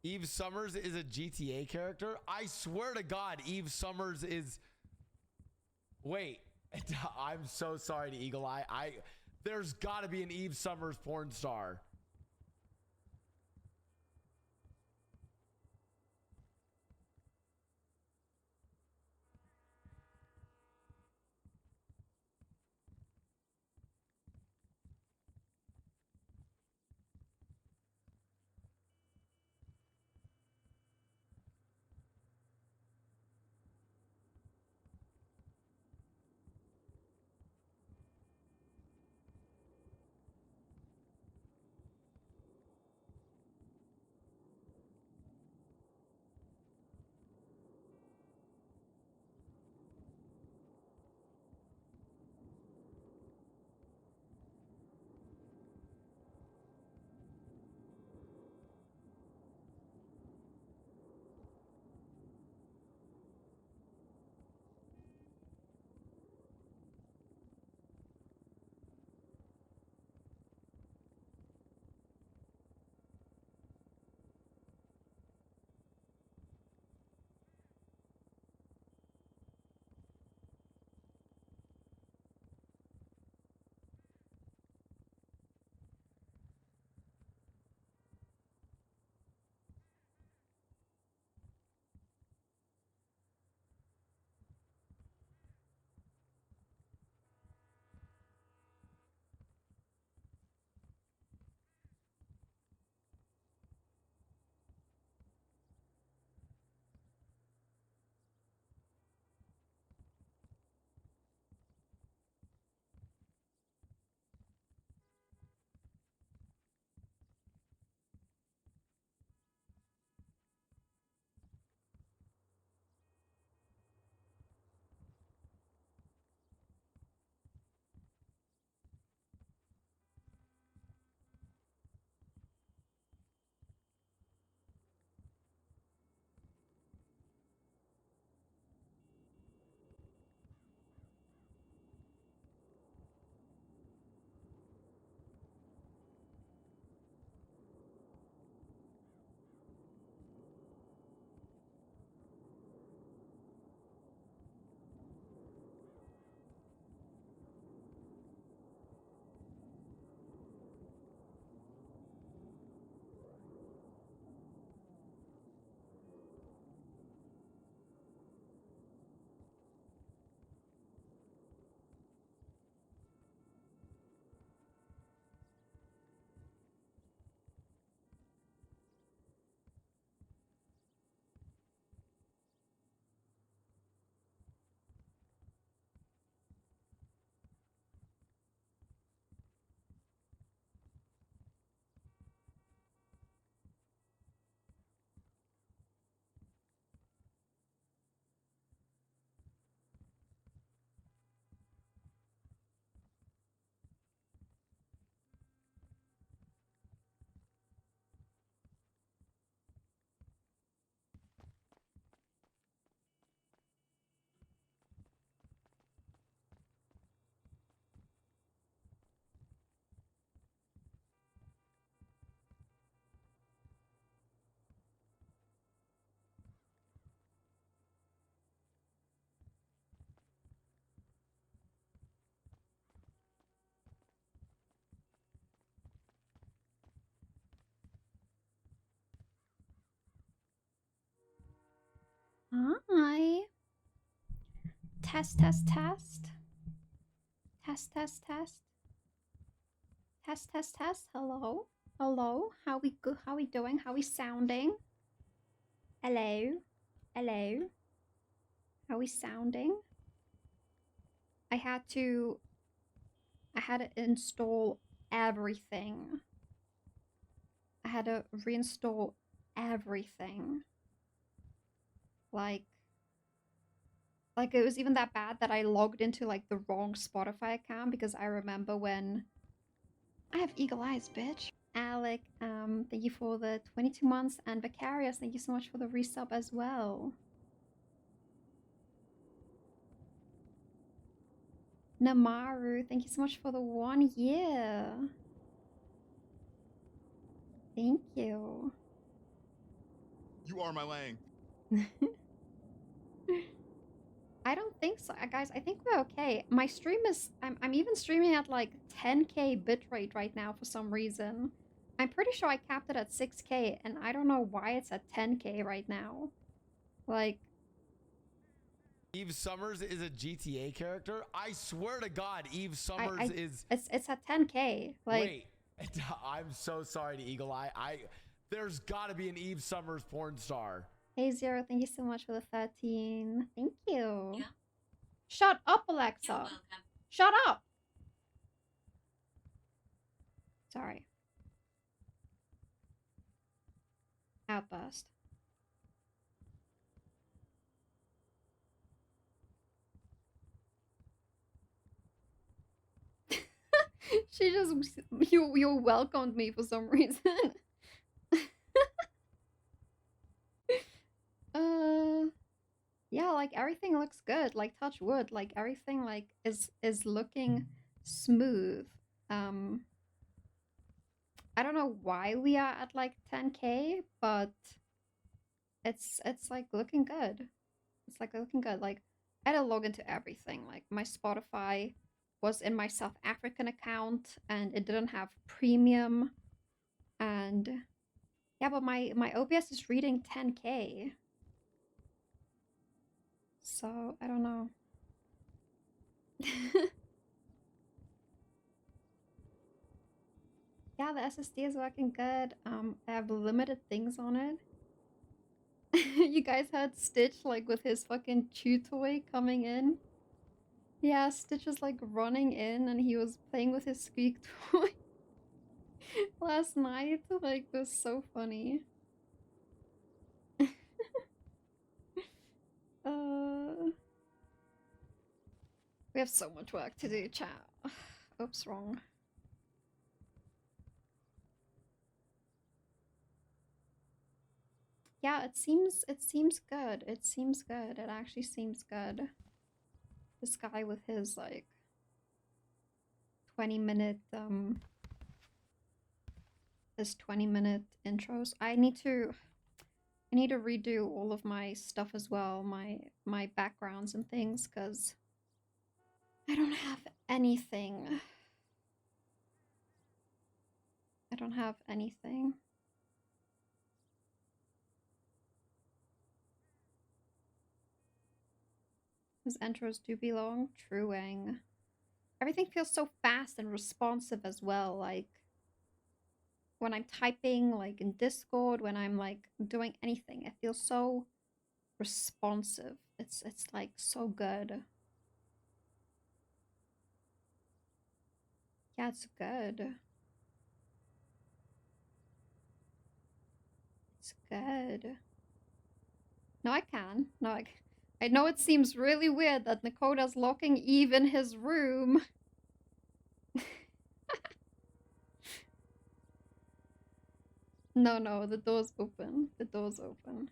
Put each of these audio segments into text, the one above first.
Eve Summers is a GTA character? I swear to God, Eve Summers is... Wait, I'm so sorry to EagleAye. There's gotta be an Eve Summers porn star. Hi. Test, test, test. Test, test, test. Test, test, test. Hello. Hello. How we good? How we doing? How we sounding? Hello. Hello. How we sounding? I had to install everything. I had to reinstall everything. Like it was even that bad that I logged into like the wrong Spotify account, because I remember when I have eagle eyes, bitch. Alec, thank you for the 22 months, and Vicarious, thank you so much for the resub as well. Namaru, thank you so much for the 1 year. Thank you. You are my Lang. I don't think so, guys. I think we're okay. My stream is... I'm even streaming at like 10k bitrate right now for some reason. I'm pretty sure I capped it at 6k, and I don't know why it's at 10k right now. Like... Eve Summers is a GTA character? I swear to God, Eve Summers is... It's at 10k. Like... Wait. I'm so sorry to EagleAye. There's gotta be an Eve Summers porn star. Hey Zero, thank you so much for the 13. Thank you. Yeah. Shut up, Alexa. You're welcome. Shut up. Sorry. Outburst. She just you welcomed me for some reason. Yeah, like everything looks good. Like touch wood, like everything like is looking smooth. I don't know why we are at like 10k, but it's like looking good. It's like looking good. Like I had to log into everything. Like my Spotify was in my South African account and it didn't have premium. And yeah, but my OBS is reading 10k. So I don't know. Yeah, the SSD is working good. I have limited things on it. You guys had Stitch like with his fucking chew toy coming in. Yeah, Stitch was like running in and he was playing with his squeak toy last night. Like, it was so funny. We have so much work to do, chat. Oops, wrong. Yeah, it seems good. It seems good. It actually seems good. This guy with his like 20-minute his 20-minute intros. I need to redo all of my stuff as well, my backgrounds and things, because I don't have anything. I don't have anything. His intros do belong. Truing. Everything feels so fast and responsive as well. Like when I'm typing, like in Discord, when I'm like doing anything, it feels so responsive. It's like so good. Yeah, it's good. It's good. No, I can. No, I know it seems really weird that Nekoda's locking Eve in his room. No, the door's open. The door's open.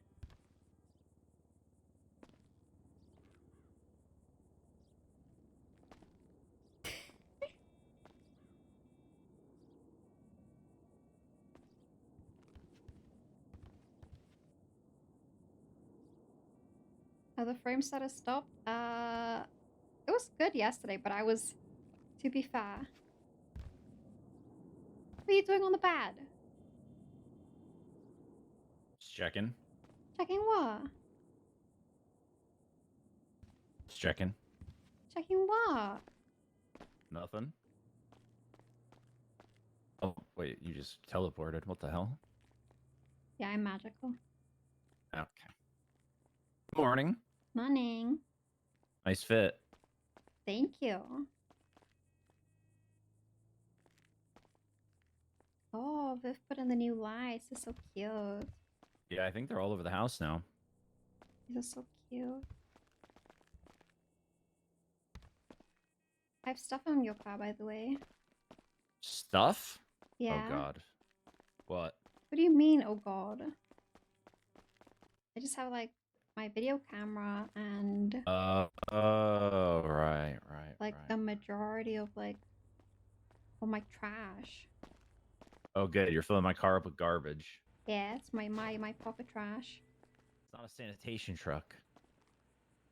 The frame status stopped. It was good yesterday, but I was, to be fair. What are you doing on the bed? Just checking. Checking what? Just checking. Checking what? Nothing. Oh, wait, you just teleported. What the hell? Yeah, I'm magical. Okay. Morning. Morning. Nice fit. Thank you. Oh, Viv put in the new lights. They're so cute. Yeah, I think they're all over the house now. These are so cute. I have stuff on your car, by the way. Stuff? Yeah. Oh, God. What? What do you mean, oh god? I just have, like, my video camera and... Oh, right. like, the majority of, like, all my trash. Oh, good. You're filling my car up with garbage. Yeah, it's my pocket trash. not a sanitation truck.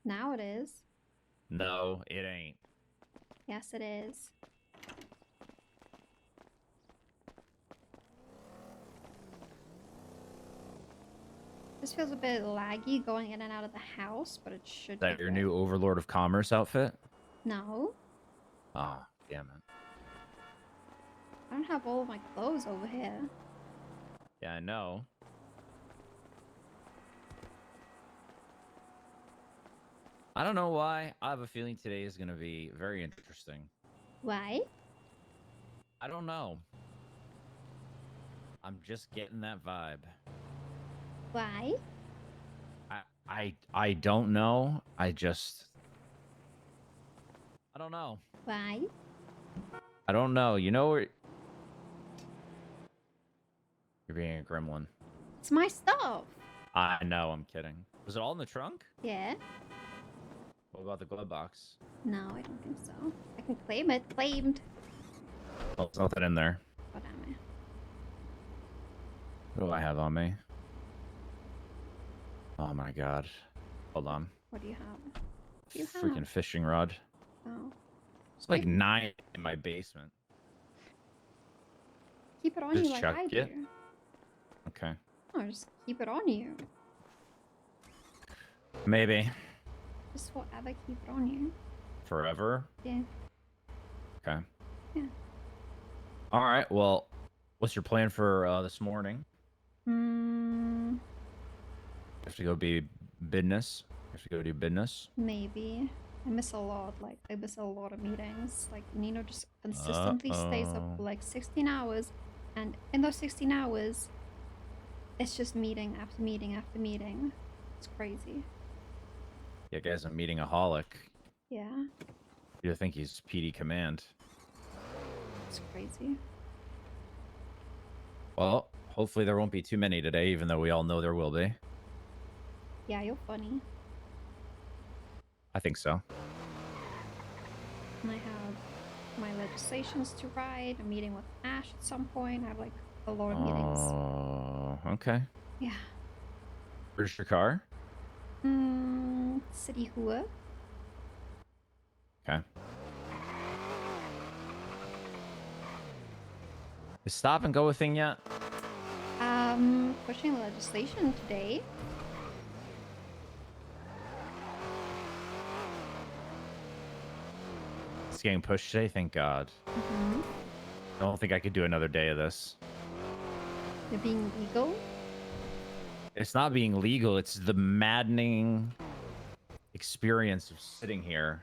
Now it is. No, it ain't. Yes, it is. This feels a bit laggy going in and out of the house, but it should Is that be your good. new Overlord of Commerce outfit? No, Ah, damn it. I don't have all of my clothes over here. Yeah, I know. I don't know why. I have a feeling today is going to be very interesting. Why? I don't know. I'm just getting that vibe. Why? I don't know. I don't know. Why? I don't know. You know where you're being a gremlin. It's my stuff. I know, I'm kidding. Was it all in the trunk? Yeah. What about the glove box? No, I don't think so. I can claim it. Claimed. Well, there's nothing in there. Oh, damn it. What do I have on me? Oh my god. Hold on. What do you have? What do you Freaking have? fishing rod. Oh. It's like 9 in my basement. Keep it on Just you like chuck I do. it? Okay. Oh, just keep it on you. Maybe. Just forever keep it on you. Forever? Yeah. Okay. Yeah. Alright, well, what's your plan for this morning? Hmm. You have to go be business? You have to go do business? Maybe. I miss a lot. Like, I miss a lot of meetings. Like, Nino just consistently stays up for like 16 hours. And in those 16 hours, it's just meeting after meeting after meeting. It's crazy. Yeah, guy's a meeting-aholic. Yeah. You think he's PD command. It's crazy. Well, hopefully there won't be too many today, even though we all know there will be. Yeah, you're funny. I think so. And I have my legislations to write, a meeting with Ash at some point. I have like a lot of meetings. Oh, okay. Yeah. Where's your car? City Hua. Okay. Is stop and go a thing yet? Pushing legislation today. It's getting pushed today, thank God. Mm-hmm. I don't think I could do another day of this. They're being legal. It's not being legal, it's the maddening experience of sitting here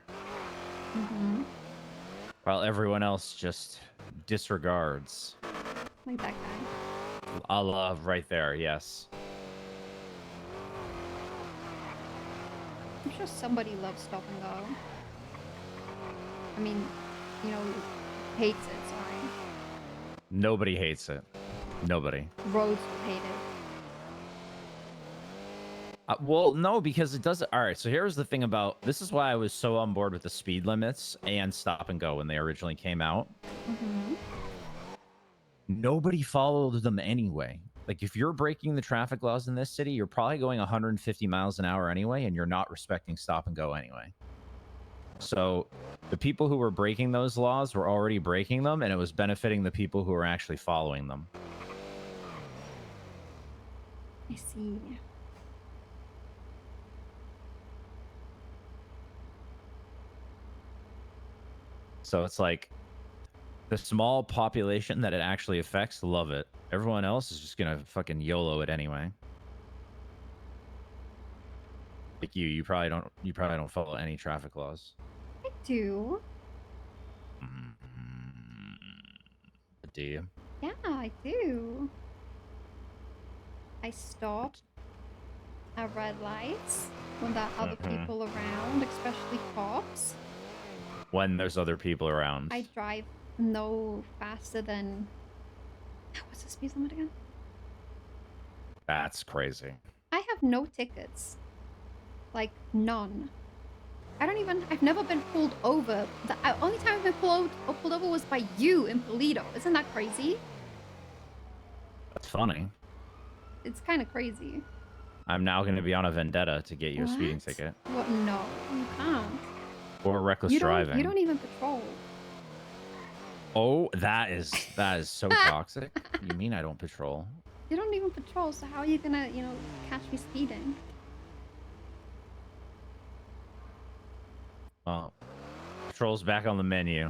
Mm-hmm. while everyone else just disregards. Like that guy. I love right there, yes. I'm sure somebody loves stop and go. I mean, you know, hates it, sorry. Nobody hates it. Nobody. Roads will hate it. Well, no, because it doesn't. All right, so here's the thing about this is why I was so on board with the speed limits and stop and go when they originally came out. Mm-hmm. Nobody followed them anyway. Like, if you're breaking the traffic laws in this city, you're probably going 150 miles an hour anyway, and you're not respecting stop and go anyway. So the people who were breaking those laws were already breaking them, and it was benefiting the people who were actually following them. I see. So it's like the small population that it actually affects love it. Everyone else is just gonna fucking YOLO it anyway. Like you probably don't follow any traffic laws. I do. Do you? Yeah, I do. I stop at red lights when there are other people around, especially cops. When there's other people around. I drive no faster than... What's the speed limit again? That's crazy. I have no tickets. Like, none. I've never been pulled over. The only time I've been pulled over was by you in Polito. Isn't that crazy? That's funny. It's kind of crazy. I'm now going to be on a vendetta to get you a speeding What? ticket What? No, you can't. or reckless You driving. don't even patrol. Oh, that is so toxic. You mean I don't patrol? You don't even patrol, so how are you gonna, you know, catch me speeding? Well, patrol's back on the menu.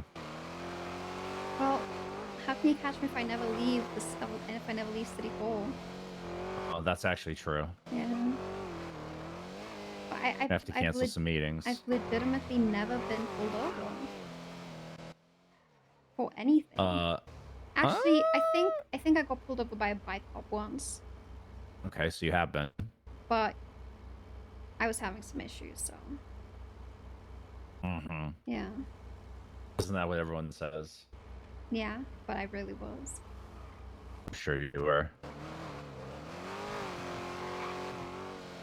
Well, how can you catch me if I never leave if I never leave City Hall? Oh, that's actually true. Yeah. But I have to cancel some meetings. I've legitimately never been pulled over for anything. Actually, I think I got pulled over by a bike cop once, Okay, so you have been. but I was having some issues, so Mm-hmm. yeah. Isn't that what everyone says? Yeah, but I really was. I'm sure you were.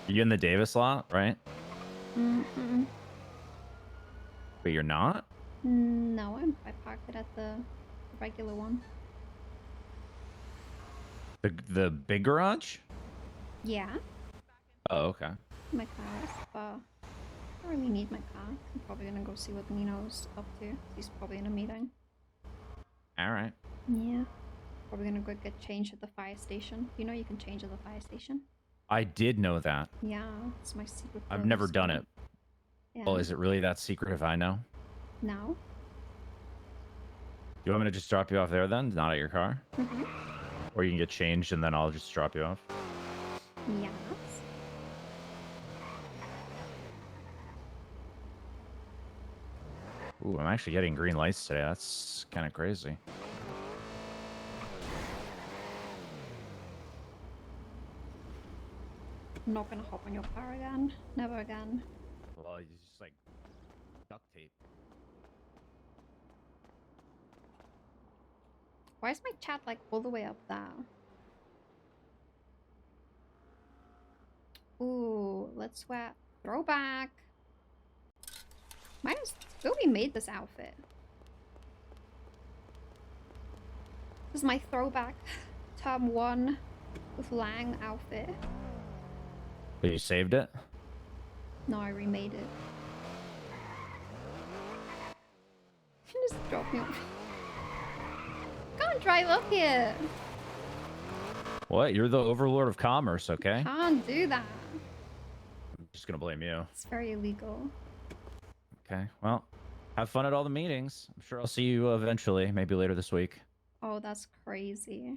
You in the Davis lot, right? Mm-mm. But you're not? No, I parked it at the regular one. The big garage? Yeah, Oh, okay. my car's, but I don't really need my car. I'm probably gonna go see what Nino's up to. He's probably in a meeting. All right. Yeah. Probably gonna go get changed at the fire station. You know you can change at the fire station? I did know that. Yeah, it's my secret. I've never done it. Yeah. Oh, is it really that secret if I know? No. Do you want me to just drop you off there then? Not at your car? Mm-hmm. Or you can get changed and then I'll just drop you off? Yes. Ooh, I'm actually getting green lights today. That's kind of crazy. I'm not gonna hop on your car again. Never again. Well, it's just like duct tape. Why is my chat like all the way up there? Ooh, let's sweat. Throwback. Might as well we made this outfit. This is my throwback term 1 with Lang outfit. But you saved it? No, I remade it. Just drop me off. Can't drive up here. What? You're the overlord of commerce, okay? Can't do that. I'm just gonna blame you. It's very illegal. Okay, well, have fun at all the meetings. I'm sure I'll see you eventually, maybe later this week. Oh, that's crazy.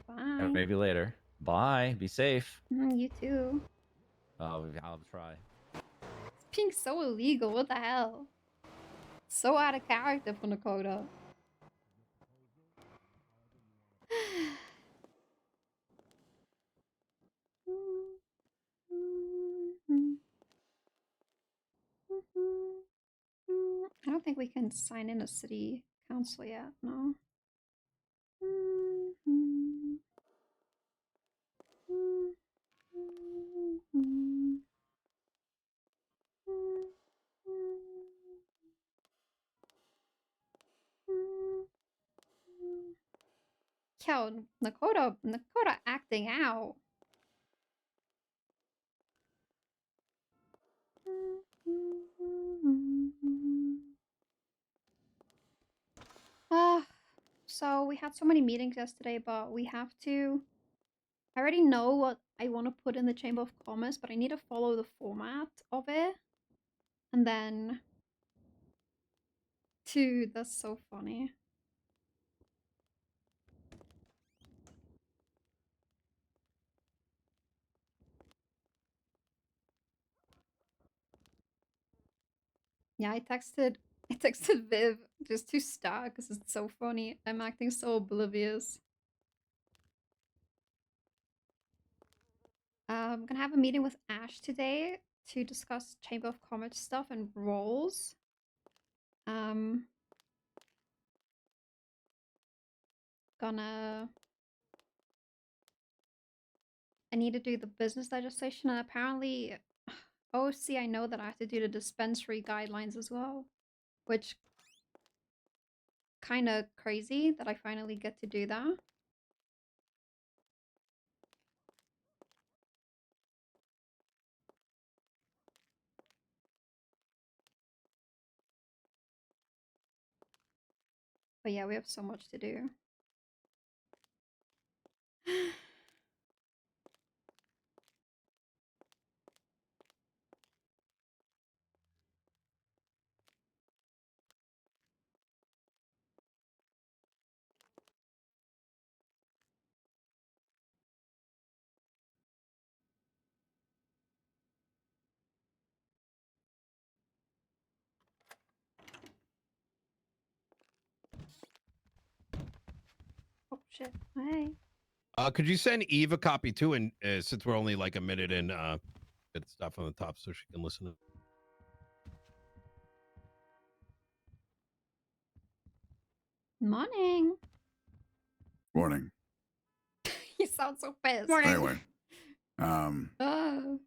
Bye. Maybe later. Bye. Be safe. You too. I'll try. It's being so illegal. What the hell? So out of character for Nekoda. I don't think we can sign in a city council yet, no. Yo, Nekoda acting out. So we had so many meetings yesterday, but we have to... I already know what I want to put in the Chamber of Commerce, but I need to follow the format of it. And then... Dude, that's so funny. Yeah, I texted Viv just to start because it's so funny. I'm acting so oblivious. I'm gonna have a meeting with Ash today to discuss Chamber of Commerce stuff and roles. I need to do the business legislation, and apparently oh, see, I know that I have to do the dispensary guidelines as well, which kind of crazy that I finally get to do that. But yeah, we have so much to do. Oh shit! Hey. Could you send Eve a copy too? And since we're only like a minute in, get the stuff on the top so she can listen. Morning. Morning. You sound so pissed. Anyway, to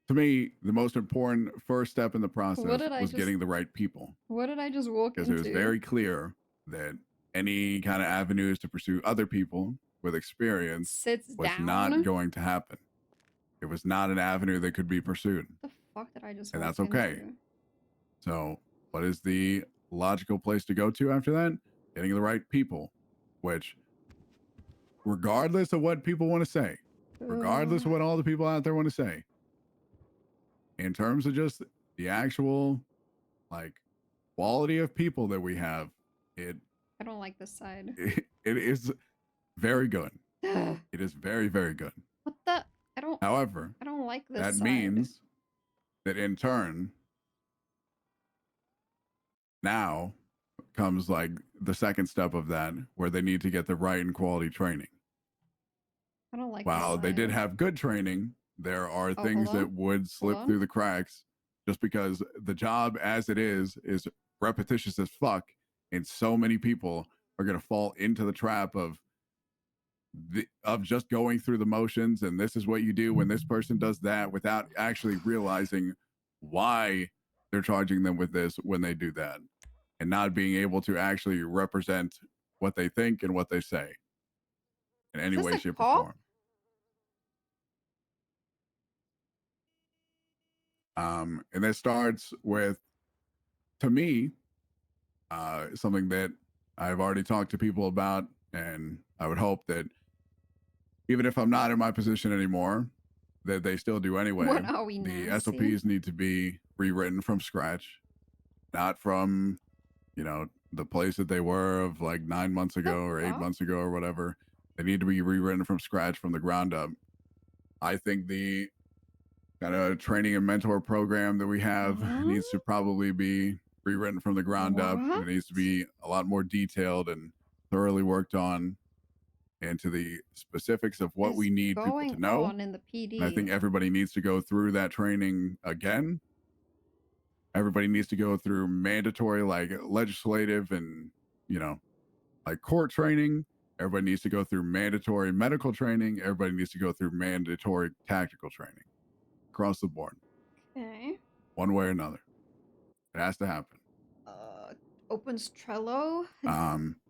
me, the most important first step in the process was getting the right people. What did I just walk Because into? it was very clear that any kind of avenues to pursue other people with experience was not going to happen. It was not an avenue that could be pursued. What the fuck did I just And walk that's okay. into? So what is the logical place to go to after that? Getting the right people, which regardless of what people want to say, regardless of what all the people out there want to say, in terms of just the actual like quality of people that we have, I don't like this side. it is very good. It is very, very good. What the? However, I don't like this that side. means that in turn, now comes like the second step of that, where they need to get the right and quality training. I don't like While this they did side. have good training, there are Oh, things hold on. that would slip Hold on. through the cracks just because the job as it is repetitious as fuck. And so many people are going to fall into the trap of just going through the motions. And this is what you do when this person does that without actually realizing why they're charging them with this when they do that, and not being able to actually represent what they think and what they say in any way, shape, or form. And this starts with, to me, something that I've already talked to people about, and I would hope that even if I'm not in my position anymore, that they still do anyway. What are we, the Nancy? SOPs need to be rewritten from scratch, not from, the place that they were of like 9 months ago or 8 months ago or whatever. They need to be rewritten from scratch, from the ground up. I think the kind of training and mentor program that we have needs to probably be rewritten from the ground up. And it needs to be a lot more detailed and thoroughly worked on into the specifics of what we need people to know. In the PD? And I think everybody needs to go through that training again. Everybody needs to go through mandatory, like legislative and, like court training. Everybody needs to go through mandatory medical training. Everybody needs to go through mandatory tactical training across the board. Okay. One way or another. It has to happen. Opens Trello.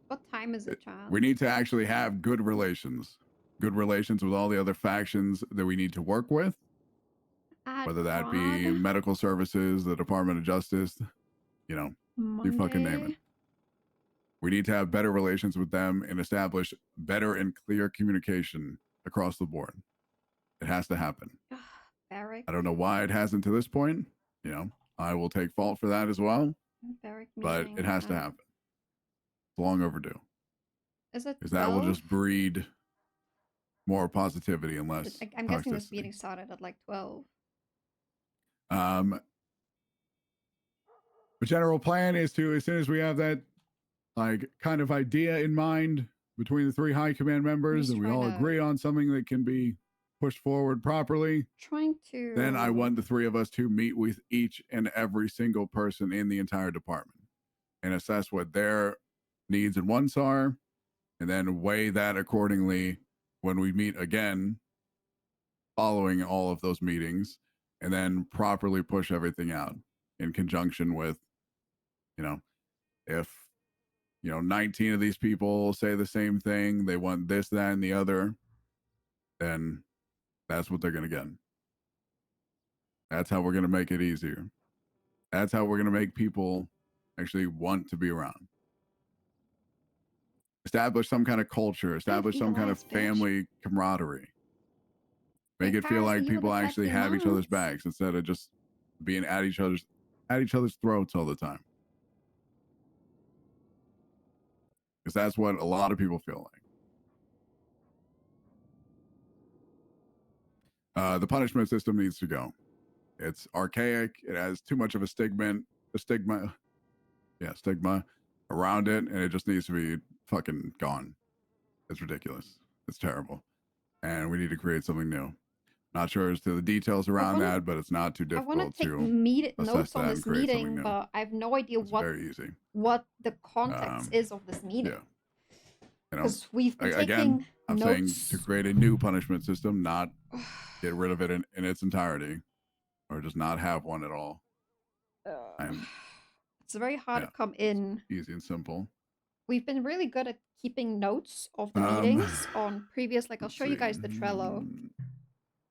What time is it, child? We need to actually have good relations with all the other factions that we need to work with. Whether that be medical services, the Department of Justice, you fucking name it. We need to have better relations with them and establish better and clear communication across the board. It has to happen. Beric. I don't know why it hasn't to this point. I will take fault for that as well. Beric but meeting, it has to happen. It's long overdue. Is it? Because that will just breed more positivity and less I'm guessing this toxicity. meeting started at like 12. The general plan is to, as soon as we have that like kind of idea in mind between the three high command members, and we all agree on something that can be pushed forward properly, then I want the three of us to meet with each and every single person in the entire department and assess what their needs and wants are, and then weigh that accordingly when we meet again following all of those meetings, and then properly push everything out in conjunction with, if 19 of these people say the same thing, they want this, that, and the other, then that's what they're going to get. That's how we're going to make it easier. That's how we're going to make people actually want to be around. establish some kind of culture, establish some kind of EagleAye's bitch. family camaraderie. Make it feel Guys, like you people look actually like have each other's moms. backs instead of just being at each other's throats all the time. Because that's what a lot of people feel like. The punishment system needs to go. It's archaic. It has too much of a stigma around it, and it just needs to be fucking gone. It's ridiculous. It's terrible. And we need to create something new. Not sure as to the details around that, but it's not too I want difficult to take to assess notes on that and this create something meeting, new. but I have no idea It's very easy. what the context is of this meeting. Yeah. You know, Because we've been again, taking I'm notes. saying to create a new punishment system, not get rid of it in its entirety, or just not have one at all. It's very hard to come in. Easy and simple. We've been really good at keeping notes of the meetings on previous. Like, I'll show you guys the Trello.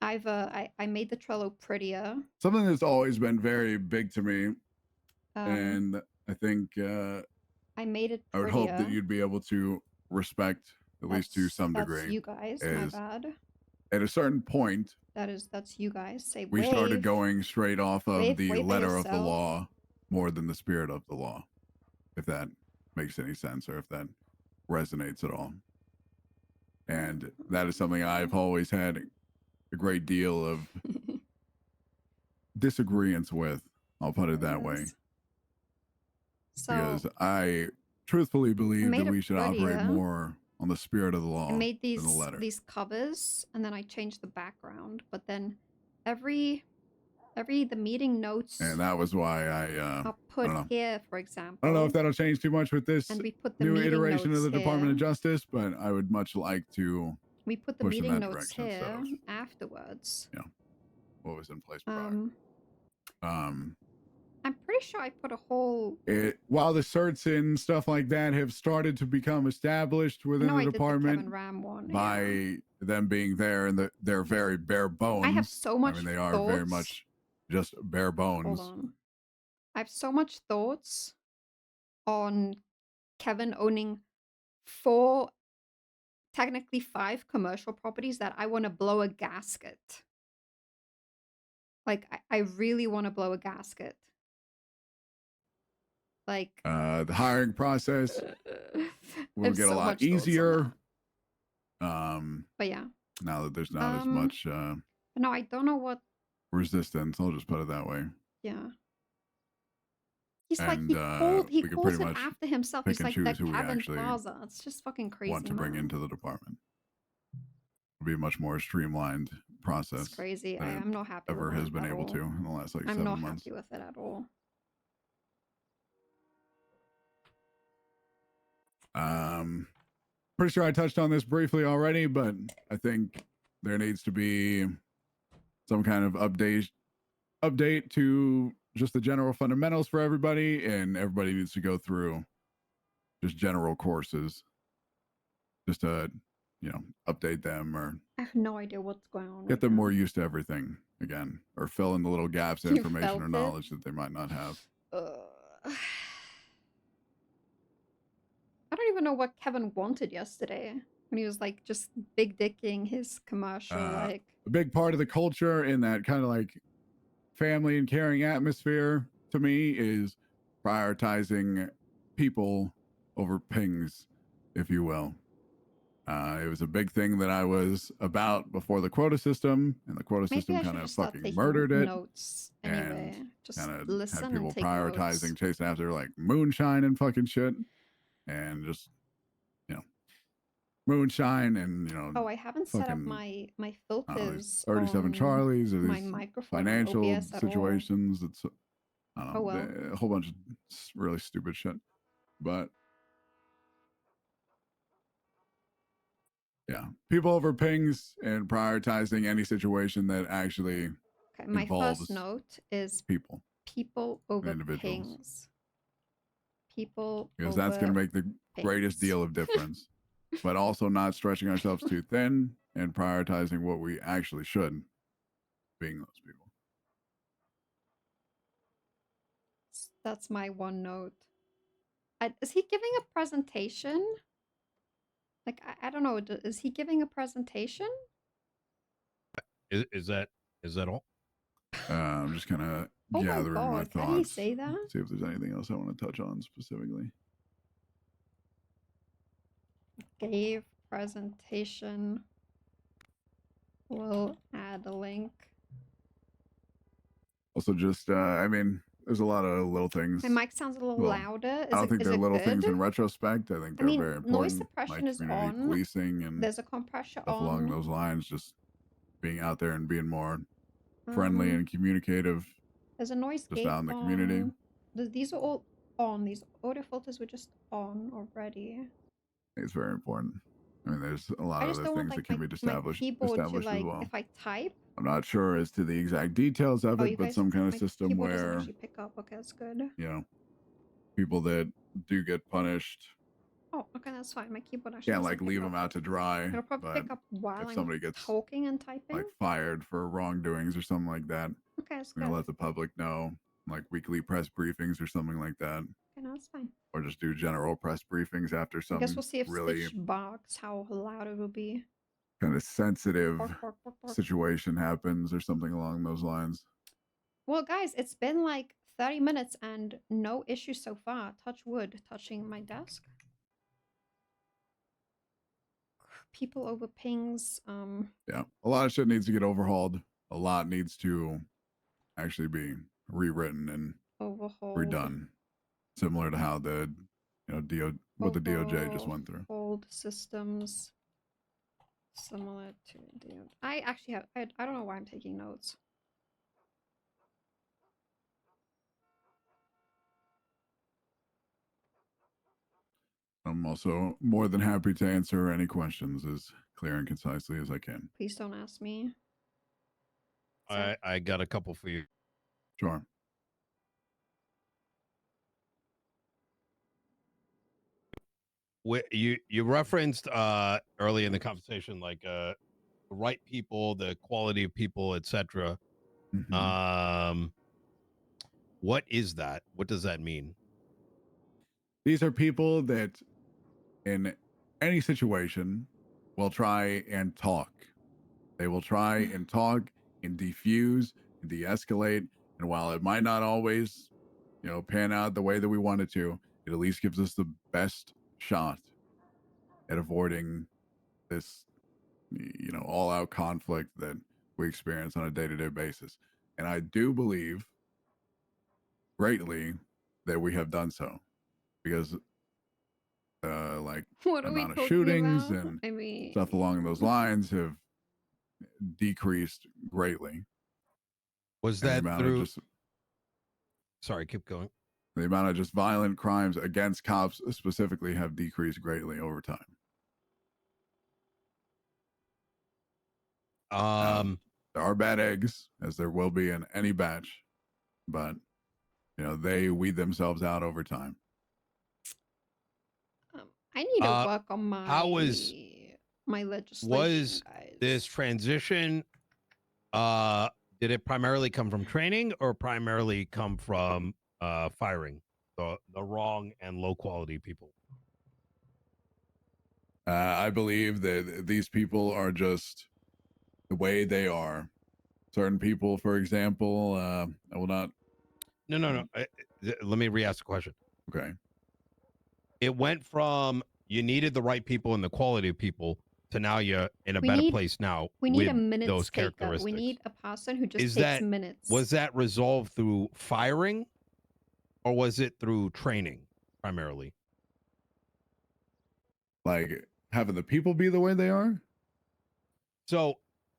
I made the Trello prettier. Something that's always been very big to me, and I think I made it prettier. I would hope that you'd be able to respect, at least to some degree. That's you guys, my bad. At a certain point, that's you guys. Say we started going straight off of the letter of the yourself. law more than the spirit of the law, if that makes any sense or if that resonates at all. And that is something I've always had a great deal of disagreements with. I'll put it that way. So, because I truthfully believe that we should operate more on the spirit of the law I made than the letter. these covers, and then I changed the background. But then the meeting notes, and that was why I'll put here, for example. I don't know if that'll change too much with this and we put the new meeting iteration of the notes Department of here. Justice, but I would much like to. We put the push in meeting that notes direction instead here of, afterwards. Yeah, what was in place prior. I'm pretty sure I put a whole. While the certs and stuff like that have started to become established within the department Kevin Ram one, by them being there and they're very bare bones. I have so much. I mean, they are very much just bare bones. Hold on. I have so much thoughts on Kevin owning 4, technically 5 commercial properties that I want to blow a gasket. Like, I really want to blow a gasket. Like, the hiring process will get a lot easier. But yeah. Now that there's not as much no, I don't know what resistance. I'll just put it that way. Yeah. He's like, he calls it after himself. He's like the Kevin Plaza. It's just fucking crazy. Want to bring into the department. It'll be a much more streamlined process. It's crazy. I'm not happy ever with it has been at able all. to in the last like 7 I'm not months. happy with it at all. Pretty sure I touched on this briefly already, but I think there needs to be some kind of update to just the general fundamentals for everybody, and everybody needs to go through just general courses just to, update them or I have no idea what's going on. Get them more used to everything again, or fill in the little gaps of information or knowledge that they might not have. I don't even know what Kevin wanted yesterday when he was like just big dicking his commercial. Like, a big part of the culture in that kind of like family and caring atmosphere to me is prioritizing people over pings, if you will. It was a big thing that I was about before the quota system, and the quota system kind of fucking murdered it. Notes anyway. And just kind of listen had people and take prioritizing, notes. chasing after like moonshine and fucking shit, and just moonshine and Oh, I haven't set up my filters. 37 Charlies or my these microphone financial OBS situations. It's I don't know, well. a whole bunch of really stupid shit, but yeah, people over pings and prioritizing any situation that actually my involves first note is people over individuals. pings. People because that's going to make the greatest deal of difference. But also not stretching ourselves too thin and prioritizing what we actually should, being those people. That's my one note. Is he giving a presentation? Like, I don't know. Is he giving a presentation? Is that all? I'm just kind of Oh my gathering my God, can he thoughts. say that? See if there's anything else I want to touch on specifically. Gave presentation. We'll add a link. Also, just I mean, there's a lot of little things. My mic sounds a little Well, louder. I don't think they're little things in retrospect. I think I they're mean, very important. noise suppression like is community on. policing and There's a compressor stuff on. along those lines. Just being out there and being more friendly and communicative. There's a noise just gate out in the community. These are all on. These audio filters were just on already. It's very important. I mean, there's a lot I of just other don't want things like that can be my keyboard to established like as well. if I type. I'm not sure as to the exact details of it, but some kind of my system keyboard doesn't where actually pick up. Okay, that's good. you know people that do get punished Oh, okay, that's fine. My keyboard actually can't doesn't like pick leave up. them out to dry. It'll probably But pick up while if I'm somebody gets talking and typing. like fired for wrongdoings or something like that, Okay, that's we're good. gonna let the public know, like weekly press briefings or something like that, Okay, no, that's fine. or just do general press briefings after I some guess we'll see if really Stitch barks how loud it will be. kind of sensitive Bark, bark, bark, bark. situation happens or something along those lines. Well, guys, it's been like 30 minutes and no issues so far. Touch wood, touching my desk. People over pings. Yeah, a lot of shit needs to get overhauled. A lot needs to actually be rewritten and Overhauled. redone, similar to how the what the DOJ just went through. Old systems similar to DOJ. I actually have. I don't know why I'm taking notes. I'm also more than happy to answer any questions as clear and concisely as I can. Please don't ask me. I got a couple for you. Sure. You referenced early in the conversation like the right people, the quality of people, etc. What is that? What does that mean? These are people that in any situation will try and talk. They will try and talk and defuse and de-escalate. And while it might not always, pan out the way that we want it to, it at least gives us the best shot at avoiding this, all-out conflict that we experience on a day-to-day basis. And I do believe greatly that we have done so, because like what the are we amount of talking shootings about? and I mean, stuff along those lines have decreased greatly. Was that through? Sorry, keep going. The amount of just violent crimes against cops specifically have decreased greatly over time. There are bad eggs, as there will be in any batch, but they weed themselves out over time. I need to work on my my legislation. Was guys. this transition? Did it primarily come from training or primarily come from firing the wrong and low quality people? I believe that these people are just the way they are. Certain people, for example, I will not. No. Let me re-ask the question. Okay. It went from you needed the right people and the quality of people to now you're in a better place now. We need with a minute those taker. characteristics. We need a person who just takes minutes. Was that resolved through firing, or was it through training primarily? Like having the people be the way they are? So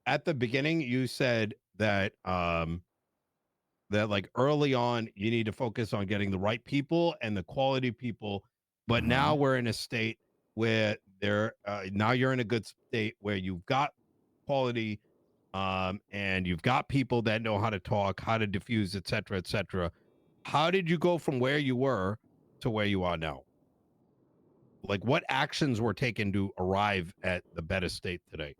at the beginning, you said that that like early on you need to focus on getting the right people and the quality people, but now we're in a state where now you're in a good state where you've got quality and you've got people that know how to talk, how to diffuse, etc., etc. How did you go from where you were to where you are now? Like, what actions were taken to arrive at the better state today?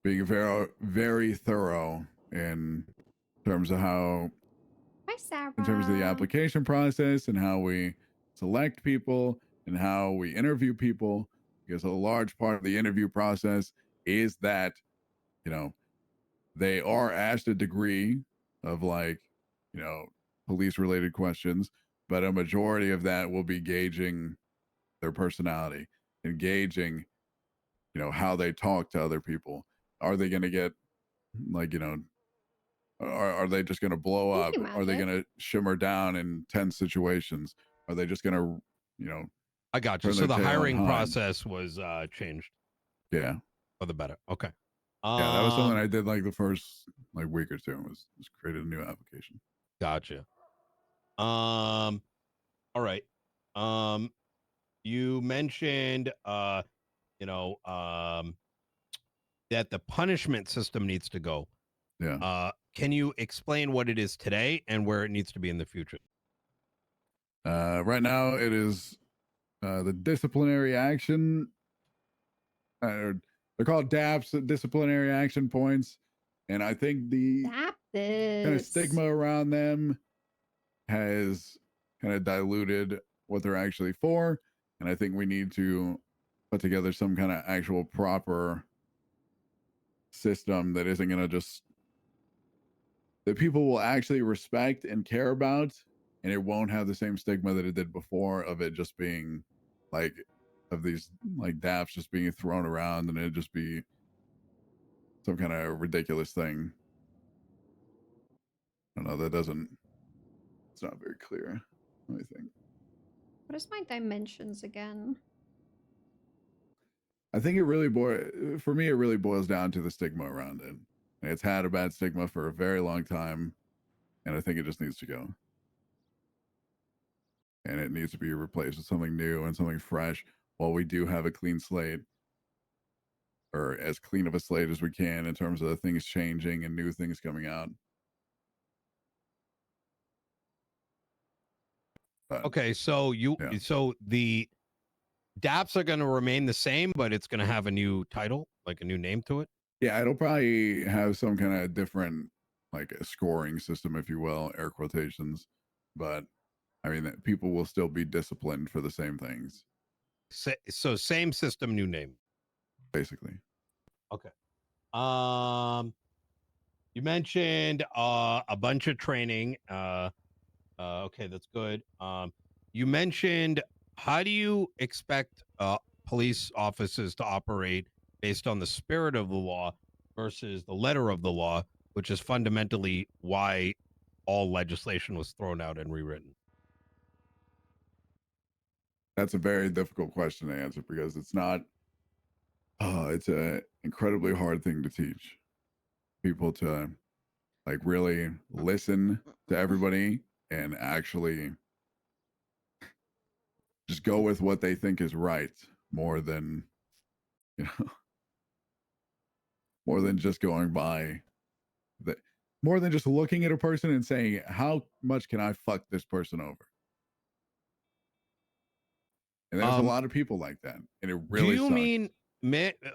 Being very, very thorough in terms of how, Hi, Sarah. in terms of the application process and how we select people in how we interview people, because a large part of the interview process is that, you know, they are asked a degree of like, you know, police related questions, but a majority of that will be gauging their personality, engaging, you know, how they talk to other people. Are they going to get like, you know, are they just going to blow up? Are they going to shimmer down in tense situations? Are they just going to, you know, I got you. turn So their the tail and hiring hide? process was changed Yeah. for the better. Okay. Yeah, that was something I did like the first like week or two. Was created a new application. Gotcha. All right. You mentioned you know, that the punishment system needs to go. Yeah. Can you explain what it is today and where it needs to be in the future? Right now it is the disciplinary action. They're called DAPs, disciplinary action points, and I think the kind of stigma around them has kind of diluted what they're actually for, and I think we need to put together some kind of actual proper system that isn't going to just that people will actually respect and care about, and it won't have the same stigma that it did before of it just being like of these like DAPs just being thrown around and it just be some kind of ridiculous thing. I don't know, that doesn't, it's not very clear, I think. What is my dimensions again? I think it really for me, it really boils down to the stigma around it. And it's had a bad stigma for a very long time, and I think it just needs to go. And it needs to be replaced with something new and something fresh while we do have a clean slate, or as clean of a slate as we can in terms of the things changing and new things coming out. But, okay, so so the DAPs are going to remain the same, but it's going to have a new title, like a new name to it. Yeah, it'll probably have some kind of different, like a scoring system, if you will, air quotations. But I mean, people will still be disciplined for the same things. So same system, new name, basically. Okay. You mentioned a bunch of training. Okay, that's good. You mentioned, how do you expect police officers to operate based on the spirit of the law versus the letter of the law, which is fundamentally why all legislation was thrown out and rewritten? That's a very difficult question to answer because it's not, it's a incredibly hard thing to teach people to like really listen to everybody and actually just go with what they think is right more than, you know, more than just going by the, more than just looking at a person and saying, how much can I fuck this person over? And there's a lot of people like that. And it really do you sucks. mean,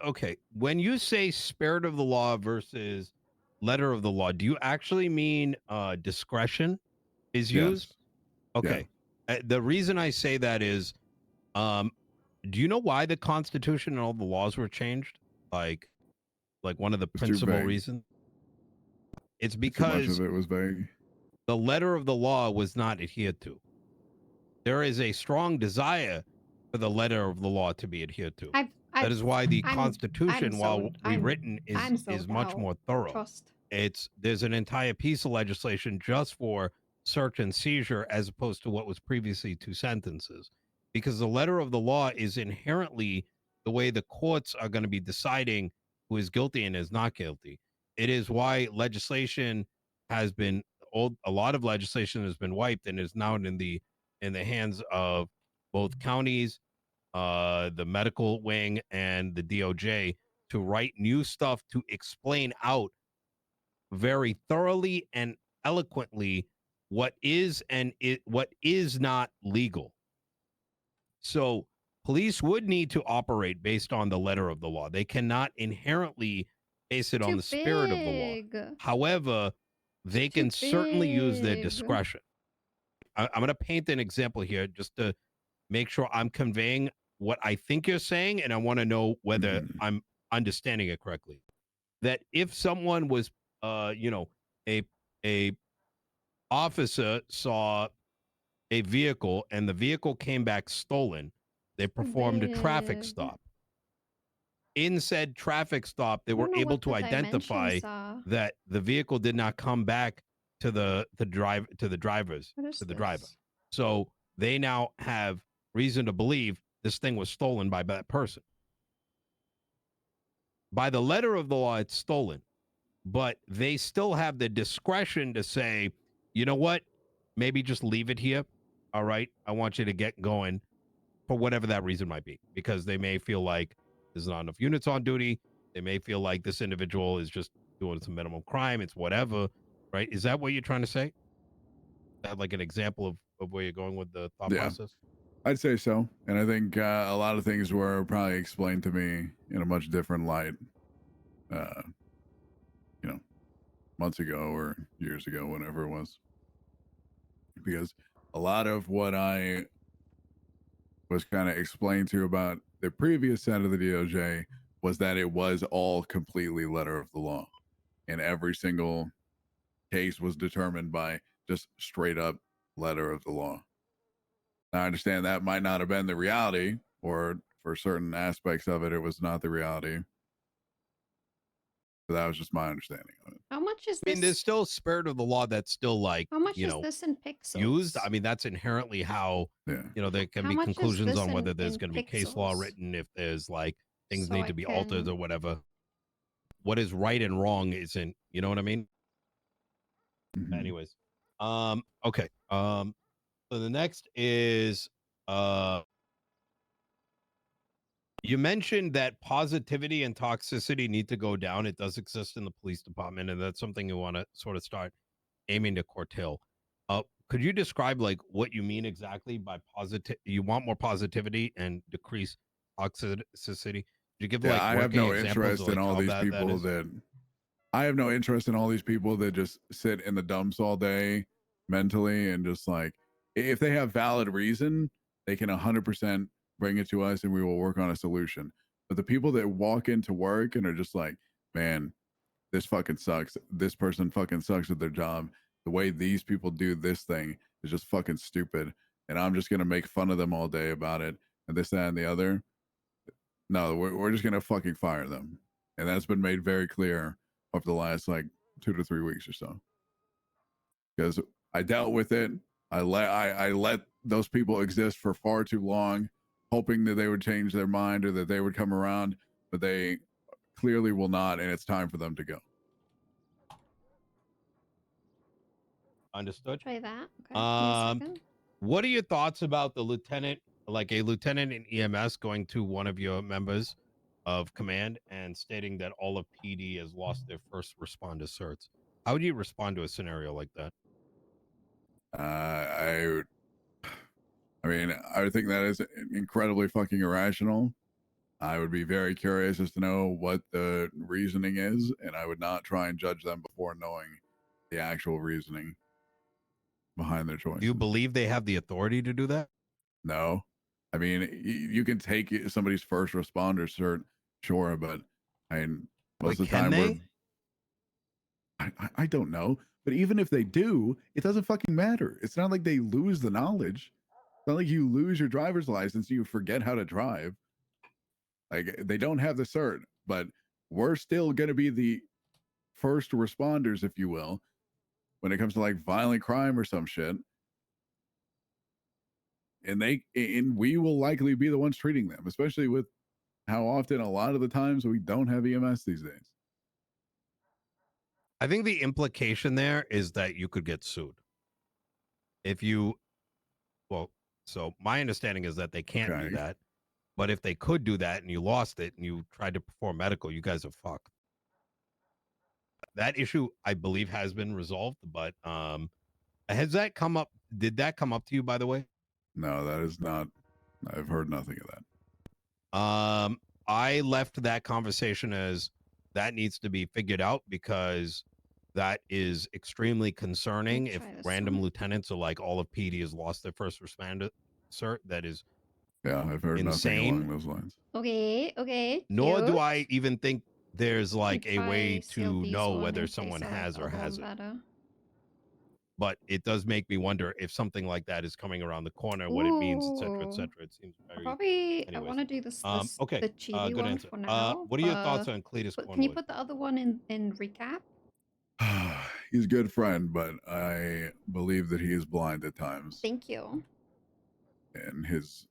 okay, when you say spirit of the law versus letter of the law, do you actually mean discretion is used? Yes. Okay. Yeah. The reason I say that is, do you know why the Constitution and all the laws were changed? Like one of the principal reasons? It's because too much of it was vague. The letter of the law was not adhered to. There is a strong desire for the letter of the law to be adhered to. That is why the Constitution, while rewritten, is much more thorough. There's an entire piece of legislation just for search and seizure as opposed to what was previously 2 sentences, because the letter of the law is inherently the way the courts are going to be deciding who is guilty and is not guilty. It is why legislation has been a lot of legislation has been wiped and is now in the hands of both counties, the medical wing, and the DOJ to write new stuff to explain out very thoroughly and eloquently what is and what is not legal. So police would need to operate based on the letter of the law. They cannot inherently base it on the spirit of the law. However, they can certainly use their discretion. I'm going to paint an example here just to make sure I'm conveying what I think you're saying, and I want to know whether I'm understanding it correctly. That if someone was, you know, a officer saw a vehicle and the vehicle came back stolen, they performed a traffic Weird. stop. In said traffic stop, they I were don't know able what to the identify dimensions are. that the vehicle did not come back to the driver. What is Driver. this? So they now have reason to believe this thing was stolen by that person. By the letter of the law, it's stolen, but they still have the discretion to say, you know what, maybe just leave it here. All right, I want you to get going, for whatever that reason might be, because they may feel like there's not enough units on duty. They may feel like this individual is just doing some minimum crime. It's whatever, right? Is that what you're trying to say? That like an example of where you're going with the thought process? I'd say so. And I think a lot of things were probably explained to me in a much different light, you know, months ago or years ago, whenever it was. Because a lot of what I was kind of explained to about the previous set of the DOJ was that it was all completely letter of the law. And every single case was determined by just straight up letter of the law. Now, I understand that might not have been the reality, or for certain aspects of it, it was not the reality. But that was just my understanding of it. How much is I mean, this? there's still spirit of the law that's still like, How much you is know, this in pixels? used. I mean, that's inherently how, you know, there can How be much is conclusions this on whether in there's going to be case law pixels? written, if there's like things So need I to be altered can- or whatever. What is right and wrong isn't, you know what I mean? Anyways, okay. So the next is, you mentioned that positivity and toxicity need to go down. It does exist in the police department, and that's something you want to sort of start aiming to curtail. Could you describe like what you mean exactly by positive? You want more positivity and decrease toxicity? You give like I have no interest of, like, in all how these that people is? that I have no interest in all these people that just sit in the dumps all day mentally and just like, if they have valid reason, they can 100% bring it to us and we will work on a solution. But the people that walk into work and are just like, man, this fucking sucks. This person fucking sucks at their job. The way these people do this thing is just fucking stupid. And I'm just going to make fun of them all day about it and this, that, and the other. No, we're just going to fucking fire them. And that's been made very clear over the last like 2 to 3 weeks or so. Because I dealt with it. I let those people exist for far too long, hoping that they would change their mind or that they would come around, but they clearly will not, and it's time for them to go. Understood. Try that. Okay. Give me a second. What are your thoughts about the lieutenant, like a lieutenant in EMS going to one of your members of command and stating that all of PD has lost their first responder certs? How would you respond to a scenario like that? I mean, I would think that is incredibly fucking irrational. I would be very curious as to know what the reasoning is, and I would not try and judge them before knowing the actual reasoning behind their choice. Do you believe they have the authority to do that? No. I mean, you can take somebody's first responder cert, sure, but I mean, most of the time I don't know. But even if they do, it doesn't fucking matter. It's not like they lose the knowledge. It's not like you lose your driver's license, you forget how to drive. Like, they don't have the cert, but we're still going to be the first responders, if you will, when it comes to like violent crime or some shit. And we will likely be the ones treating them, especially with how often a lot of the times we don't have EMS these days. I think the implication there is that you could get sued. If you, well, so my understanding is that they can't do that. But if they could do that and you lost it and you tried to perform medical, you guys are fucked. That issue, I believe, has been resolved. But has that come up? Did that come up to you, by the way? No, that is not. I've heard nothing of that. I left that conversation as that needs to be figured out because that is extremely concerning. If random lieutenants are like all of PD has lost their first responder cert, that is Yeah, I've heard insane. nothing along those lines. Okay. Nor do cute. I even think there's like a way seal to these know on whether in someone case I, like, has or Aldo and hasn't. better. But it does make me wonder if something like that is coming around the corner, what it means, etc., etc. It seems very. I Anyways. want to do this, Okay. the Chile Good one answer. for now. What are your thoughts on Cletus But Cornwood? can you put the other one in recap? He's a good friend, but I believe that he is blind at times. Thank you. And his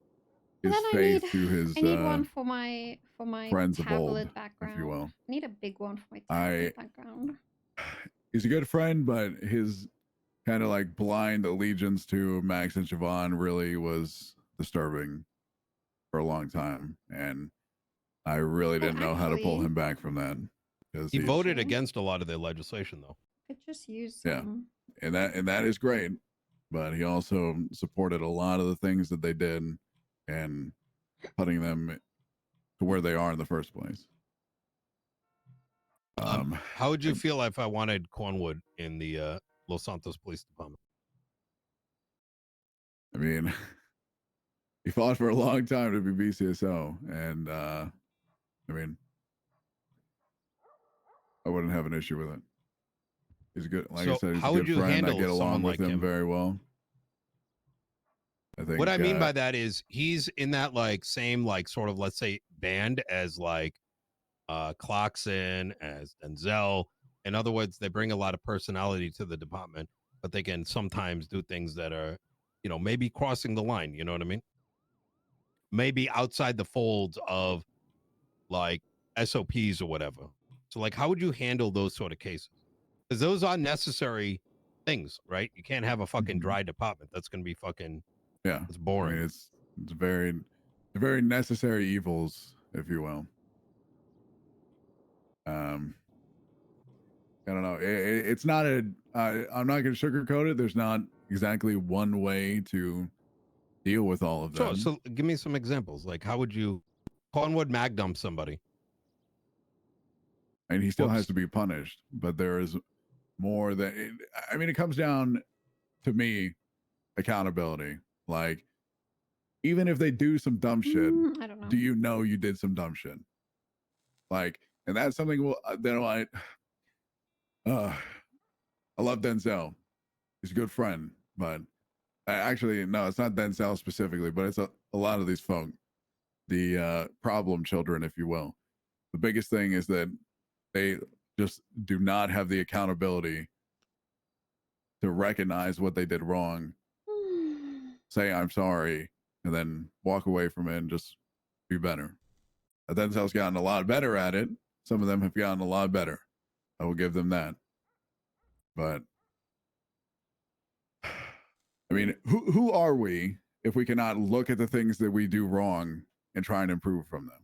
And then faith to his I need one for my friends of old, tablet background. if you will. I need a big one for my tablet background. He's a good friend, but his kind of like blind allegiance to Max and Siobhan really was disturbing for a long time, and I really didn't know how to pull him back from that. He voted against a lot of their legislation, though. Could just use some. and that is great, but he also supported a lot of the things that they did, and putting them to where they are in the first place. How would you feel if I wanted Cornwood in the Los Santos Police Department? I mean, he fought for a long time to be BCSO, and I mean, I wouldn't have an issue with it. He's good. Like I said, he's a good friend. I get along with him very well. I think what I mean by that is he's in that like same like sort of, let's say, band as like Clarkson, as Denzel. In other words, they bring a lot of personality to the department, but they can sometimes do things that are, you know, maybe crossing the line. You know what I mean? Maybe outside the folds of like SOPs or whatever. So like, how would you handle those sort of cases? Because those are necessary things, right? You can't have a fucking dry department. That's going to be fucking, it's boring. I mean, it's very necessary evils, if you will. I don't know. It's not I'm not going to sugarcoat it. There's not exactly one way to deal with all of them. So give me some examples. Like, how would you Cornwood mag dump somebody? And he still has to be punished, but there is more that I mean, it comes down to me, accountability. Like, even if they do some dumb shit, I don't know. do you know you did some dumb shit? Like, and that's something that I love Denzel. He's a good friend, but actually, no, it's not Denzel specifically, but it's a lot of these folk, the problem children, if you will. The biggest thing is that they just do not have the accountability to recognize what they did wrong, say I'm sorry, and then walk away from it and just be better. Denzel's gotten a lot better at it. Some of them have gotten a lot better. I will give them that. But I mean, who are we if we cannot look at the things that we do wrong and try and improve from them?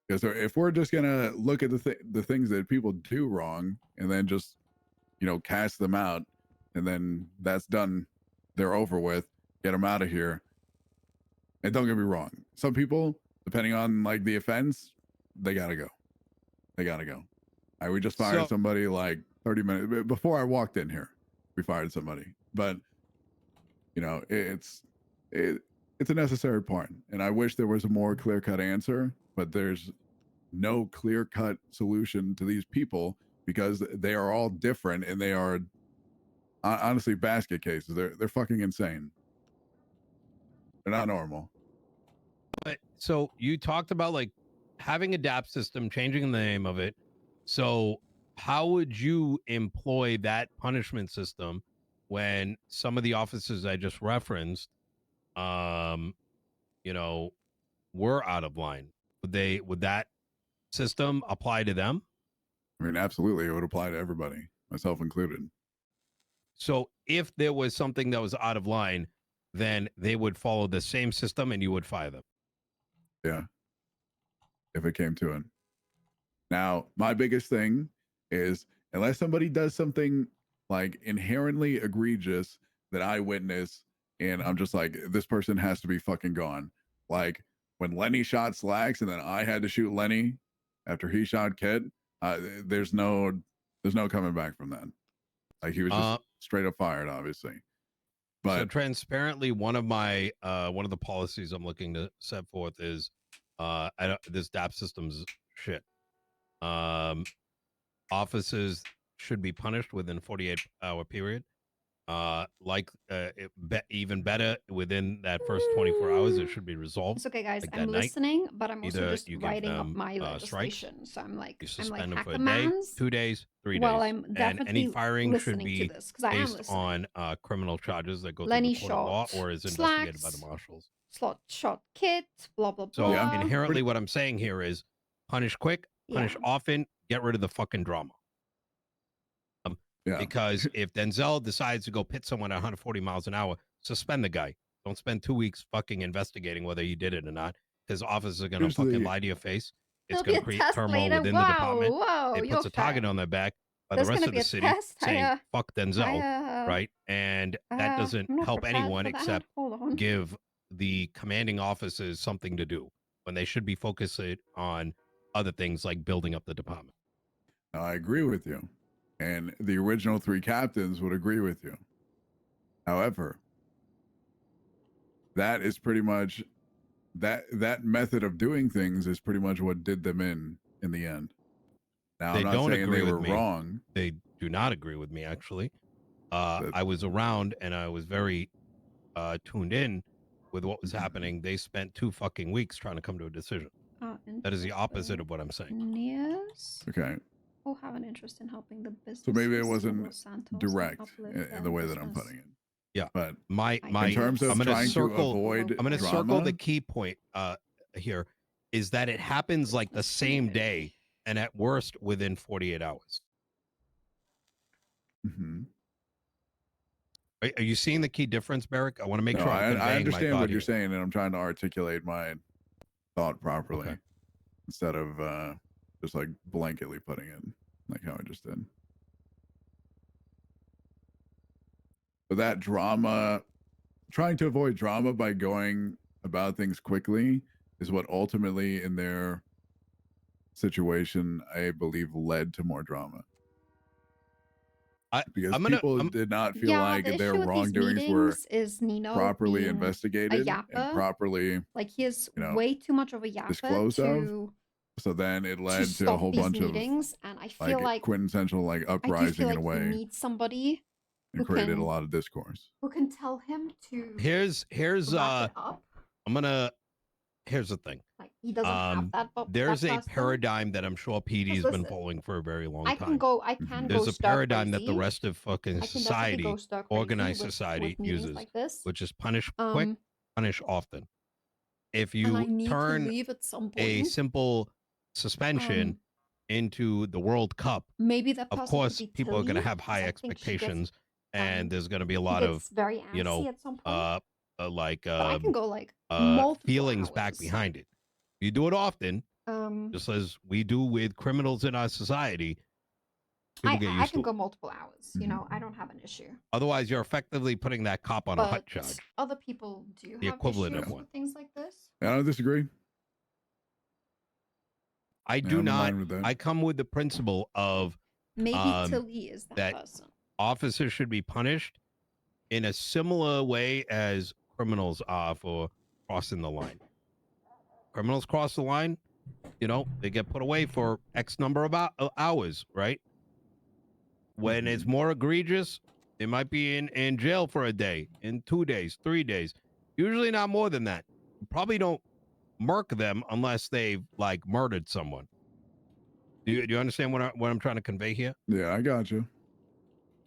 Because if we're just gonna look at the things that people do wrong and then just, you know, cast them out, and then that's done, they're over with, get them out of here. And don't get me wrong, some people, depending on like the offense, they gotta go. We just fired somebody like 30 minutes before I walked in here. We fired somebody, but you know, it's a necessary part, and I wish there was a more clear-cut answer, but there's no clear-cut solution to these people because they are all different, and they are honestly basket cases. They're fucking insane. They're not normal. But so you talked about like having a DAP system, changing the name of it. So how would you employ that punishment system when some of the officers I just referenced, you know, were out of line? Would that system apply to them? I mean, absolutely, it would apply to everybody, myself included. So if there was something that was out of line, then they would follow the same system and you would fire them. Yeah. If it came to it. Now, my biggest thing is unless somebody does something like inherently egregious that I witness and I'm just like, this person has to be fucking gone. Like when Lenny shot Slacks and then I had to shoot Lenny after he shot Kid, there's no coming back from that. Like he was just straight up fired, obviously. So transparently, one of the policies I'm looking to set forth is this DAP system's shit. Officers should be punished within 48-hour period. Even better within that first 24 hours, it should be resolved. It's okay, guys. Like I'm listening, but I'm also just you give writing up them, my strikes, legislation. So I'm like, you suspend them for a day, hackamans. 2 days, 3 days. Well, I'm and definitely any firing should listening be to this because I am based listening. on criminal charges that go Lenny through the court of law shot or is investigated by the slacks, marshals. slot shot kit, blah blah So blah. inherently, what I'm saying here is punish quick, punish Yeah. often, get rid of the fucking drama. Because if Denzel decides to go pit someone at 140 miles an hour, suspend the guy. Don't spend 2 weeks fucking investigating whether he did it or not, because officers are going to fucking lie to your face. It's going to create turmoil within the department. It puts a target on their back by the rest of the city saying, fuck Denzel, right? And that doesn't help anyone except give the commanding officers something to do when they should be focusing on other things like building up the department. I agree with you. And the original 3 captains would agree with you. However, that is pretty much that method of doing things is pretty much what did them in the end. Now, I'm not saying they were wrong. They do not agree with me, actually. I was around and I was very tuned in with what was happening. They spent 2 fucking weeks trying to come to a decision. That is the opposite of what I'm saying. Yes. Okay. Who have an interest in helping the business. So maybe it wasn't direct in the way that I'm putting it. Yeah, but my in terms of I'm gonna trying circle, to avoid I'm going to drama, circle the key point here is that it happens like the same day and at worst within 48 hours. Mm-hmm. Are you seeing the key difference, Beric? I want to make sure I'm I understand what you're here. saying, and I'm trying to articulate my thought properly instead of just like blanketly putting it like how I just did. But that drama, trying to avoid drama by going about things quickly is what ultimately in their situation, I believe, led to more drama. Because people did not feel like their wrongdoings were Nino properly investigated and properly, like he is way too much of a yapper disclosed of. So then it led to a whole bunch of meetings, and I feel like quintessential like uprising in a way. He needs somebody and created a lot of discourse. Who can tell him to here's here's the thing. Like he doesn't have that. There's a paradigm that I'm sure PD's been following for a very long time. There's a paradigm that the rest of fucking society, organized society, uses, which is punish quick, punish often. If you turn a simple suspension into the World Cup, maybe that of course people are going to have high expectations, and there's going to be a lot of I can go like feelings back behind it. You do it often, just as we do with criminals in our society. I can go multiple hours. You know, I don't have an issue. Otherwise, you're effectively putting that cop on a hut charge. Other people do the have equivalent issues of one. with things like this. I don't disagree. I do not. I come with the principle of maybe Tilly is that person. Officers should be punished in a similar way as criminals are for crossing the line. Criminals cross the line, you know, they get put away for X number of hours, right? When it's more egregious, they might be in jail for a day, in 2 days, 3 days. Usually not more than that. You probably don't murk them unless they've like murdered someone. Do you understand what I'm trying to convey here? Yeah, I got you.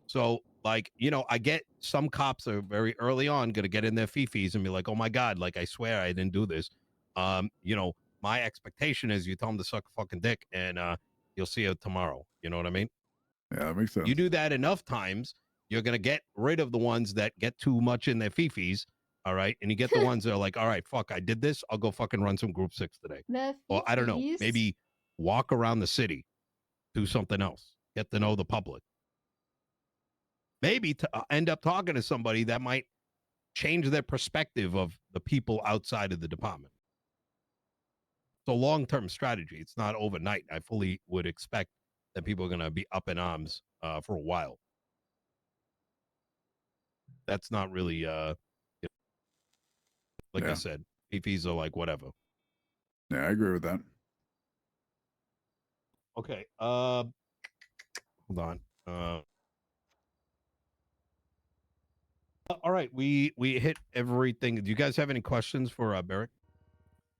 So, like, you know, I get some cops are very early on going to get in their fifis and be like, oh my God, like, I swear I didn't do this. You know, my expectation is you tell them to suck a fucking dick and you'll see it tomorrow. You know what I mean? Yeah, that makes sense. You do that enough times, you're going to get rid of the ones that get too much in their fifis. All right. And you get the ones that are like, all right, fuck, I did this. I'll go fucking run some group 6 today. Or I don't know, maybe walk around the city, do something else, get to know the public. Maybe to end up talking to somebody that might change their perspective of the people outside of the department. It's a long-term strategy. It's not overnight. I fully would expect that people are going to be up in arms for a while. that's not really like I Yeah. said, fees are like whatever. Yeah, I agree with that. Okay. Hold on. All right, we hit everything. Do you guys have any questions for Beric?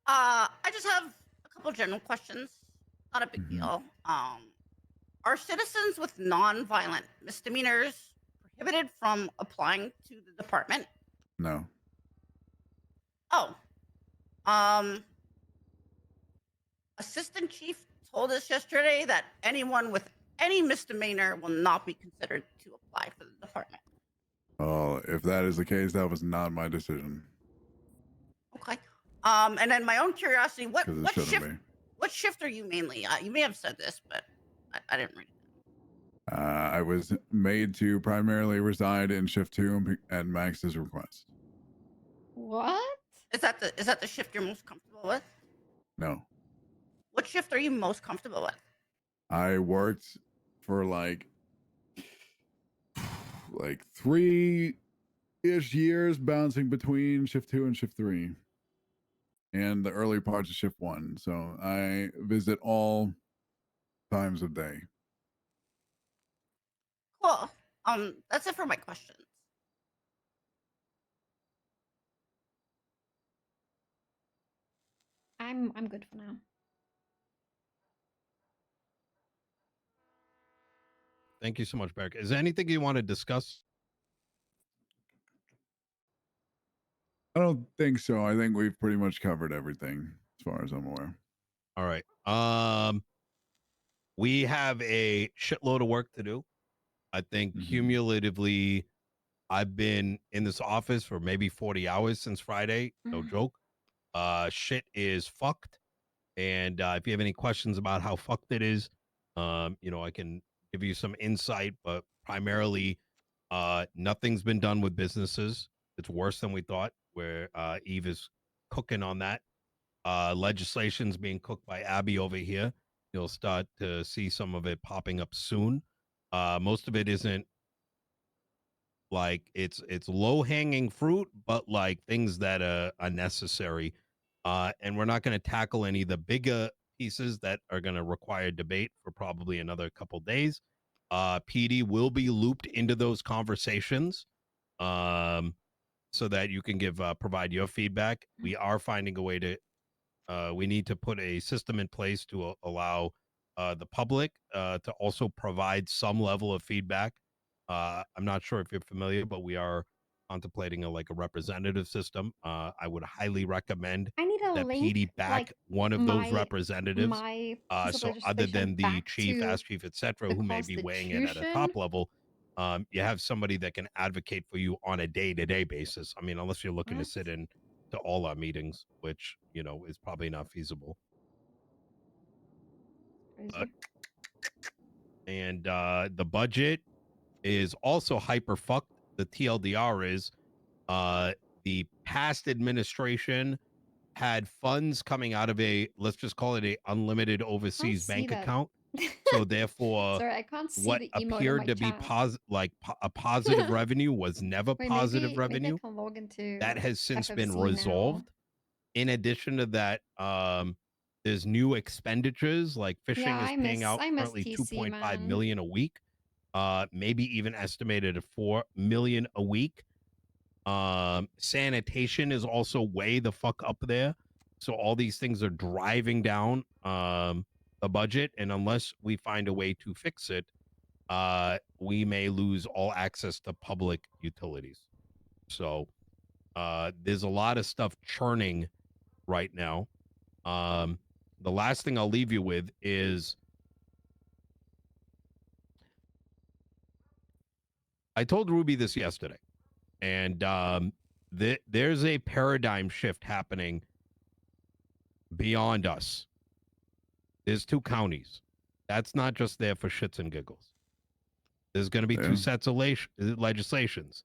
I just have a couple general questions. Not a big Mhm. deal. Are citizens with non-violent misdemeanors prohibited from applying to the department? No. Oh, Assistant Chief told us yesterday that anyone with any misdemeanor will not be considered to apply for the department. Oh, if that is the case, that was not my decision. Okay. And then my own curiosity, what 'Cause it what shouldn't shift be. what shift are you mainly? You may have said this, but I didn't read it. I was made to primarily reside in shift 2 at Max's request. What? Is that the shift you're most comfortable with? No. What shift are you most comfortable with? I worked for like 3-ish years bouncing between shift 2 and shift 3 and the early parts of shift 1. So I visit all times of day. Cool. That's it for my questions. I'm good for now. Thank you so much, Beric. Is there anything you want to discuss? I don't think so. I think we've pretty much covered everything as far as I'm aware. All right. We have a shitload of work to do. I think cumulatively, I've been in this office for maybe 40 hours since Friday. No joke. Shit is fucked. And if you have any questions about how fucked it is, I can give you some insight, but primarily, nothing's been done with businesses. It's worse than we thought, where Eve is cooking on that. Legislation's being cooked by Abby over here. You'll start to see some of it popping up soon. Most of it isn't like it's low hanging fruit, but like things that are necessary. And we're not going to tackle any of the bigger pieces that are going to require debate for probably another couple days. PD will be looped into those conversations, so that you can provide your feedback. We are finding a way to. We need to put a system in place to allow the public to also provide some level of feedback. I'm not sure if you're familiar, but we are contemplating a representative system. I would highly recommend I need a that link, PD back like one of those my representatives. my piece of So other legislation than the back chief, to ask chief, etc., the who may be weighing in at a Constitution. top level, you have somebody that can advocate for you on a day-to-day basis. I mean, unless you're looking to sit in to all our meetings, which is probably not feasible. Crazy. And the budget is also hyper fucked. The TLDR is the past administration had funds coming out of let's just call it a unlimited overseas bank account. So therefore, sorry, I can't see what the emote in appeared my to be chat. a positive revenue was never Wait, positive maybe revenue. I can log into That has since been FFC resolved. now. In addition to that, there's new expenditures like fishing Yeah, is paying out I miss currently TC, 2.5 man. million a week. Maybe even estimated at 4 million a week. Sanitation is also way the fuck up there. So all these things are driving down the budget, and unless we find a way to fix it, we may lose all access to public utilities. So there's a lot of stuff churning right now. The last thing I'll leave you with is I told Ruby this yesterday, and there's a paradigm shift happening beyond us. There's 2 counties. That's not just there for shits and giggles. There's going to be 2 sets of legislations.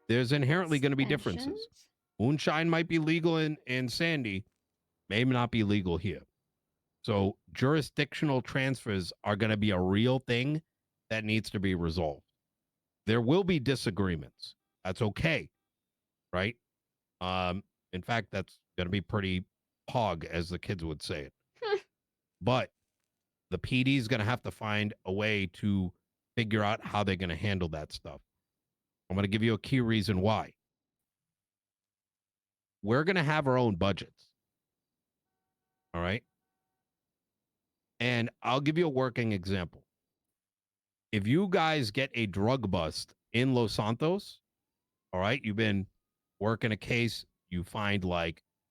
There's inherently going to be differences. Moonshine might be legal in Sandy, may not be legal here. So jurisdictional transfers are going to be a real thing that needs to be resolved. There will be disagreements. That's okay, right? In fact, that's going to be pretty pog, as the kids would say it. But the PD is going to have to find a way to figure out how they're going to handle that stuff. I'm going to give you a key reason why. We're going to have our own budgets. All right? And I'll give you a working example. If you guys get a drug bust in Los Santos, all right, you've been working a case, you find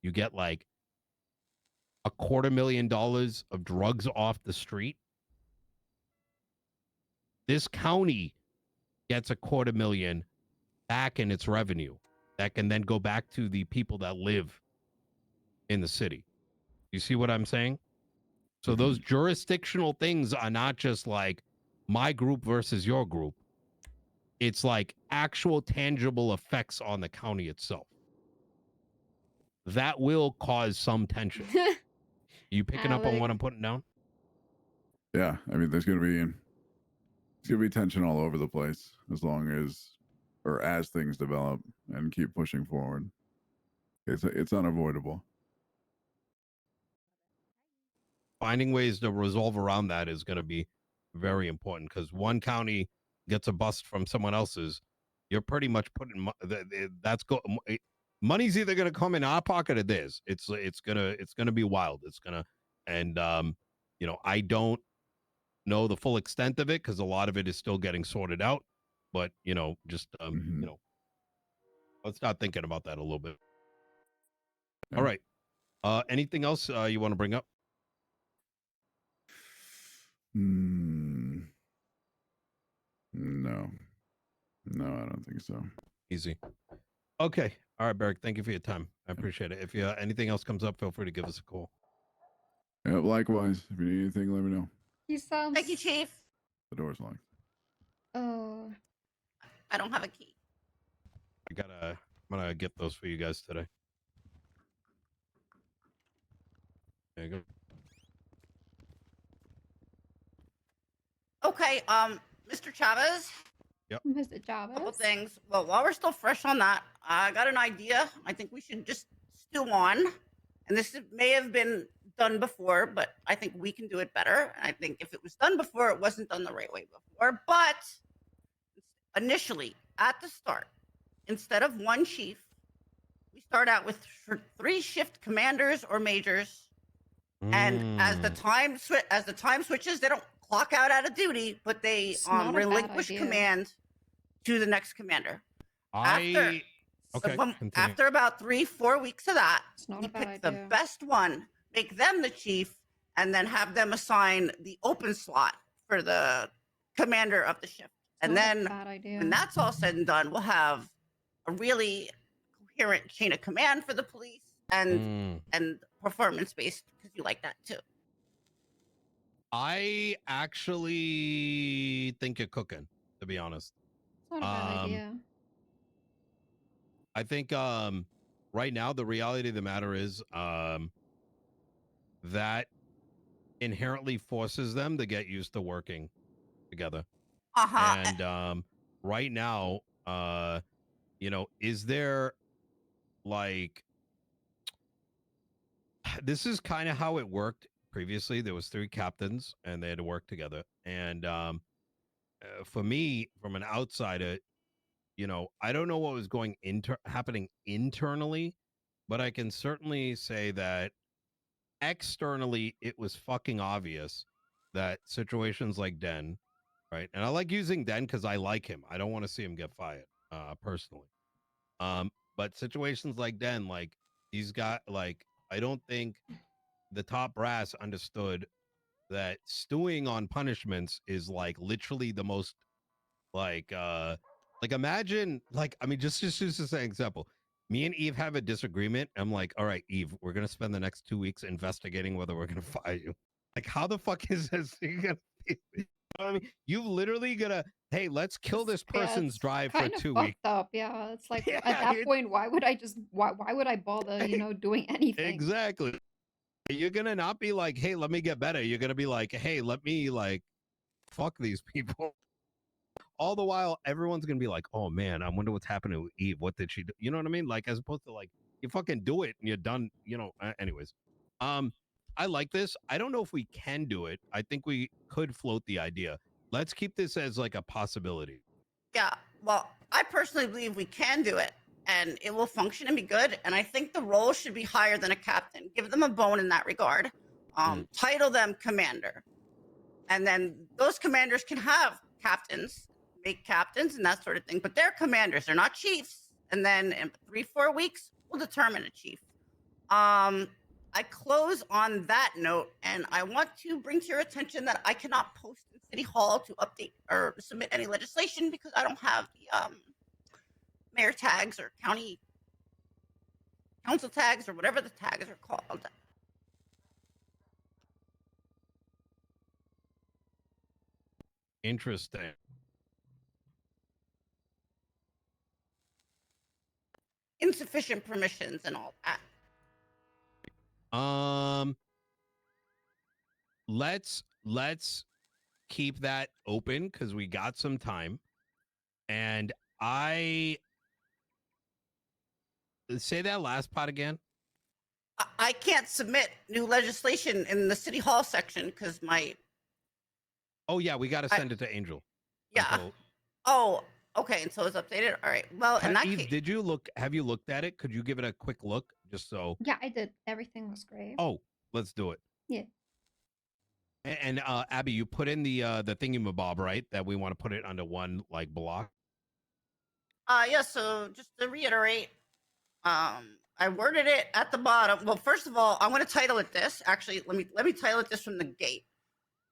you get $250,000 of drugs off the street. This county gets $250,000 back in its revenue that can then go back to the people that live in the city. You see what I'm saying? So those jurisdictional things are not just like my group versus your group. It's like actual tangible effects on the county itself. That will cause some tension. You picking up on what I'm putting down? Yeah, I mean, there's gonna be tension all over the place as things develop and keep pushing forward. It's unavoidable. Finding ways to resolve around that is going to be very important, because one county gets a bust from someone else's, you're pretty much putting money's either going to come in our pocket or theirs. It's gonna be wild. It's gonna, and I don't know the full extent of it because a lot of it is still getting sorted out. But let's start thinking about that a little bit. Yeah. All right. Anything else you want to bring up? No, I don't think so. Easy. Okay. All right, Beric. Thank you for your time. I appreciate it. If anything else comes up, feel free to give us a call. Yeah, likewise. If you need anything, let me know. He sounds. Thank you, Chief. The door's locked. Oh. I don't have a key. I'm gonna get those for you guys today. There you go. Okay, Mr. Chavez. Mr. Chavez. Couple things. Well, while we're still fresh on that, I got an idea. I think we should just stew on. And this may have been done before, but I think we can do it better. And I think if it was done before, it wasn't done the right way before. But initially, at the start, instead of one chief, we start out with 3 shift commanders or majors. And as the time switches, they don't clock out of duty, but they relinquish command to the next commander. After about 3-4 weeks of that, you pick the best one, make them the chief, and then have them assign the open slot for the commander of the shift. And then when that's all said and done, we'll have a really coherent chain of command for the police and performance based, because you like that too. I actually think you're cooking, to be honest. It's not a bad idea. I think right now the reality of the matter is that inherently forces them to get used to working together. And right now, is there this is kind of how it worked previously. There was 3 captains and they had to work together. And for me, from an outsider, I don't know what was happening internally, but I can certainly say that externally, it was fucking obvious that situations like Den, right? And I like using Den because I like him. I don't want to see him get fired, personally. But situations like Den, he's got I don't think the top brass understood that stewing on punishments is literally the most imagine just to say example. Me and Eve have a disagreement. I'm like, all right, Eve, we're gonna spend the next 2 weeks investigating whether we're gonna fire you. How the fuck is this? You're gonna be, you've literally gonna, hey, let's kill this person's drive for 2 weeks. Up, yeah. It's at that point, why would I bother, doing anything? Exactly. You're gonna not be like, hey, let me get better. You're gonna be like, hey, let me fuck these people. all the while, everyone's gonna be like, "Oh man, I wonder what's happening with Eve. What did she do?" You know what I mean? Like, as opposed to like, you fucking do it and you're done. You know. Anyways, I like this. I don't know if we can do it. I think we could float the idea. Let's keep this as like a possibility. Yeah. Well, I personally believe we can do it, and it will function and be good. And I think the role should be higher than a captain. Give them a bone in that regard. Title them commander, and then those commanders can have captains, make captains, and that sort of thing. But they're commanders; they're not chiefs. And then in 3-4 weeks, we'll determine a chief. I close on that note, and I want to bring to your attention that I cannot post in City Hall to update or submit any legislation because I don't have the mayor tags or county council tags or whatever the tags are called. Interesting. Insufficient permissions and all that. Let's keep that open because we got some time. And I say that last part again. I can't submit new legislation in the City Hall section because my. Oh yeah, we got to send it to Angel. Yeah. Until... Oh, okay. And so it's updated. All right. Well, in that Eve, case, did you look? Have you looked at it? Could you give it a quick look, just so? Yeah, I did. Everything was great. Oh, let's do it. Yeah. And Abby, you put in the thingamabob, right? That we want to put it under one like block. Yeah. So just to reiterate, I worded it at the bottom. Well, first of all, I'm going to title it this. Actually, let me title it this from the gate.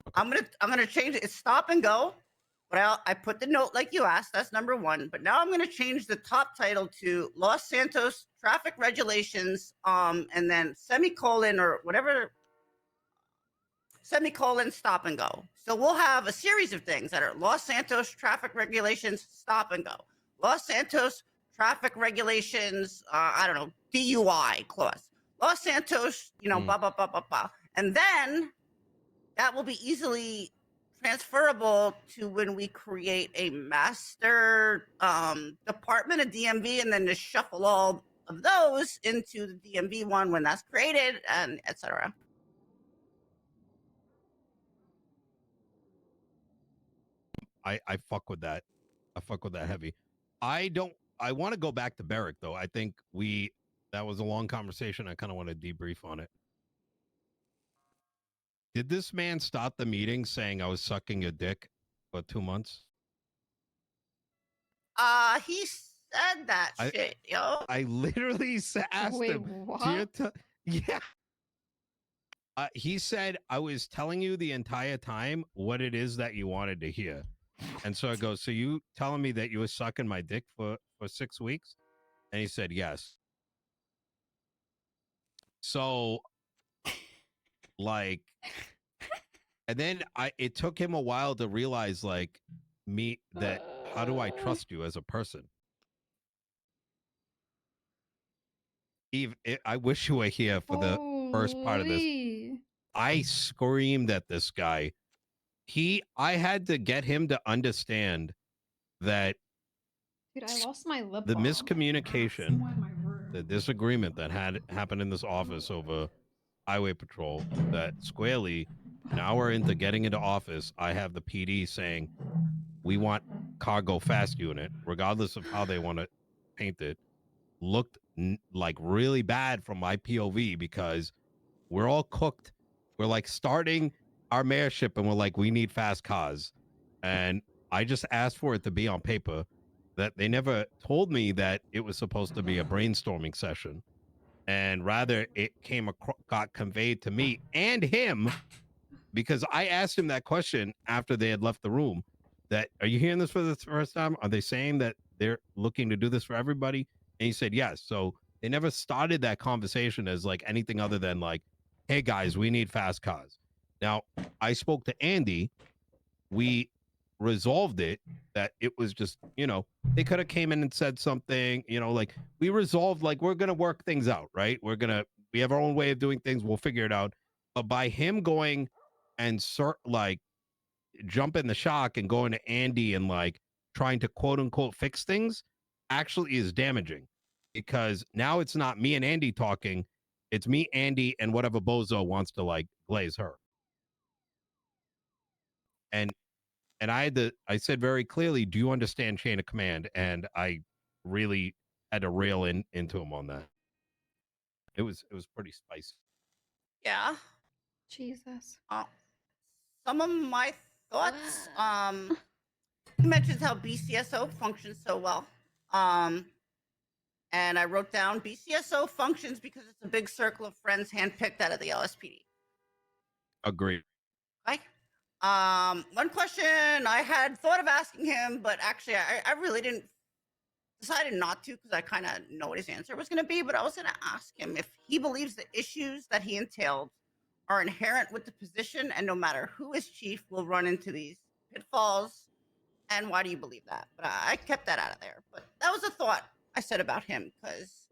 Okay. I'm gonna change it. It's stop and go. But I put the note like you asked. That's number one. But now I'm going to change the top title to Los Santos traffic regulations. And then semicolon or whatever. Semicolon stop and go. So we'll have a series of things that are Los Santos traffic regulations stop and go. Los Santos traffic regulations. I don't know, DUI clause. Los Santos. You know, blah blah blah blah blah. And then that will be easily transferable to when we create a master department of DMV, and then just shuffle all of those into the DMV one when that's created, and etc. I fuck with that. I fuck with that heavy. I want to go back to Beric though. I think that was a long conversation. I kind of want to debrief on it. Did this man start the meeting saying I was sucking your dick for 2 months? He said that shit, yo. I literally asked Wait, him. what? Yeah. He said, I was telling you the entire time what it is that you wanted to hear. And so I go, so you telling me that you were sucking my dick for 6 weeks? And he said, yes. So, like, and then it took him a while to realize, like, that how do I trust you as a person? Eve, I wish you were here for the first part of this. I screamed at this guy. I had to get him to understand that Dude, I lost my lip the balm. miscommunication, the disagreement that had happened in this office over highway patrol, that squarely, an hour into getting into office, I have the PD saying, we want cargo fast unit, regardless of how they want to paint it, looked like really bad from my POV because we're all cooked. We're like starting our mayorship and we're like, we need fast cars. And I just asked for it to be on paper. That they never told me that it was supposed to be a brainstorming session. And rather it got conveyed to me and him, because I asked him that question after they had left the room, that, are you hearing this for the first time? Are they saying that they're looking to do this for everybody? And he said, yes. So they never started that conversation as like anything other than like, hey guys, we need fast cars. Now I spoke to Andi. We resolved it, that it was just, they could have came in and said something, like we resolved, like, we're going to work things out, right? We have our own way of doing things. We'll figure it out. But by him going and jumping the shock and going to Andi and like trying to quote unquote fix things actually is damaging, because now it's not me and Andi talking, it's me, Andi, and whatever bozo wants to like glaze her. And I said very clearly, do you understand chain of command? And I really had to rail into him on that. It was pretty spicy. Yeah. Jesus. Some of my thoughts. He mentions how BCSO functions so well. And I wrote down BCSO functions because it's a big circle of friends handpicked out of the LSPD. Agreed. Okay. One question I had thought of asking him, but actually I really decided not to, because I kind of know what his answer was going to be. But I was going to ask him if he believes the issues that he entailed are inherent with the position, and no matter who is chief will run into these pitfalls. And why do you believe that? But I kept that out of there. But that was a thought I said about him, because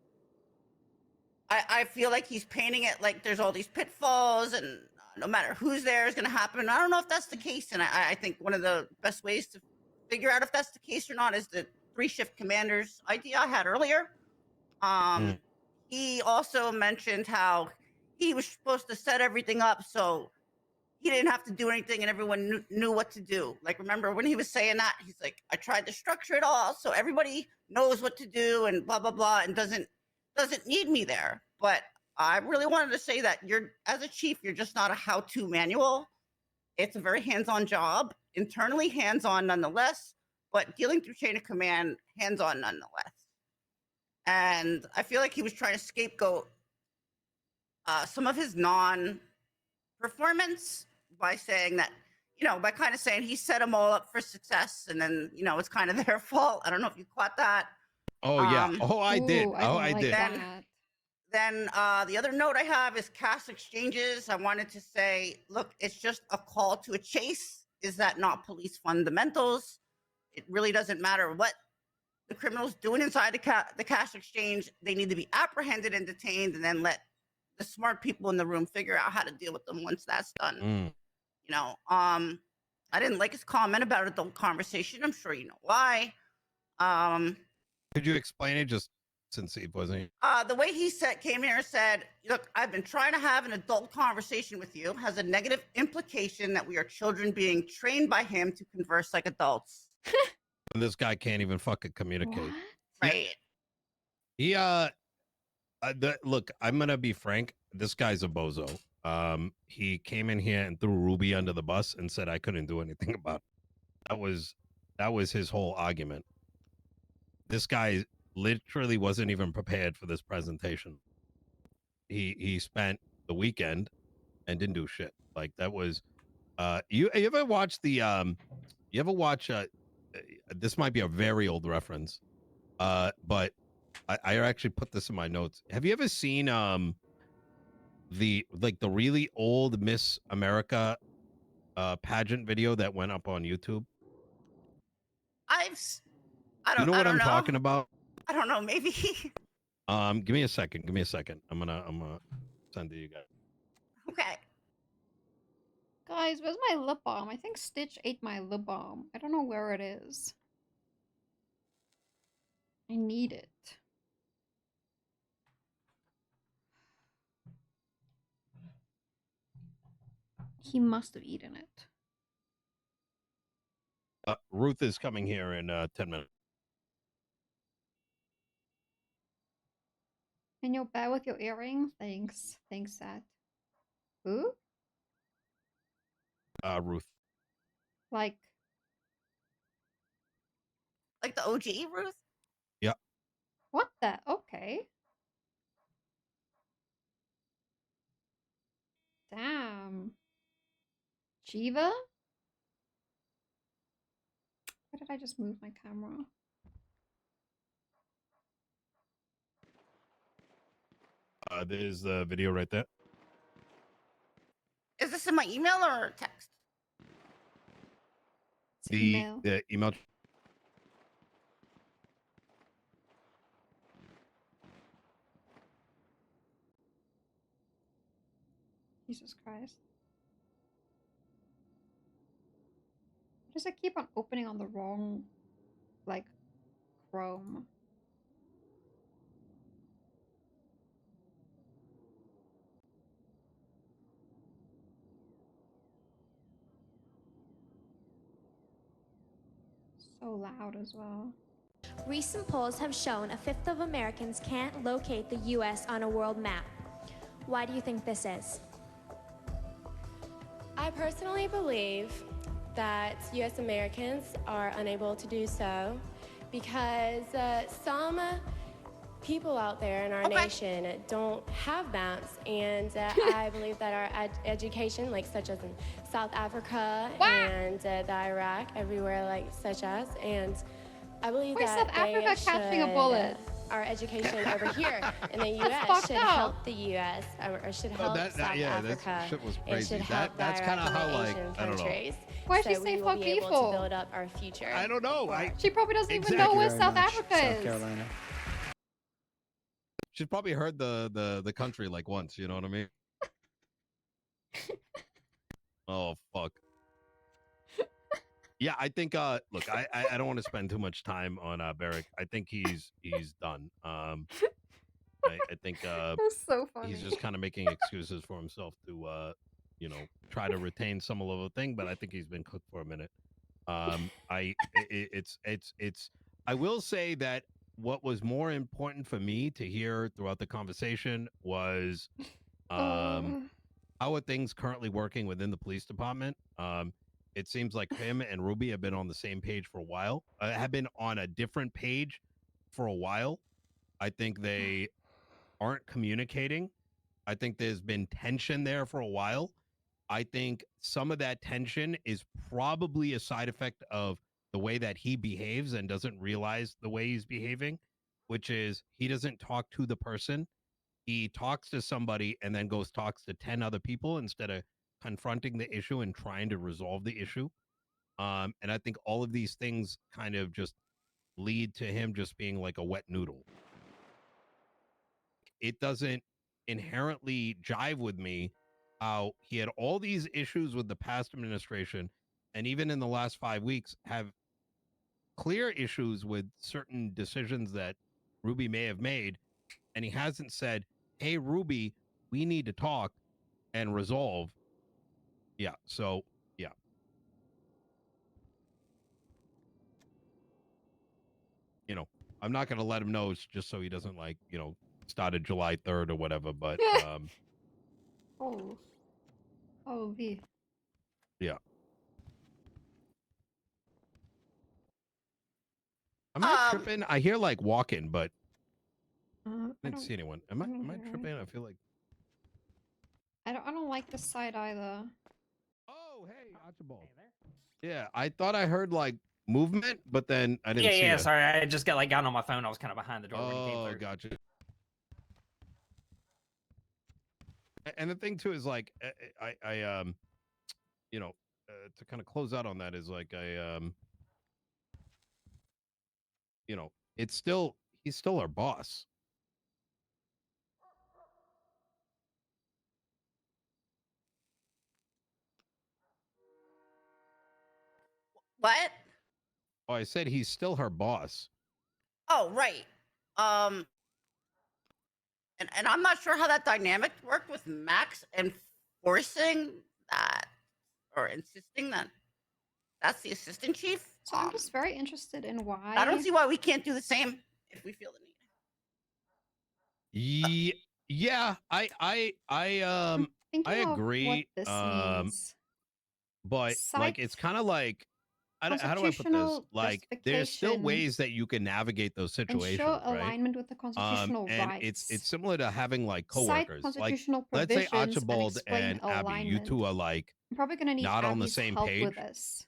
I feel like he's painting it like there's all these pitfalls, and no matter who's there is going to happen. I don't know if that's the case. And I think one of the best ways to figure out if that's the case or not is the 3-shift commanders idea I had earlier. He also mentioned how he was supposed to set everything up so he didn't have to do anything and everyone knew what to do. Like, remember when he was saying that? He's like, I tried to structure it all so everybody knows what to do and blah, blah, blah, and doesn't need me there. But I really wanted to say that as a chief, you're just not a how-to manual. It's a very hands-on job, internally hands-on nonetheless, but dealing through chain of command, hands-on nonetheless. And I feel like he was trying to scapegoat some of his non-performance by saying that, by kind of saying he set them all up for success, and then, it's kind of their fault. I don't know if you caught that. Oh, yeah. I did. I did. Then the other note I have is cash exchanges. I wanted to say, look, it's just a call to a chase. Is that not police fundamentals? It really doesn't matter what the criminals doing inside the cash exchange. They need to be apprehended and detained, and then let the smart people in the room figure out how to deal with them once that's done. I didn't like his comment about adult conversation. I'm sure you know why. Could you explain it, just since he wasn't? The way he came here and said, look, I've been trying to have an adult conversation with you, has a negative implication that we are children being trained by him to converse like adults. And this guy can't even fucking communicate. What? Right. He look, I'm gonna be frank, this guy's a bozo. He came in here and threw Ruby under the bus and said I couldn't do anything about it. That was his whole argument. This guy literally wasn't even prepared for this presentation. He spent the weekend and didn't do shit. Like, that was you ever watch the this might be a very old reference, but I actually put this in my notes. Have you ever seen the really old Miss America pageant video that went up on YouTube? I You know what I'm talking about? I don't know, maybe. Give me a second. I'm gonna send it to you guys. Okay. Guys, where's my lip balm? I think Stitch ate my lip balm. I don't know where it is. I need it. He must have eaten it. Ruth is coming here in 10 minutes. And you're bad with your earring? Thanks. Thanks, Seth. Who? Ruth. Like the OG Ruth? Yeah. What the? Okay. Damn. Jiva? Why did I just move my camera? There's the video right there. Is this in my email or text? The email. Jesus Christ. Why does it keep on opening on the wrong like chrome. So loud as well. Recent polls have shown a fifth of Americans can't locate the U.S. on a world map. Why do you think this is? I personally believe that U.S. Americans are unable to do so because some people out there in our nation don't have maps, and I believe that our education, like such as in South Africa and the Iraq, everywhere like such as, and I believe Where's that South Africa catching a bullet? Our education over here in the U.S. should help the U.S. or should help South Africa. That shit was It crazy. should help That's kind of how, like, Asian I don't know. countries. Why'd she So say we will fuck be able people? to build up our future. I don't know. She probably doesn't even Exactly. know where Very South much Africa South is. Carolina. She's probably heard the country like once. You know what I mean? Oh fuck. Yeah, I think. Look, I don't want to spend too much time on Beric. I think he's done. I think That's so funny. he's just kind of making excuses for himself to try to retain some level of thing. But I think he's been cooked for a minute. It's. I will say that what was more important for me to hear throughout the conversation was how are things currently working within the police department. It seems like him and Ruby have been on the same page for a while. Have been on a different page for a while. I think they aren't communicating. I think there's been tension there for a while. I think some of that tension is probably a side effect of the way that he behaves and doesn't realize the way he's behaving, which is he doesn't talk to the person. He talks to somebody and then goes talks to 10 other people instead of confronting the issue and trying to resolve the issue. And I think all of these things kind of just lead to him just being like a wet noodle. It doesn't inherently jive with me how he had all these issues with the past administration, and even in the last 5 weeks have clear issues with certain decisions that Ruby may have made, and he hasn't said, hey, Ruby, we need to talk and resolve. Yeah, so, yeah. I'm not going to let him know just so he doesn't, like, start at July 3rd or whatever, but, V. yeah. I'm not tripping. I hear, like, walking, but I didn't see anyone. Am I tripping? I feel like... I don't like this side either. Oh, hey, Archibald. Yeah, I thought I heard like movement, but then I didn't see Yeah, it. sorry. I just got like gotten on my phone. I was kind of behind the door when he came Oh, through. gotcha. And the thing too is like I to kind of close out on that is like it's he's still our boss. What? Oh, I said he's still her boss. Oh, right. And I'm not sure how that dynamic worked with Max enforcing that or insisting that that's the assistant chief. So I'm just very interested in why. I don't see why we can't do the same if we feel the need. Yeah, I agree. What this means. But like it's kind of like how do I put this? Like there's still ways that you can navigate those situations, ensure right? alignment with the constitutional and rights. it's similar to having like coworkers. Like let's say provisions Archibald and and Abby, you two are like I'm probably gonna need not on the Abby's same help page. with this.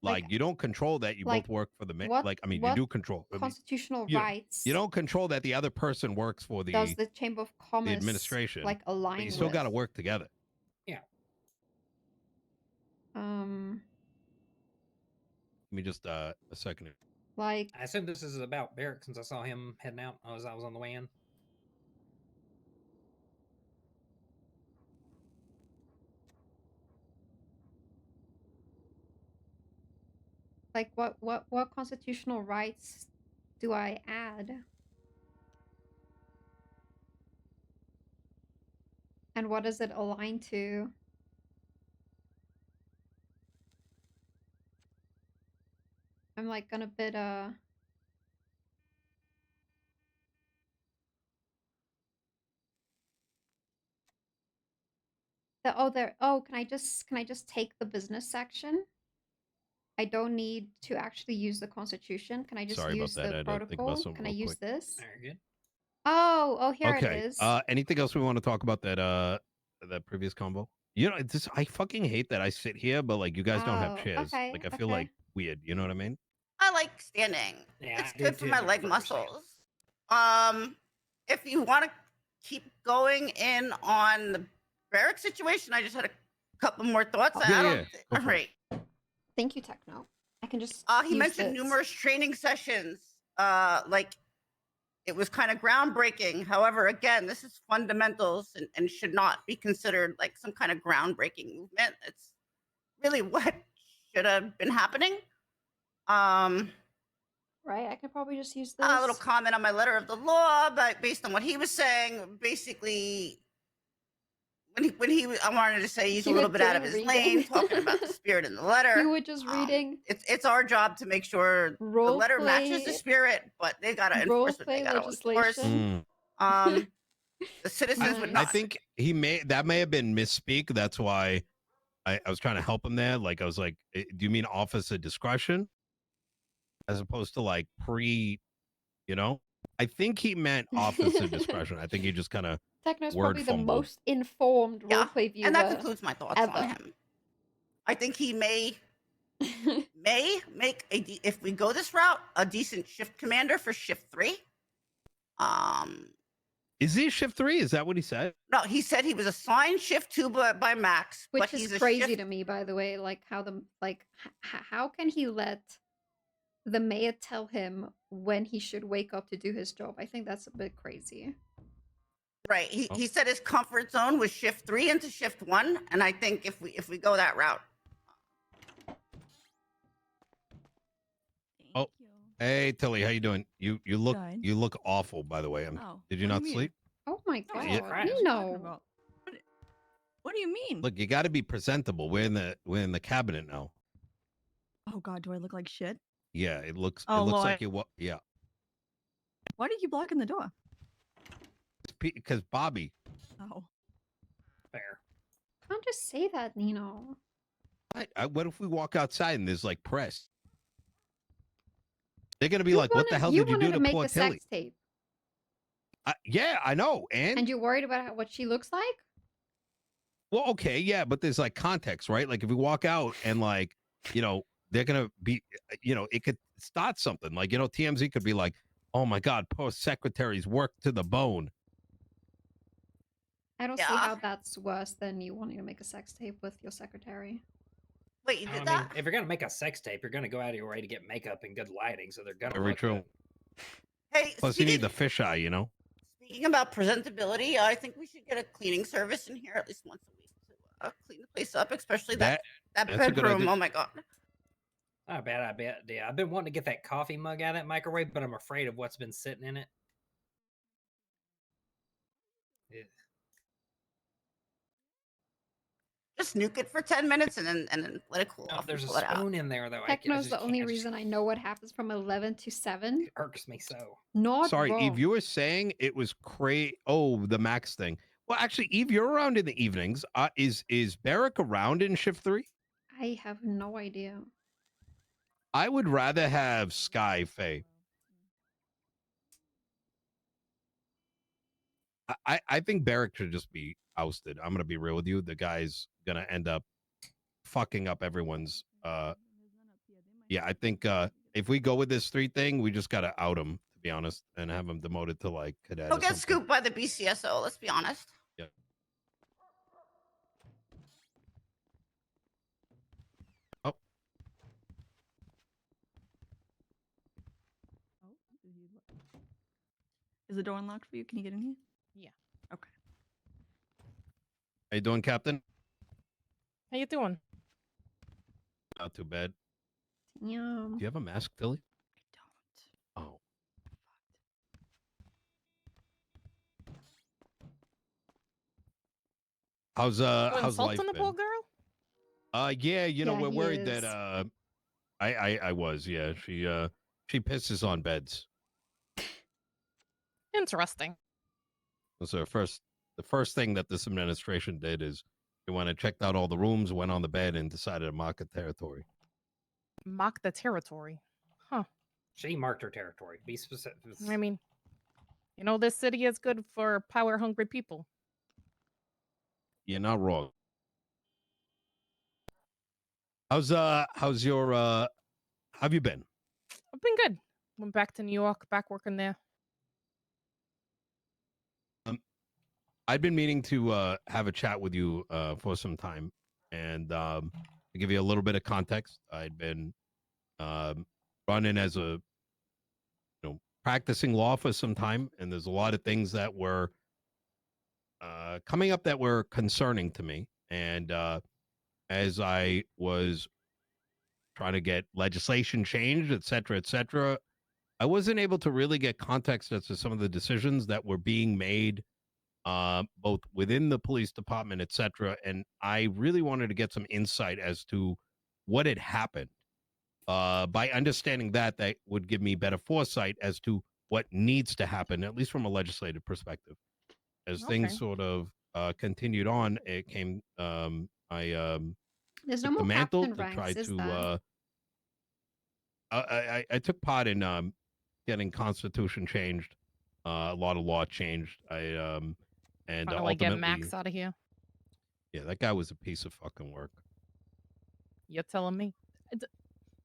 Like you don't control that you both work for the you do control constitutional you, rights. You don't control that the other person works for the does the Chamber of Commerce the administration, like align but you still with? got to work together. Yeah. Give me just a second. Like I assume this is about Beric since I saw him heading out as I was on the way in. Like, what constitutional rights do I add? And what does it align to? I'm like gonna bit can I just take the business section? I don't need to actually use the constitution. Can I just Sorry about use that. I the had to think about protocol? something Can I real use quick. this? Very good. Oh, here it Okay. is. Anything else we want to talk about that previous combo? You know, it's just, I fucking hate that I sit here, but like you guys don't have Oh, chairs. okay, Like I feel okay. like weird. You know what I mean? I like standing. Yeah, It's I do good for too, my but leg prefer to stand. muscles. If you want to keep going in on the Beric situation, I just had a couple more thoughts. Yeah, I don't. yeah, go All for it. right. Thank you, Techno. I can just. He use mentioned this. numerous training sessions. Like it was kind of groundbreaking. However, again, this is fundamentals and should not be considered like some kind of groundbreaking movement. It's really what should have been happening. Right, I could probably just use this. A little comment on my letter of the law, but based on what he was saying, basically, I wanted to say he's a You little were bit out of doing his reading. lane, talking about the spirit in the letter. You were just reading. It's our job to make sure the letter matches the Roleplay- spirit, but they gotta enforce what they Roleplay gotta enforce. legislation. The citizens would I not. think that may have been misspeak. That's why I was trying to help him there. Like I was like, do you mean office of discretion? As opposed to like you know? I think he meant office of discretion. I think he just kind of Techno's word probably the fumbled. most informed roleplay viewer. And that concludes my thoughts ever. on him. I think he may make if we go this route, a decent shift commander for shift 3. Is he shift 3? Is that what he said? No, he said he was assigned shift 2 by Max, Which but is he's a crazy shift. to me, by the way. Like how can he let the mayor tell him when he should wake up to do his job? I think that's a bit crazy. Right. He said his comfort zone was shift 3 into shift 1, and I think if we go that route. Oh, hey Tilly, how you doing? You look awful, by the way. Did you not sleep? Oh my god, Yeah. Nino. What do you mean? Look, you got to be presentable. We're in the cabinet now. Oh god, do I look like shit? Yeah, it looks Oh, Lord. like you. Yeah, Why did you block in the door? because Bobby. Oh. Fair. Can't just say that, Nino. What if we walk outside and there's like press? They're gonna be You like, "What the wanted- hell you did you do wanted to make poor a Tilly?" sex tape, Yeah, I know. And and you're worried about what she looks like? well, okay, yeah, but there's like context, right? Like if we walk out and like, they're gonna be, it could start something. Like, TMZ could be like, "Oh my God, poor secretaries worked to the bone." I don't see how that's worse than you wanting to make a sex tape with your secretary. Wait, you I did mean, that? if you're gonna make a sex tape, you're gonna go out of your way to get makeup and good lighting, so they're gonna Very look true. good. Hey, Plus, you need the fisheye, speaking about presentability, I think we should get a cleaning service in here at least once a week to clean the place up, especially that that's a good bedroom. idea. Oh my god. Not a bad idea. I've been wanting to get that coffee mug out of that microwave, but I'm afraid of what's been sitting in it. Yeah. Just nuke it for 10 minutes and then let it cool off. There's a and pull it out. spoon in there, though. Techno's the only reason I know what happens from 11 to 7. It irks me so. Not Sorry, wrong. Eve, you were saying it was the Max thing. Well, actually, Eve, you're around in the evenings. Is Beric around in shift 3? I have no idea. I would rather have Sky Faye. I think Beric should just be ousted. I'm gonna be real with you. The guy's gonna end up fucking up everyone's. Yeah, I think if we go with this 3 thing, we just gotta out him, to be honest, and have him demoted to like cadet. He'll get scooped by the BCSO. Let's be honest. Yeah. Oh. Is the door unlocked for you? Can you get in here? Yeah. Okay. How you doing, Captain? How you doing? Not too bad. Damn. Do you have a mask, Philly? I don't. Oh. How's life insulting the been? poor girl? Yeah, you know, Yeah, we're he worried is. that I was, yeah. She pisses on beds. Interesting. So the first thing that this administration did is they went and checked out all the rooms, went on the bed, and decided to mark a territory. Mock the territory. Huh. She marked her territory. Be specific. I mean, you know, this city is good for power-hungry people. You're not wrong. How's your how have you been? I've been good. Went back to New York, back working there. I'd been meaning to have a chat with you for some time, and to give you a little bit of context, I'd been running as a practicing law for some time, and there's a lot of things that were coming up that were concerning to me, and as I was trying to get legislation changed, et cetera, I wasn't able to really get context as to some of the decisions that were being made both within the police department, etc. And I really wanted to get some insight as to what had happened. By understanding that, that would give me better foresight as to what needs to happen, at least from a legislative perspective. As things sort of continued on, it came. There's no took the more mantle captain to try ranks, is to. there? I took part in getting constitution changed, a lot of law changed. And Trying to like get ultimately, Max out of here. yeah, that guy was a piece of fucking work. You're telling me.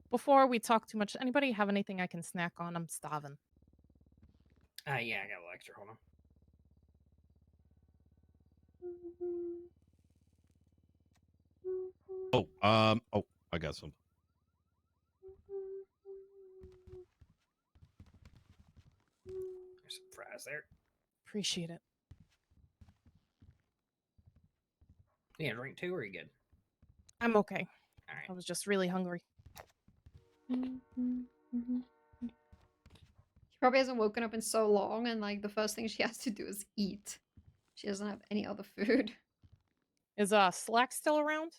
Before we talk too much, anybody have anything I can snack on? I'm starving. Yeah, I got a little extra. Hold on. Oh, I got something. There's some fries there. Appreciate it. Yeah, drink too, or are you good? I'm okay. All right. I was just really hungry. She probably hasn't woken up in so long, and like the first thing she has to do is eat. She doesn't have any other food. Is Slack still around?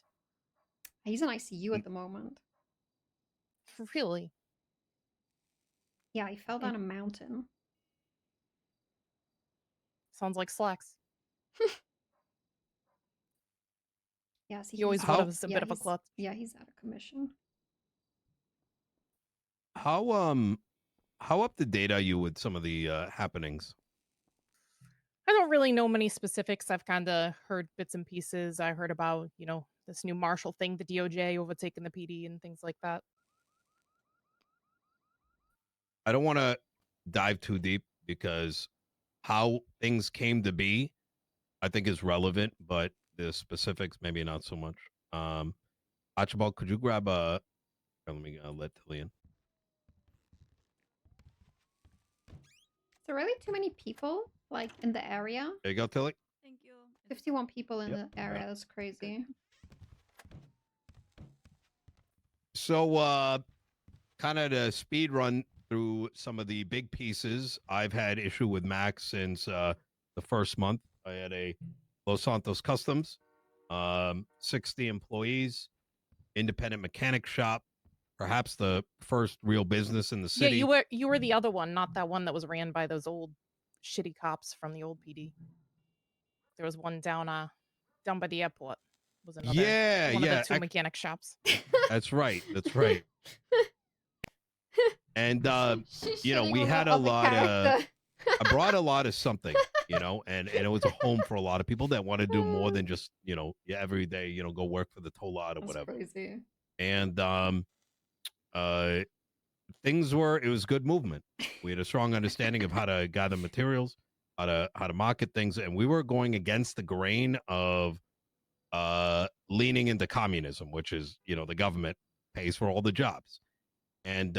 He's in ICU at the moment. Really? Yeah, he fell down a mountain. Sounds like Slacks. Yeah, see, he always was a bit of a klutz. Yeah, he's out of commission. How up to date are you with some of the happenings? I don't really know many specifics. I've kind of heard bits and pieces. I heard about, you know, this new Marshall thing, the DOJ overtaking the PD and things like that. I don't want to dive too deep because how things came to be, I think is relevant, but the specifics maybe not so much. Archibald, could you grab a? Let me let Tilly in. Is there really too many people like in the area? There you go, Tilly. Thank you. 51 people in the area. That's crazy. So, kind of to speed run through some of the big pieces. I've had issue with Max since the first month. I had a Los Santos Customs, 60 employees, independent mechanic shop, perhaps the first real business in the city. Yeah, you were the other one, not that one that was ran by those old shitty cops from the old PD. There was one down by the airport. Was another one of the two mechanic shops. That's right. That's right. And you know, we had a lot of I brought a lot of something, you know, and it was a home for a lot of people that want to do more than just, you know, every day, you know, go work for the toll lot or whatever. Crazy. And it was good movement. We had a strong understanding of how to gather materials, how to market things, and we were going against the grain of leaning into communism, which is, you know, the government pays for all the jobs. And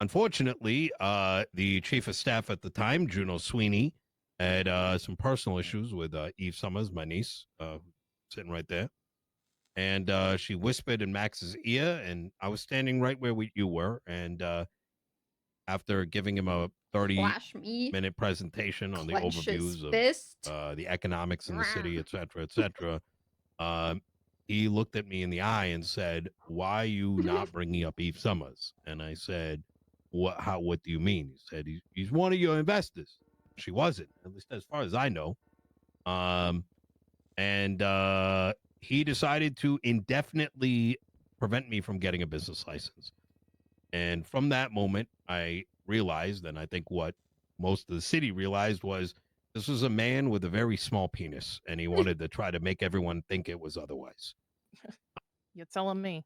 unfortunately, the chief of staff at the time, Juno Sweeney, had some personal issues with Eve Summers, my niece, sitting right there. And she whispered in Max's ear, and I was standing right where you were. And after giving him a 30-minute presentation on the overviews of the economics in the city, et cetera, he looked at me in the eye and said, "Why are you not bringing up Eve Summers?" And I said, what do you mean? He said, he's one of your investors. She wasn't, at least as far as I know. And he decided to indefinitely prevent me from getting a business license. And from that moment, I realized, and I think what most of the city realized, was this was a man with a very small penis, and he wanted to try to make everyone think it was otherwise. You're telling me.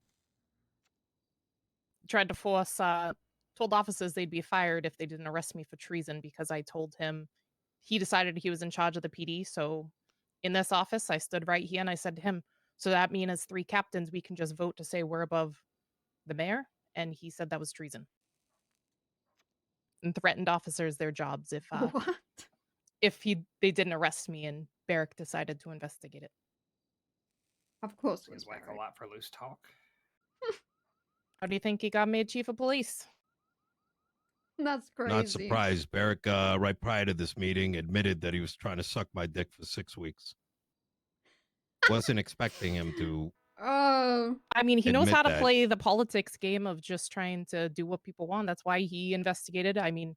Tried to force, told officers they'd be fired if they didn't arrest me for treason because I told him he decided he was in charge of the PD. So in this office, I stood right here and I said to him, so that means as 3 captains, we can just vote to say we're above the mayor? And he said that was treason. And threatened officers their jobs if they didn't arrest me, and Beric decided to investigate it. Of course. Seems like a lot for loose talk. How do you think he got made chief of police? That's crazy. Not surprised. Beric, right prior to this meeting, admitted that he was trying to suck my dick for 6 weeks. Wasn't expecting him to. Oh. I mean, he knows how to play the politics game of just trying to do what people want. That's why he investigated. I mean,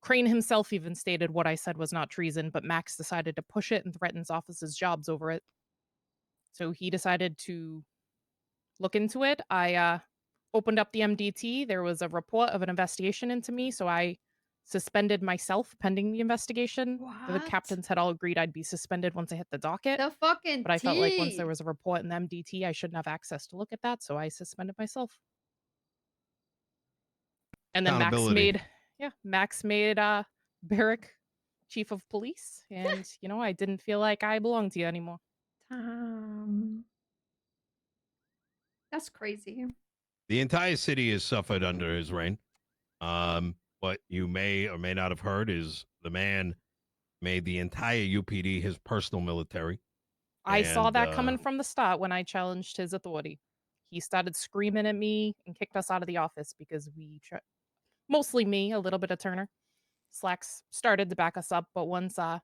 Crane himself even stated what I said was not treason, but Max decided to push it and threatens officers' jobs over it. So he decided to look into it. I opened up the MDT. There was a report of an investigation into me, so I suspended myself pending the investigation. The captains had all agreed I'd be suspended once I hit the docket. The fucking But I felt like once there was a report in the MDT, I shouldn't have access to look at that, so I suspended myself. And then Max made Beric chief of police, and I didn't feel like I belonged to you anymore. That's crazy. The entire city has suffered under his reign. What you may or may not have heard is the man made the entire UPD his personal military. I saw that coming from the start when I challenged his authority. He started screaming at me and kicked us out of the office because mostly me, a little bit of Turner. Slacks started to back us up, but once the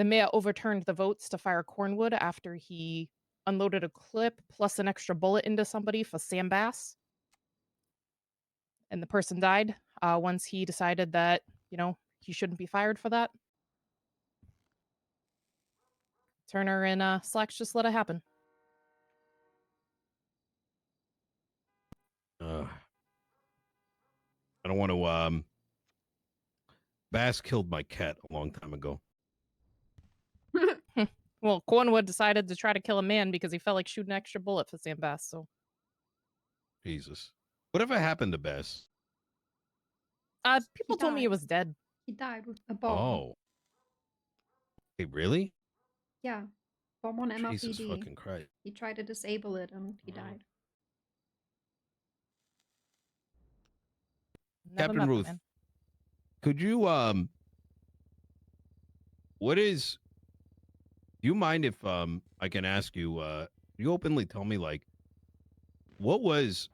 mayor overturned the votes to fire Cornwood after he unloaded a clip plus an extra bullet into somebody for Sam Bass, and the person died, once he decided that, he shouldn't be fired for that, Turner and Slacks just let it happen. I don't want to. Bass killed my cat a long time ago. Well, Cornwood decided to try to kill a man because he felt like shooting an extra bullet for Sam Bass. So, Jesus, whatever happened to Bass? People told me he was dead. He died with a bomb. Oh, hey, really? Yeah, bomb on MLPD. Jesus fucking Christ! He tried to disable it and he died. Captain Ruth, could you what is? Do you mind if I can ask you? You openly tell me, like, what was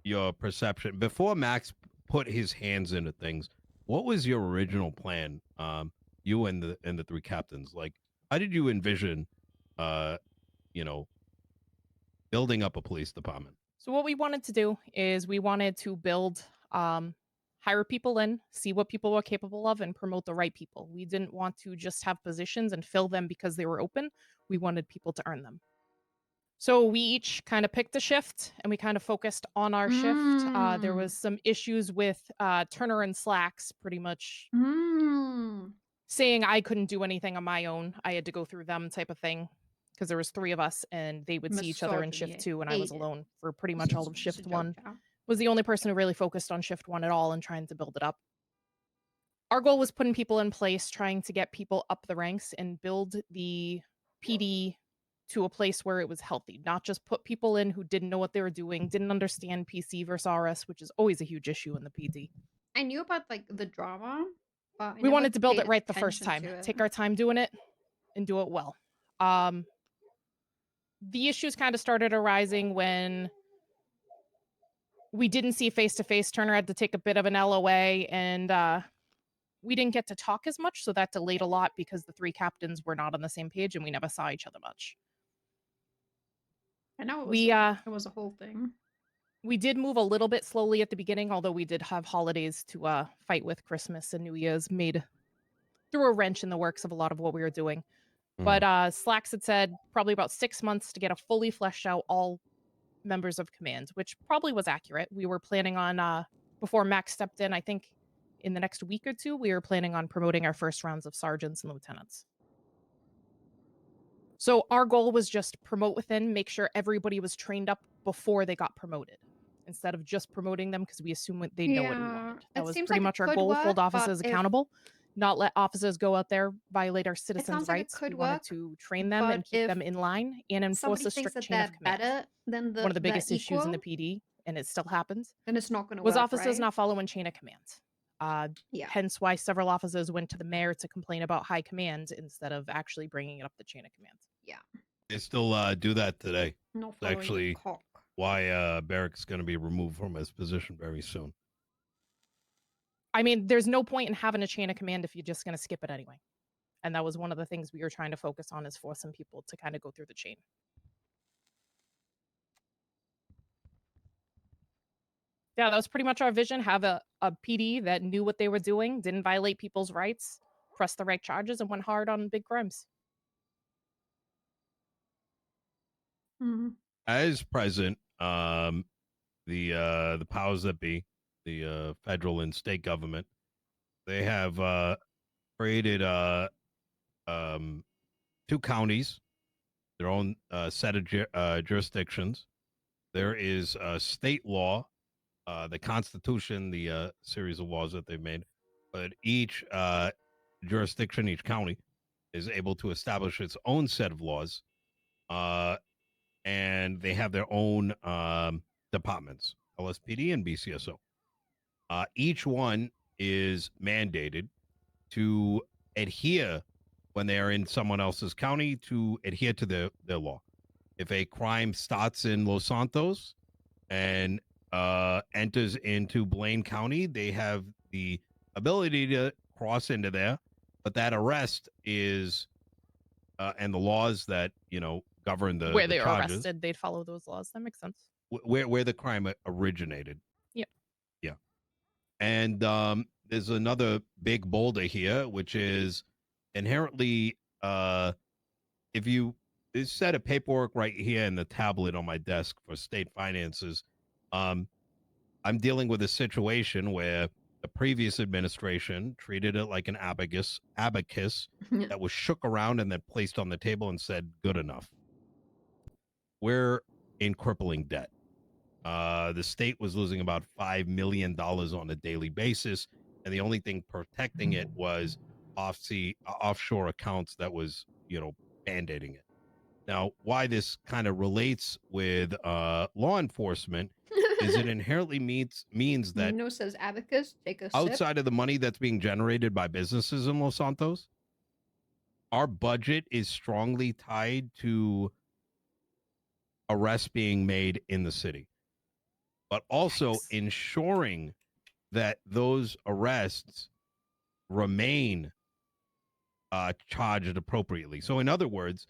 your perception before Max put his hands into things? What was your original plan? You and the 3 captains, like, how did you envision, building up a police department? So what we wanted to do is we wanted to build, hire people in, see what people were capable of, and promote the right people. We didn't want to just have positions and fill them because they were open. We wanted people to earn them. So we each kind of picked a shift, and we kind of focused on our shift. There was some issues with Turner and Slacks pretty much saying I couldn't do anything on my own. I had to go through them type of thing because there was 3 of us, and they would see each other in shift 2, and I was alone for pretty much all of shift 1. Was the only person who really focused on shift 1 at all and trying to build it up. Our goal was putting people in place, trying to get people up the ranks and build the PD to a place where it was healthy, not just put people in who didn't know what they were doing, didn't understand PC versus RS, which is always a huge issue in the PD. I knew about like the drama, but we wanted to build it right the first time. Take our time doing it and do it well. the issues kind of started arising when we didn't see face-to-face. Turner had to take a bit of an LOA, and we didn't get to talk as much, so that delayed a lot because the three captains were not on the same page and we never saw each other much. I know it was a whole thing. We did move a little bit slowly at the beginning, although we did have holidays to fight with. Christmas and New Year's threw a wrench in the works of a lot of what we were doing. But Slacks had said probably about 6 months to get a fully fleshed out all members of command, which probably was accurate. We were planning on, before Max stepped in, I think in the next week or two, we were planning on promoting our first rounds of sergeants and lieutenants. So our goal was just promote within, make sure everybody was trained up before they got promoted, instead of just promoting them because we assumed they know what we wanted. That was pretty much our goal, hold officers accountable, not let officers go out there, violate our citizens' rights. We wanted to train them and keep them in line and enforce a strict chain of command. One of the biggest issues in the PD, and it still happens, then it's not going to work, was officers right? not following chain of command. Hence why several officers went to the mayor to complain about high command instead of actually bringing it up the chain of command. Yeah. They still do that today. Not It's actually why Beric's going to be removed from his position very soon. I mean, there's no point in having a chain of command if you're just going to skip it anyway. And that was one of the things we were trying to focus on, is forcing people to kind of go through the chain. Yeah, that was pretty much our vision. Have a PD that knew what they were doing, didn't violate people's rights, pressed the right charges, and went hard on big crimes. As president, the powers that be, the federal and state government, they have created 2 counties, their own set of jurisdictions. There is state law, the Constitution, the series of laws that they've made, but each jurisdiction, each county, is able to establish its own set of laws, and they have their own departments, LSPD and BCSO. Each one is mandated to adhere, when they are in someone else's county, to adhere to their law. If a crime starts in Los Santos and enters into Blaine County, they have the ability to cross into there, but that arrest is and the laws that govern the where they were charges, arrested, they'd follow those laws. That makes sense. Where the crime originated. Yep. Yeah. And there's another big boulder here, which is inherently, if you this set of paperwork right here in the tablet on my desk for state finances, I'm dealing with a situation where the previous administration treated it like an abacus that was shook around and then placed on the table and said, good enough. We're in crippling debt. The state was losing about $5 million on a daily basis, and the only thing protecting it was offshore accounts that was, band-aiding it. Now, why this kind of relates with law enforcement is it inherently means that Nino says abacus, take a outside of the money that's being generated by businesses in Los Santos, our budget is strongly tied to arrests being made in the city, but also ensuring that those arrests remain charged appropriately. So in other words,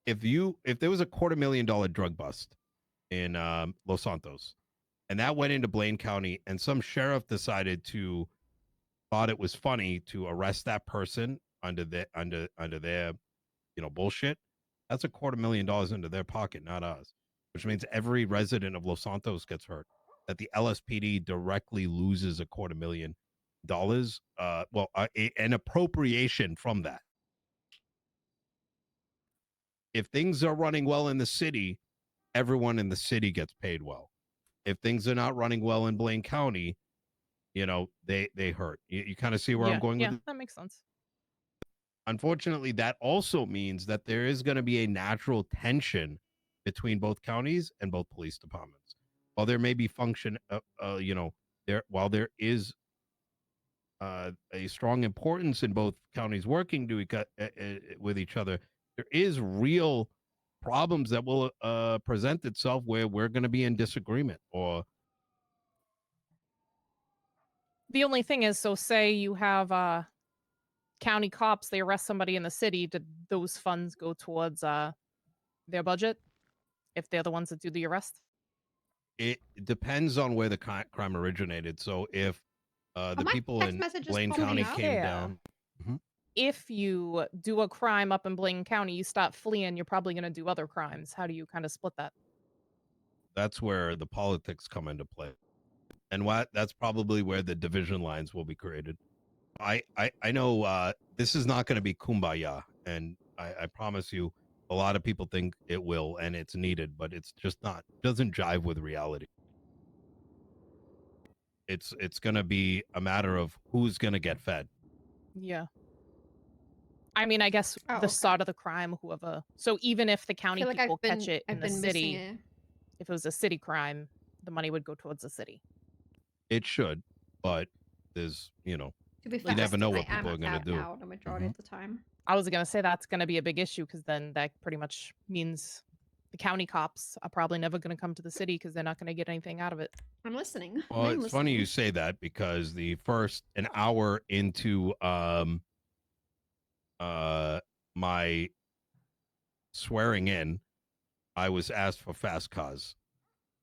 if there was a $250,000 drug bust in Los Santos, and that went into Blaine County, and some sheriff thought it was funny to arrest that person under their bullshit, that's a $250,000 into their pocket, not us. Which means every resident of Los Santos gets hurt. That the LSPD directly loses a $250,000, an appropriation from that. If things are running well in the city, everyone in the city gets paid well. If things are not running well in Blaine County, they hurt. You kind of see where I'm going with it? Yeah, that makes sense. Unfortunately, that also means that there is going to be a natural tension between both counties and both police departments. While there may be while there is a strong importance in both counties working with each other, there is real problems that will present itself where we're going to be in disagreement. Or The only thing is, so say you have county cops, they arrest somebody in the city, did those funds go towards their budget if they're the ones that do the arrest? it depends on where the crime originated. So if the people in Blaine County came down. If you do a crime up in Blaine County, you stop fleeing, you're probably going to do other crimes. How do you kind of split that? That's where the politics come into play. And that's probably where the division lines will be created. I know this is not going to be kumbaya, and I promise you, a lot of people think it will, and it's needed, but it's just not. Doesn't jive with reality. It's going to be a matter of who's going to get fed. Yeah. I mean, I guess the start of the crime, whoever. So even if the county people catch it in the city, if it was a city crime, the money would go towards the city. It should, but there's, you never know what people are going to do. Out the majority of the time. I was going to say that's going to be a big issue because then that pretty much means the county cops are probably never going to come to the city because they're not going to get anything out of it. I'm listening. Well, it's funny you say that because the first an hour into my swearing in, I was asked for fast cause.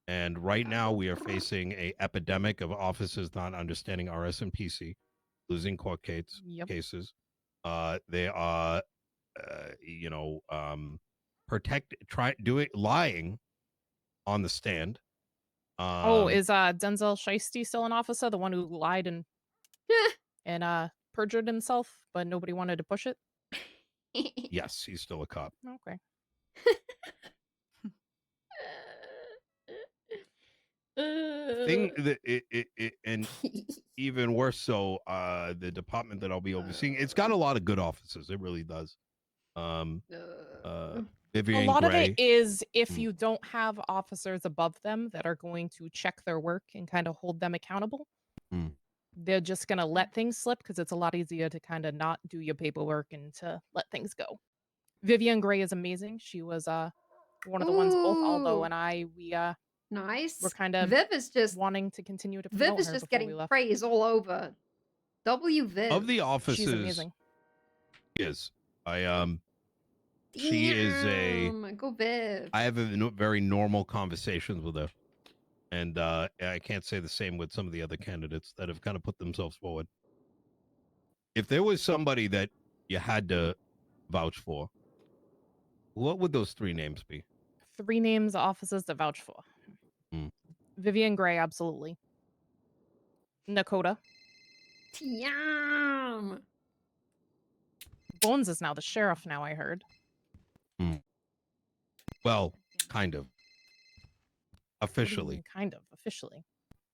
And right now we are facing a epidemic of officers not understanding RSMPC, losing court cases. They are, lying on the stand. Is Denzel Shiesty still an officer? The one who lied and perjured himself, but nobody wanted to push it? Yes, he's still a cop. Okay. Thing that and even worse so, the department that I'll be overseeing, it's got a lot of good officers. It really does. Vivian a lot Gray. of it is if you don't have officers above them that are going to check their work and kind of hold them accountable, they're just going to let things slip because it's a lot easier to kind of not do your paperwork and to let things go. Vivian Gray is amazing. She was one of the ones both Aldo and I, nice. We're kind of Viv is just wanting to continue to Viv is just getting praise all over. Viv. Of the officers, she's amazing. Yes, she is a. Go Viv. I have very normal conversations with her, and I can't say the same with some of the other candidates that have kind of put themselves forward. If there was somebody that you had to vouch for, what would those 3 names be? 3 names, officers to vouch for. Vivian Gray, absolutely. Nekoda. Yum. Bones is now the sheriff now, I heard. Well, kind of. Officially. Kind of, officially.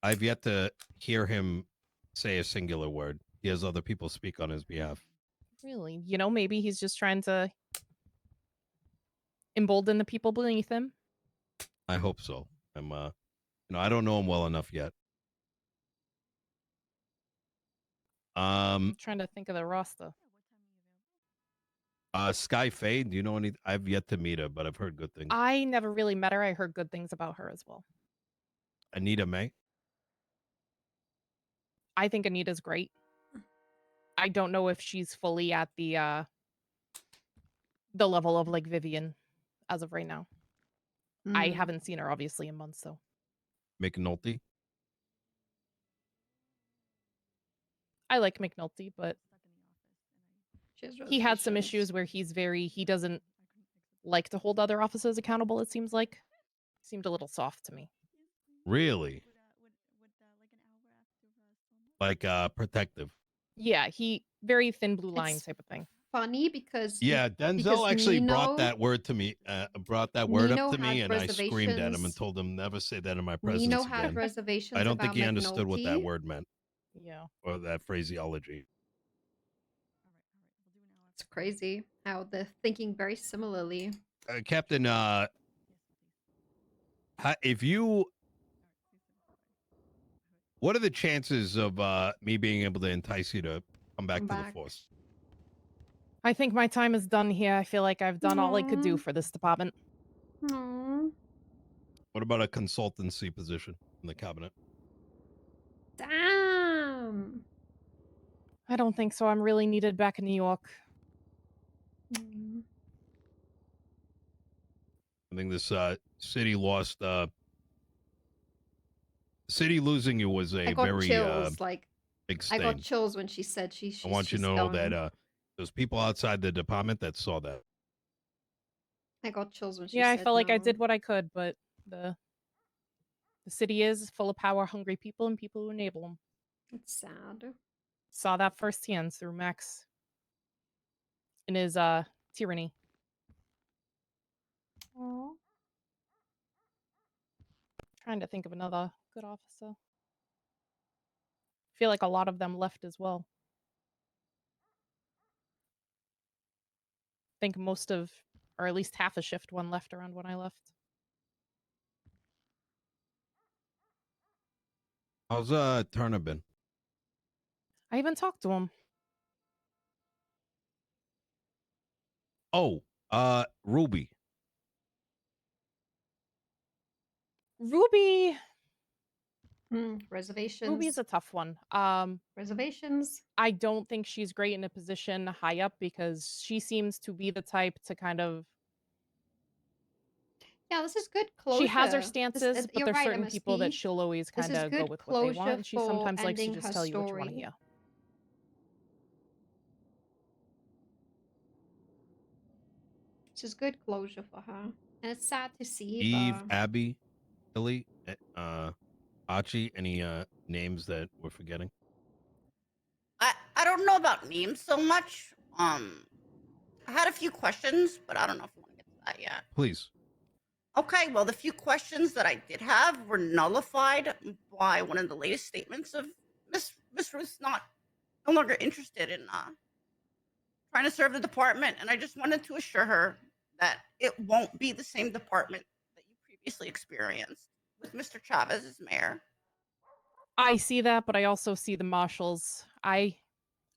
I've yet to hear him say a singular word. He has other people speak on his behalf. Really? Maybe he's just trying to embolden the people beneath him. I hope so. I don't know him well enough yet. I'm trying to think of the roster. Sky Faye, do you know any? I've yet to meet her, but I've heard good things. I never really met her. I heard good things about her as well. Anita May? I think Anita's great. I don't know if she's fully at the level of like Vivian as of right now. I haven't seen her obviously in months though. McNulty? I like McNulty, but he had some issues where he doesn't like to hold other officers accountable, it seems like. Seemed a little soft to me. Really? Like protective. Yeah, he very thin blue line type of thing. Funny because Denzel actually brought that word to me, up to me, and I screamed at him and told him never say that in my presence. Nino had again. reservations. I don't think he about understood what that McNulty. word meant. Yeah. Or that phraseology. It's crazy how they're thinking very similarly. Captain, if you, what are the chances of me being able to entice you to come back to the force? I think my time is done here. I feel like I've done all I could do for this department. Aww. What about a consultancy position in the cabinet? Damn. I don't think so. I'm really needed back in New York. I think this city lost. City losing you was a I got very chills. Like big I got stain. chills when she said she's I want you to she's know going. that there's people outside the department that saw that. I got chills when she Yeah, said I felt like I no. did what I could, but the city is full of power-hungry people and people who enable them. It's sad. Saw that firsthand through Max in his tyranny. Aww. Trying to think of another good officer. Feel like a lot of them left as well. I think most of, or at least half a shift one left around when I left. How's Turner been? I even talked to him. Oh, Ruby. Ruby. Reservations. Ruby's a tough one. Reservations. I don't think she's great in a position high up because she seems to be the type to kind of. Yeah, this is good closure. She has her stances, but you're there's right, certain people that MSP. she'll always This kind is of go good with what they want, closure and she for sometimes likes to ending just her tell you what you want to story. hear. This is good closure for her, and it's sad to see. Eve, but... Abby, Billy, Archie. Any names that we're forgetting? I don't know about names so much. I had a few questions, but I don't know if we want to get to that yet. Please. Okay, well, the few questions that I did have were nullified by one of the latest statements of Miss Ruth's no longer interested in trying to serve the department, and I just wanted to assure her that it won't be the same department that you previously experienced with Mr. Chavez as mayor. I see that, but I also see the marshals.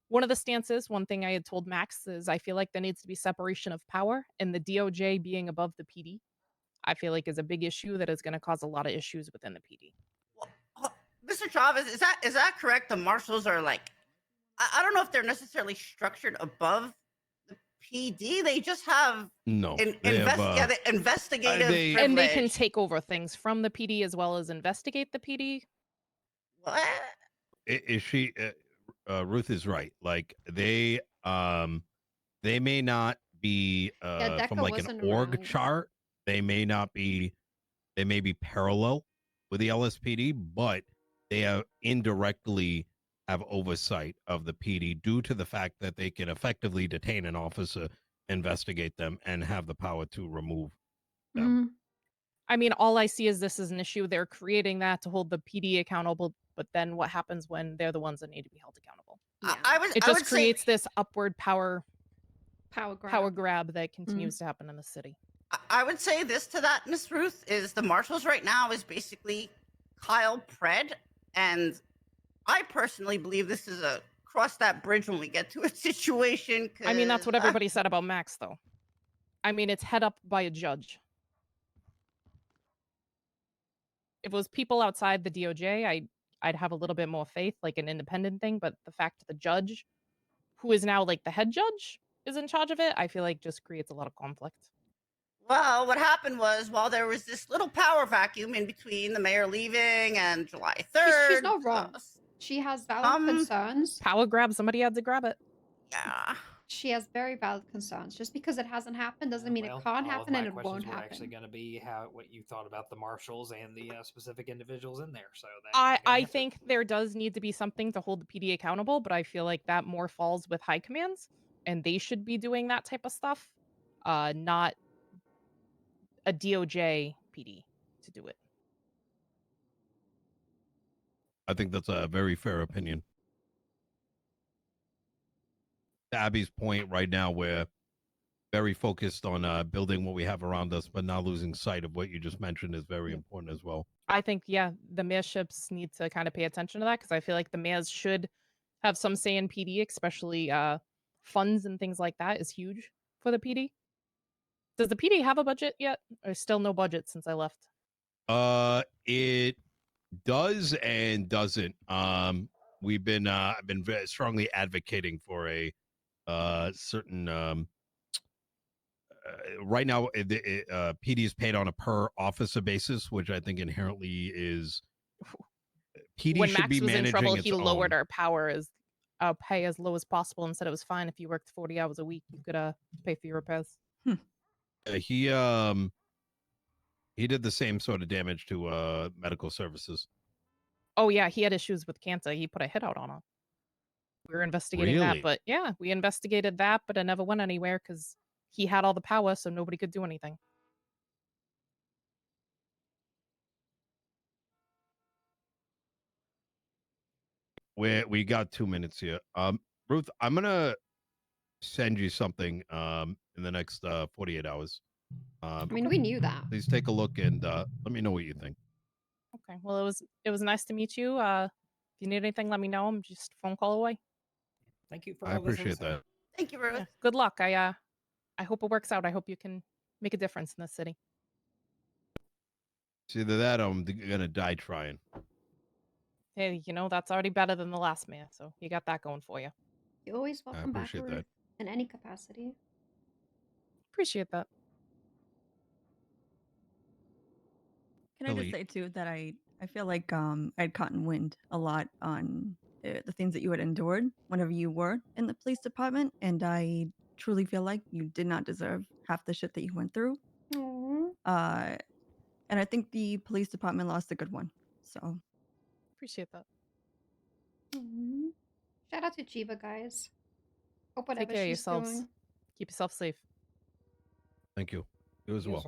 One of the stances, one thing I had told Max is I feel like there needs to be separation of power, and the DOJ being above the PD, I feel like is a big issue that is going to cause a lot of issues within the PD. Well, Mr. Chavez, is that correct? The marshals are like, I don't know if they're necessarily structured above the PD. They just have investigative privilege. And they can take over things from the PD as well as investigate the PD. What? Is she? Ruth is right. Like they may not be from like an org chart. They may not be. They may be parallel with the LSPD, but they are indirectly have oversight of the PD due to the fact that they can effectively detain an officer, investigate them, and have the power to remove them. I mean, all I see is this is an issue. They're creating that to hold the PD accountable, but then what happens when they're the ones that need to be held accountable? It just creates this upward power grab that continues to happen in the city. I would say this to that, Miss Ruth, is the marshals right now is basically Kyle Pred, and I personally believe this is a cross that bridge when we get to a situation. I mean, that's what everybody said about Max, though. I mean, it's head up by a judge. If it was people outside the DOJ, I'd have a little bit more faith, like an independent thing, but the fact that the judge, who is now like the head judge, is in charge of it, I feel like just creates a lot of conflict. Well, what happened was, while there was this little power vacuum in between the mayor leaving and July 3rd. She's not wrong. She has valid concerns. Power grab, somebody had to grab it. Yeah. She has very valid concerns. Just because it hasn't happened doesn't mean it can't happen, and it won't happen. Actually going to be what you thought about the marshals and the specific individuals in there. So I think there does need to be something to hold the PD accountable, but I feel like that more falls with high commands, and they should be doing that type of stuff, not a DOJ PD to do it. I think that's a very fair opinion. To Abby's point right now, we're very focused on building what we have around us, but not losing sight of what you just mentioned is very important as well. I think, yeah, the mayorships need to kind of pay attention to that, because I feel like the mayors should have some say in PD, especially funds and things like that is huge for the PD. Does the PD have a budget yet? Or still no budget since I left? It does and doesn't. I've been very strongly advocating for a certain right now PD is paid on a per officer basis, which I think inherently is PD When should Max be was in managing trouble, its he lowered own. our pay as low as possible and said it was fine if you worked 40 hours a week, you could pay for your repairs. He did the same sort of damage to medical services. Oh yeah, he had issues with Canter. He put a hit out on her. We were investigating Really? that, but yeah, we investigated that, but it never went anywhere because he had all the power, so nobody could do anything. We got 2 minutes here. Ruth, I'm gonna send you something in the next 48 hours. I mean, we knew that. Please take a look and let me know what you think. Okay, well it was nice to meet you. If you need anything, let me know. I'm just a phone call away. Thank you for I all this appreciate insight. that. Thank you, Ruth. Yeah, good luck. I hope it works out. I hope you can make a difference in this city. It's either that or I'm gonna die trying. Hey, you know, that's already better than the last man, so you got that going for you. You're always I welcome back, appreciate Ruth, that. in any capacity. Appreciate that. Can I just say too that I feel like I'd gotten wind a lot on the things that you had endured whenever you were in the police department, and I truly feel like you did not deserve half the shit that you went through. Aww. And I think the police department lost a good one. So appreciate that. Aww. Shout out to Jiva, guys. Hope Take whatever care of she's yourselves. doing. Keep yourself safe. Thank you. You as well.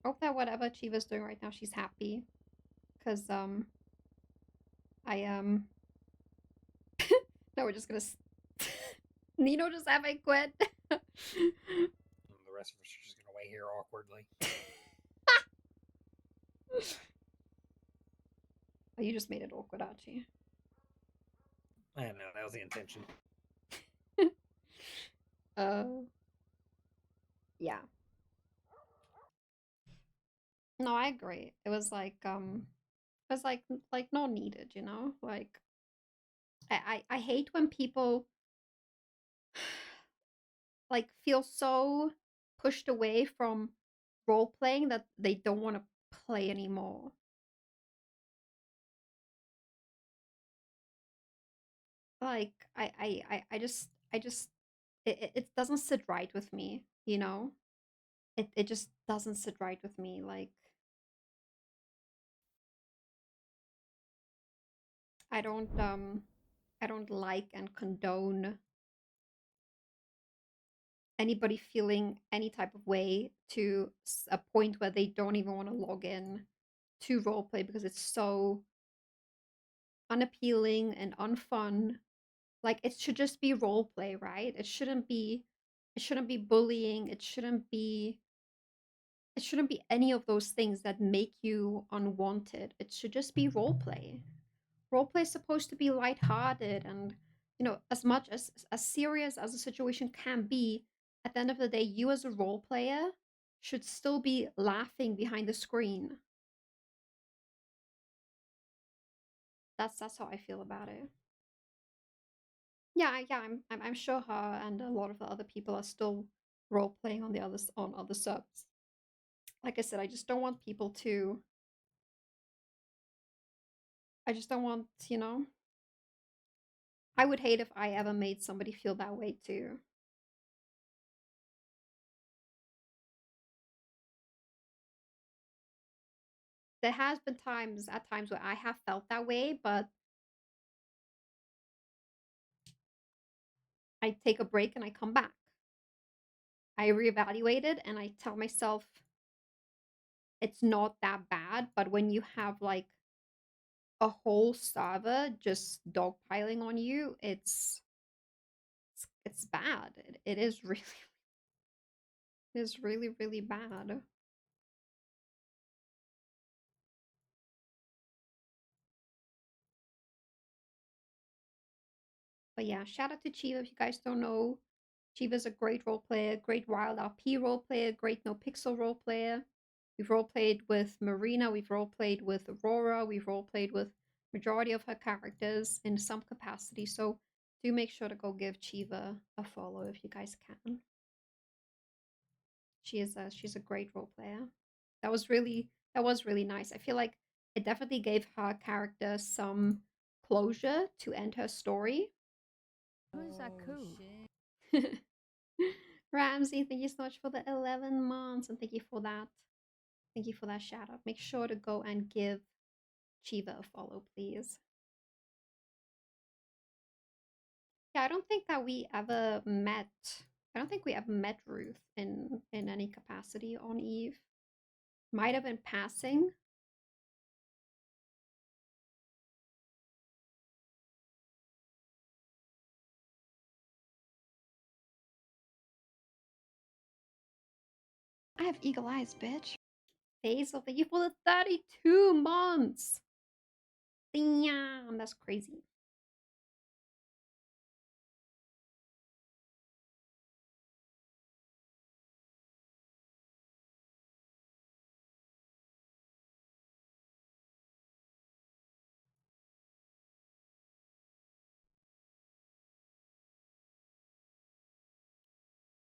Hope that whatever Chiva's doing right now, she's happy. Cause now we're just gonna Nino just having quit. The rest of us are just gonna wait here awkwardly. Oh, you just made it awkward, Archie. I know that was the intention. Yeah. No, I agree. It was like not needed, you know? Like I hate when people like feel so pushed away from role playing that they don't want to play anymore. Like I just it doesn't sit right with me, you know? It just doesn't sit right with me. Like I don't like and condone anybody feeling any type of way to a point where they don't even want to log in to roleplay because it's so unappealing and unfun. Like it should just be roleplay, right? It shouldn't be bullying. It shouldn't be any of those things that make you unwanted. It should just be roleplay. Roleplay is supposed to be lighthearted and, you know, as much as serious as a situation can be, at the end of the day, you as a role player should still be laughing behind the screen. That's how I feel about it. Yeah, I'm sure her and a lot of the other people are still role playing on other subs. Like I said, I just don't want people to. I just don't want, you know. I would hate if I ever made somebody feel that way too. There has been times where I have felt that way, but I take a break and I come back. I reevaluate it and I tell myself it's not that bad, but when you have like a whole server just dogpiling on you, it's bad. It is really really bad. But yeah, shout out to Chiva. If you guys don't know, Chiva's a great role player, great Wild RP role player, great NoPixel role player. We've role played with Marina, we've role played with Aurora, we've role played with majority of her characters in some capacity. So do make sure to go give Chiva a follow if you guys can. She's a great role player. That was really nice. I feel like it definitely gave her character some closure to end her story. Who's that coup? Ramsey, thank you so much for the 11 months, and thank you for that. Thank you for that shout out. Make sure to go and give Chiva a follow, please. Yeah, I don't think that we ever met. I don't think we ever met Ruth in any capacity on Eve. Might have been passing. I have eagle eyes, bitch. Basil, thank you for the 32 months. Damn, that's crazy.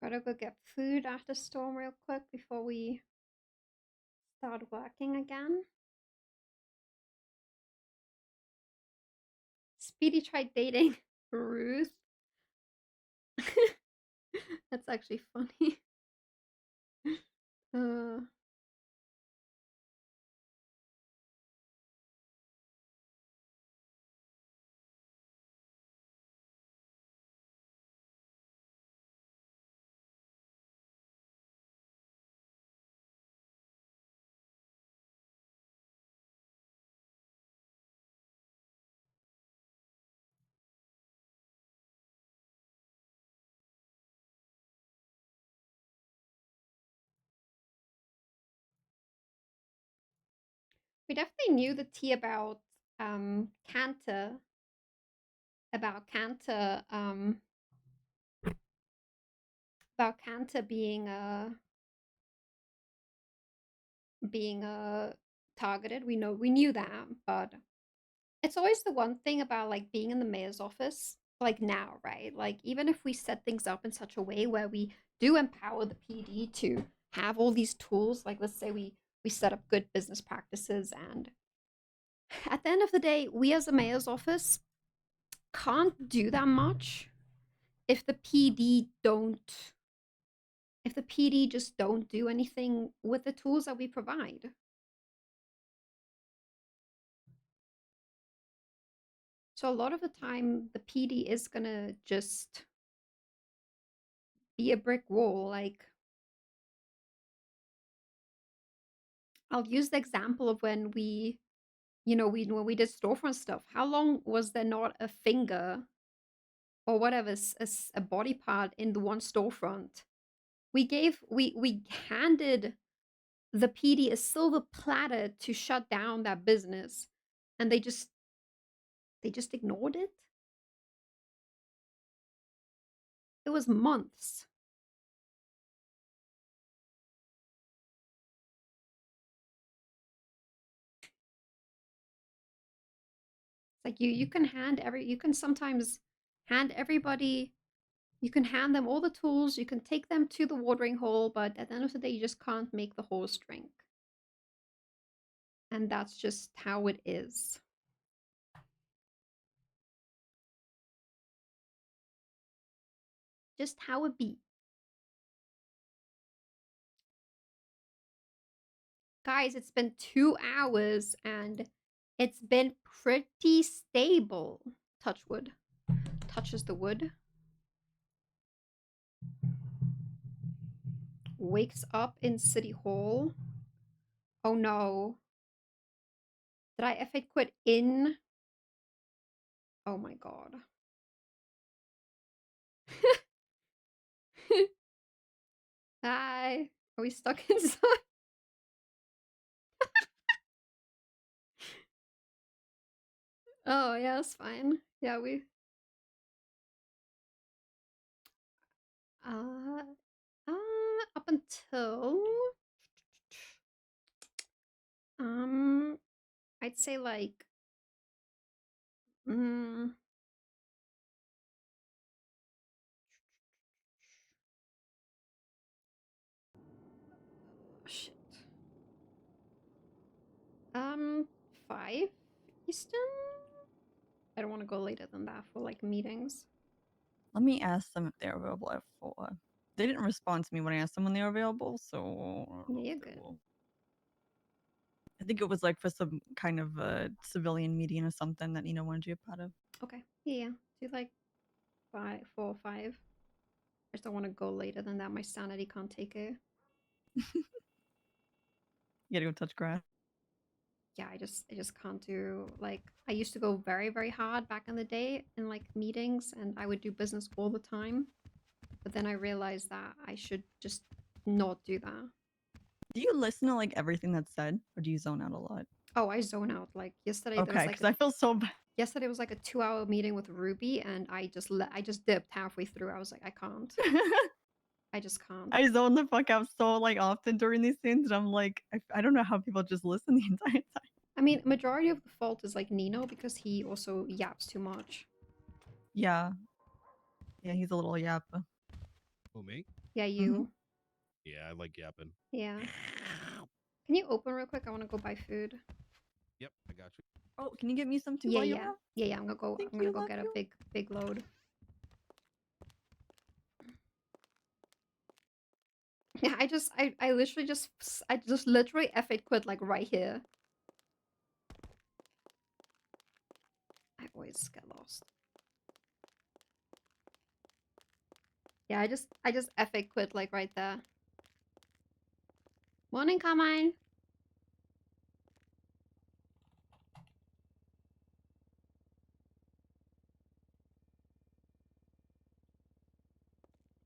Gotta go get food after storm real quick before we start working again. Speedy tried dating Ruth. That's actually funny. We definitely knew the tea about Canter. About Canter being targeted. We knew that, but it's always the one thing about like being in the mayor's office, like now, right? Like even if we set things up in such a way where we do empower the PD to have all these tools, like let's say we set up good business practices, and at the end of the day, we as a mayor's office can't do that much if the PD just don't do anything with the tools that we provide. So a lot of the time, the PD is gonna just be a brick wall. Like, I'll use the example of when we did storefront stuff. How long was there not a finger or whatever, a body part in the one storefront? We handed the PD a silver platter to shut down that business, and they just ignored it. It was months. Like you can sometimes hand everybody, you can hand them all the tools, you can take them to the watering hole, but at the end of the day, you just can't make the horse drink. And that's just how it is. Just how it be. Guys, it's been 2 hours and it's been pretty stable. Touch wood. Touches the wood. Wakes up in City Hall. Oh no. Did I F8 quit in? Oh my god. Hi. Are we stuck inside? Oh, yeah, that's fine. Yeah, Up until I'd say like oh, shit. 5 Eastern? I don't want to go later than that for like meetings. Let me ask them if they're available at 4. They didn't respond to me when I asked them when they were available, so Yeah, you're good. I think it was like for some kind of a civilian meeting or something that Nino wanted to be a part of. Okay. Yeah. Do like 4 or 5. I just don't want to go later than that. My sanity can't take it. You gotta go touch grass. Yeah, I just can't do like I used to go very, very hard back in the day in like meetings and I would do business all the time. But then I realized that I should just not do that. Do you listen to like everything that's said, or do you zone out a lot? Oh, I zone out. Like yesterday, there was Okay, like because I feel so bad. Yesterday was like a 2-hour meeting with Ruby, and I just dipped halfway through. I was like, I can't. I just can't. I zone the fuck out so like often during these things, and I'm like, I don't know how people just listen the entire time. I mean, majority of the fault is like Nino because he also yaps too much. Yeah. Yeah, he's a little yap. Who, me? Yeah, you. Yeah, I like yapping. Yeah. Can you open real quick? I want to go buy food. Yep, I got you. Oh, can you get me some too? Yeah, while you're yeah, out? yeah. I'm gonna go get a big load. Yeah, I literally just literally F8 quit like right here. I always get lost. Yeah, I just F8 quit like right there. Morning, Carmine.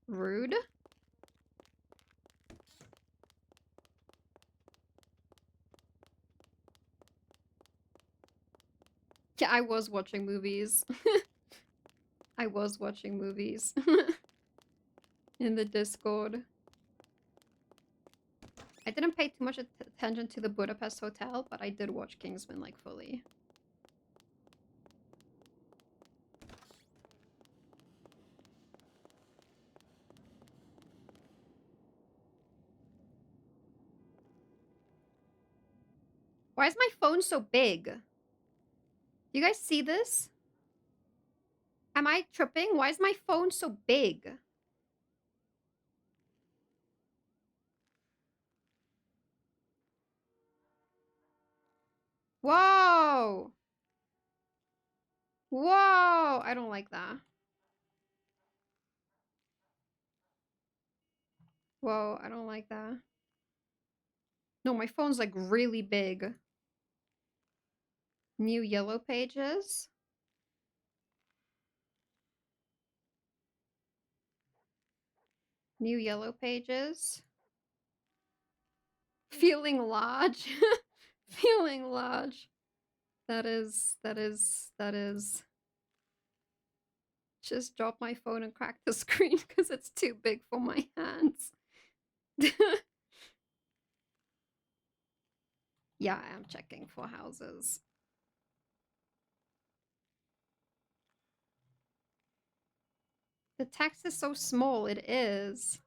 Rude. Yeah, I was watching movies. I was watching movies. In the Discord. I didn't pay too much attention to the Budapest Hotel, but I did watch Kingsman like fully. Why is my phone so big? Do you guys see this? Am I tripping? Why is my phone so big? Whoa! Whoa! I don't like that. Whoa, I don't like that. No, my phone's like really big. New yellow pages. New yellow pages. Feeling large. Feeling large. That is. Just drop my phone and crack the screen because it's too big for my hands. Yeah, I am checking for houses. The text is so small, it is.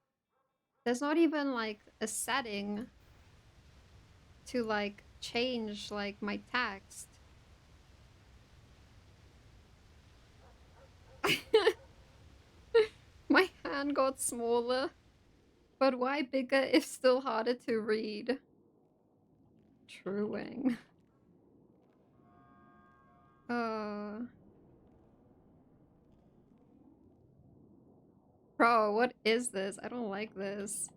There's not even like a setting to like change like my text. My hand got smaller, but why bigger if still harder to read? Truing. Bro, what is this? I don't like this.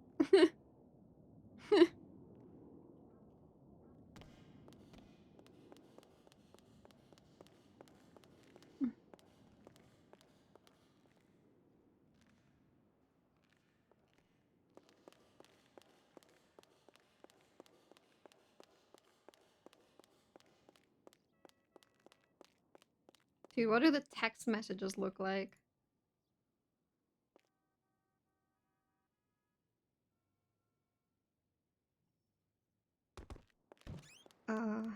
Dude, what do the text messages look like? I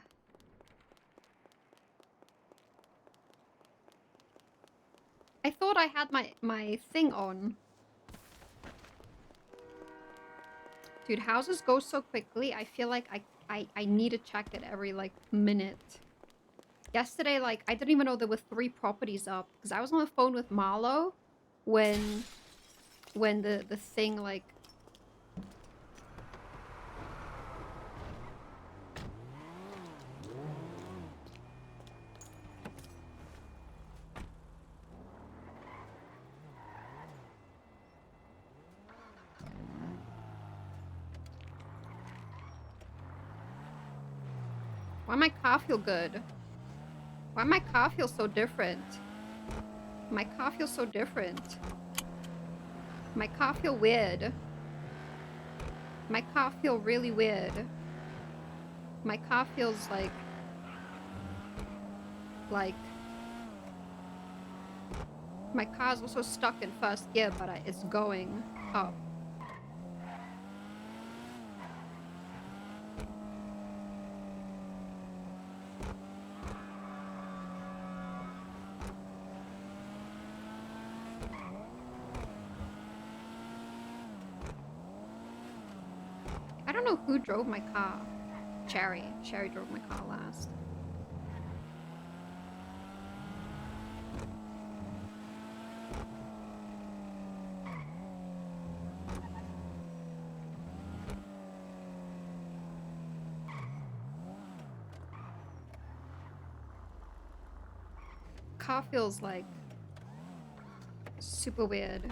thought I had my thing on. Dude, houses go so quickly. I feel like I need to check it every like minute. Yesterday, like, I didn't even know there were 3 properties up because I was on the phone with Marlo when the thing like. Why my car feel good? Why my car feel so different? My car feels so different. My car feel weird. My car feel really weird. My car feels like my car's also stuck in first gear, but it's going up. I don't know who drove my car. Cherry. Cherry drove my car last. Car feels like super weird.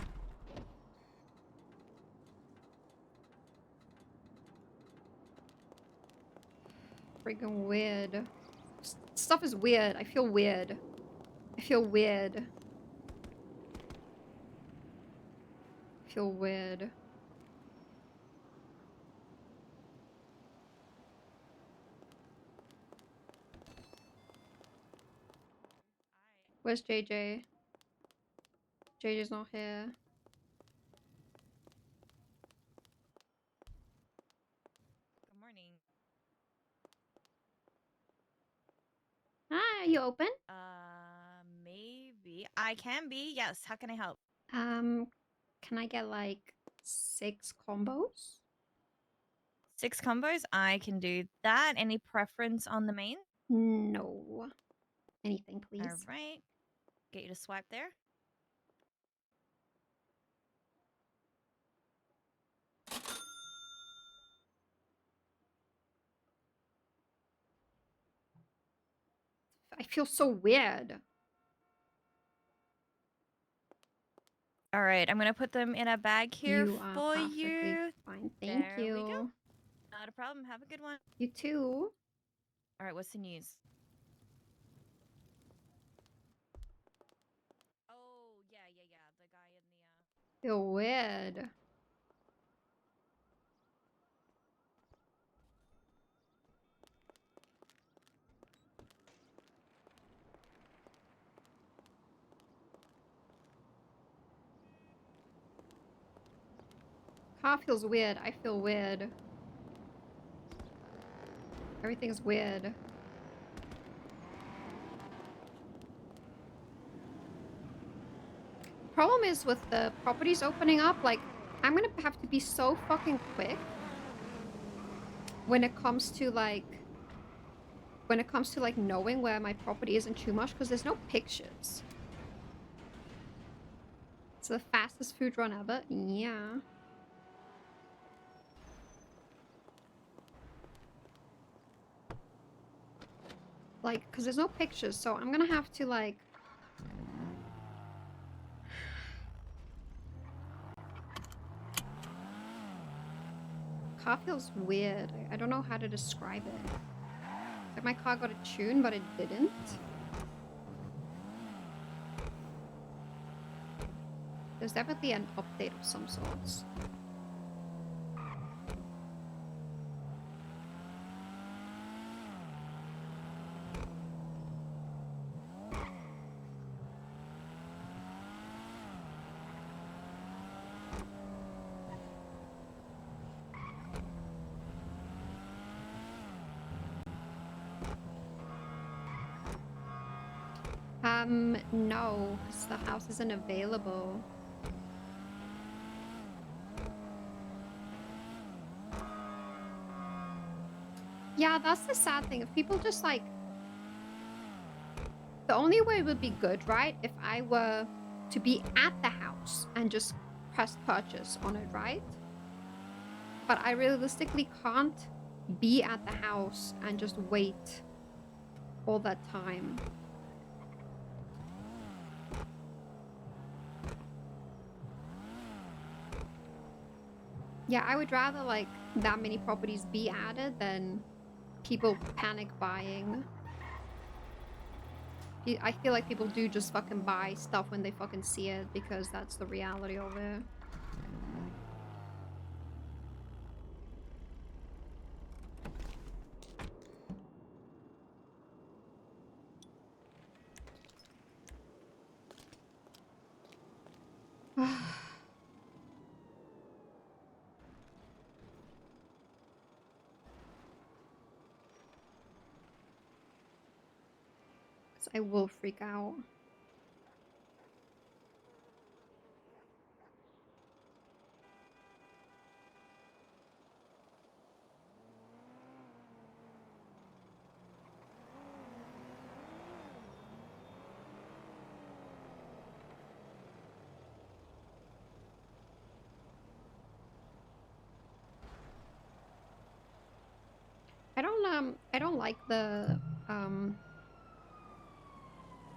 Freaking weird. Stuff is weird. I feel weird. I feel weird. I feel weird. Where's JJ? JJ's not here. Good morning. Hi, are you open? Maybe. I can be. Yes. How can I help? Can I get like 6 combos? 6 combos? I can do that. Any preference on the main? No. Anything, please. All right. Get you to swipe there. I feel so weird. All right. I'm going to put them in a bag here You are for perfectly you. fine. Thank There you. we go. Not a problem. Have a good one. You too. All right. What's the news? Oh, yeah. The guy in the... Feel weird. Car feels weird. I feel weird. Everything's weird. Problem is with the properties opening up, like, I'm gonna have to be so fucking quick when it comes to like knowing where my property is in Chumash, because there's no pictures. It's the fastest food run ever. Yeah. Like, because there's no pictures, so I'm gonna have to like... Car feels weird. I don't know how to describe it. Like my car got a tune, but it didn't. There's definitely an update of some sorts. No, because the house isn't available. Yeah, that's the sad thing. If people just like... The only way it would be good, right? If I were to be at the house and just press purchase on it, right? But I realistically can't be at the house and just wait all that time. Yeah, I would rather like that many properties be added than people panic buying. I feel like people do just fucking buy stuff when they fucking see it because that's the reality of it. I will freak out. I don't like the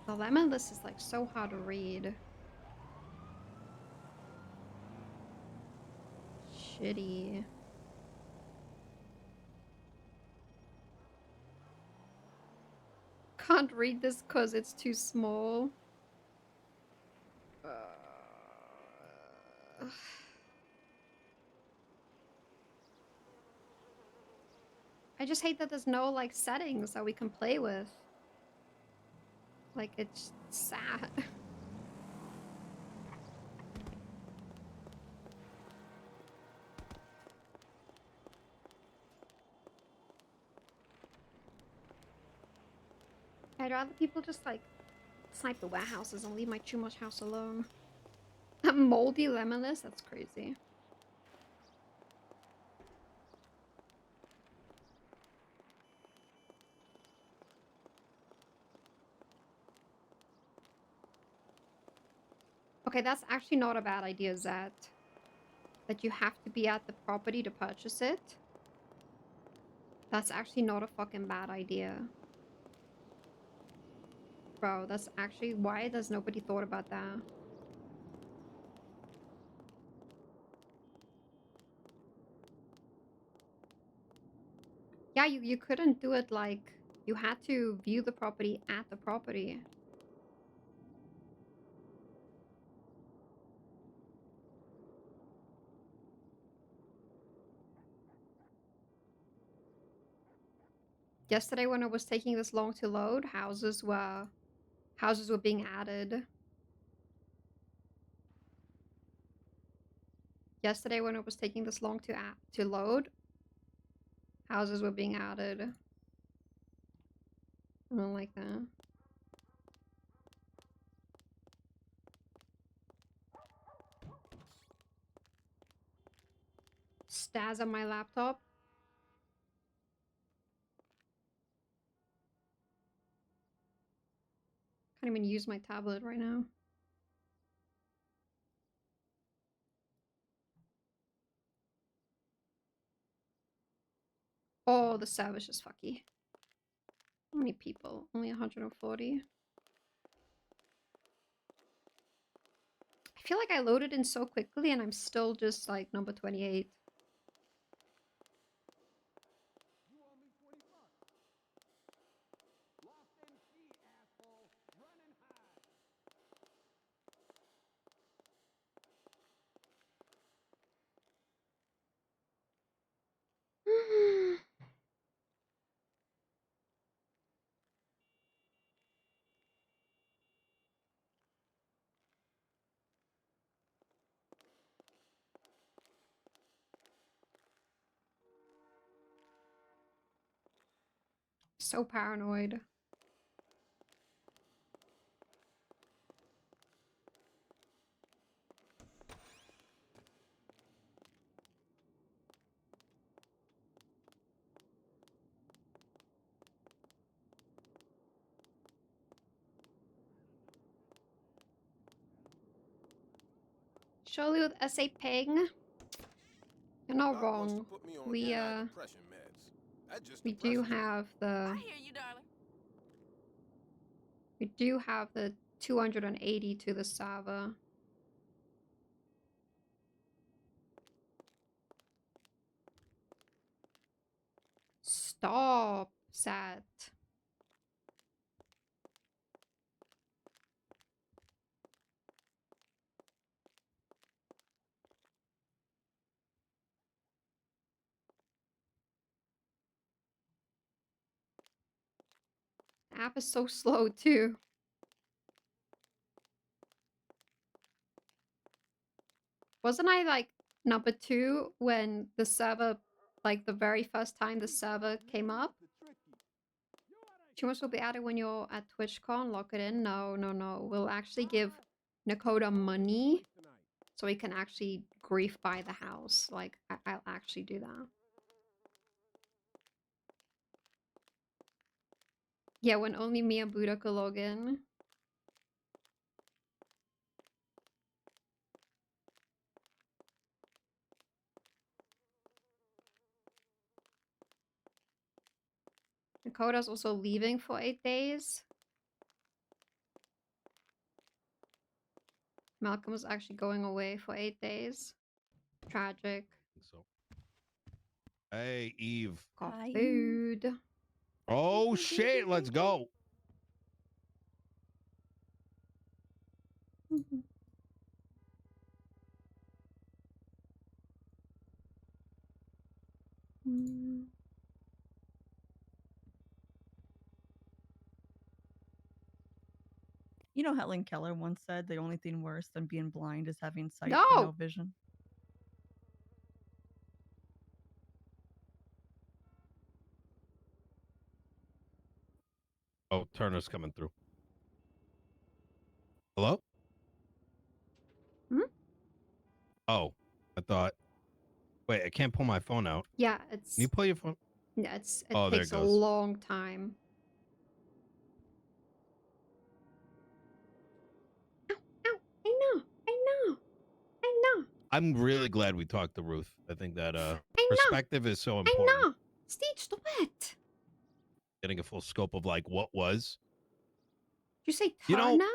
lemon list is like so hard to read. Shitty. Can't read this because it's too small. I just hate that there's no like settings that we can play with. Like, it's sad. I'd rather people just like snipe the warehouses and leave my too much house alone. A moldy lemonless? That's crazy. Okay, that's actually not a bad idea, Zat. That you have to be at the property to purchase it. That's actually not a fucking bad idea. Bro, that's actually... Why has nobody thought about that? Yeah, you couldn't do it like... You had to view the property at the property. Yesterday when it was taking this long to load, houses were being added. Yesterday when it was taking this long to load, houses were being added. I don't like that. Staz on my laptop. Can't even use my tablet right now. Oh, the service is fucky. How many people? Only 140. I feel like I loaded in so quickly and I'm still just like number 28. So paranoid. Surely with SA Ping. You're not wrong. We do have the. I hear you, darling. We do have the 280 to the server. Stop, Sat. The app is so slow too. Wasn't I like number 2 when the server, like the very first time the server came up? Tumors will be added when you're at TwitchCon. Lock it in. No. We'll actually give Nekoda money so he can actually grief buy the house. Like, I'll actually do that. Yeah, when only me and Buddha could log in. Nekoda's also leaving for 8 days. Malcolm's actually going away for 8 days. Tragic. So, hey, Eve. Got food. Oh shit! Let's go. You know, Helen Keller once said the only thing worse than being blind is having sight No! but no vision. Oh, Turner's coming through. Hello? Hmm? Oh, I thought. Wait, I can't pull my phone out. Yeah, it's. Can you pull your phone? Yeah, it Oh, there takes it a goes. long time. I know. I'm really glad we talked to Ruth. I think that I know. perspective is so important. I know. Steve, stop it. Getting a full scope of like what was. Did you say Turner? You know,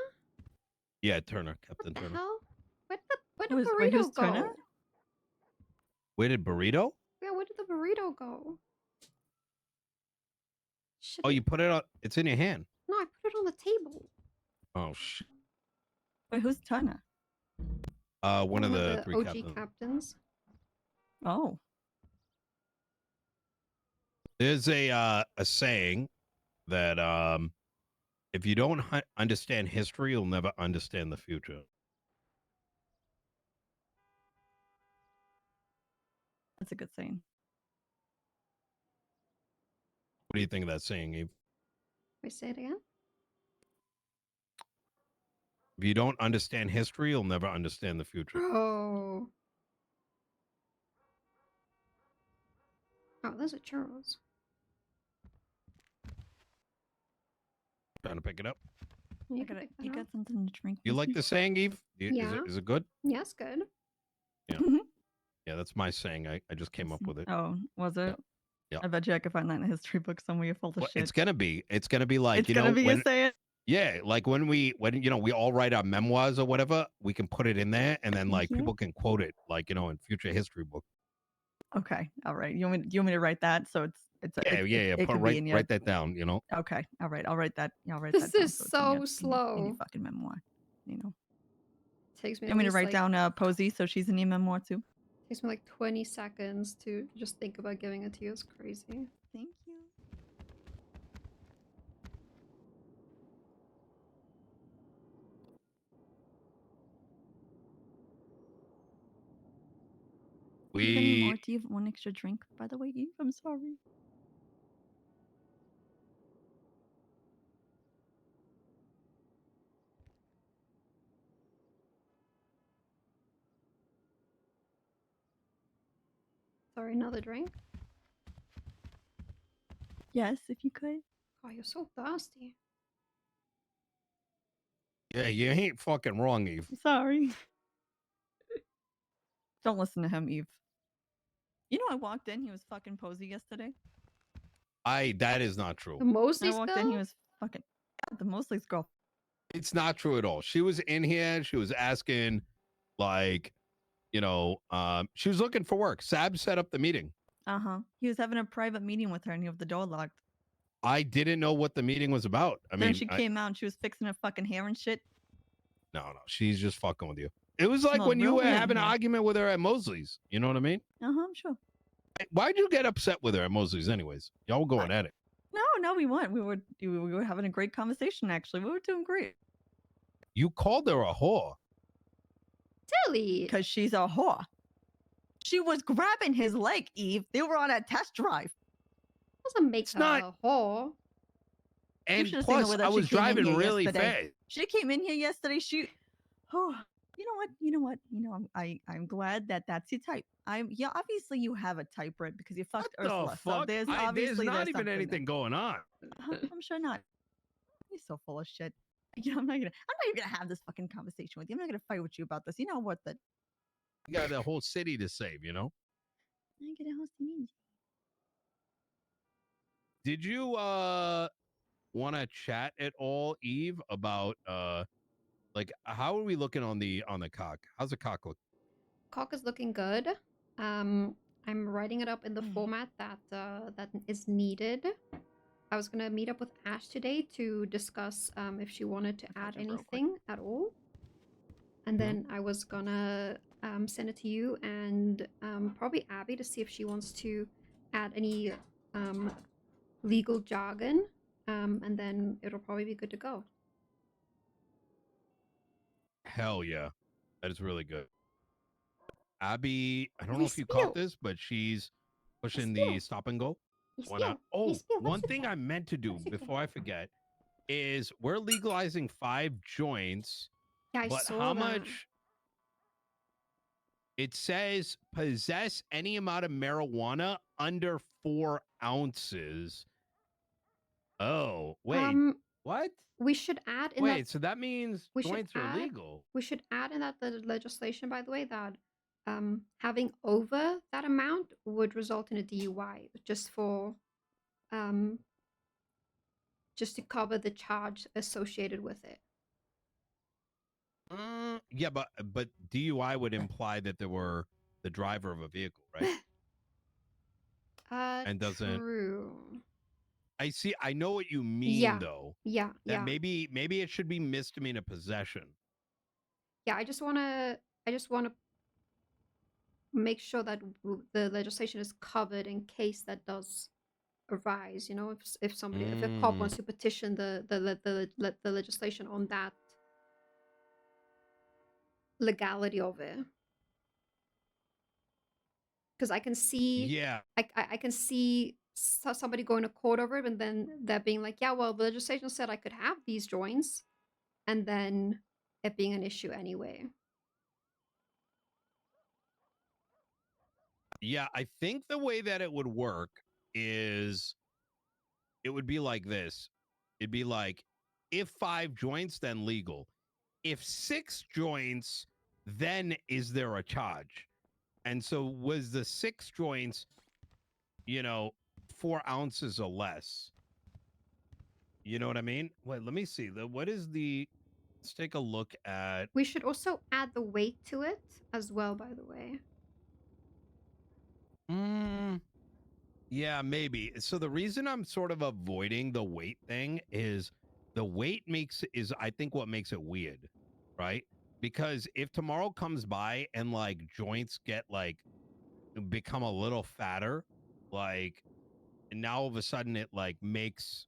yeah, Turner, Captain What the Turner. hell? Where did Wait, burrito who's go? Turner? Where did Burrito? Yeah, where did the burrito go? Shit. Oh, you put it on. It's in your hand. No, I put it on the table. Oh shit. Wait, who's Turner? One of the three OG captains. Oh. There's a saying that if you don't understand history, you'll never understand the future. That's a good saying. What do you think of that saying, Eve? Wait, say it again. If you don't understand history, you'll never understand the future. Bro. Oh, those are churros. Trying to pick it up. You got something to drink. You like the saying, Eve? Yeah. Is it good? Yes, good. Yeah. Yeah, that's my saying. I just came up with it. Oh, was it? Yeah. I bet you I could find that in a history book somewhere. You're full of Well, shit. it's gonna be like, It's gonna be a saying. Yeah, like when we all write our memoirs or whatever, we can put it in there, and then like people can quote it, like in future history books. Okay, all right. You want me to write that so it's Yeah. It could be in your... Write that down. Okay, all right. I'll write that. I'll write This that down is so so it's slow. in your fucking memoir. Takes me. You want me to write down Posey so she's in your memoir too? Takes me like 20 seconds to just think about giving it to you. It's crazy. Thank you. Do you have any more? Do you have one extra drink, by the way, Eve? I'm sorry. Sorry, another drink? Yes, if you could. Oh, you're so thirsty. Yeah, you ain't fucking wrong, Eve. Sorry. Don't listen to him, Eve. You know, I walked in, he was fucking posy yesterday. That is not true. The Mosley's I walked in, he was fucking the Mosley's girl. It's not true at all. She was in here. She was asking, like, you know, she was looking for work. Sab set up the meeting. He was having a private meeting with her, and he had the door locked. I didn't know what the meeting was about. I Then mean, she came out and she was fixing her fucking hair and shit. No, she's just fucking with you. It was like Smelled when you real were good in having an here. argument with her at Mosley's. You know what I mean? I'm sure. Why'd you get upset with her at Mosley's, anyways? Y'all were going at it. No, we weren't. We were having a great conversation. Actually, we were doing great. You called her a whore. Silly. Because she's a whore. She was grabbing his leg, Eve. They were on a test drive. Doesn't make her a whore. And should've seen her plus, with her. I She was came in driving here really yesterday. fast. She came in here yesterday. You know what? I'm glad that that's your type. Obviously you have a type, right? Because you fucked What the Ursula. So fuck? there's There's obviously not there's even something anything going on. there. I'm sure not. You're so full of shit. I'm not even gonna have this fucking conversation with you. I'm not gonna fight with you about this. You know what? That You got the whole city to save, you know? I get a host in. Did you want to chat at all, Eve, about like how are we looking on the cock? How's the cock look? Cock is looking good. I'm writing it up in the format that that is needed. I was gonna meet up with Ash today to discuss if she wanted to add anything at all, and then I was gonna send it to you and probably Abby to see if she wants to add any legal jargon, and then it'll probably be good to go. Hell yeah, that is really good. Abby, I don't know if you caught this, but she's pushing the stop and go. One thing I meant to do before I forget is we're legalizing 5 joints. Yeah, I but saw how that. much? It says possess any amount of marijuana under 4 ounces. Oh, wait. What? We should add in Wait, so that means we should joints are add- legal. We should add in that the legislation, by the way, that having over that amount would result in a DUI, just for just to cover the charge associated with it. Yeah, but DUI would imply that there were the driver of a vehicle, right? And doesn't. True. I see. I know what you mean, Yeah. though. Yeah. That Yeah. maybe it should be misdemeanor possession. Yeah. I just wanna make sure that the legislation is covered in case that does arise. You know, if somebody if a cop wants to petition the legislation on that legality of it. Because I can see, Yeah. I can see somebody going to court over it, and then they're being like, yeah, well, the legislation said I could have these joints, and then it being an issue anyway. Yeah, I think the way that it would work is it would be like this. It'd be like if 5 joints, then legal. If 6 joints, then is there a charge? And so was the 6 joints, 4 ounces or less? You know what I mean? Wait, let me see. Let's take a look at. We should also add the weight to it as well, by the way. Yeah, maybe. So the reason I'm sort of avoiding the weight thing is the weight is I think what makes it weird, right? Because if tomorrow comes by and like joints get like become a little fatter, like and now all of a sudden it like makes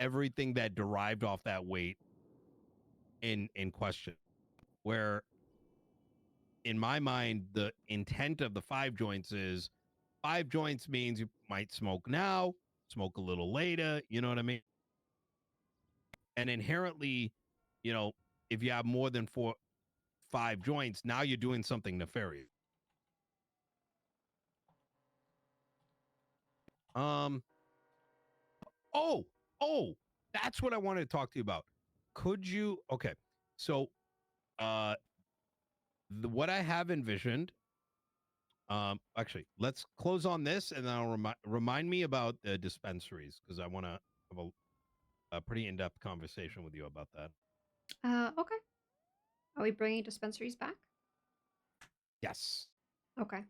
everything that derived off that weight in question. Where in my mind, the intent of the 5 joints is 5 joints means you might smoke now, smoke a little later. You know what I mean? And inherently, if you have more than 5 joints, now you're doing something nefarious. Oh, that's what I wanted to talk to you about. Could you? Okay, so, what I have envisioned Actually, let's close on this, and then I'll remind me about the dispensaries because I want to have a pretty in-depth conversation with you about that. Okay. Are we bringing dispensaries back? Yes. Okay.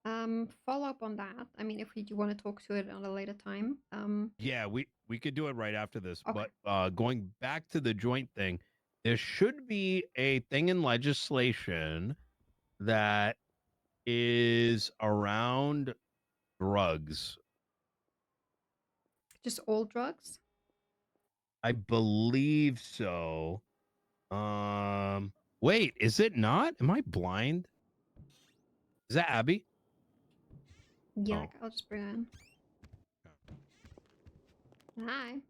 Follow up on that. I mean, if we do want to talk to it at a later time. Yeah, we could do it right after this. Okay. But going back to the joint thing, there should be a thing in legislation that is around drugs. Just all drugs? I believe so. Wait, is it not? Am I blind? Is that Abby? Yeah, Oh. I'll just bring it in. Hi.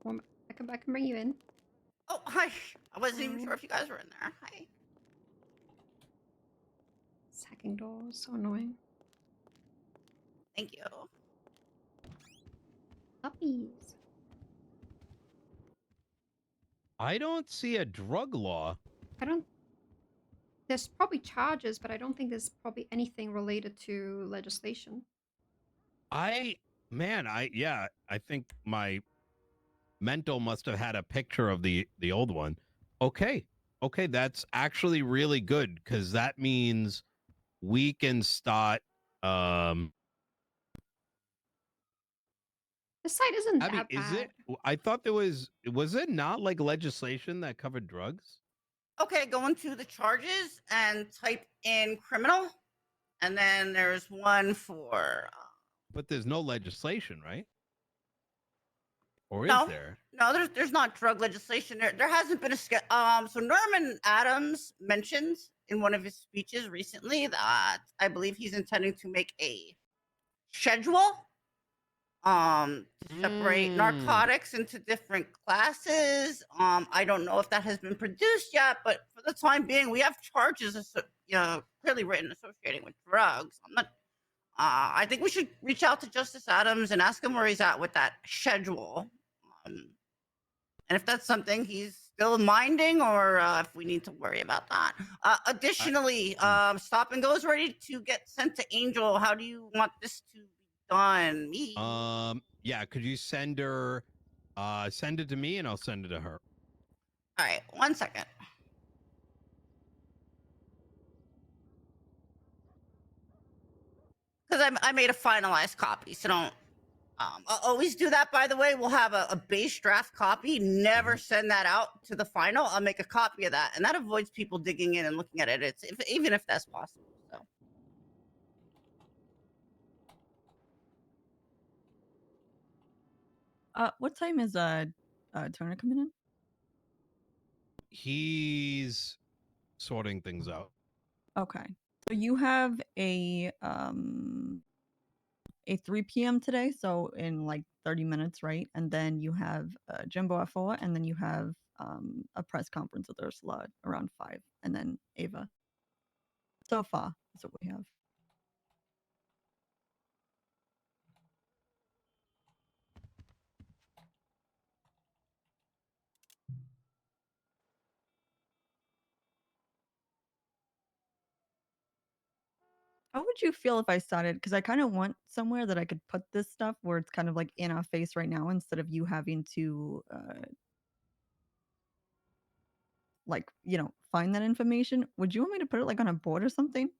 Well, I can bring you in. Oh, hi. I wasn't even sure if you guys were in there. Hi. Sacking doors, so annoying. Thank you. Puppies. I don't see a drug law. I don't. There's probably charges, but I don't think there's probably anything related to legislation. I think my mental must have had a picture of the old one. Okay, that's actually really good because that means we can start. The site isn't Abby, that bad. is it? I thought there was it not like legislation that covered drugs? Okay, go into the charges and type in criminal, and then there's one for. But there's no legislation, right? Or No, is there? No, there's not drug legislation. There hasn't been a so Norman Adams mentioned in one of his speeches recently that I believe he's intending to make a schedule to separate narcotics into different classes. I don't know if that has been produced yet, but for the time being, we have charges clearly written associating with drugs. I'm not. I think we should reach out to Justice Adams and ask him where he's at with that schedule. And if that's something he's still minding, or if we need to worry about that. Additionally, Stop and Go is ready to get sent to Angel. How do you want this to be done? Me? Yeah, could you send her send it to me and I'll send it to her. All right, 1 second. Because I made a finalized copy, so don't I'll always do that, by the way. We'll have a base draft copy. Never send that out to the final. I'll make a copy of that, and that avoids people digging in and looking at it. Even if that's possible. So. What time is Turner coming in? He's sorting things out. Okay. So you have a 3 p.m. today, so in like 30 minutes, right? And then you have Jimbo at 4, and then you have a press conference with Ursula around 5, and then Ava. So far, that's what we have. How would you feel if I started? Because I kind of want somewhere that I could put this stuff where it's kind of like in our face right now, instead of you having to, like, find that information. Would you want me to put it like on a board or something?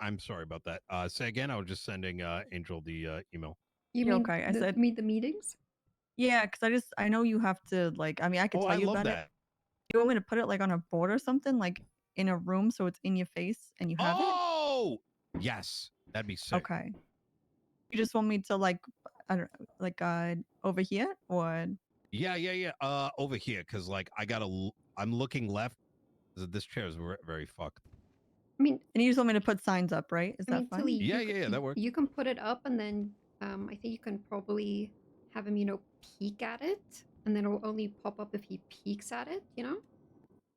I'm sorry about that. Say again. I was just sending Angel the email. You Yeah, mean okay, I said- meet the meetings? Yeah, because I know you have to, like, I mean, I could tell I you love about that. it. Do you want me to put it like on a board or something, like in a room so it's in your face and you have Oh, yes, that'd be it? sick. Okay. You just want me to like, I don't know, like over here or? Yeah. Over here, because like I'm looking left. This chair is very fucked. I mean, and you just want me to put signs up, right? Is that fine? Tilly, Yeah, that works. You can put it up, and then I think you can probably have him, peek at it, and then it'll only pop up if he peeks at it.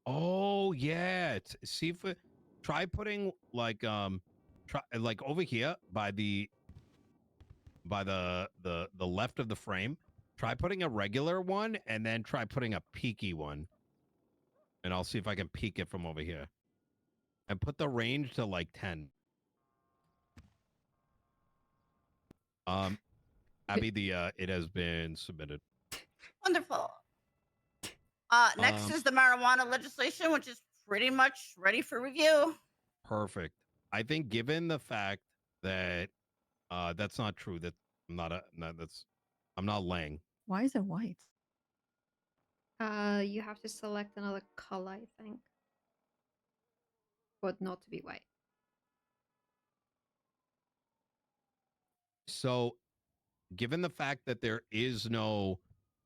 Oh yeah. See if try putting like over here by the left of the frame. Try putting a regular one and then try putting a peaky one. And I'll see if I can peek it from over here. And put the range to like 10. Abby, it has been submitted. Wonderful. Next is the marijuana legislation, which is pretty much ready for review. Perfect. I think given the fact that that's not true, that I'm not laying. Why is it white? You have to select another color, I think. But not to be white. So, given the fact that there is no,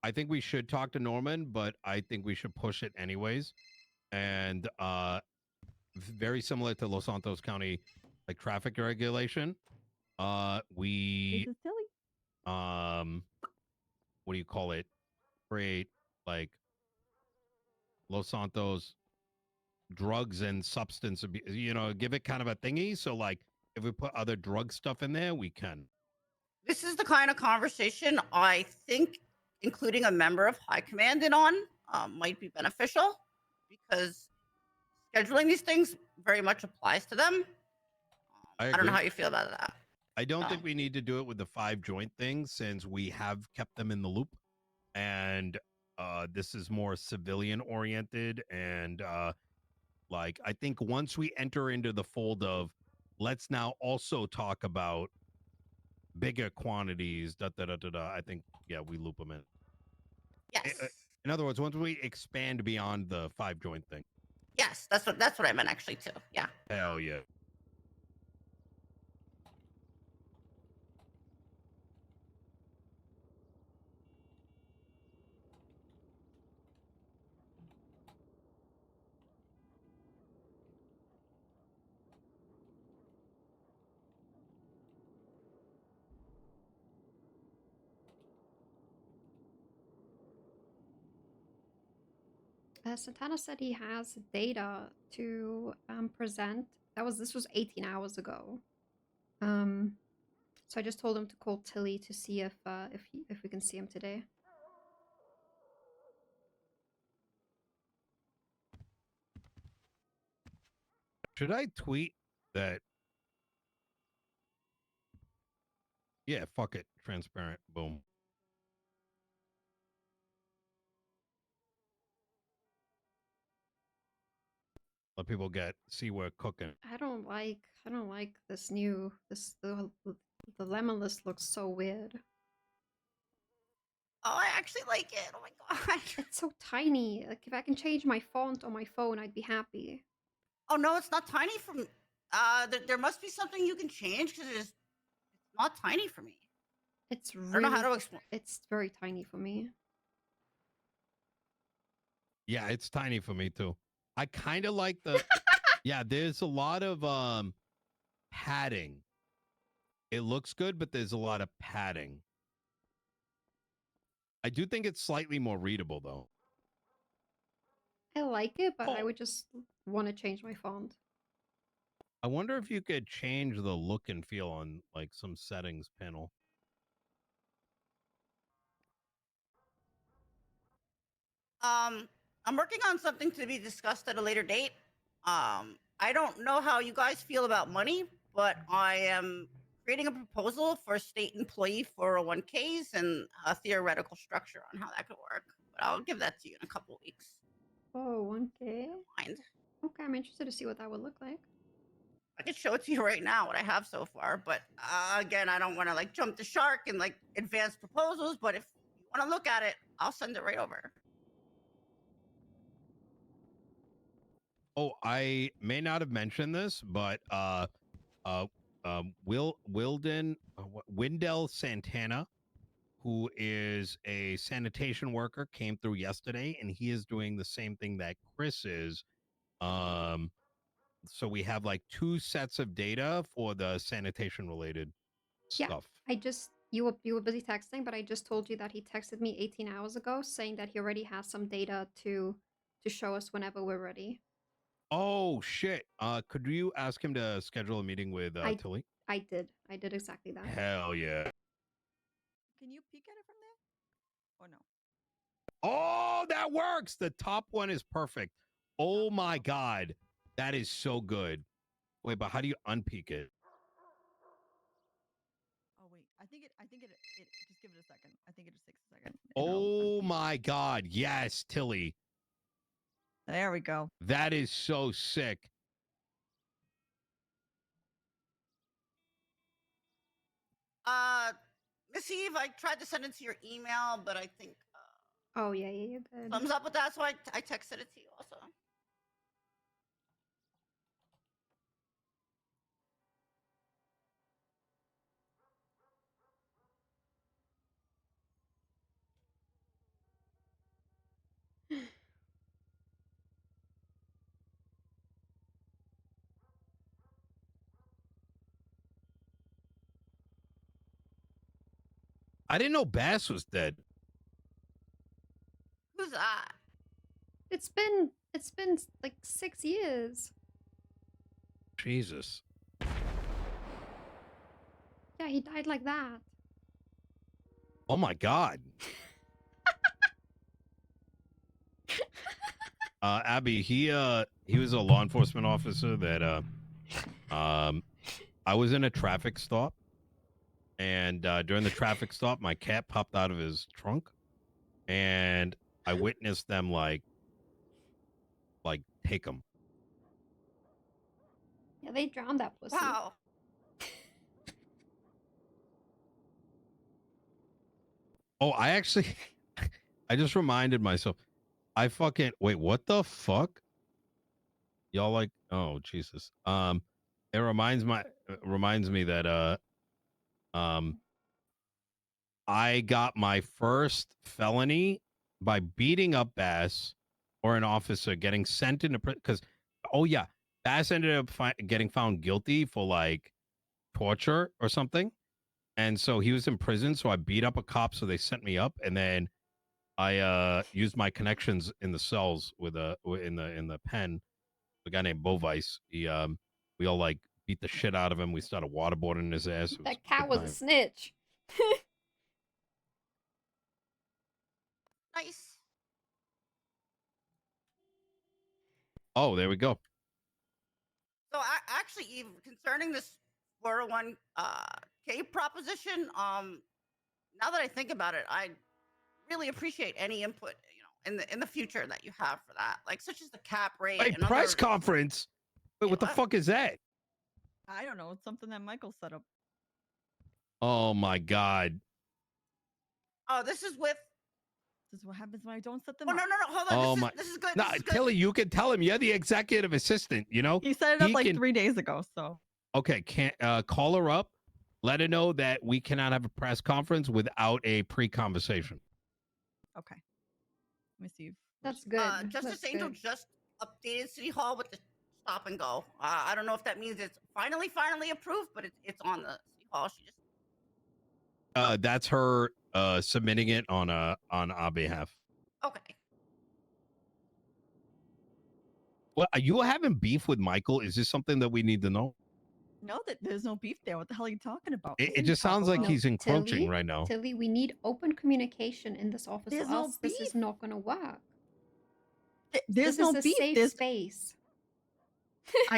I think we should talk to Norman, but I think we should push it anyways. And very similar to Los Santos County, like traffic regulation. We This is silly. What do you call it? Create like Los Santos drugs and substance abuse, give it kind of a thingy. So like if we put other drug stuff in there, we can. This is the kind of conversation I think including a member of high command in on might be beneficial, because scheduling these things very much applies to them. I don't know how you feel about that. I don't think we need to do it with the 5 joint things, since we have kept them in the loop, and this is more civilian oriented. And like, I think once we enter into the fold of let's now also talk about bigger quantities, I think, yeah, we loop them in. Yes. In other words, once we expand beyond the 5 joint thing. Yes, that's what I meant actually too. Yeah. Hell yeah. Santana said he has data to present. This was 18 hours ago. So I just told him to call Tilly to see if we can see him today. Should I tweet that? Yeah, fuck it. Transparent. Boom. Let people see we're cooking. I don't like the lemon list looks so weird. Oh, I actually like it. Oh my god. It's so tiny. Like if I can change my font on my phone, I'd be happy. Oh no, it's not tiny for me. There must be something you can change, because it's not tiny for me. It's really, I don't know how to explain. It's very tiny for me. Yeah, it's tiny for me too. I kind of like the yeah, there's a lot of padding. It looks good, but there's a lot of padding. I do think it's slightly more readable though. I like it, but I would just want to change my font. I wonder if you could change the look and feel on like some settings panel. I'm working on something to be discussed at a later date. I don't know how you guys feel about money, but I am creating a proposal for state employee 401ks and a theoretical structure on how that could work. But I'll give that to you in a couple weeks. 401k? Mind. Okay, I'm interested to see what that would look like. I can show it to you right now, what I have so far. But again, I don't want to like jump the shark and like advance proposals. But if you want to look at it, I'll send it right over. Oh, I may not have mentioned this, but Wendell Santana, who is a sanitation worker, came through yesterday, and he is doing the same thing that Chris is. So we have like 2 sets of data for the sanitation related stuff. You were busy texting, but I just told you that he texted me 18 hours ago saying that he already has some data to show us whenever we're ready. Oh shit. Could you ask him to schedule a meeting with Tilly? I did exactly that. Hell yeah. Can you peek at it from there? Or no? Oh, that works. The top one is perfect. Oh my God. That is so good. Wait, but how do you unpeak it? Oh wait, I think it just give it a second. I think it just takes a second. Oh my God. Yes, Tilly. There we go. That is so sick. Miss Eve, I tried to send it to your email, but I think Oh yeah, you're good. thumbs up with that, so I texted it to you also. I didn't know Bass was dead. Who's that? It's been like 6 years. Jesus. Yeah, he died like that. Oh my God. Abby, he was a law enforcement officer that I was in a traffic stop, and during the traffic stop, my cat popped out of his trunk, and I witnessed them like take him. Yeah, they drowned that pussy. Wow. Oh, I actually, I just reminded myself. I fucking wait. What the fuck? Y'all like? Oh Jesus. It reminds me that I got my first felony by beating up Bass or an officer, getting sent into prison. Because, oh yeah, Bass ended up getting found guilty for like torture or something, and so he was in prison. So I beat up a cop, so they sent me up, and then I used my connections in the cells with in the pen. A guy named Bovice. We all like beat the shit out of him. We started waterboarding his ass. That cat was a snitch. Nice. Oh, there we go. So actually, Eve, concerning this 401k proposition, now that I think about it, I really appreciate any input, in the future that you have for that, like such as the cap rate. Hey, and press other... conference. Wait, what the fuck is that? I don't know. It's something that Michael set up. Oh my God. Oh, this is with. This is what happens when I don't set them Oh, up. no, hold on. Oh This is good. No, This is good. Tilly, you can tell him you're the executive assistant. You know He set it up like 3 days ago. So okay, call her up. Let her know that we cannot have a press conference without a pre-conversation. Okay. Let me see. That's good. Justice That's Angel good. just updated City Hall with the stop and go. I don't know if that means it's finally approved, but it's on the City Hall. She just. That's her submitting it on our behalf. Okay. Well, are you having beef with Michael? Is this something that we need to know? no, that there's no beef there. What the hell are you talking about? It just sounds like he's encroaching Tilly, right now. Tilly, we need open communication in this office, There's or no else this is beef. not going to work. There's This no is a beef. safe There's space.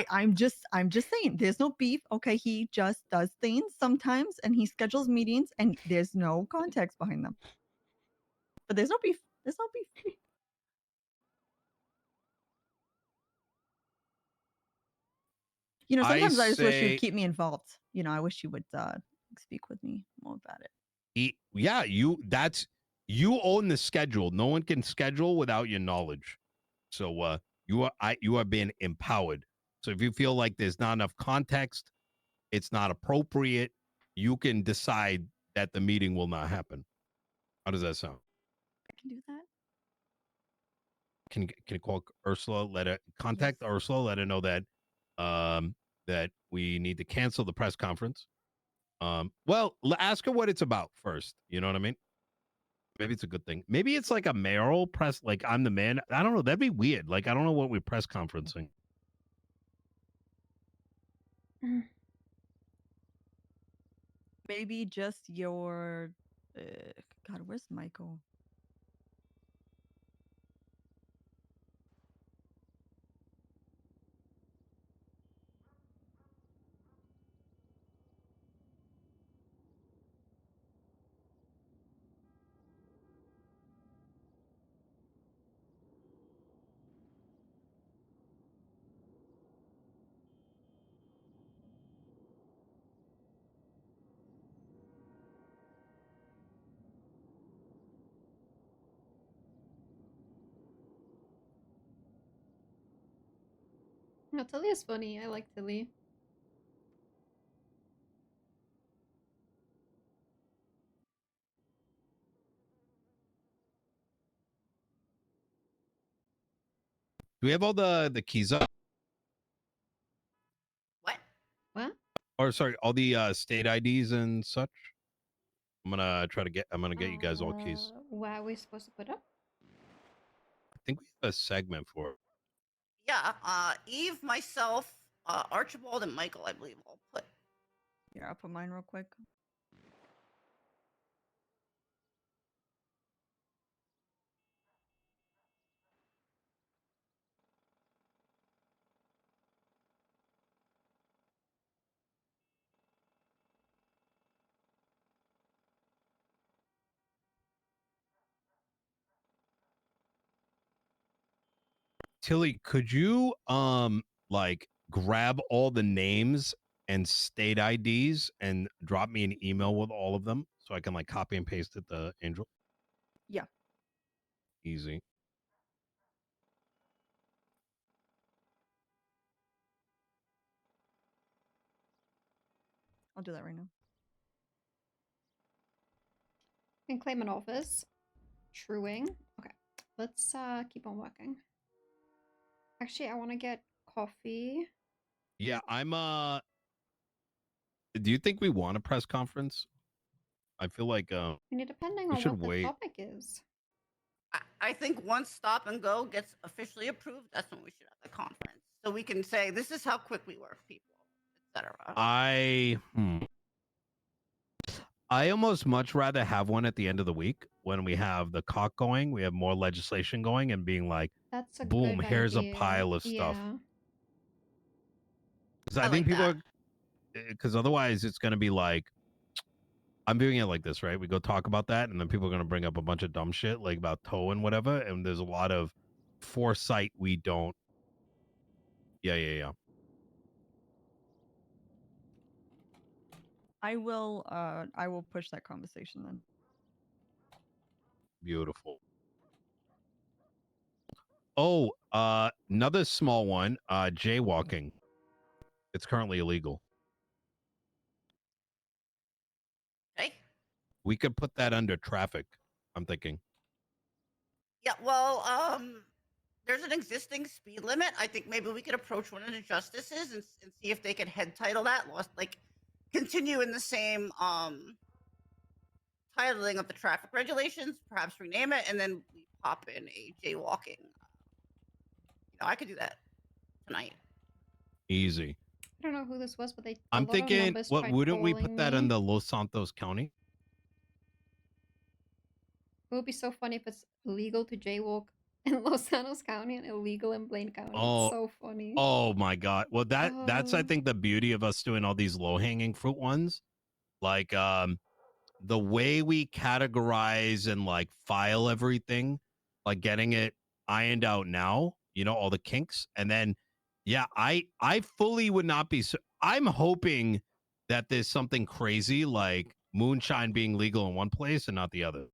I'm just saying there's no beef. Okay, he just does things sometimes and he schedules meetings and there's no context behind them. But there's no beef. There's no beef. You know, sometimes I just wish you'd keep me involved. You know, I wish you would speak with me more about it. You own the schedule. No one can schedule without your knowledge. So you are being empowered. So if you feel like there's not enough context, it's not appropriate, you can decide that the meeting will not happen. How does that sound? I can do that. Can you call Ursula? Contact Ursula. Let her know that that we need to cancel the press conference. Well, ask her what it's about first. You know what I mean? Maybe it's a good thing. Maybe it's like a mayoral press, like I'm the man. I don't know. That'd be weird. Like I don't know what we're press conferencing. Maybe just your God, where's Michael? No, Tilly is funny. I like Tilly. Do we have all the keys up? What? Or sorry, all the state IDs and such? I'm gonna get you guys all keys. What are we supposed to put up? I think we have a segment for it. Yeah, Eve, myself, Archibald, and Michael, I believe, all put. Yeah, I'll put mine real quick. Tilly, could you like grab all the names and state IDs and drop me an email with all of them so I can like copy and paste it to Angel? Yeah. Easy. I'll do that right now. Can claim an office. Truing. Okay. Let's keep on working. Actually, I want to get coffee. Yeah, I'm do you think we want a press conference? I feel like I mean, depending we on should what the wait. topic is. I think once Stop and Go gets officially approved, that's when we should have the conference. So we can say, this is how quick we work, people, etc. I almost much rather have one at the end of the week when we have the cock going, we have more legislation going, and being like, That's a boom, good here's idea. a pile of stuff. Yeah. Because I think people are, because otherwise it's going to be like, I'm viewing it like this, right? We go talk about that, and then people are going to bring up a bunch of dumb shit, like about toe and whatever, and there's a lot of foresight we don't. Yeah. I will push that conversation then. Beautiful. Oh, another small one, jaywalking. It's currently illegal. Okay. We could put that under traffic, I'm thinking. Yeah, well, there's an existing speed limit. I think maybe we could approach one of the justices and see if they could head title that, continue in the same titling of the traffic regulations, perhaps rename it, and then we pop in a jaywalking. I could do that tonight. Easy. I don't know who this was, but they. I'm thinking, what wouldn't we put that under Los Santos County? It would be so funny if it's illegal to jaywalk in Los Santos County and illegal in Blaine County. It's so funny. Oh my God. Well, that's I think the beauty of us doing all these low-hanging fruit ones. Like the way we categorize and like file everything, like getting it ironed out now, all the kinks. And then I fully would not be I'm hoping that there's something crazy like moonshine being legal in one place and not the other.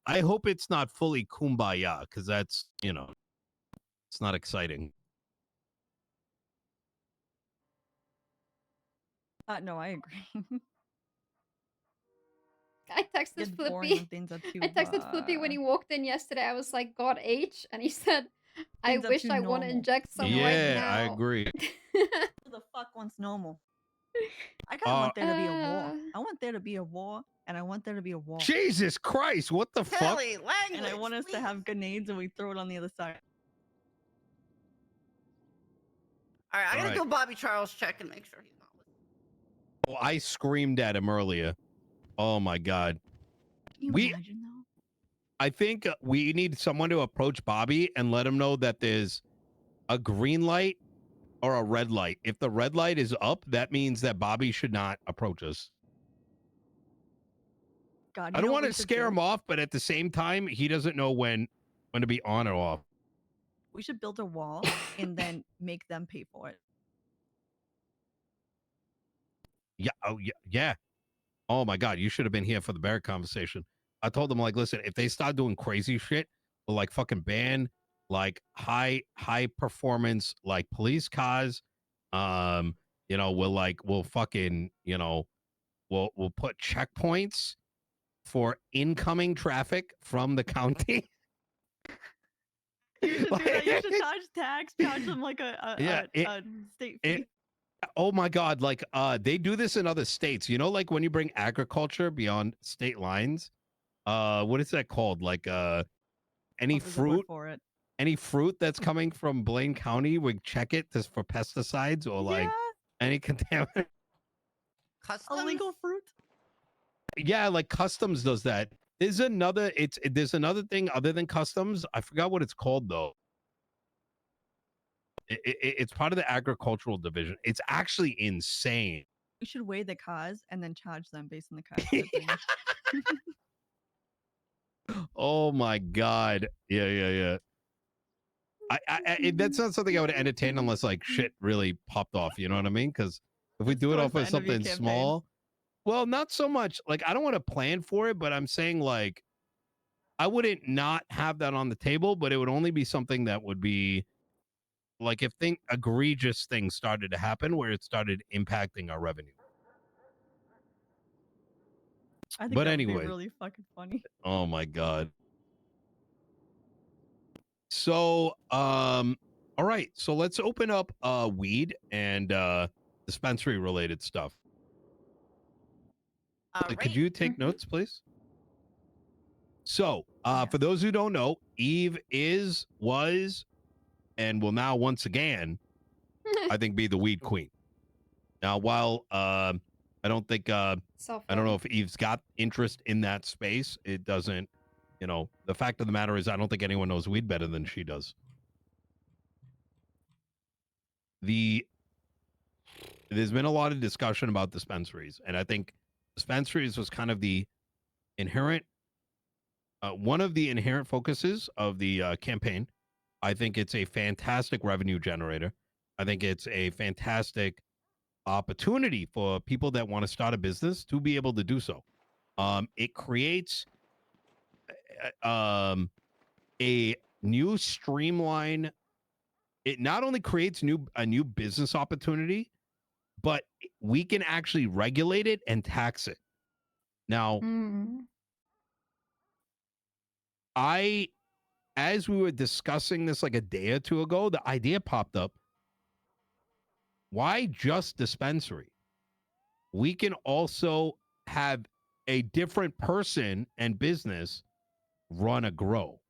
I hope it's not fully kumbaya, because that's, it's not exciting. No, I agree. I texted Flippy. I texted Flippy when he walked in yesterday. I was like, God H, and he said, I wish I want to inject some right now. Yeah, I agree. Who the fuck wants normal? I kind of want there to be a war. I want there to be a war, and I want there to be a wall. Jesus Christ, what the fuck? And I want us to have grenades, and we throw it on the other side. All right, I gotta do a Bobby Charles check and make sure he's not listening. Oh, I screamed at him earlier. Oh my God. Can you imagine though? I think we need someone to approach Bobby and let him know that there's a green light or a red light. If the red light is up, that means that Bobby should not approach us. God, I don't want to scare him off, but at the same time, he doesn't know when to be on or off. We should build a wall and then make them pay for it. Yeah. Oh, yeah. Oh my God, you should have been here for the Beric conversation. I told them, like, listen, if they start doing crazy shit, we'll like fucking ban like high performance like police cars. You know, we'll fucking, you know, we'll put checkpoints for incoming traffic from the county. You should do that. You should charge them like a state fee. Oh my God, like they do this in other states. You know, like when you bring agriculture beyond state lines, what is that called? Like any fruit for it. Any fruit that's coming from Blaine County, we check it just for pesticides or like any contaminant. Illegal fruit. Yeah, like customs does that. There's another thing other than customs. I forgot what it's called though. It's part of the agricultural division. It's actually insane. You should weigh the cars and then charge them based on the cars. Oh my God. Yeah. That's not something I would entertain unless like shit really popped off. You know what I mean? Because if we do it off of something small, well, not so much. Like I don't want to plan for it, but I'm saying like I wouldn't not have that on the table, but it would only be something that would be like if egregious things started to happen where it started impacting our revenue. I think but that anyway, would be really fucking funny. Oh my God. So, all right. So let's open up weed and dispensary related stuff. Could you take notes, please? So, for those who don't know, Eve was, and will now once again, I think, be the weed queen. Now, while I don't think, I don't know if Eve's got interest in that space, it doesn't, you know, the fact of the matter is I don't think anyone knows weed better than she does. There's been a lot of discussion about dispensaries, and I think dispensaries was kind of the inherent, one of the inherent focuses of the campaign. I think it's a fantastic revenue generator. I think it's a fantastic opportunity for people that want to start a business to be able to do so. It creates a new streamline. It not only creates a new business opportunity, but we can actually regulate it and tax it. Now, as we were discussing this like a day or two ago, the idea popped up. Why just dispensary? We can also have a different person and business run a grow.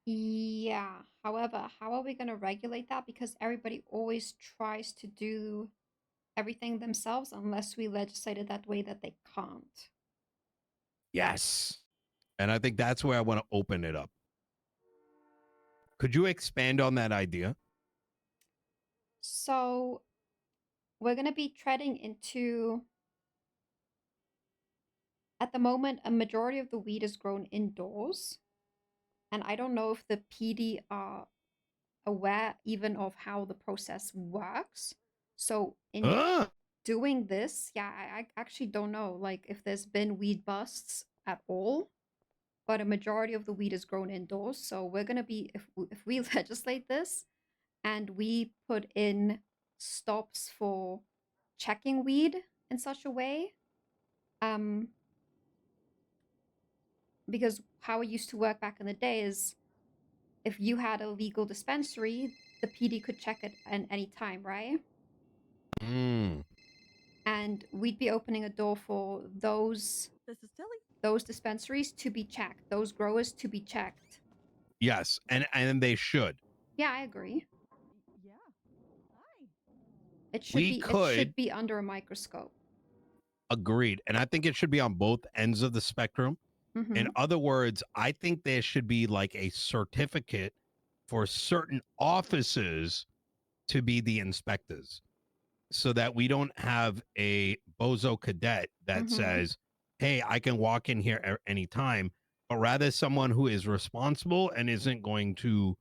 Yeah. However, how are we going to regulate that? Because everybody always tries to do everything themselves unless we legislate it that way that they can't. Yes. And I think that's where I want to open it up. Could you expand on that idea? So we're going to be treading into, at the moment, a majority of the weed is grown indoors. And I don't know if the PD are aware even of how the process works. So in doing this, yeah, I actually don't know like if there's been weed busts at all, but a majority of the weed is grown indoors. So we're going to be, if we legislate this and we put in stops for checking weed in such a way, because how it used to work back in the day is if you had a legal dispensary, the PD could check it at any time, right? And we'd be opening a door for those dispensaries to be checked, those growers to be checked. Yes, and they should. Yeah, I agree. Yeah. It should be under a microscope. Agreed. And I think it should be on both ends of the spectrum. In other words, I think there should be like a certificate for certain offices to be the inspectors so that we don't have a bozo cadet that says, hey, I can walk in here at any time, but rather someone who is responsible and isn't going to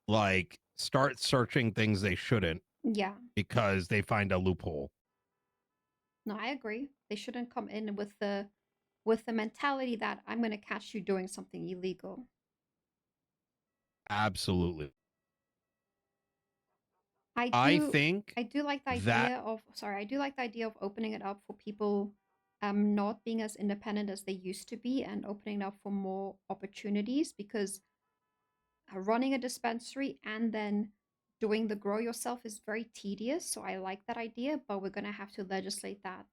like start searching things they shouldn't. Yeah. Because they find a loophole. No, I agree. They shouldn't come in with the with the mentality that I'm going to catch you doing something illegal. Absolutely. I think I do like the idea of I do like the idea of opening it up for people not being as independent as they used to be and opening it up for more opportunities, because running a dispensary and then doing the grow yourself is very tedious. So I like that idea, but we're going to have to legislate that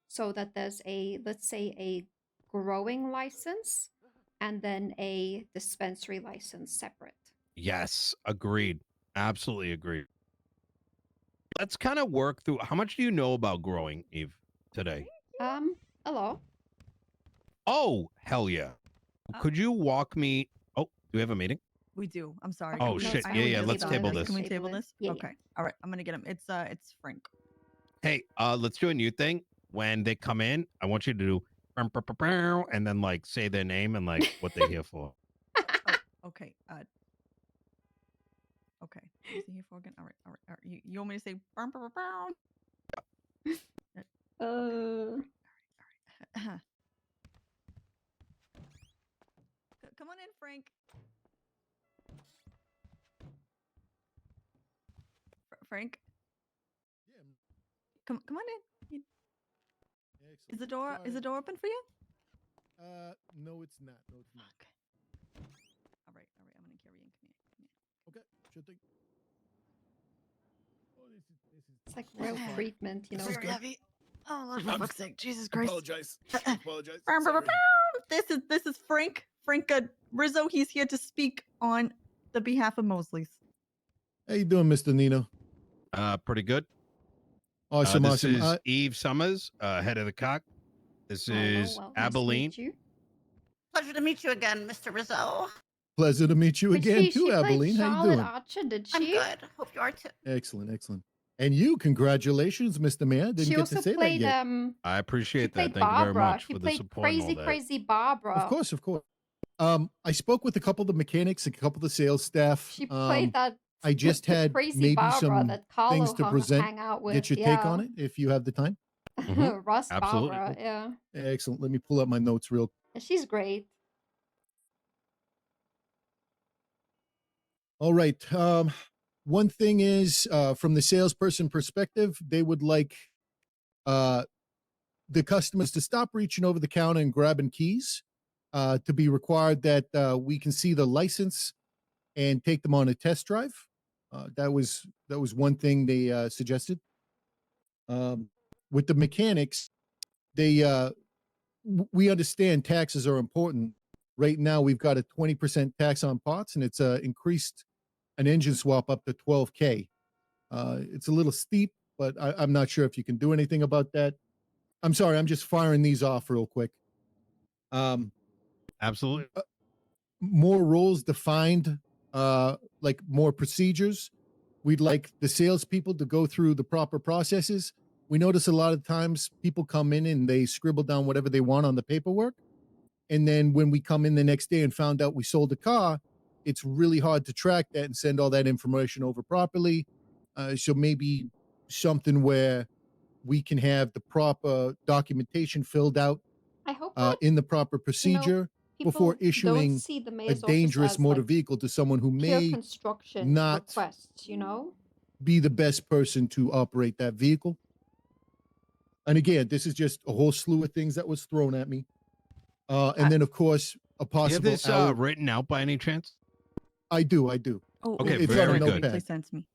so that there's a, let's say, a growing license and then a dispensary license separate. Yes, agreed. Absolutely agreed. Let's kind of work through, how much do you know about growing, Eve, today? Hello. Oh, hell yeah. Could you walk me? Oh, do we have a meeting? We do. I'm sorry. Oh shit. Yeah, let's table this. Can we table this? Yeah. Okay. All right. I'm gonna get him. It's Frank. Hey, let's do a new thing. When they come in, I want you to do and then like say their name and like what they're here for. Okay. Okay. Who's he here for again? All right. All right. You want me to say All right. Come on in, Frank. Frank. Come on in. Is the door open for you? No, it's not. No, it's not. Okay. All right. I'm gonna carry you. Come here. Okay, sure thing. Oh, this is. It's like real treatment, you know. Very heavy. Oh, Lord, for fuck's sake. Jesus Christ. Apologize. Apologize. This is Frank. Frank Rizzo. He's here to speak on the behalf of Mosley's. How you doing, Mr. Nino? Pretty good. Awesome, this awesome. is Eve Summers, head of the cock. This is Abilene. Pleasure to meet you again, Mr. Rizzo. Pleasure to meet you again, too, She Abilene. played How you Charlotte doing? Archer, did she? I'm good. Hope you are too. Excellent, excellent. And you, congratulations, Mr. Mayor. Didn't She get also to say played that yet. I appreciate that. played Thank you very Barbara. much She for the played support and all crazy, that. crazy Barbara. Of course, of course. I spoke with a couple of the mechanics, a couple of the sales staff. She played that. I just the had crazy maybe Barbara some that Carlo things to present. hang out with. Get your take on it if you have the time. Rust Absolutely. Barbara, yeah. Excellent. Let me pull up my notes real. She's great. All right. One thing is, from the salesperson perspective, they would like the customers to stop reaching over the counter and grabbing keys. To be required that we can see the license and take them on a test drive. That was one thing they suggested. With the mechanics, we understand taxes are important. Right now, we've got a 20% tax on parts, and it's increased an engine swap up to $12K. It's a little steep, but I'm not sure if you can do anything about that. I'm sorry, I'm just firing these off real quick. Absolutely. More rules defined, like more procedures. We'd like the salespeople to go through the proper processes. We notice a lot of times people come in and they scribble down whatever they want on the paperwork. And then when we come in the next day and found out we sold a car, it's really hard to track that and send all that information over properly. So maybe something where we can have the proper documentation filled out I hope in the proper procedure before issuing a dangerous motor vehicle to someone who may construction not requests, you know? be the best person to operate that vehicle. And again, this is just a whole slew of things that was thrown at me. And then, of course, a Do you have possible this written out by any chance? I do. Oh, Okay, it's very on a good. notepad. Please send to me.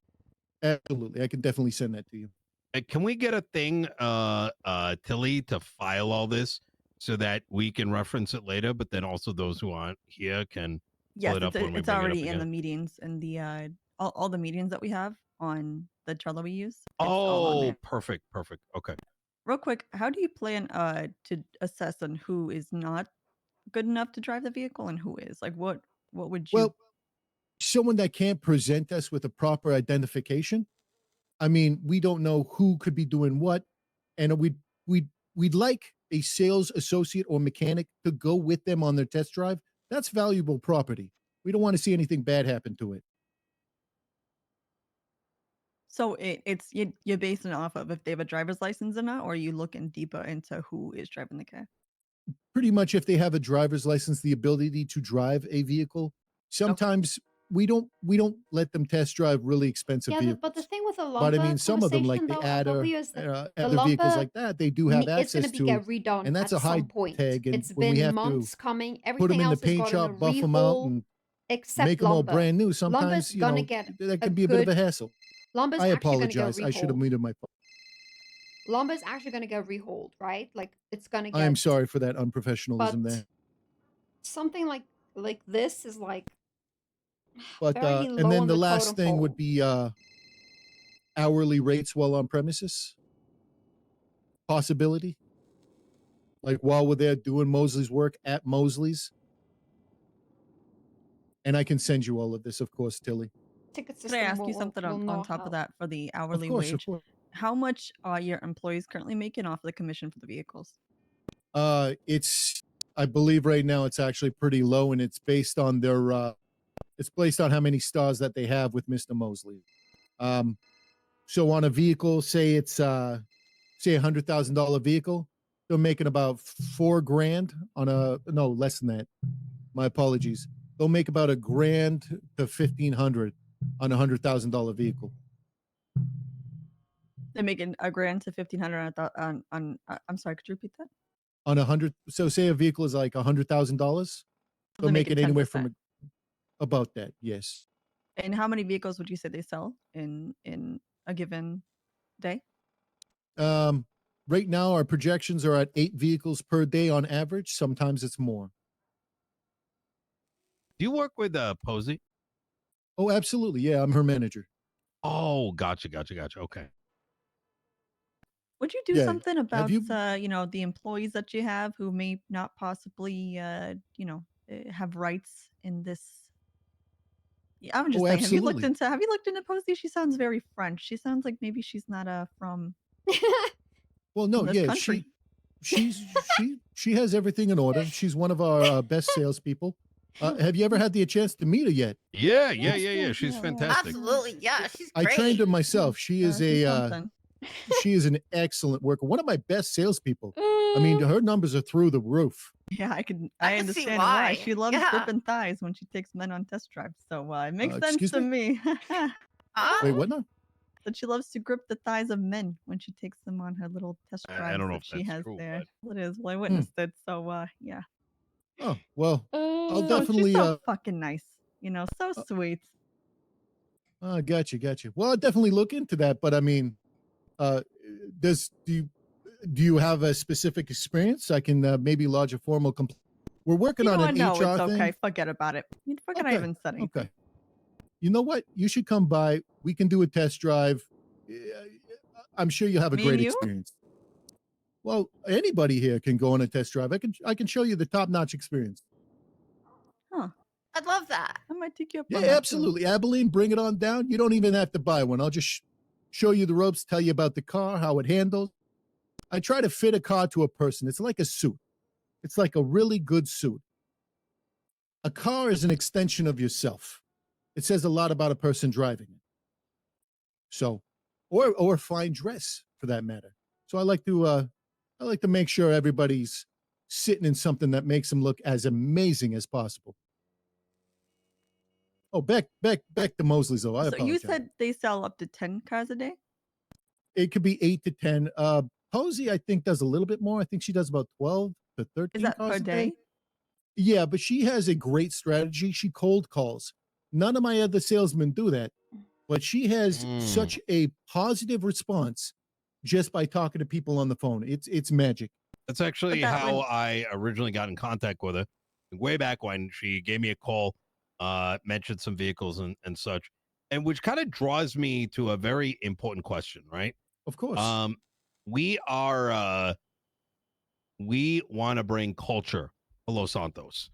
Absolutely. I can definitely send that to you. Can we get a thing, Tilly, to file all this so that we can reference it later, but then also those who aren't here can Yes, pull it up when we it's bring it up already in the again? meetings and the all the meetings that we have on the Trello we use. It's all on Oh, there. perfect. Okay. Real quick, how do you plan to assess on who is not good enough to drive the vehicle and who is? Like what would you? Well, someone that can't present us with a proper identification. I mean, we don't know who could be doing what, and we'd like a sales associate or mechanic to go with them on their test drive. That's valuable property. We don't want to see anything bad happen to it. So it's you're basing it off of if they have a driver's license or not, or are you looking deeper into who is driving the car? pretty much if they have a driver's license, the ability to drive a vehicle. Sometimes we don't let them test drive really expensive vehicles. But the thing with the lumber But I mean, some of them, like the conversation, though, Adder, LW, is that the other vehicles lumber like that, they do have it's going access to to, get redone and that's at a high some point. tag. And It's when we been have months to coming. put them Everything in the else is paint going shop, to buff them out, rehaul, and except make them all lumber. brand new. Lumber's Sometimes, you gonna know, get that a can be a bit of a good- hassle. Lumber's I actually going to get apologize. I should have rehauled. muted my phone. Lumber's actually going to get rehauled, right? Like it's going to get. I am sorry for that unprofessionalism but there. something like this is like But very and low then on the the last totem thing pole. would be hourly rates while on premises. Possibility. Like while we're there doing Mosley's work at Mosley's. And I can send you all of this, of course, Tilly. Ticket Can I system ask you will something will on know top how. of that for the hourly course, of wage? course. How much are your employees currently making off the commission for the vehicles? It's I believe right now it's actually pretty low, and it's based on their it's based on how many stars that they have with Mr. Mosley. So on a vehicle, say it's say $100,000 vehicle, they're making about $4,000 on a no less than that. My apologies. They'll make about $1,000 to $1,500 on $100,000 vehicle. They're making $1,000 to $1,500 on I'm sorry, could you repeat that? On 100, so say a vehicle is like $100,000, they'll make it anywhere from about that. Yes. And how many vehicles would you say they sell in a given day? Right now our projections are at 8 vehicles per day on average. Sometimes it's more. Do you work with Posey? Oh, absolutely. Yeah, I'm her manager. Oh, gotcha. Okay. Would you do Yeah, something have about you- the employees that you have who may not possibly have rights in this? Yeah, I'm just Oh, saying. absolutely. Have you looked into Posey? She sounds very French. She sounds like maybe she's not from Well, no, this yeah, country. she has everything in order. She's one of our best salespeople. Have you ever had the chance to meet her yet? Yeah. She's fantastic. Absolutely, yeah, she's I great. trained her myself. She is she's a something. she is an excellent worker. One of my best salespeople. I mean, her numbers are through the roof. Yeah, I can see understand why. She loves Yeah. gripping thighs when she takes men on test drives. So it makes sense excuse to me. Wait, what now? That she loves to grip the thighs of men when she takes them on her little test drives I don't know that if she that's has true, there. but- Well, it is. Well, I witnessed it. So yeah. Oh, well, I'll So definitely she's so fucking nice. So sweet. Gotcha. Well, I'll definitely look into that. But I mean, do you have a specific experience? I can maybe lodge a formal complaint. We're working You on know an what? No, HR it's thing. okay. Forget about it. Forget I even said anything. Okay. You know what? You should come by. We can do a test drive. I'm sure you'll have a Me and great you? experience. Well, anybody here can go on a test drive. I can show you the top-notch experience. Huh. I'd love that. I might take you up Yeah, on that too. absolutely. Abilene, bring it on down. You don't even have to buy one. I'll just show you the ropes, tell you about the car, how it handles. I try to fit a car to a person. It's like a suit. It's like a really good suit. A car is an extension of yourself. It says a lot about a person driving it. So, or a fine dress for that matter. So I like to make sure everybody's sitting in something that makes them look as amazing as possible. Oh, back to Mosley's though. I So apologize. you said they sell up to 10 cars a day? It could be 8 to 10. Posey, I think, does a little bit more. I think she does about 12 to 13 Is that cars per a day. day? Yeah, but she has a great strategy. She cold calls. None of my other salesmen do that, but she has such a positive response just by talking to people on the phone. It's magic. That's actually how I originally got in contact with her, way back when she gave me a call, mentioned some vehicles and such, and which kind of draws me to a very important question, right? Of course. We want to bring culture to Los Santos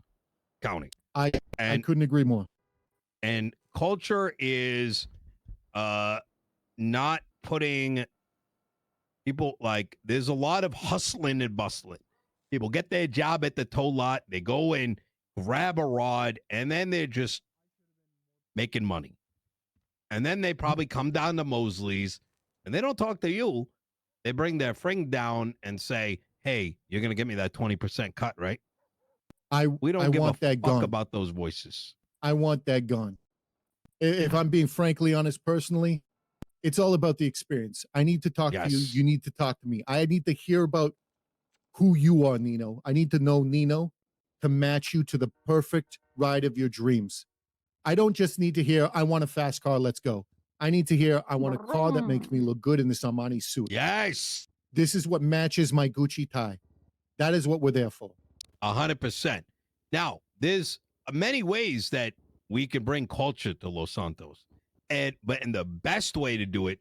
County. I couldn't agree more. And culture is not putting people, like, there's a lot of hustling and bustling. People get their job at the tow lot, they go in, grab a rod, and then they're just making money. And then they probably come down to Mosley's and they don't talk to you. They bring their friend down and say, hey, you're gonna get me that 20% cut, right? We don't I give want a that fuck gone. about those voices. I want that gone. If I'm being frankly honest personally, it's all about the experience. I need to talk to you. Yes. You need to talk to me. I need to hear about who you are, Nino. I need to know Nino to match you to the perfect ride of your dreams. I don't just need to hear, I want a fast car, let's go. I need to hear, I want a car that makes me look good in this Armani suit. Yes. This is what matches my Gucci tie. That is what we're there for. 100%. Now, there's many ways that we can bring culture to Los Santos. And the best way to do it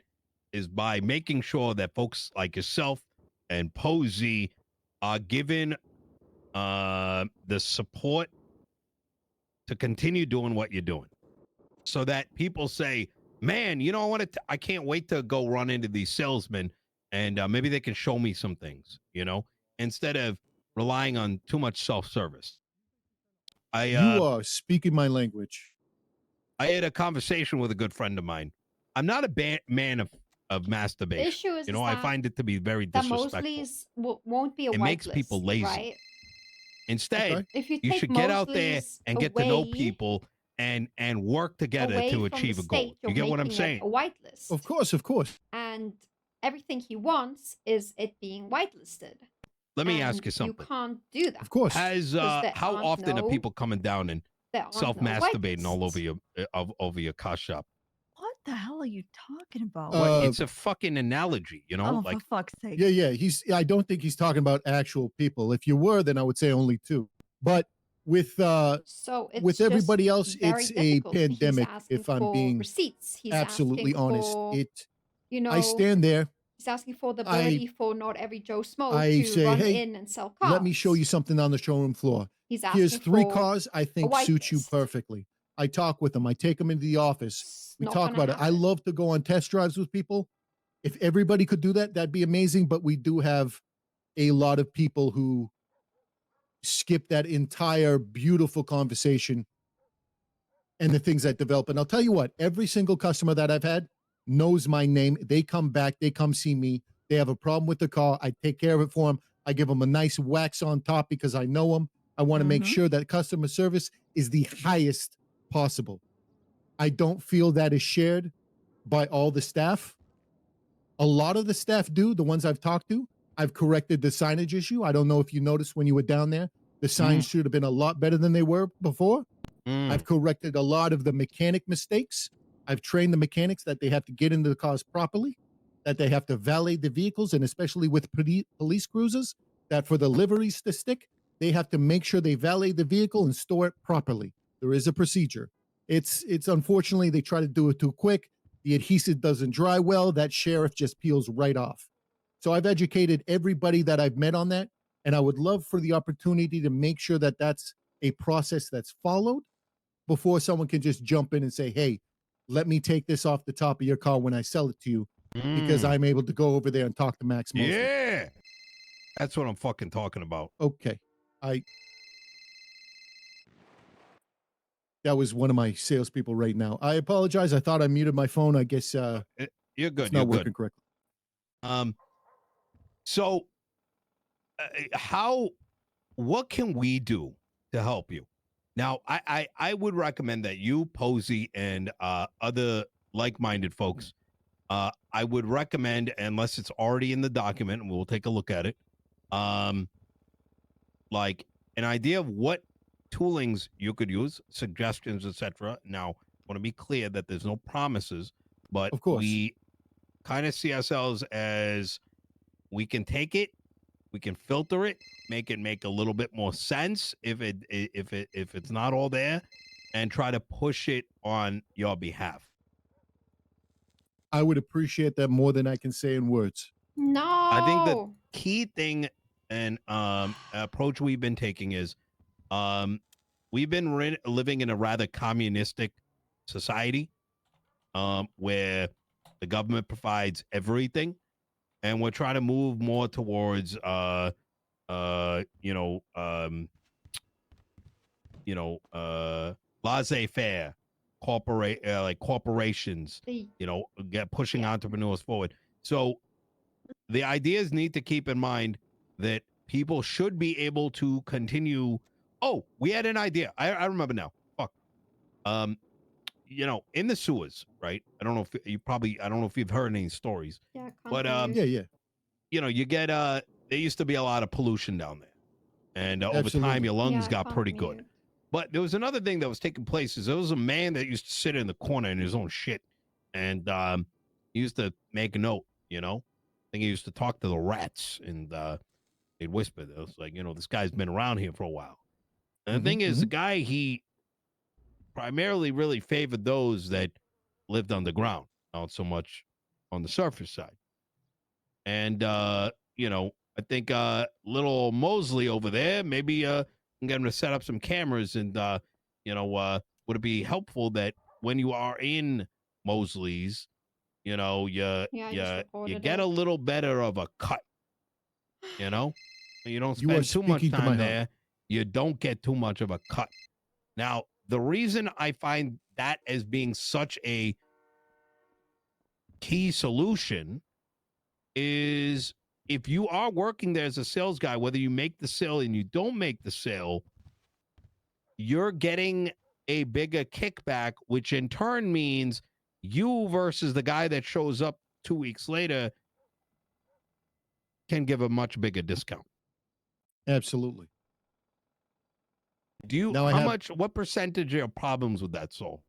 is by making sure that folks like yourself and Posey are given the support to continue doing what you're doing, so that people say, man, you know, I can't wait to go run into these salesmen and maybe they can show me some things, you know, instead of relying on too much self-service. You are speaking my language. I had a conversation with a good friend of mine. I'm not a man of masturbation. The issue is, you know, I find it to be very that disrespectful. won't be a It white makes people list, lazy. right? Instead, If you you take should get out there Mosley's and get to know away- people and work together away to from achieve the a goal. state, You you're get what I'm making it saying? a whitelist. Of course, of course. And everything he wants is it being whitelisted. Let me ask And you something. You can't do that. Of course. Has 'Cause there how aren't often are no- people coming down and there aren't no self-masturbating all whitelists. over your car shop? What the hell are you talking about? Well, it's a fucking analogy, you know? Oh, like for fuck's sake. Yeah. I don't think he's talking about actual people. If you were, then I would say only two. But with So it's with everybody just else, very it's a difficult. He's pandemic. asking If I'm for being receipts. He's absolutely asking honest, for, it. you know, I stand there. He's asking for the I- ability for not every Joe Smo I to say, run hey, in and sell cars. let me show you something on the showroom floor. He's Here's asking 3 for cars I think white suit you list. perfectly. I talk with them. I take them into the office. We not talk gonna about it. I love to go on test drives with people. If everybody could do that, that'd be amazing. But we do have a lot of people who skip that entire beautiful conversation and the things that develop. And I'll tell you what, every single customer that I've had knows my name. They come back, they come see me. They have a problem with the car. I take care of it for them. I give them a nice wax on top because I know them. I want to make sure that customer service is the highest possible. I don't feel that is shared by all the staff. A lot of the staff do, the ones I've talked to. I've corrected the signage issue. I don't know if you noticed when you were down there. The signs should have been a lot better than they were before. I've corrected a lot of the mechanic mistakes. I've trained the mechanics that they have to get into the cars properly, that they have to valet the vehicles, and especially with police cruisers, that for the liveries to stick, they have to make sure they valet the vehicle and store it properly. There is a procedure. It's unfortunately they try to do it too quick. The adhesive doesn't dry well. That sheriff just peels right off. So I've educated everybody that I've met on that, and I would love for the opportunity to make sure that that's a process that's followed before someone can just jump in and say, hey, let me take this off the top of your car when I sell it to you, because I'm able to go over there and talk to Max Mosley. Yeah. That's what I'm fucking talking about. Okay. That was one of my salespeople right now. I apologize. I thought I muted my phone. I guess you're good. It's not You're working good. correctly. So what can we do to help you? Now, I would recommend that you, Posey, and other like-minded folks, I would recommend, unless it's already in the document, and we'll take a look at it, like an idea of what toolings you could use, suggestions, etc. Now, I want to be clear that there's no promises, but of course, we kind of see ourselves as we can take it, we can filter it, make it make a little bit more sense if it's not all there, and try to push it on your behalf. I would appreciate that more than I can say in words. No. I think the key thing and approach we've been taking is we've been living in a rather communistic society where the government provides everything, and we're trying to move more towards laissez-faire, like corporations, pushing entrepreneurs forward. So the ideas need to keep in mind that people should be able to continue. Oh, we had an idea. I remember now. Fuck. You know, in the sewers, right? I don't know if you probably, I don't know if you've heard any stories. Yeah, but yeah. You know, you get there used to be a lot of pollution down there, and over time Absolutely. your lungs Yeah, got can't pretty mute. good. But there was another thing that was taking place. Is there was a man that used to sit in the corner in his own shit, and he used to make a note. You know, I think he used to talk to the rats, and he'd whisper. It was like, you know, this guy's been around here for a while. And the thing is, the guy, he primarily really favored those that lived underground, not so much on the surface side. And you know, I think little Mosley over there, maybe can get him to set up some cameras, and you know, would it be helpful that when you are in Mosley's, you know, Yeah, I just you recorded get it. a little better of a cut, you know? You don't You are spend too much speaking to my time heart. there. You don't get too much of a cut. Now, the reason I find that as being such a key solution is if you are working there as a sales guy, whether you make the sale and you don't make the sale, you're getting a bigger kickback, which in turn means you versus the guy that shows up 2 weeks later can give a much bigger discount. Absolutely. Do you, Now what percentage of problems would that solve?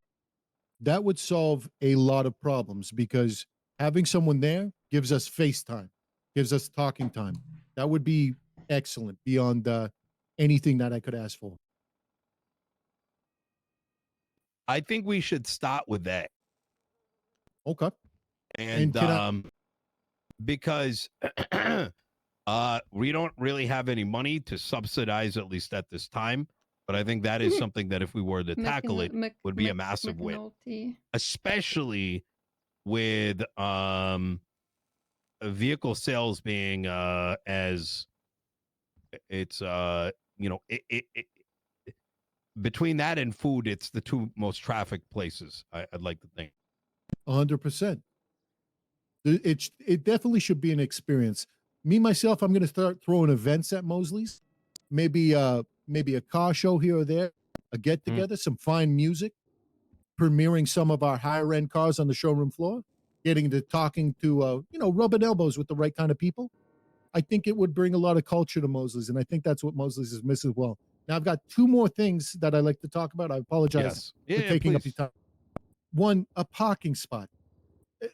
That would solve a lot of problems because having someone there gives us FaceTime, gives us talking time. That would be excellent beyond anything that I could ask for. I think we should start with that. Okay. And can I- because we don't really have any money to subsidize, at least at this time. But I think that is something that if we were to tackle it, would be a massive win, McNulty. especially with vehicle sales being as it's you know, it between that and food, it's the two most trafficked places, I'd like to think. 100%. It definitely should be an experience. Me myself, I'm going to start throwing events at Mosley's. Maybe a car show here or there, a get together, some fine music, premiering some of our higher end cars on the showroom floor, getting to talking to you know, rubbing elbows with the right kind of people. I think it would bring a lot of culture to Mosley's, and I think that's what Mosley's is missing as well. Now I've got two more things that I like to talk about. I apologize for taking up your time. One, a parking spot.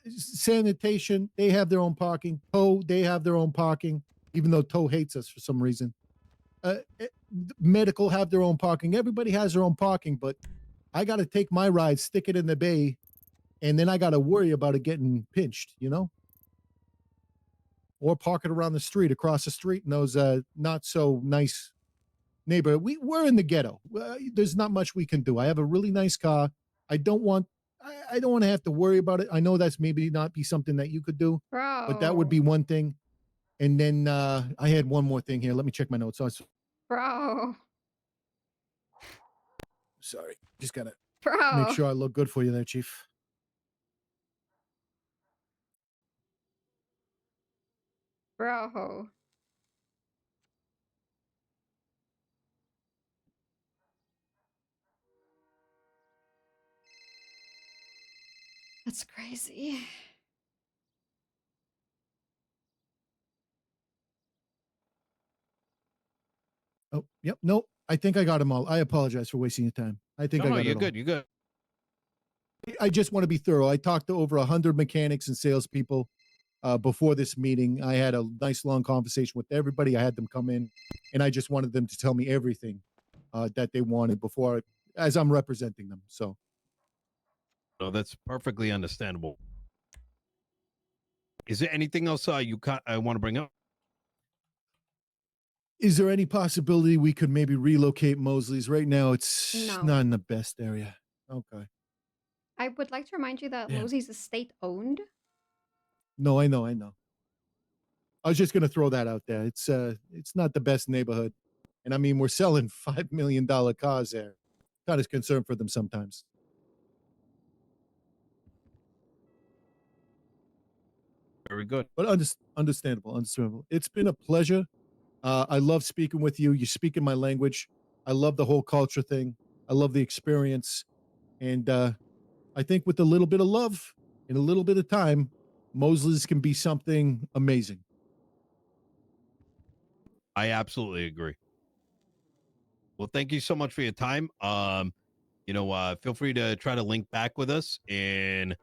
Sanitation, they have their own parking. Tow, they have their own parking, even though Tow hates us for some reason. Medical have their own parking. Everybody has their own parking, but I got to take my ride, stick it in the bay, and then I got to worry about it getting pinched, you know? Or park it around the street, across the street in those not so nice neighborhood. We're in the ghetto. There's not much we can do. I have a really nice car. I don't want to have to worry about it. I know that's maybe not be something that you could do, but that would be one thing. And then I had one more thing here. Let me check my notes. Bro. Sorry, just gotta Bro. make sure I look good for you there, Chief. Bro. That's crazy. Oh, yep. Nope. I think I got them all. I apologize for wasting your time. I think I got you're it all. good. You're good. I just want to be thorough. I talked to over 100 mechanics and salespeople before this meeting. I had a nice long conversation with everybody. I had them come in, and I just wanted them to tell me everything that they wanted before, as I'm representing them. So, No, that's perfectly understandable. Is there anything else I want to bring up? is there any possibility we could maybe relocate Mosley's? Right now, it's No. not in the best area. Okay. I would like to remind you that Yeah. Mosley's is state owned. No, I know. I was just going to throw that out there. It's not the best neighborhood. And I mean, we're selling $5 million cars there. Kind of concerned for them sometimes. Very good. But understandable. It's been a pleasure. I love speaking with you. You speak in my language. I love the whole culture thing. I love the experience. And I think with a little bit of love and a little bit of time, Mosley's can be something amazing. I absolutely agree. Well, thank you so much for your time. Feel free to try to link back with us in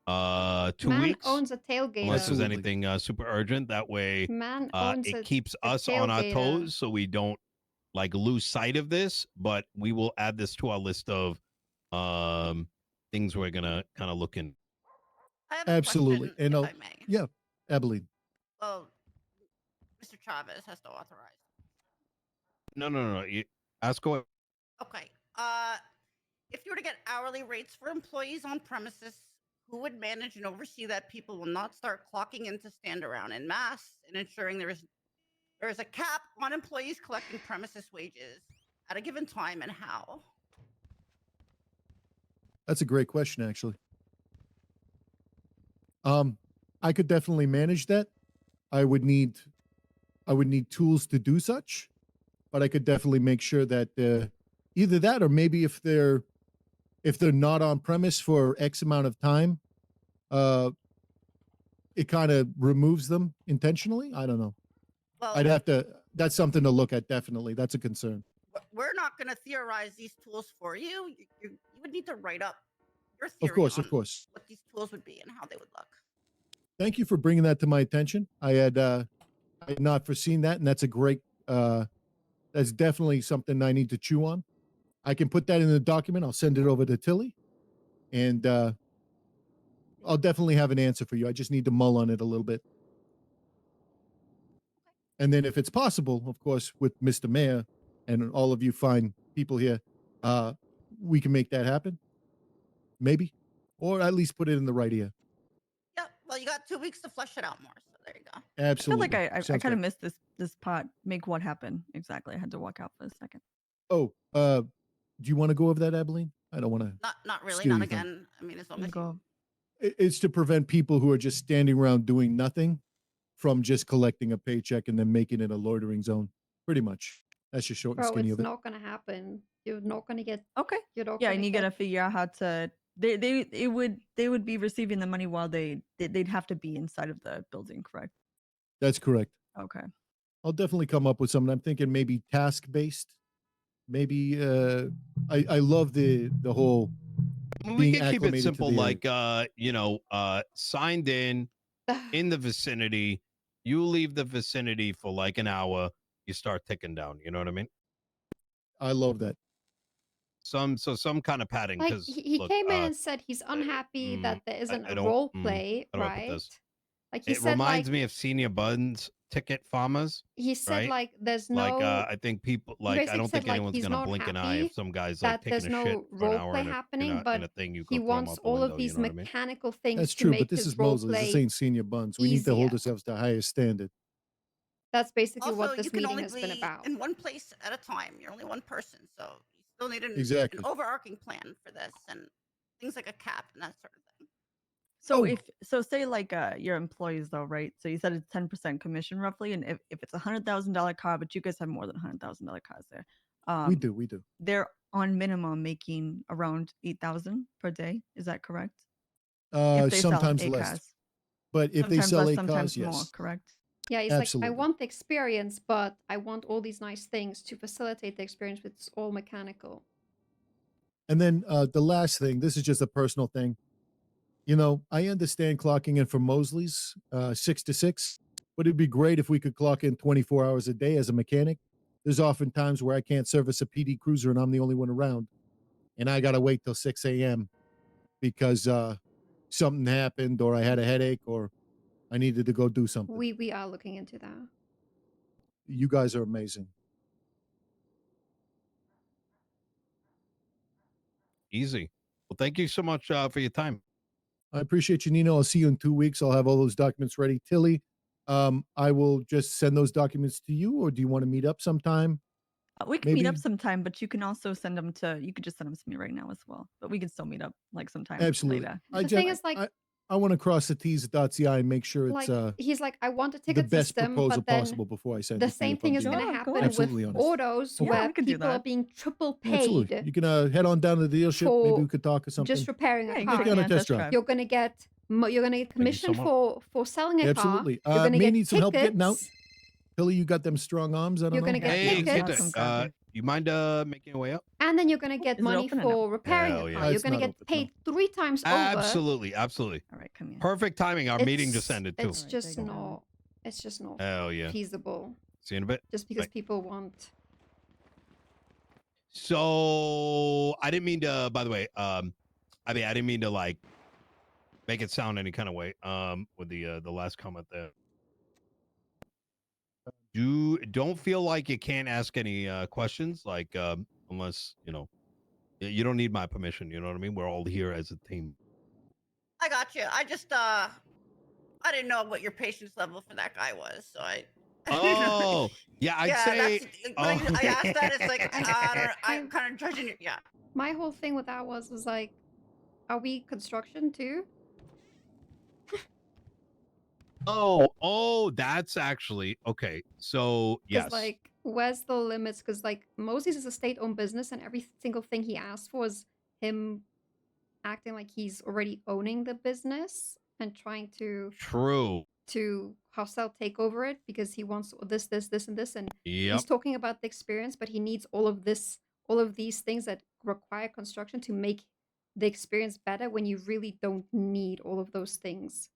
2 Man weeks. owns a tailgater. Unless there's anything super urgent. That way Man owns it a keeps a us on our tailgater. toes so we don't like lose sight of this, but we will add this to our list of things we're gonna kind of look in. I have a Absolutely. question, And if I may. yeah, Abilene. Well, Mr. Chavez has to authorize. No. You ask away. Okay. If you were to get hourly rates for employees on premises, who would manage and oversee that people will not start clocking in to stand around en masse and ensuring there is a cap on employees collecting premises wages at a given time, and how? That's a great question, actually. I could definitely manage that. I would need tools to do such, but I could definitely make sure that either that or maybe if they're not on premise for X amount of time, it kind of removes them intentionally. I don't know. Well, I'd have to. That's something to look at. Definitely, that's a concern. we're not going to theorize these tools for you. You would need to write up your theory Of course, on of course. what these tools would be and how they would look. Thank you for bringing that to my attention. I had not foreseen that, and that's a great. That's definitely something I need to chew on. I can put that in the document. I'll send it over to Tilly, and I'll definitely have an answer for you. I just need to mull on it a little bit. And then if it's possible, of course, with Mr. Mayor and all of you fine people here, we can make that happen. Maybe. Or at least put it in the right ear. Yeah, well, you got 2 weeks to flesh it out more, so there you go. Absolutely. I feel like I Sounds kind of good. missed this part. Make what happen exactly? I had to walk out for a second. Oh, do you want to go over that, Abilene? I don't want to. Not really, steal not your thunder. again. I mean, as long as you... It's to prevent people who are just standing around doing nothing from just collecting a paycheck and then making it a loitering zone. Pretty much. That's just short and Bro, skinny it's of it. not gonna happen. You're not gonna get. Okay. You're not Yeah, gonna and you get. gotta figure out how to. They would be receiving the money while they'd have to be inside of the building, correct? That's correct. Okay. I'll definitely come up with something. I'm thinking maybe task based. Maybe I love the whole We being can keep it acclimated to simple, the area. like signed in the vicinity. You leave the vicinity for like an hour. You start ticking down. You know what I mean? I love that. Some kind of padding, Like because he came in and said he's unhappy that there isn't a role play, how do I put right? this? Like he It said, reminds like me of Senior Buns ticket farmers. he said, right? like there's Like no. I think people He like I basically don't said, think like, anyone's he's gonna not blink an eye happy if some guy's like that taking there's a shit no for an role hour play in happening, a, in but a thing. You he go throw 'em wants out the all window. of these You know what I mean? mechanical things That's to true, make but this his is role Moses. This play. ain't Senior Buns. We need to hold easier. ourselves to a higher standard. That's basically Also, what you this can meeting only has been be about. in one place at a time. You're only one person, so you still need an Exactly. overarching plan for this and things like a cap and that sort of thing. So say like your employees though, right? So you said it's 10% commission roughly, and if it's $100,000 car, but you guys have more than $100,000 cars there. We do. They're on minimum making around 8,000 per day. Is that correct? If they Sometimes sell less. cars. But if they Sometimes sell less, a sometimes cars, more, yes. correct? Yeah, he's like, I Absolutely. want the experience, but I want all these nice things to facilitate the experience, but it's all mechanical. And then the last thing, this is just a personal thing. You know, I understand clocking in for Mosley's 6 to 6, but it'd be great if we could clock in 24 hours a day as a mechanic. There's often times where I can't service a PD cruiser and I'm the only one around. And I got to wait till 6 a.m. because something happened or I had a headache or I needed to go do something. We are looking into that. You guys are amazing. Easy. Well, thank you so much for your time. I appreciate you, Nino. I'll see you in 2 weeks. I'll have all those documents ready. Tilly, I will just send those documents to you, or do you want to meet up sometime? We can meet up Maybe? sometime, but you can also send them to. You could just send them to me right now as well. But we can still meet up like sometime Absolutely. later. The thing is, like, I want to cross the T's, dot the I, and make sure it's Like he's like, I want a the ticket best system, proposal but then possible before I send the it to you. same if thing I'm is being going to Sure, happen go. absolutely with honest. autos Yeah, where we could do people are that. being triple Absolutely. paid You can head on down to the dealership. Maybe for we could talk or something. just repairing Yeah, a you car. can Take you on take me a on test drive. You're gonna get Thank you so commission much. for selling a Absolutely. car. You're gonna May get need some help getting out. tickets. Billy, you got them strong arms. I don't You're know. gonna get Hey, tickets. Canter, Some coffee. you mind making your way up? And then you're gonna Oh, get is it money open or no? for repairing Hell a yeah. car. No, You're it's gonna not get open, no. paid 3 times over. Absolutely, absolutely. All right, come here. Perfect timing. Our meeting just ended too. It's Alright, just there you go. not. It's just not Hell yeah. feasible. See you in a bit. Just because Bye. people want. So I didn't mean to. By the way, I didn't mean to like make it sound any kind of way. With the last comment there. Don't feel like you can't ask any questions, like unless you don't need my permission. You know what I mean? We're all here as a team. I got you. I just I didn't know what your patience level for that guy was, so I. Oh, yeah, I'd say. That's, when I asked that, it's like I'm kind of judging you. Yeah. My whole thing with that was like, are we construction too? Oh, that's actually okay. So Because yes, like, where's the limits? Because like, Mosey's is a state-owned business, and every single thing he asked for is him acting like he's already owning the business and trying to true. hostile take over it because he wants this, and this, and Yep. he's talking about the experience, but he needs all of these things that require construction to make the experience better when you really don't need all of those things.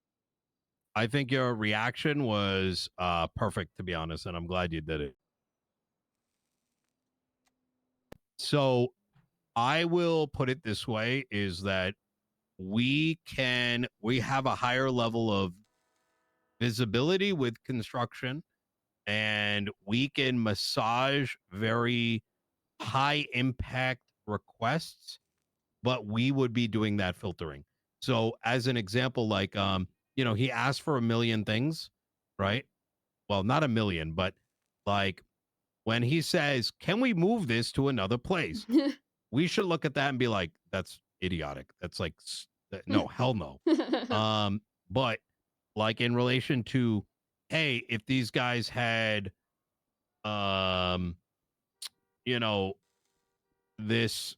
I think your reaction was perfect, to be honest, and I'm glad you did it. So I will put it this way: is that we have a higher level of visibility with construction, and we can massage very high impact requests, but we would be doing that filtering. So as an example, like he asked for 1 million things, right? Well, not 1 million, but like when he says, "Can we move this to another place?" we should look at that and be like, "That's idiotic. That's like no, hell no." But like in relation to, hey, if these guys had this,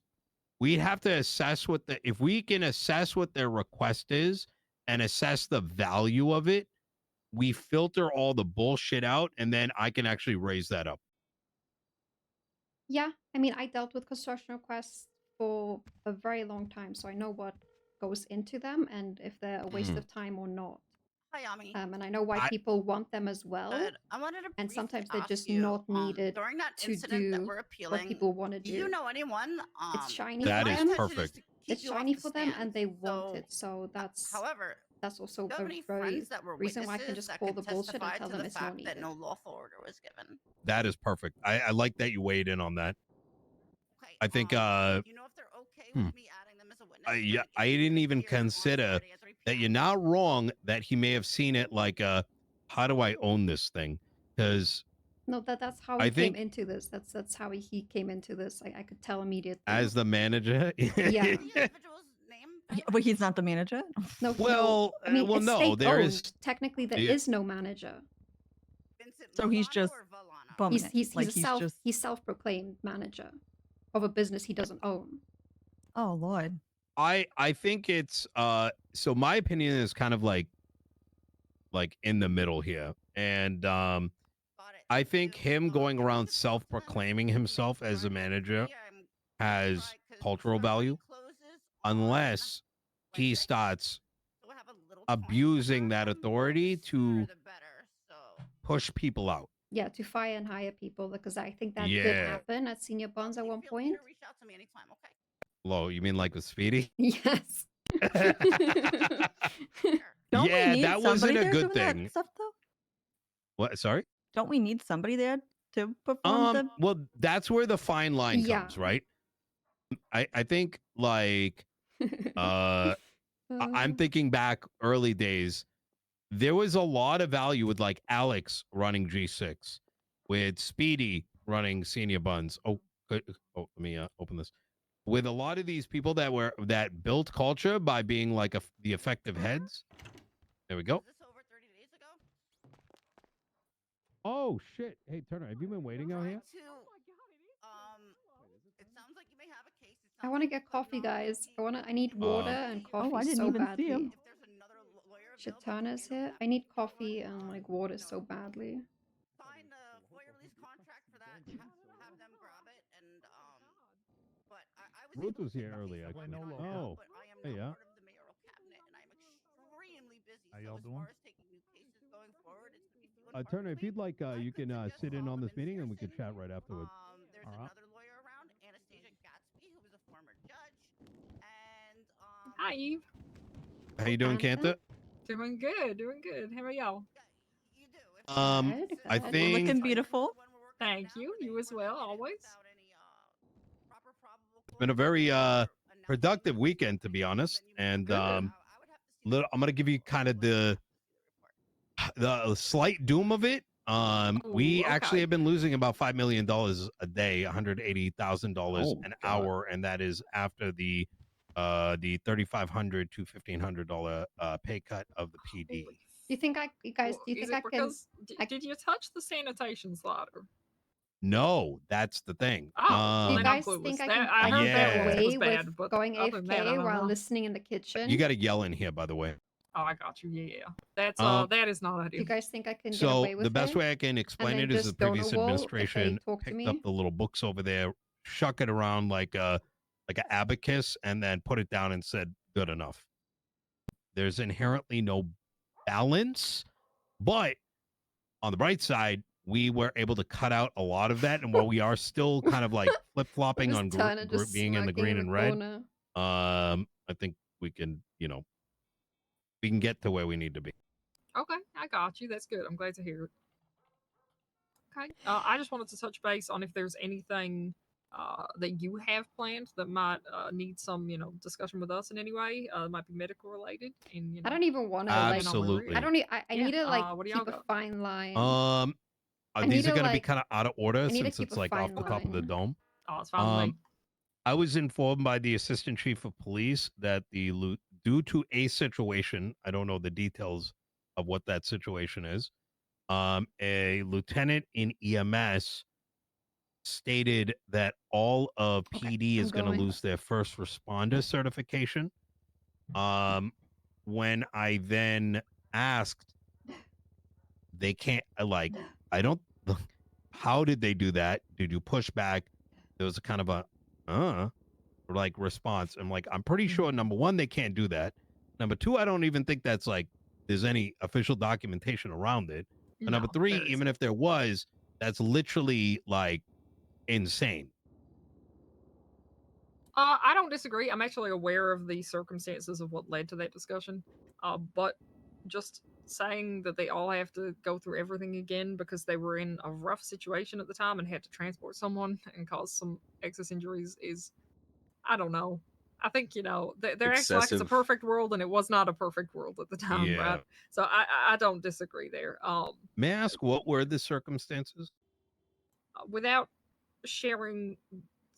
we have to assess if we can assess what their request is and assess the value of it, we filter all the bullshit out, and then I can actually raise that up. Yeah, I mean, I dealt with construction requests for a very long time, so I know what goes into them and if they're a waste of time or not. Hi, Yami. And I know why people want them as well. Good. I wanted to and sometimes they're ask just you, not needed during that to incident that do we're what appealing. people want to Do do. you know anyone? It's shiny That for is them. perfect. It's you off shiny the for them, stand. and they want So, it. So that's However, also do you have a any very friends that were reason why I can witnesses just that call could the bullshit and testify tell to them the it's not fact needed. that no lawful order was given? That is perfect. I like that you weighed in on that. Okay. I think do you know if they're okay with me adding them as a witness? yeah, I didn't even consider that. You're not wrong that he may have seen it like how do I own this thing? Because No, that's how I he came think into this. That's how he came into this. I could tell immediately. as the manager, Yeah. But he's not the manager. No. Well, I mean, well, it's no, there state-owned. is- Technically, there Yeah. is no manager. So he's just bumming it. He's like a he's self-proclaimed manager of a business he doesn't own. Oh Lord. I think it's so my opinion is kind of like in the middle here. And I think him going around self-proclaiming himself as a manager has cultural value unless he starts abusing that authority to push people out. Yeah, to fire and hire people, because I think that did Yeah. happen at Senior Bonds at one point. Reach out to me anytime, okay? Lo, you mean like with Speedy? Yes. Don't Yeah, we need that somebody wasn't a there good doing that thing. stuff though? What? Sorry? Don't we need somebody there to perform the? Well, that's where the fine line Yeah. comes, right? I think like I'm thinking back early days, there was a lot of value with like Alex running G6, with Speedy running Senior Buns. Oh, good. Oh, let me open this. with a lot of these people that built culture by being like the effective heads. There we go. Oh shit! Hey Turner, have you been waiting out here? It sounds like you may have a case. I want to get coffee, guys. I need water and coffee I didn't so even see him. badly. Shit, Turner's here. I need coffee and like water so badly. Find a FOIA release contract for that. Have them grab it, and but I was Ruth was here earlier. Actually. Oh, but I am hey, yeah. part of the mayoral cabinet, and I'm extremely busy. How So y'all as doing? far as taking new cases going forward, it's gonna be few and far Turner, if between. you'd like, you can sit in on this meeting and we can chat right afterwards. There's another lawyer around, Anastasia Gatsby, who was a former judge, and Hi, Eve. How you doing, Canter? Doing good, doing good. How are y'all? I think Looking beautiful. Thank you. You as well, always. it's been a very productive weekend, to be honest. And I'm gonna give you kind of the slight doom of it. We actually have been losing about $5 million a day, $180,000 an hour, and that is after the $3,500 to $1,500 pay cut of the PD. Do you think you guys? Do you Is think it I can? because did you touch the sanitation slider? No, that's the thing. Do you guys think I can? I heard that get was away bad, with but going other than that, I AFK don't while know. listening in the kitchen? You got to yell in here, by the way. Oh, I got you. Yeah, that's that is not Do ideal. you guys think I can get So away with the best it? way I can explain then it is the just go to previous a wall if they administration talk to picked me? up the little books over there, shuck it around like a abacus, and then put it down and said, "Good enough." There's inherently no balance, but on the bright side, we were able to cut out a lot of that, and while we are still kind of like flip flopping on being in the green and red, I think we can, we can get to where we need to be. Okay, I got you. That's good. I'm glad to hear it. Okay, I just wanted to touch base on if there's anything that you have planned that might need some, discussion with us in any way. Might be medical related, and I don't even want to. Absolutely. Like, I don't need. I need to like what do y'all keep a got? fine line. These need are to, going to be like- kind of out of order I need to since keep it's a like off fine the top of the line. dome. Oh, it's fine with me. I was informed by the assistant chief of police that due to a situation, I don't know the details of what that situation is. A lieutenant in EMS stated that all of PD is going to lose their first responder certification. When I then asked, they can't I don't. How did they do that? Did you push back? There was a kind of a response. I'm like, I'm pretty sure number one, they can't do that. Number two, I don't even think that's there's any official documentation around it. And number three, even if there was, that's literally insane. I don't disagree. I'm actually aware of the circumstances of what led to that discussion. But just saying that they all have to go through everything again because they were in a rough situation at the time and had to transport someone and cause some excess injuries is, I don't know. I think, they're acting like it's a Excessive. perfect world, and it was not a perfect world at the time, Yeah. right? So I don't disagree there. May I ask what were the circumstances? Without sharing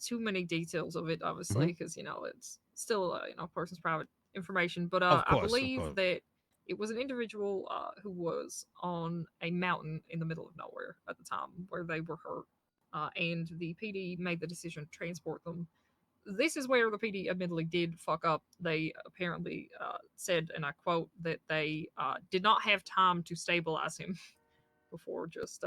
too many details of it, obviously, because it's still a person's private information. But Of I course, of believe course. that it was an individual who was on a mountain in the middle of nowhere at the time where they were hurt, and the PD made the decision to transport them. This is where the PD admittedly did fuck up. They apparently said, and I quote, that they did not have time to stabilize him before just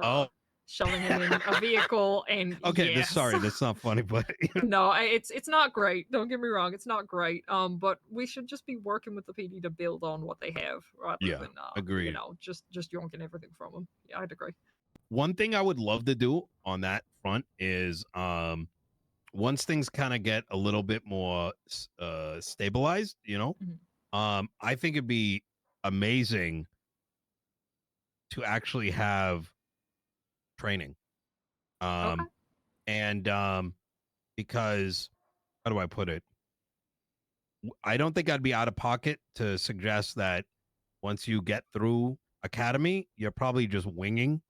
shoving him in a vehicle. And Okay, yes. sorry, that's not funny, but No, it's not great. Don't get me wrong, it's not great. But we should just be working with the PD to build on what they have, rather than agreed. just yonking everything from them. Yeah, I'd agree. One thing I would love to do on that front is once things kind of get a little bit more stabilized, I think it'd be amazing to actually have training. And because how do I put it? I don't think I'd be out of pocket to suggest that once you get through academy, you're probably just winging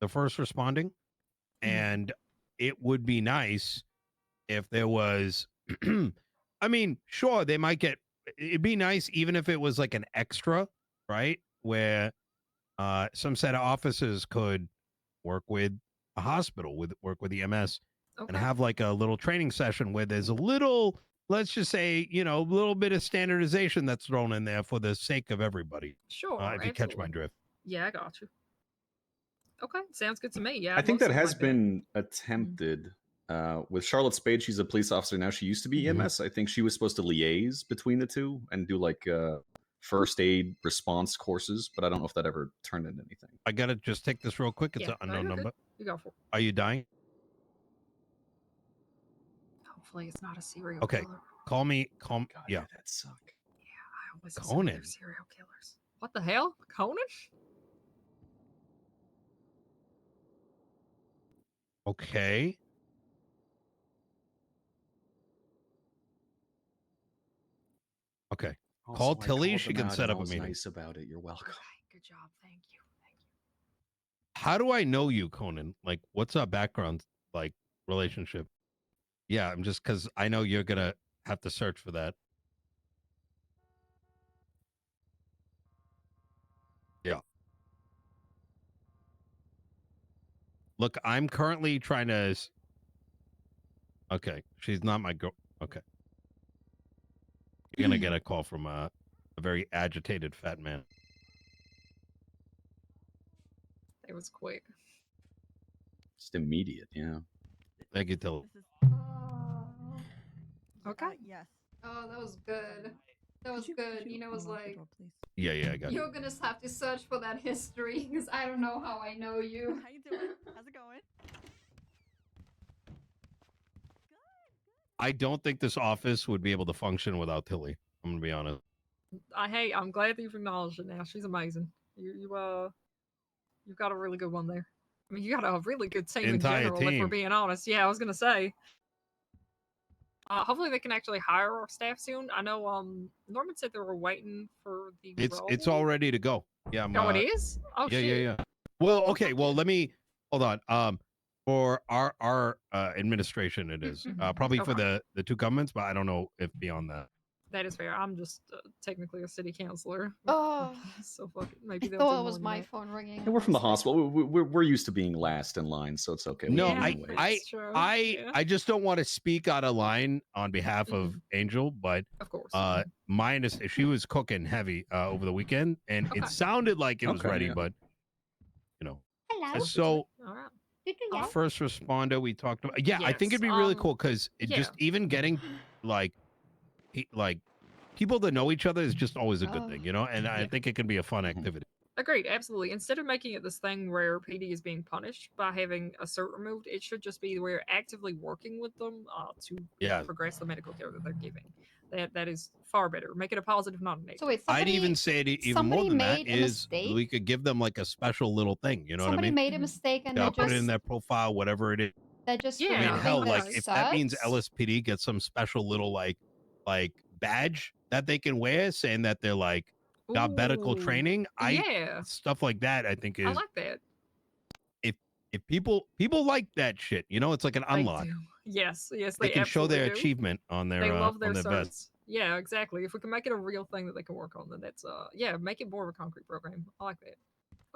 the first responding. And it would be nice if there was I mean, sure, they might get. It'd be nice even if it was like an extra, right? Where some set of officers could work with a hospital, work with EMS, and have like a little training session where there's a little, let's just say, a little bit of standardization that's thrown in there for the sake of everybody. Sure, if you catch my drift. Yeah, I got you. Okay, sounds good to me. Yeah, I think that something has like been attempted with Charlotte Spade. She's a police officer now. She used to be EMS. I think she was supposed to liaise between the two and do like first aid response courses, but I don't know if that ever turned into anything. I gotta just take this real quick. It's an unknown number. You go for it. Are you dying? Hopefully, it's not a serial Okay, killer. call me. Yeah. That suck. I always assume Conan. they're serial killers. What the hell, Conan? Okay. Okay. Call Tilly. She can set up a meeting. Nice about it. You're welcome. Good job. Thank you. How do I know you, Conan? Like, what's our background, like, relationship? Yeah, I'm just because I know you're gonna have to search for that. Yeah. Look, I'm currently trying to. Okay, she's not my girl. Okay. You're gonna get a call from a very agitated fat man. It was quick. Just immediate, yeah. Thank you, Tilly. Okay. Yes. Oh, that was good. That was good. Nino was like, Yeah, I got you're it. gonna have to search for that history because I don't know how I know you. How you doing? How's it going? I don't think this office would be able to function without Tilly. I'm gonna be honest. I'm glad that you've acknowledged it now. She's amazing. You've got a really good one there. I mean, you got a really good team in Entire general, if we're team. being honest. Yeah, I was gonna say. Hopefully they can actually hire our staff soon. I know Norman said they were waiting for the It's all ready to go. Yeah. Oh, it is? Oh, yeah, shit. yeah. Well, okay. Well, let me hold on. For our administration, it is probably for Okay. the two governments, but I don't know if beyond that. That is fair. I'm just technically a city councilor. Oh, so fuck it. Maybe I they'll do thought it more was than my that. phone ringing. And we're from the hospital. We're used to being last in line, so it's okay. We No, can wait. I just don't want to speak out of line on behalf of Angel, but of course, mine is she was cooking heavy over the weekend, and it sounded like it was Okay, ready, yeah. but you know. Hello. So All right. first responder we talked about. Yeah, I think Yes, it'd be really cool because it yeah. just even getting like people that know each other is just always a good Oh. thing, you know. And I think it can be a fun activity. Agreed, absolutely. Instead of making it this thing where PD is being punished by having a cert removed, it should just be we're actively working with them to Yeah. progress the medical care that they're giving. That is far better. Make it a positive, not a negative. So wait, I'd even say it even more somebody than that made a is mistake? we could give them like a special little thing, you know Somebody what I mean? made a mistake and Yeah, they put it in just their profile, whatever it is. they just I mean, removing hell, the like if that means certs? LSPD gets some special little like badge that they can wear saying that they're like got medical Ooh, training, yeah. stuff like that I think is I like that. if people like that shit, you know, it's like an They unlock. do. Yes, yes, They they can show their absolutely do. achievement on their They love their on their certs. vest. Yeah, exactly. If we can make it a real thing that they can work on, then that's yeah, make it more of a concrete program. I like that.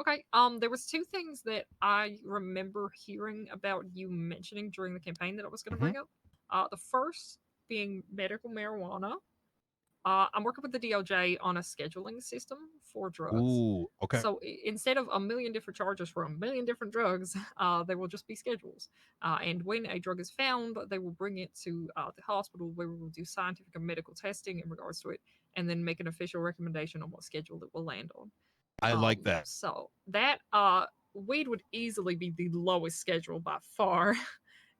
Okay. There was two things that I remember hearing about you mentioning during the campaign that I was going to bring up. The first being medical marijuana. I'm working with the DOJ on a scheduling system for drugs. Ooh, okay. So instead of a million different charges for a million different drugs, there will just be schedules. And when a drug is found, they will bring it to the hospital where we will do scientific and medical testing in regards to it, and then make an official recommendation on what schedule it will land on. I like that. So that weed would easily be the lowest schedule by far.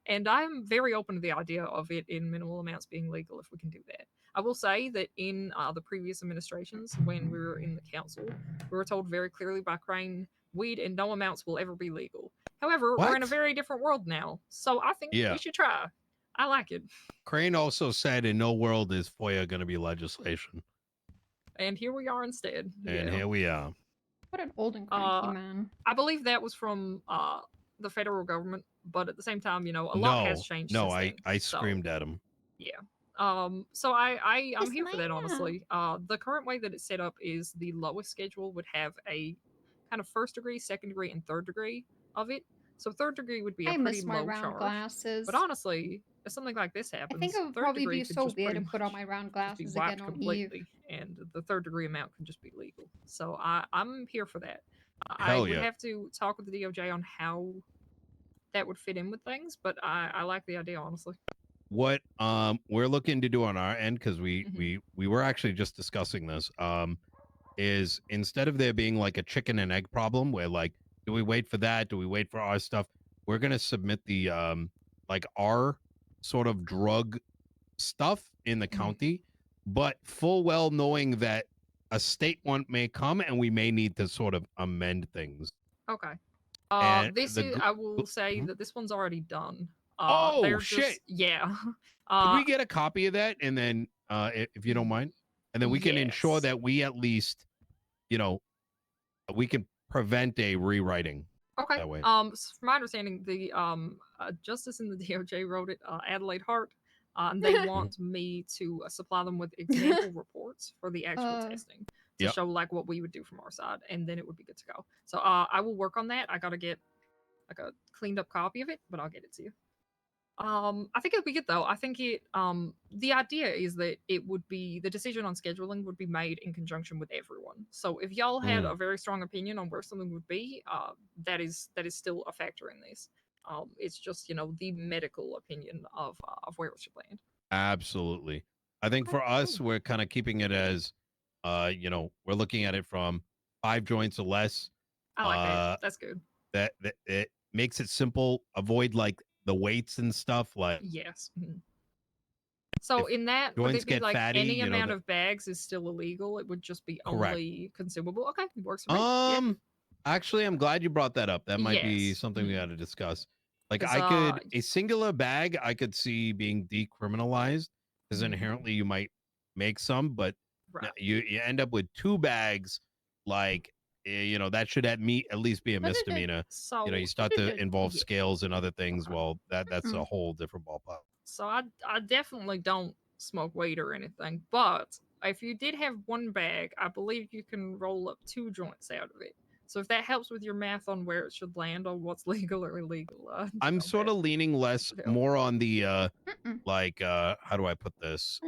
And I'm very open to the idea of it in minimal amounts being legal if we can do that. I will say that in the previous administrations, when we were in the council, we were told very clearly by Crane, weed in no amounts will ever be legal. However, we're in a What? very different world now, so I think Yeah. we should try. I like it. Crane also said in no world is FOIA going to be legislation. And here we are instead. And Yeah. here we are. What an old and cranky man. I believe that was from the federal government, but at the same time, you know, a lot has changed No, since then, I so, screamed at him. yeah. So I'm here for that, honestly. The current way that it's set up is the lowest schedule would have a kind of first degree, second degree, and third degree of it. So third degree would be a I pretty miss my low round charge. glasses. But honestly, if something like this I happens, think it would third probably degree be could so just weird pretty to put on my much round just be glasses wiped again on Eve. completely, and the third degree amount can just be legal. So I'm here for that. I Hell would yeah. have to talk with the DOJ on how that would fit in with things, but I like the idea, honestly. What we're looking to do on our end, because we were actually just discussing this, is instead of there being like a chicken and egg problem where like, do we wait for that, do we wait for our stuff, we're gonna submit the like our sort of drug stuff in the county, but full well knowing that a state one may come and we may need to sort of amend things. Okay. And This the is, gr- I will say that this one's already done. Oh, They're shit. just, yeah. Could we get a copy of that, and then if you don't mind, and then we can ensure Yes. that we at least, you know, we can prevent a rewriting Okay. that way. From my understanding, the justice in the DOJ wrote it, Adelaide Hart, and they want me to supply them with example reports for the actual testing to Yep. show like what we would do from our side, and then it would be good to go. So I will work on that. I gotta get like a cleaned up copy of it, but I'll get it to you. I think it'll be good though. I think it the idea is that it would be the decision on scheduling would be made in conjunction with everyone. So if y'all had a very strong opinion on where something would be, that is still a factor in this. It's just, you know, the medical opinion of where it should land. Absolutely. I think for us, we're kind of keeping it as, you know, we're looking at it from 5 joints or less. I like that. That's good. That it makes it simple. Avoid like the weights and stuff. Like Yes. So if in that, would joints it be get like fatty, any you know, amount that- of bags is still illegal? It would just be Correct. only consumable. Okay, it works for me. Yeah. Actually, I'm glad you brought that up. That might be Yes. something we got to discuss. Like 'Cause, I could a singular bag I could see being decriminalized because inherently you might make some, but Right. you end up with 2 bags. Like you know, that should at least be a misdemeanor. So You know, you start to involve scales and other things. Well, that's a whole different ballpark. So I definitely don't smoke weed or anything, but if you did have 1 bag, I believe you can roll up 2 joints out of it. So if that helps with your math on where it should land on what's legal or illegal, I'm sort of leaning more on the like how do I put this?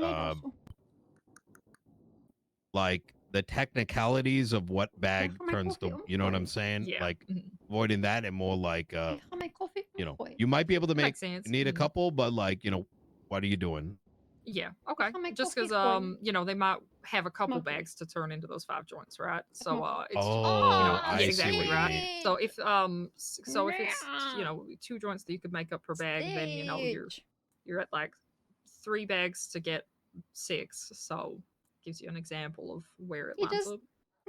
Like the technicalities of what bag turns to, you know what I'm saying? Yeah. Like avoiding that and more like my coffee. you know, you might be able to Makes sense. need a couple, but like, you know, what are you doing? Yeah. Okay. my Just coffee because coin. you know, they might have a couple Smoky. bags to turn into those 5 joints, right? So it's Oh, you know, I see exactly what you right. mean. So if if it's you know 2 joints that you could make up per bag, then you know you're at like 3 bags to get 6. So gives you an example of where it lines up.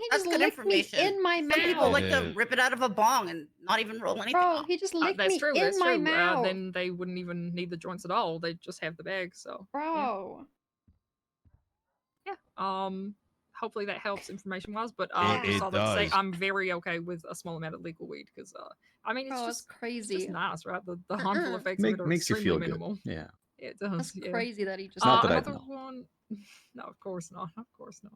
That's good information. in my Some people mouth. like to rip it out of a bong and not even roll anything. Bro, he just licked That's me true. in That's my true. mouth. Then they wouldn't even need the joints at all. They just have the bag. So Bro. yeah. Hopefully that helps information wise. But It just all that to say, does. I'm very okay with a small amount of legal weed because I mean it's Bro, just it's crazy. It's just nice, right? The harmful effects of it are Makes you extremely feel good. minimal. Yeah. It does. That's yeah. crazy that he just. Not that I another know. one. No, of course not. Of course not.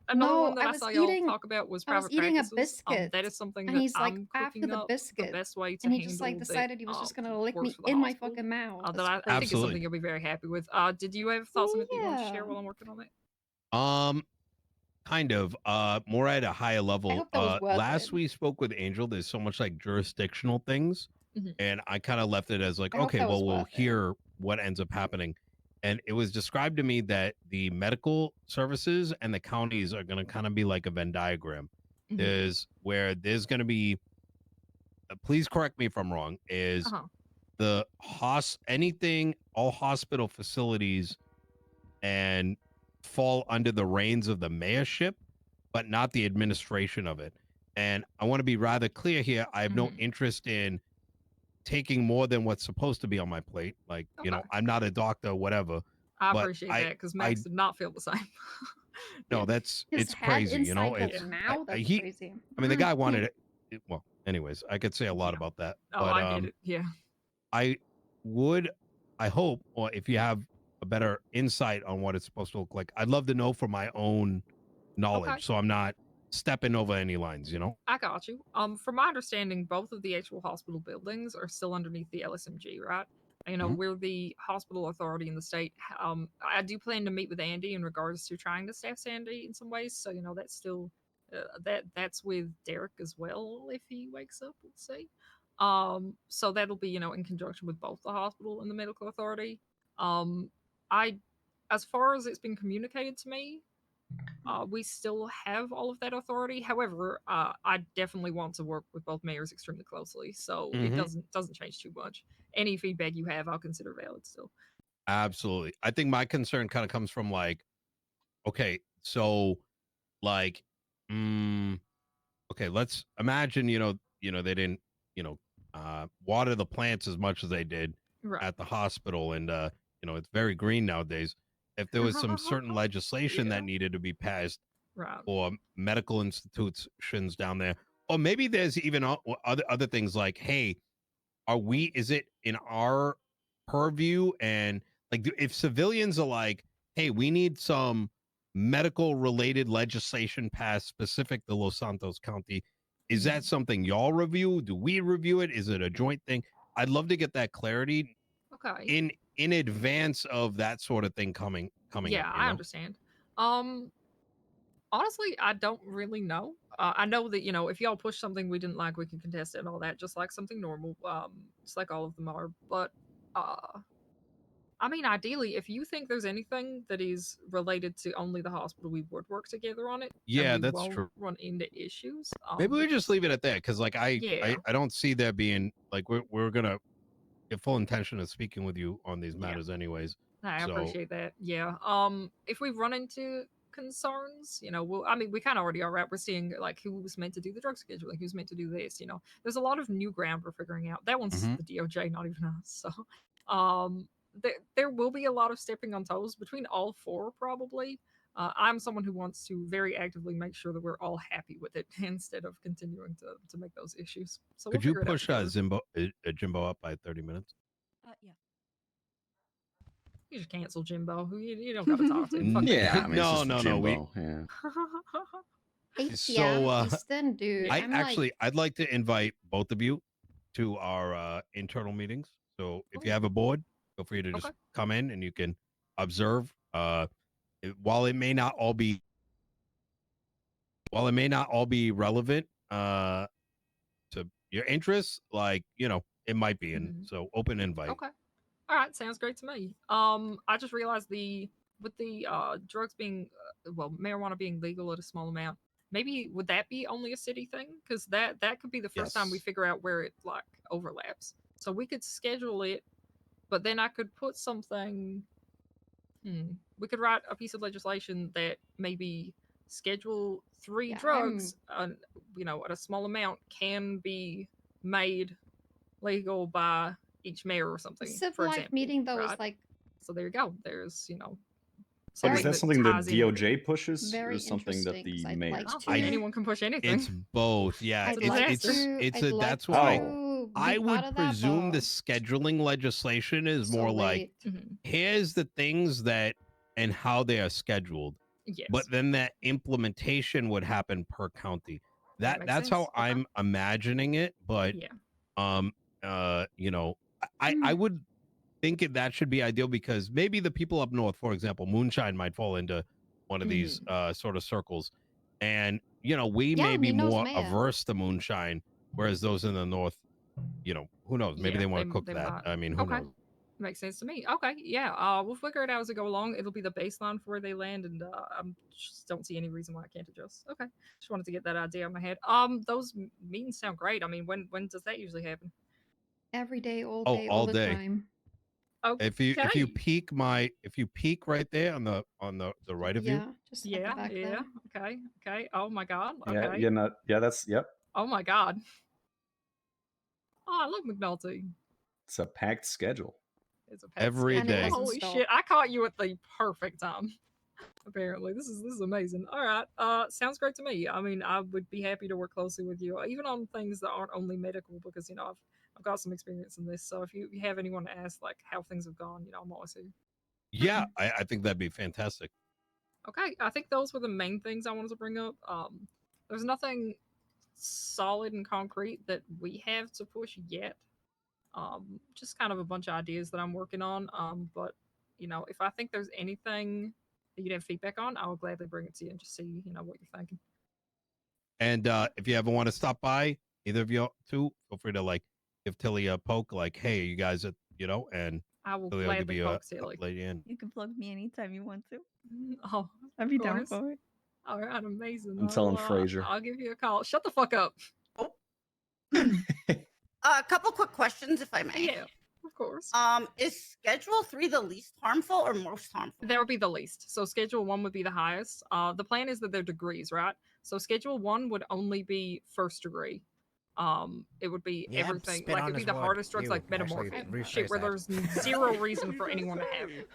Another No, one that I I was saw y'all eating- talk about was I was private eating a practices. biscuit, That is something and that he's like, I'm after cooking the up biscuit, the best way to and he handle just like that, decided he was just gonna lick works me for the in my hospital. fucking mouth. That That's I think is Absolutely. something you'll be very happy with. Did you have thoughts on it that you want to share Yeah. while I'm working on it? Kind of more at a higher level. hope that was worth Last it. we spoke with Angel, there's so much like jurisdictional things, and I kind of left it as like, I hope okay, that was well, we'll worth it. hear what ends up happening. And it was described to me that the medical services and the counties are going to kind of be like a Venn diagram. There's where there's going to be, please correct me if I'm wrong, is the all hospital facilities and fall under the reins of the mayorship, but not the administration of it. And I want to be rather clear here. I have no interest in taking more than what's supposed to be on my plate. Like, you know, I'm not a doctor, whatever. I but appreciate that because Max did not feel the same. No, it's His head crazy, you know. inside his It's mouth. That's crazy. I mean, the guy wanted it. Well, anyways, I could say a lot about that. Oh, but I get it. Yeah. I hope, or if you have better insight on what it's supposed to look like. I'd love to know for my own knowledge, Okay. so I'm not stepping over any lines. You know. I got you. From my understanding, both of the actual hospital buildings are still underneath the LSMG, right? You know, we're the hospital authority in the state. I do plan to meet with Andi in regards to trying to staff Sandy in some ways. So, you know, that's still that's with Derek as well if he wakes up. We'll see. So that'll be, you know, in conjunction with both the hospital and the medical authority. I, as far as it's been communicated to me, we still have all of that authority. However, I definitely want to work with both mayors extremely closely, so it doesn't change too much. Any feedback you have, I'll consider valid still. Absolutely. I think my concern kind of comes from like, okay, so like, okay, let's imagine, you know, they didn't, water the plants as much as they did at the hospital, and you know, it's very green nowadays. If there was some certain legislation that needed to be passed for medical institutions down there, or maybe there's even other things like, hey, is it in our purview? And like, if civilians are like, hey, we need some medical related legislation passed specific to Los Santos County, is that something y'all review? Do we review it? Is it a joint thing? I'd love to get that clarity in advance of that sort of thing coming Yeah, up. I understand. Honestly, I don't really know. I know that, you know, if y'all push something we didn't like, we can contest it and all that, just like something normal, just like all of them are. But I mean, ideally, if you think there's anything that is related to only the hospital, we would work together on it. Yeah, and we that's won't true. Run into issues. Maybe we just leave it at that, because like I don't see there being like we're gonna get full intention of speaking with you on these matters anyways. I So, appreciate that. Yeah. If we run into concerns, you know, we kind of already are, right? We're seeing like who's meant to do the drug scheduling, who's meant to do this. You know, there's a lot of new ground we're figuring out. That one's the DOJ, not even us. So, there will be a lot of stepping on toes between all four, probably. I'm someone who wants to very actively make sure that we're all happy with it instead of continuing to make those issues. So could we'll you figure it out push together. Jimbo up by 30 minutes? Yeah. You just cancel Jimbo. You don't got to talk to him. Fuck that Yeah, guy. I mean, it's just no. Jimbo. Yeah. 8 So, p.m. Eastern, dude. I I'm actually, like, I'd like to invite both of you to our internal meetings. So if you have a board, feel free to just come in and you can observe. While it may not all be relevant to your interests, like, you know, it might be. And so open invite. Okay. All right, sounds great to me. I just realized with the drugs being marijuana being legal at a small amount, maybe would that be only a city thing? Because that could be the first time we figure out where it like overlaps. So we could schedule it, but then I could put something. We could write a piece of legislation that maybe schedule 3 drugs, you know, at a small amount can be made legal by each mayor or something. Civ for Life example, meeting though is right? like So there you go. There's, you know, But is that something that ties in with it. DOJ pushes, or very something that interesting, 'cause the I'd mayor? like to- Anyone can push anything. It's both. Yeah, I'd like it's to- it's I'd a like that's why to be I part would of that, presume the but- scheduling legislation is more like here's the things that and how they are scheduled. Yes. But then that implementation would happen per county. That makes That's sense. how I'm imagining it. But you know, I would think that should be ideal, because maybe the people up north, for example, moonshine might fall into one of these sort of circles, and you know, we may be Nino's more mayor. averse to moonshine, whereas those in the north, you know, who knows? Maybe Yeah, they want to cook they that. might. I mean, who knows? Makes sense to me. Okay, yeah. We'll figure it out as we go along. It'll be the baseline for where they land, and I just don't see any reason why I can't adjust. Okay, just wanted to get that idea in my head. Those meetings sound great. I mean, when does that usually happen? every day, all Oh, day, all all the day. time. Okay. If you peek right there on the right of you, Yeah, just at the back there. Okay. Oh my god. Yeah, Okay. that's Oh my god. Oh, I love McNulty. It's a packed schedule. It's a packed Every schedule. day. Holy shit! I caught you at the perfect time. Apparently, this is amazing. All right, sounds great to me. I mean, I would be happy to work closely with you, even on things that aren't only medical, because you know I've got some experience in this. So if you have anyone to ask like how things have gone, you know, I'm always here. Yeah, I think that'd be fantastic. Okay, I think those were the main things I wanted to bring up. There's nothing solid and concrete that we have to push yet. Just kind of a bunch of ideas that I'm working on. But you know, if I think there's anything that you'd have feedback on, I will gladly bring it to you and just see, you know, what you're thinking. And if you ever want to stop by, either of you two, feel free to like give Tilly a poke, like, hey, you guys, you know, and I will Tilly will give gladly you poke a Tilly. lady in. You can plug me anytime you want to. Oh, I'd be of down course. for it. All right, amazing. I'm telling Fraser. I'll give you a call. Shut the fuck up. A couple quick questions, if I may. Yeah, of course. Is Schedule 3 the least harmful or most harmful? That would be the least. So Schedule 1 would be the highest. The plan is that they're degrees, right? So Schedule 1 would only be first degree. It would be Yeah, everything. spit Like on it'd be his the wood. hardest drugs, You like actually metamorphin, shit rephrase where that. there's zero reason for anyone to have it.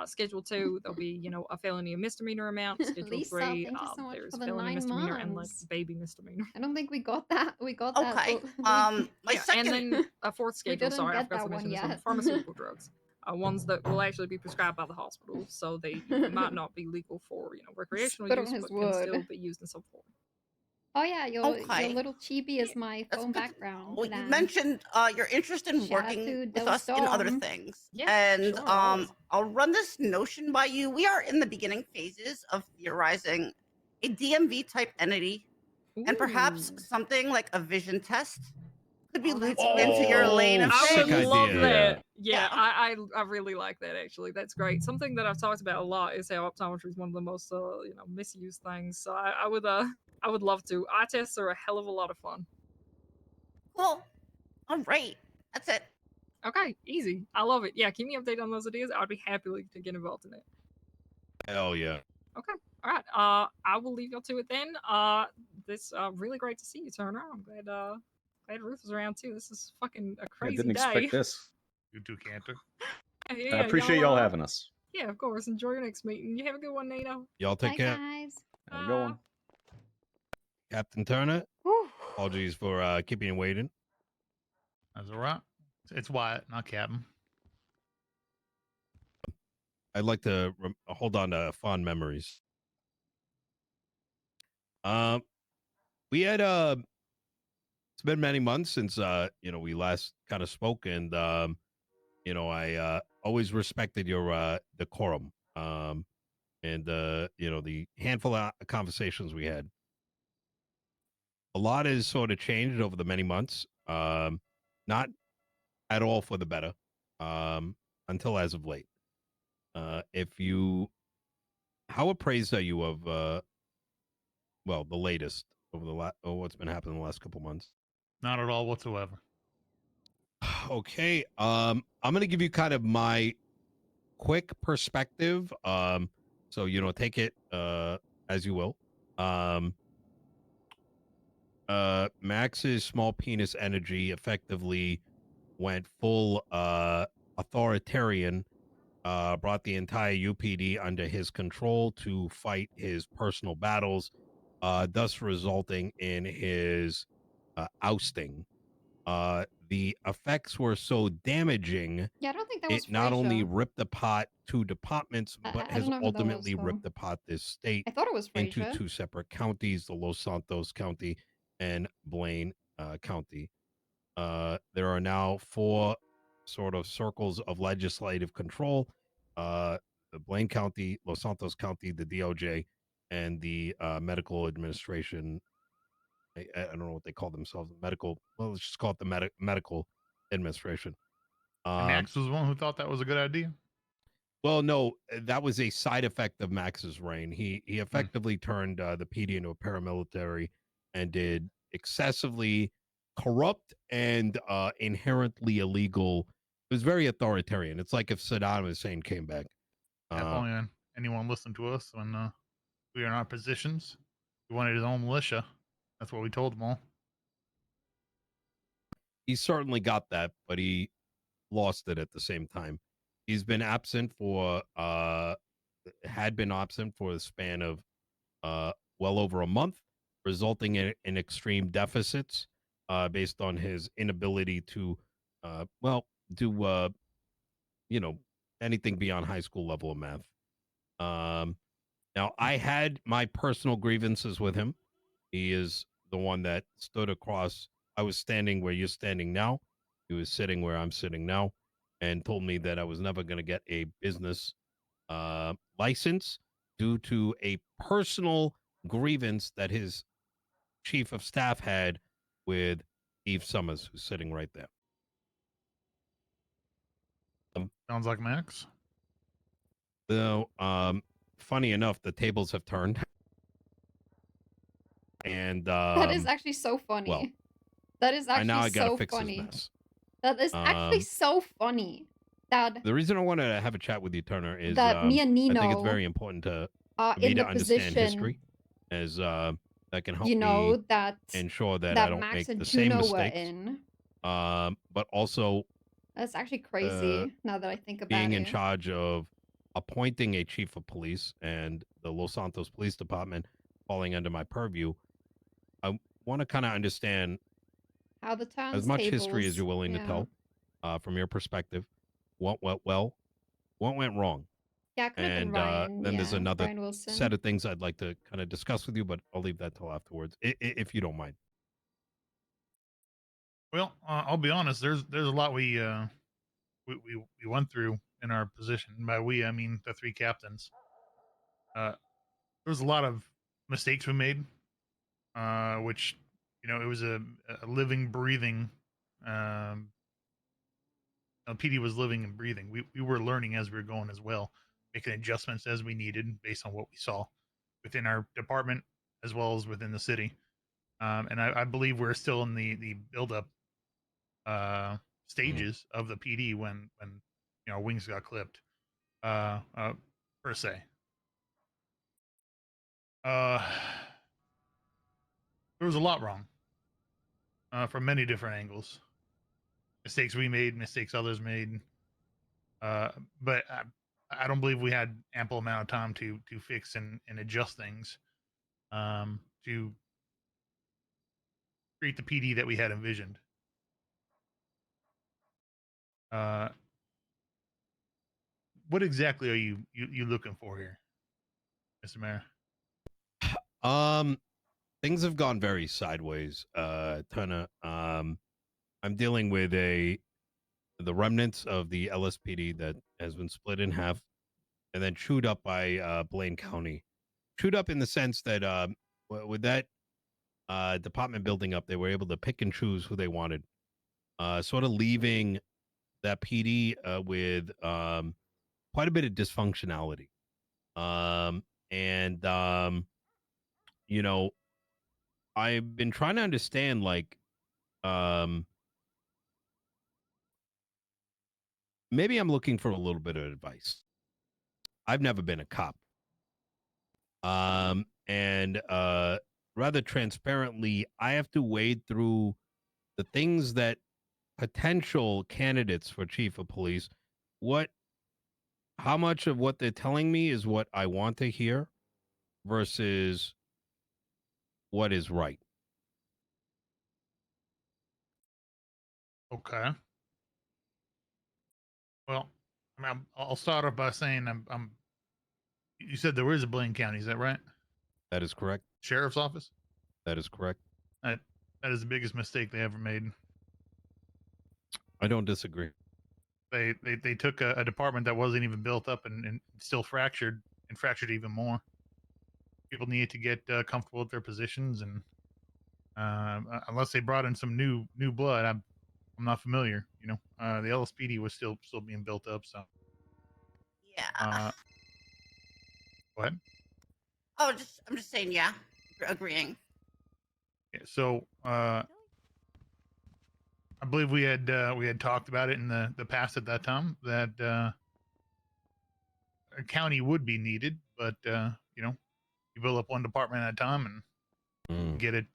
Schedule 2, there'll be, you know, a felony and misdemeanor amount. Schedule Lisa, 3, thank you so much there's for the felony, 9 misdemeanor, and like months. baby misdemeanor. I don't think we got that. We got that. Okay. but My Yeah, second. and then a fourth We schedule. didn't Sorry, I get forgot that to one mention this one. yet. Pharmaceutical drugs. Ones that will actually be prescribed by the hospital, so they might not be legal for, you know, recreational Spit on use, his but can wood. still be used in some form. Oh yeah, your Okay. little chibi is my phone background. Well, you Lan. mentioned you're interested in Shout out working to with Del us in other Storm. things. Yeah, And sure, always. I'll run this notion by you. We are in the beginning phases of theorizing a DMV type entity, and perhaps something like a vision test could be looped into your lane of I things. would love idea. that. Yeah, I really like that actually. That's great. Something that I've talked about a lot is how optometry is one of the most you know, misused things. So I would love to. Eye tests are a hell of a lot of fun. Cool. All right. That's it. Okay, easy. I love it. Yeah, keep me updated on those ideas. I'd be happy to get involved in it. Hell yeah. Okay. All right. I will leave y'all to it then. This really great to see you, Turner. I'm glad Ruth was around too. This is fucking a I crazy didn't day. expect this. You too, Canter. Yeah, I appreciate y'all having us. Yeah, of course. Enjoy your next meeting. You have a good one, Nino. Y'all take care. Guys. Have a good one. Captain Turner, apologies for keeping you waiting. That's all right. It's Wyatt, not Captain. I'd like to hold on to fond memories. We had it's been many months since you know, we last kind of spoke, and you know, I always respected your decorum, and you know, the handful of conversations we had. A lot has sort of changed over the many months, not at all for the better, until as of late. How appraised are you of well, the latest over the what's been happening the last couple months? Not at all whatsoever. Okay, I'm gonna give you kind of my quick perspective, so you know, take it as you will. Max's small penis energy effectively went full authoritarian, brought the entire UPD under his control to fight his personal battles, thus resulting in his ousting. The effects were so damaging. Yeah, I don't think that was It not only Frasier. ripped apart two departments, but I has don't know who that was, ultimately though. ripped apart this state I thought it was into Frasier. two separate counties, the Los Santos County and Blaine County. There are now 4 sort of circles of legislative control: the Blaine County, Los Santos County, the DOJ, and the medical administration. I don't know what they call themselves. Medical. Well, let's just call it the medical administration. And Max was the one who thought that was a good idea. Well, no, that was a side effect of Max's reign. He effectively turned the PD into a paramilitary and did excessively corrupt and inherently illegal. It was very authoritarian. It's like if Saddam Hussein came back. If only anyone listened to us when we were in our positions. He wanted his own militia. That's what we told them all. He certainly got that, but he lost it at the same time. He's been absent for had been absent for the span of well over a month, resulting in extreme deficits based on his inability to well do you know, anything beyond high school level of math. Now I had my personal grievances with him. He is the one that stood across. I was standing where you're standing now. He was sitting where I'm sitting now, and told me that I was never going to get a business license due to a personal grievance that his chief of staff had with Eve Summers, who's sitting right there. Sounds like Max. So, funny enough, the tables have turned. And that is actually so funny. well, that is actually now I gotta so fix funny. this mess. That is actually so funny. That The reason I want to have a chat with you, Turner, is that me and Nino I think it's very important for me in to the understand position, history, as that can help you know, me that ensure that I that don't Max make and the same Juno were mistakes. in. But also That's actually crazy now that I think about being it. in charge of appointing a chief of police and the Los Santos Police Department falling under my purview. I want to kind of understand How the as much history turntables, as you're willing to tell, from your perspective, what went well, what went wrong. Yeah, it could have been And Ryan. then there's Yeah, another Ryan Wilson. set of things I'd like to kind of discuss with you, but I'll leave that till afterwards, if you don't mind. Well, I'll be honest. There's a lot we went through in our position. By we, I mean the three captains. There was a lot of mistakes we made, which it was a living, breathing. PD was living and breathing. We were learning as we were going as well, making adjustments as we needed based on what we saw within our department as well as within the city. And I believe we're still in the build up stages of the PD when wings got clipped, per se. There was a lot wrong from many different angles. Mistakes we made, mistakes others made. But I don't believe we had ample amount of time to fix and adjust things to create the PD that we had envisioned. What exactly are you looking for here, Mr. Mayor? Things have gone very sideways, Turner. I'm dealing with the remnants of the LSPD that has been split in half and then chewed up by Blaine County. Chewed up in the sense that with that department building up, they were able to pick and choose who they wanted, sort of leaving that PD with quite a bit of dysfunctionality. I've been trying to understand, like, maybe I'm looking for a little bit of advice. I've never been a cop. And rather transparently, I have to wade through the things that potential candidates for chief of police, how much of what they're telling me is what I want to hear versus what is right. Okay. Well, I'll start off by saying you said there is a Blaine County, is that right? That is correct. Sheriff's office? That is correct. That is the biggest mistake they ever made. I don't disagree. They took a department that wasn't even built up and still fractured even more. People needed to get comfortable with their positions, and unless they brought in some new blood, I'm not familiar. The LSPD was still being built up, so yeah. What? Oh, I'm just saying, yeah, agreeing. Yeah, so I believe we had talked about it in the past at that time that a county would be needed, but you build up one department at a time and get it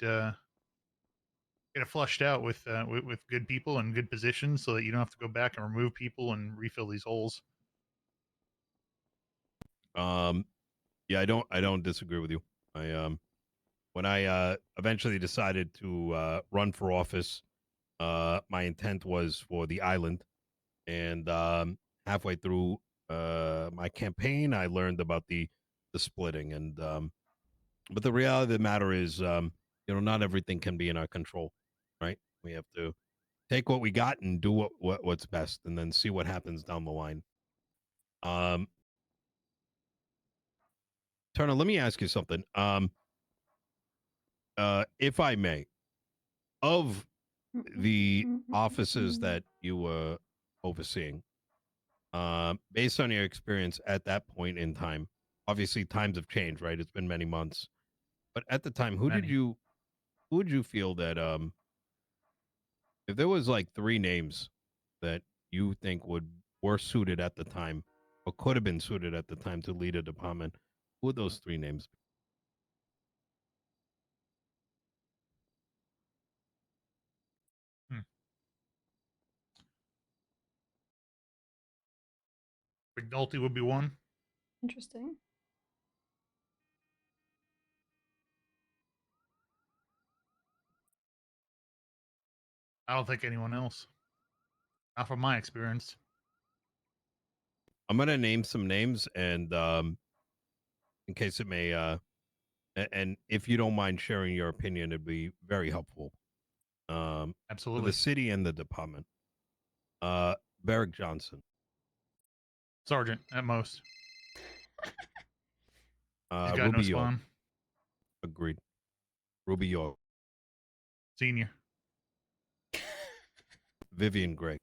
flushed out with good people and good positions, so that you don't have to go back and remove people and refill these holes. Yeah, I don't disagree with you. When I eventually decided to run for office, my intent was for the island, and halfway through my campaign, I learned about the splitting, and but the reality of the matter is, not everything can be in our control, right? We have to take what we got and do what's best, and then see what happens down the line. Turner, let me ask you something. If I may, of the offices that you were overseeing, based on your experience at that point in time, obviously times have changed, right? It's been many months, but at the time, who would you feel that, if there was like 3 names that you think were suited at the time, or could have been suited at the time to lead a department, who would those 3 names be? McNulty would be one. Interesting. I don't think anyone else. Not from my experience. I'm gonna name some names, and in case it may, and if you don't mind sharing your opinion, it'd be very helpful. For Absolutely. the city and the department. Beric Johnson. Sergeant at most. He's got Ruby no York. spawn. Agreed. Ruby York. Senior. Vivian Gray.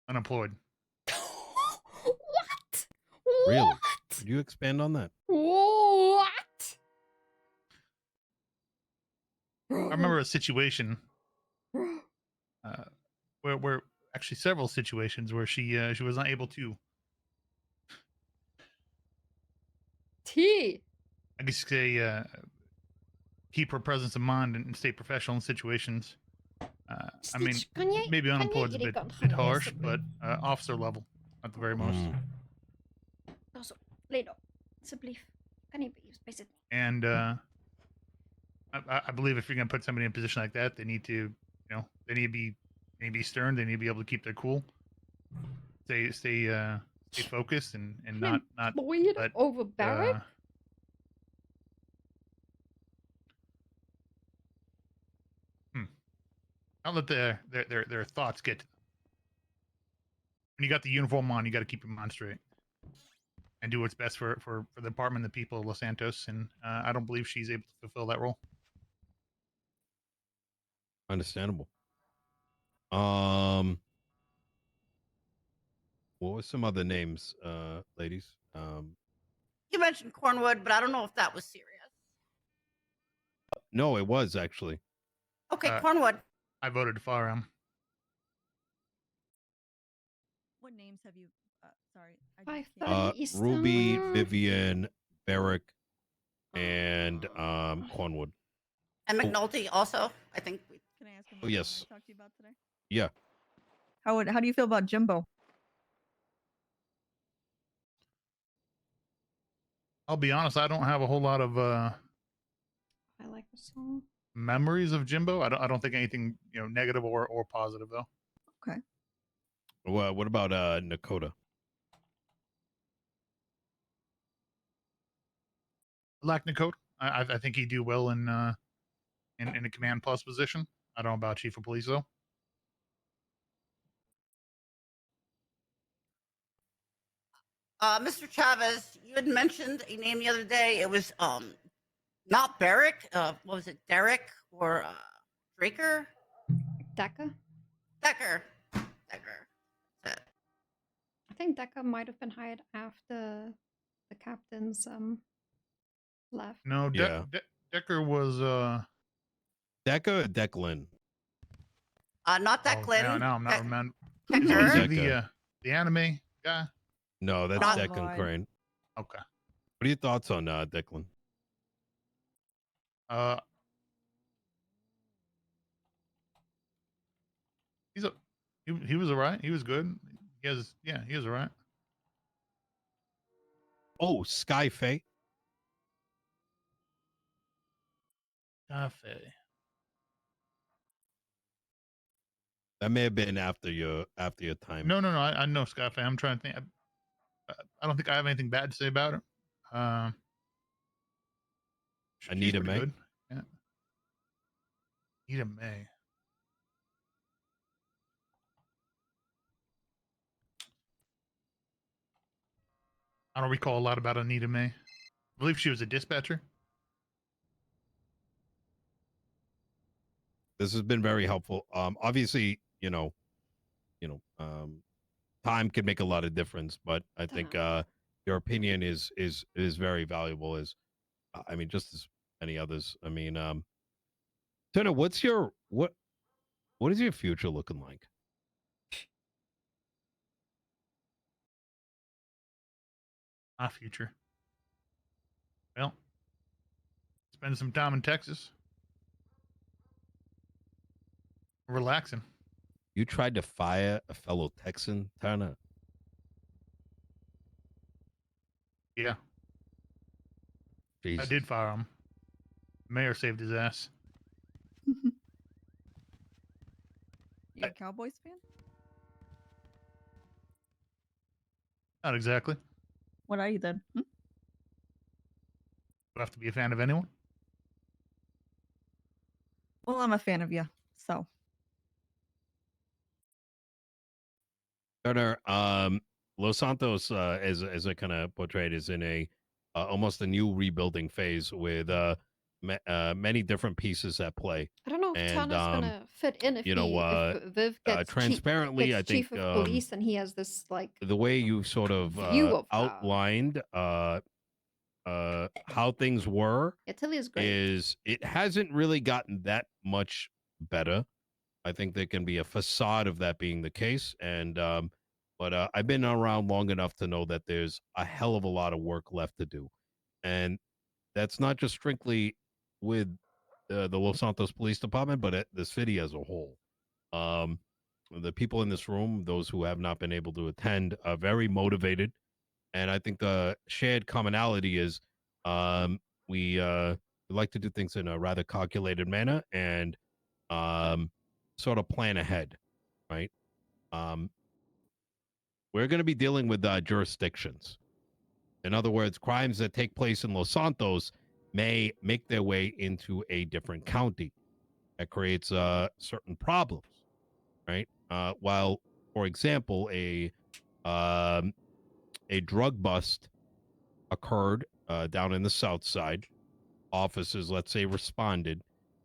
Unemployed. What? Really? Could you expand on that? What? I remember a situation where actually several situations where she was not able to, I guess say, keep her presence of mind and stay professional in situations. I mean, maybe unemployed is a bit harsh, but officer level at the very most. Lado, alsjeblieft. Kan je bij zitten? And I believe if you're going to put somebody in a position like that, they need to, they need to be stern. They need to be able to keep their cool, stay focused, and not let, over Beric. Not let their thoughts get to them. When you got the uniform on, you got to keep your mind straight and do what's best for the department, the people of Los Santos. And I don't believe she's able to fulfill that role. Understandable. What were some other names, ladies? You mentioned Cornwood, but I don't know if that was serious. No, it was actually. Okay, Cornwood. I voted to fire him. What names have you? Sorry. Ruby, Vivian, Beric, and Cornwood. And McNulty also, I think. Can I ask him? Oh yes. Talk to you about today. Yeah. How do you feel about Jimbo? I'll be honest, I don't have a whole lot of I like the song. memories of Jimbo. I don't think anything negative or positive though. Okay. Well, what about Nekoda? I like Nekoda. I think he'd do well in a command plus position. I don't know about chief of police though. Mr. Chavez, you had mentioned a name the other day. It was not Beric. What was it, Derek or Draker? Decker. Decker. I think Decker might have been hired after the captains left. No, Decker was Decker or Declan? Not Declan. No, I'm not remembering. Decker. Is he the anime guy? No, that's Not Declan Lord. Crane. Okay. What are your thoughts on Declan? He was alright. He was good. He was alright. Oh, Skyfae. Skyfae. That may have been after your time. No. I know Skyfae. I'm trying to think. I don't think I have anything bad to say about her. She's Anita pretty May. good. Yeah. Anita May. I don't recall a lot about Anita May. I believe she was a dispatcher. This has been very helpful. Obviously, time can make a lot of difference, but I think your opinion is very valuable. I mean, just as many others. I mean, Tuna, what is your future looking like? My future. Well, spend some time in Texas. Relaxing. You tried to fire a fellow Texan, Turner. Yeah. Jesus. I did fire him. Mayor saved his ass. You a Cowboys fan? Not exactly. What are you then? Do I have to be a fan of anyone? Well, I'm a fan of you, so. Turner, Los Santos, as I kind of portrayed, is in a almost a new rebuilding phase with many different pieces at play. I don't know if And, Tana's gonna fit in if if Viv gets transparently, gets I think chief of police and he has this like the way you sort of view of her. outlined how things were Italy is great. is it hasn't really gotten that much better. I think there can be a facade of that being the case, and but I've been around long enough to know that there's a hell of a lot of work left to do, and that's not just strictly with the Los Santos Police Department, but the city as a whole. The people in this room, those who have not been able to attend, are very motivated, and I think the shared commonality is we like to do things in a rather calculated manner and sort of plan ahead, right? We're going to be dealing with jurisdictions. In other words, crimes that take place in Los Santos may make their way into a different county. That creates certain problems, right? While, for example, a drug bust occurred down in the South Side, officers, let's say, responded,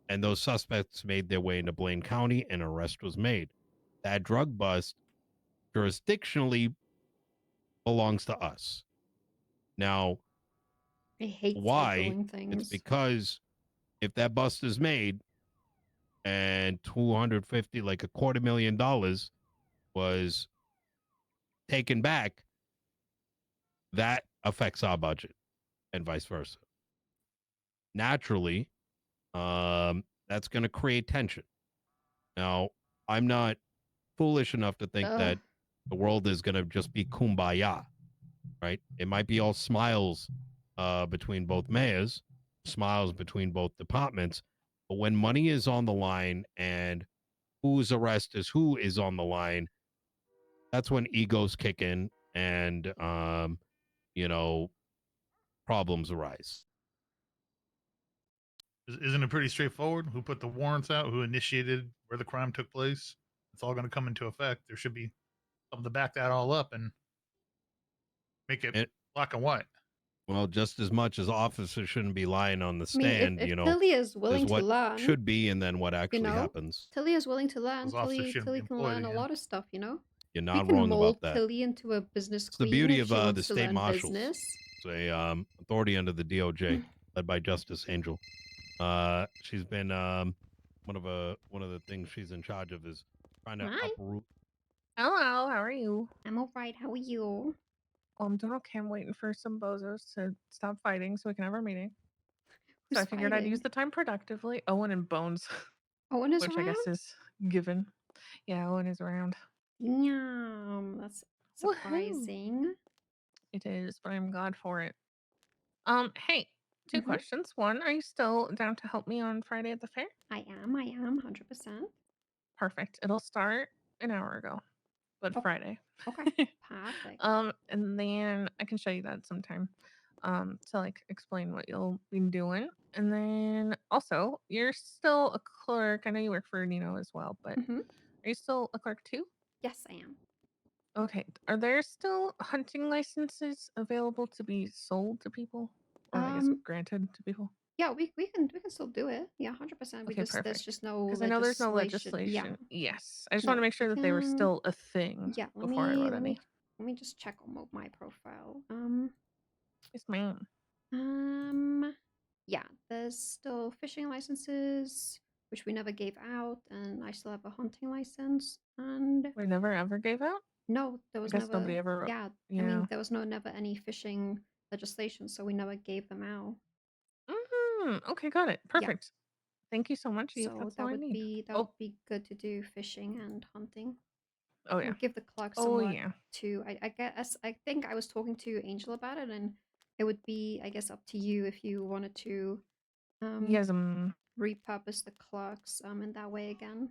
and those suspects made their way into Blaine County, and an arrest was made. That drug bust jurisdictionally belongs to us. Now, I hate why? scheduling things. It's because if that bust is made and 250, like $250,000 was taken back, that affects our budget and vice versa. Naturally, that's going to create tension. Now, I'm not foolish enough to think that the world is going to just be kumbaya, right? It might be all smiles between both mayors, smiles between both departments, but when money is on the line and whose arrest is who is on the line, that's when egos kick in and problems arise. Isn't it pretty straightforward? Who put the warrants out? Who initiated where the crime took place? It's all going to come into effect. There should be something to back that all up and make it black and white. Well, just as much as officers shouldn't be lying on the stand, if Tilly is willing there's what to learn, should be and then what actually happens. Tilly is willing to learn. Those officers Tilly shouldn't be can employed learn a again. lot of stuff, you know? You're We not can wrong mold about that. Tilly into a business It's the queen beauty if of she wants the to state learn marshals. business. It's a authority under the DOJ, led by Justice Angel. She's been one of the things she's in charge of is trying to Hi. uproot. Hello, how are you? I'm alright. How are you? Oh, I'm doing okay. I'm waiting for some bozos to stop fighting so we can have our meeting. So Who's I figured I'd fighting? use the time productively. Owen and Bones, Owen is which around? I guess is given. Yeah, Owen is around. Yum. That's Woohoo. surprising. It is, but I'm glad for it. Hey, 2 Mhm. questions. One, are you still down to help me on Friday at the fair? I am, 100%. Perfect. It'll start an hour ago, but Oh, Friday. okay. Perfect. And then I can show you that sometime. To like explain what you'll be doing. And then also, you're still a clerk. I know you work for Nino as well, but Mm-hmm. are you still a clerk too? Yes, I am. Okay. Are there still hunting licenses available to be sold to people? Or I guess granted to people? Yeah, we can still do it. Yeah, 100%. We Okay, just there's perfect. just no Because I know there's no legislation. Yeah. legislation. Yes. I just want No, to make sure we that they were can. still a thing Yeah, before I wrote any. let me just check on my profile. Yes, ma'am. Yeah, there's still fishing licenses, which we never gave out, and I still have a hunting license. And We never ever gave out? no, there I was guess never. nobody ever wrote. Yeah, I Yeah. mean, there was never any fishing legislation, so we never gave them out. Okay, got it. Yeah. Perfect. Thank you so much, Eve. So That's that all I would need. be Oh, good to do fishing and hunting. oh And yeah. give the clock Oh somewhat yeah. to I guess I think I was talking to Angel about it, and it would be I guess up to you if you wanted to Yes. repurpose the clocks in that way again.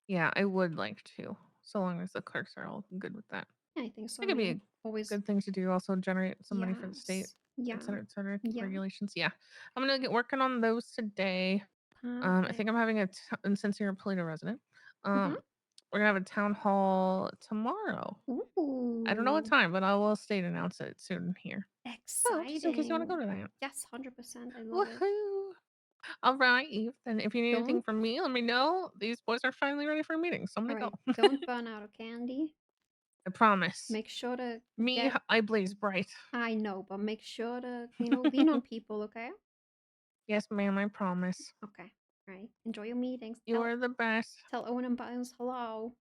Yeah, I would like to, so long as the clerks are all good with that. Yeah, I think so. It I could be mean, a always good thing to do. Also generate some money for the state, yes. Yeah. et cetera, Yeah. regulations. Yeah, I'm gonna get working on those today. I Perfect. think I'm having and since you're a Polito resident, Mhm. we're gonna have a town hall tomorrow. I don't know what Ooh, time, but I will state announce it soon here. So just in case you want to go exciting. to that. Yes, 100%. I love it. Woohoo! All right, Eve. Then if you need anything Don't from me, let me know. These boys are finally ready for a meeting, so I'm all gonna right. go. Don't burn out, okay, Andy? I promise. Make sure to Me, get. I blaze bright. I know, but make sure to lean on people, okay? Yes, ma'am, I promise. Okay. All right. Enjoy your meetings. You are the best. Tell Owen and Bones hello.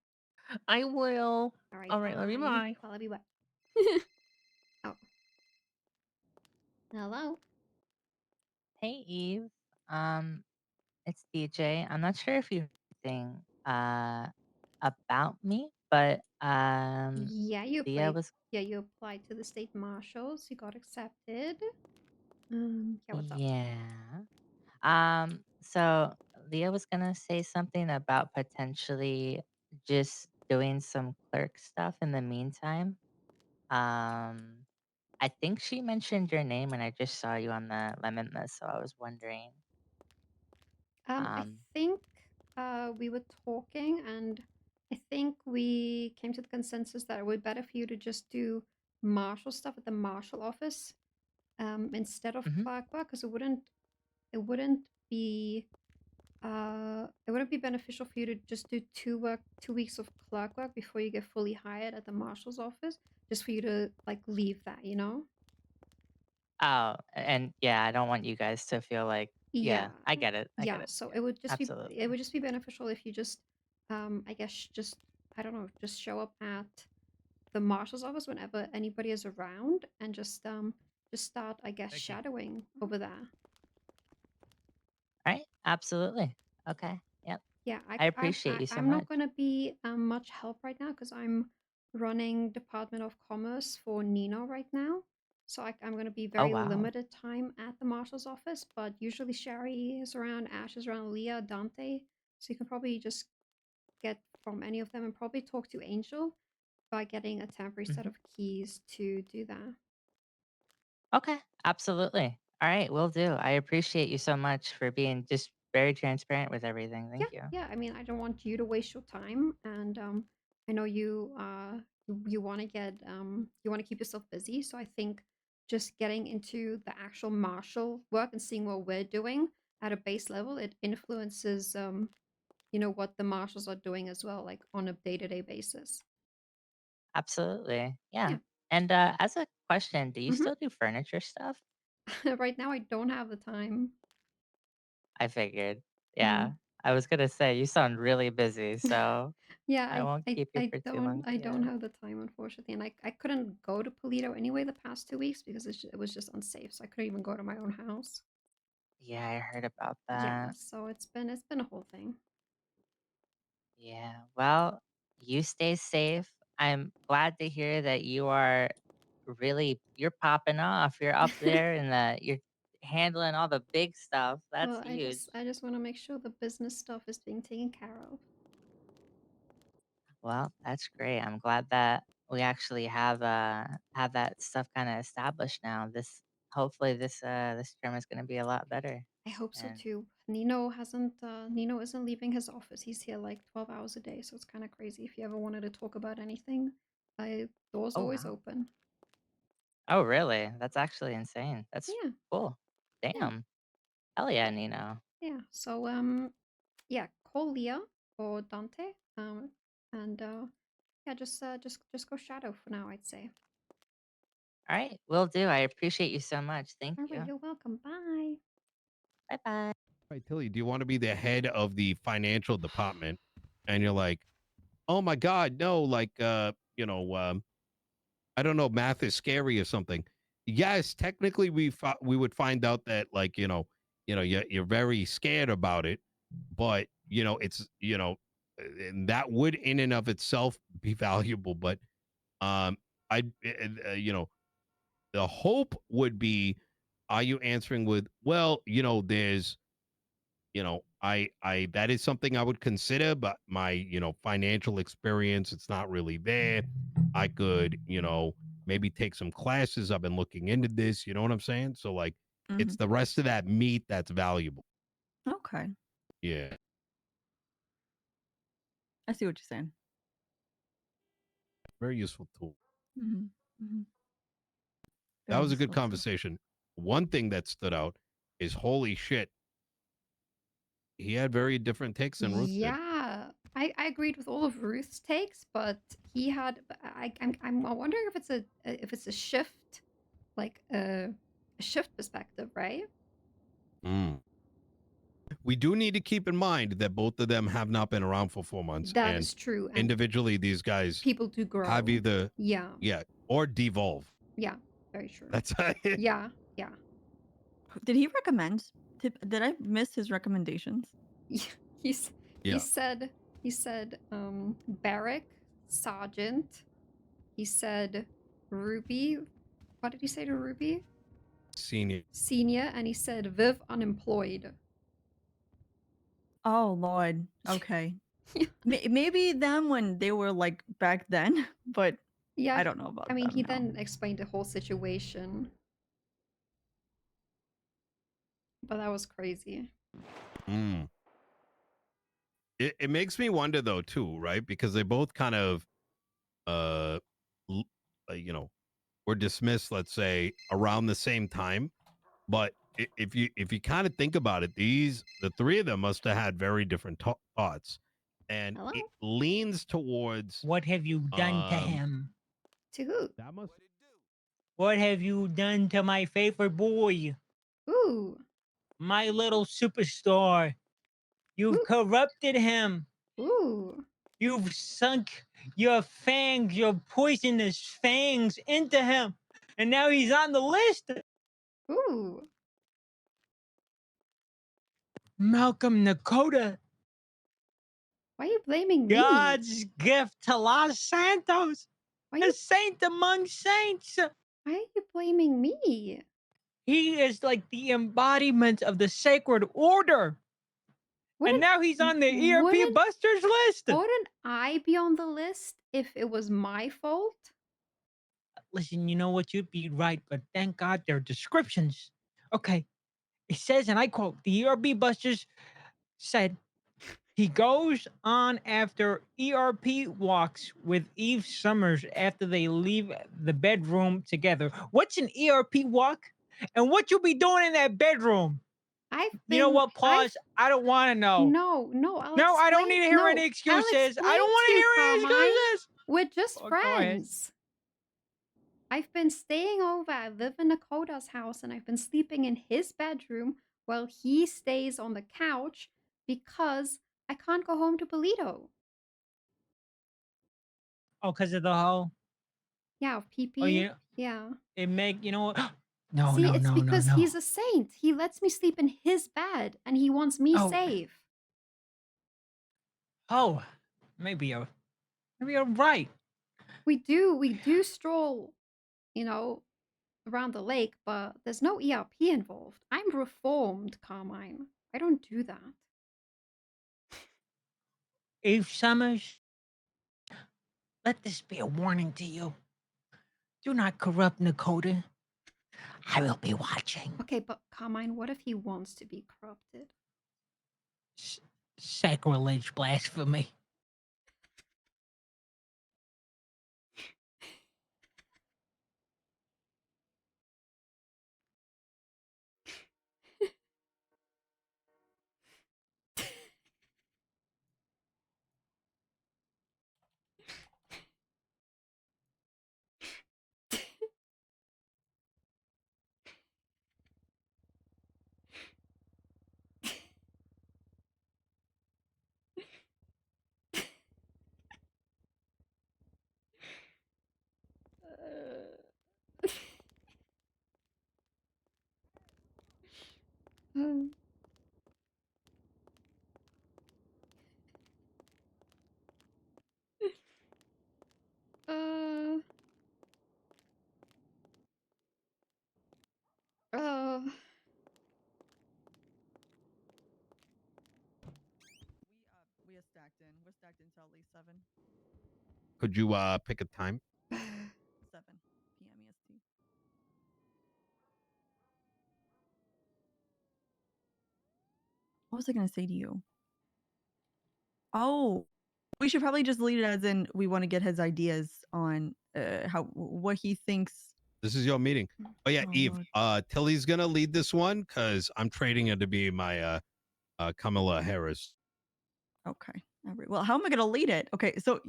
I will. All right. All right, love you. Bye. Bye. I love you. Bye. Oh. Hello. Hey Eve, it's DJ. I'm not sure if you know anything about me, but Yeah, you Leah applied. was Yeah, you applied to the state marshals. You got accepted. Yeah. What's up? yeah. So Leah was gonna say something about potentially just doing some clerk stuff in the meantime. I think she mentioned your name and I just saw you on the lemon list, so I was wondering. I think we were talking, and I think we came to the consensus that it would be better for you to just do marshal stuff at the marshal office instead of clerk work, because it wouldn't be beneficial for you to just do 2 weeks of clerk work before you get fully hired at the marshal's office, just for you to like leave that, you know? Oh, and yeah, I don't want you guys to feel like, yeah, Yeah. I get it. I get Yeah, it. so Yeah, it would absolutely. just be beneficial if you just I guess just I don't know, just show up at the marshal's office whenever anybody is around and just start I guess Thank you. shadowing over there. Right? Absolutely. Okay. Yep. Yeah, I appreciate you so I'm not much. gonna be much help right now because I'm running Department of Commerce for Nino right now. So I'm gonna be Oh, very wow. limited time at the marshal's office, but usually Sherry is around, Ash is around, Leah, Dante. So you can probably just get from any of them and probably talk to Angel by getting a temporary set Mhm. of keys to do that. Okay. Absolutely. All right. Will do. I appreciate you so much for being just very transparent with everything. Yeah, Thank you. yeah. I mean, I don't want you to waste your time, and I know you want to you want to keep yourself busy. So I think just getting into the actual marshal work and seeing what we're doing at a base level, it influences what the marshals are doing as well, like on a day-to-day basis. Absolutely. Yeah. Yeah. And as a question, do you hmm still do furniture stuff? Right now, I don't have the time. I figured. Mm. Yeah. I was gonna say you sound really busy, so Yeah, I won't keep you for too long. I don't Yeah. have the time, unfortunately, and I couldn't go to Polito anyway the past 2 weeks because it was just unsafe, so I couldn't even go to my own house. Yeah, I heard about Yeah, that. so it's been a whole thing. Yeah. Well, you stay safe. I'm glad to hear that you are you're popping off. You're up there and you're handling all the big stuff. That's Well, huge. I just want to make sure the business stuff is being taken care of. Well, that's great. I'm glad that we actually have that stuff kind of established now. Hopefully this term is going to be a lot better. I hope so And too. Nino isn't leaving his office. He's here like 12 hours a day, so it's kind of crazy. If you ever wanted to talk about anything, door's oh always wow. open. Oh really? That's actually insane. That's Yeah. cool. Yeah. Damn. Hell yeah, Nino. Yeah. So yeah, call Leah or Dante. And yeah, just go Shadow for now, I'd say. All right, will do. I appreciate you so much. Thank All you. right, you're welcome. Bye. Bye bye. Right, Tilly, do you want to be the head of the financial department? And you're like, oh my God, no, like, you know, I don't know, math is scary or something. Yes, technically we would find out that, like, you're very scared about it, but it's and that would in and of itself be valuable. But I the hope would be, are you answering with, well, there's I that is something I would consider, but my financial experience, it's not really there. I could maybe take some classes. I've been looking into this, you know what I'm saying? So like it's the rest of that meat that's valuable. Okay. Yeah. I see what you're saying. Very useful tool. Mm-hmm. Mm-hmm. That was a good conversation. One thing that stood out is, holy shit, he had very different takes than Ruth did. Yeah, I agreed with all of Ruth's takes, but he had. I'm wondering if it's a shift, like a shift perspective, right? Mm. We do need to keep in mind that both of them have not been around for 4 months. That is true. And individually, these guys people do grow. have either Yeah. or devolve. Yeah, very true. That's yeah, yeah. Did he recommend? Did I miss his recommendations? He said Beric, Sergeant. He said Ruby. What did he say to Ruby? Senior. And he said Viv unemployed. Oh Lord. Okay. Maybe them when they were like back then, but Yeah, I don't know about. I mean, them he now. then explained the whole situation, but that was crazy. Mm. It makes me wonder though too, right? Because they both kind of were dismissed, let's say, around the same time. But if you kind of think about it, the three of them must have had very different thoughts, and it leans towards, what have you done to him? To who? That must. What have you done to my favorite boy? Ooh. My little superstar. You've corrupted him. Ooh. You've sunk your fangs, your poisonous fangs into him. And now he's on the list. Ooh. Malcolm Nekoda. Why are you blaming me? God's gift to Los Santos. A saint among saints. Why are you blaming me? He is like the embodiment of the sacred order. And now he's on the ERP Busters list. Wouldn't I be on the list if it was my fault? Listen, you know what? You'd be right, but thank God there are descriptions. Okay. It says, and I quote, the ERP Busters said, he goes on after ERP walks with Eve Summers after they leave the bedroom together. What's an ERP walk? And what you'll be doing in that bedroom? You know what? Pause. I don't want to know. No, I don't need to hear any excuses. I don't want to hear any excuses. We're just Go ahead. friends. I've been staying over. I live in Nekoda's house, and I've been sleeping in his bedroom while he stays on the couch because I can't go home to Polito. Oh, because of the whole. Yeah, PP. Oh, yeah. Yeah. It you know what? No, See, no, it's no, because no, no. he's a saint. He lets me sleep in his bed, and he wants me safe. Oh, maybe you're right. We do stroll, around the lake, but there's no ERP involved. I'm reformed, Carmine. I don't do that. Eve Summers, let this be a warning to you. Do not corrupt Nekoda. I will be watching. Okay, but Carmine, what if he wants to be corrupted? Sacrilege, blasphemy. Uh, uh, We are stacked in. We're stacked in till at least 7. Could you pick a time? 7 p.m. EST. What was I gonna say to you? Oh, we should probably just leave it as in we want to get his ideas on what he thinks. This is your meeting. Oh yeah, Oh, Eve. Lord. Tilly's gonna lead this one because I'm trading her to be my Kamala Harris. Okay. All right. Well, how am I gonna lead it? Okay, so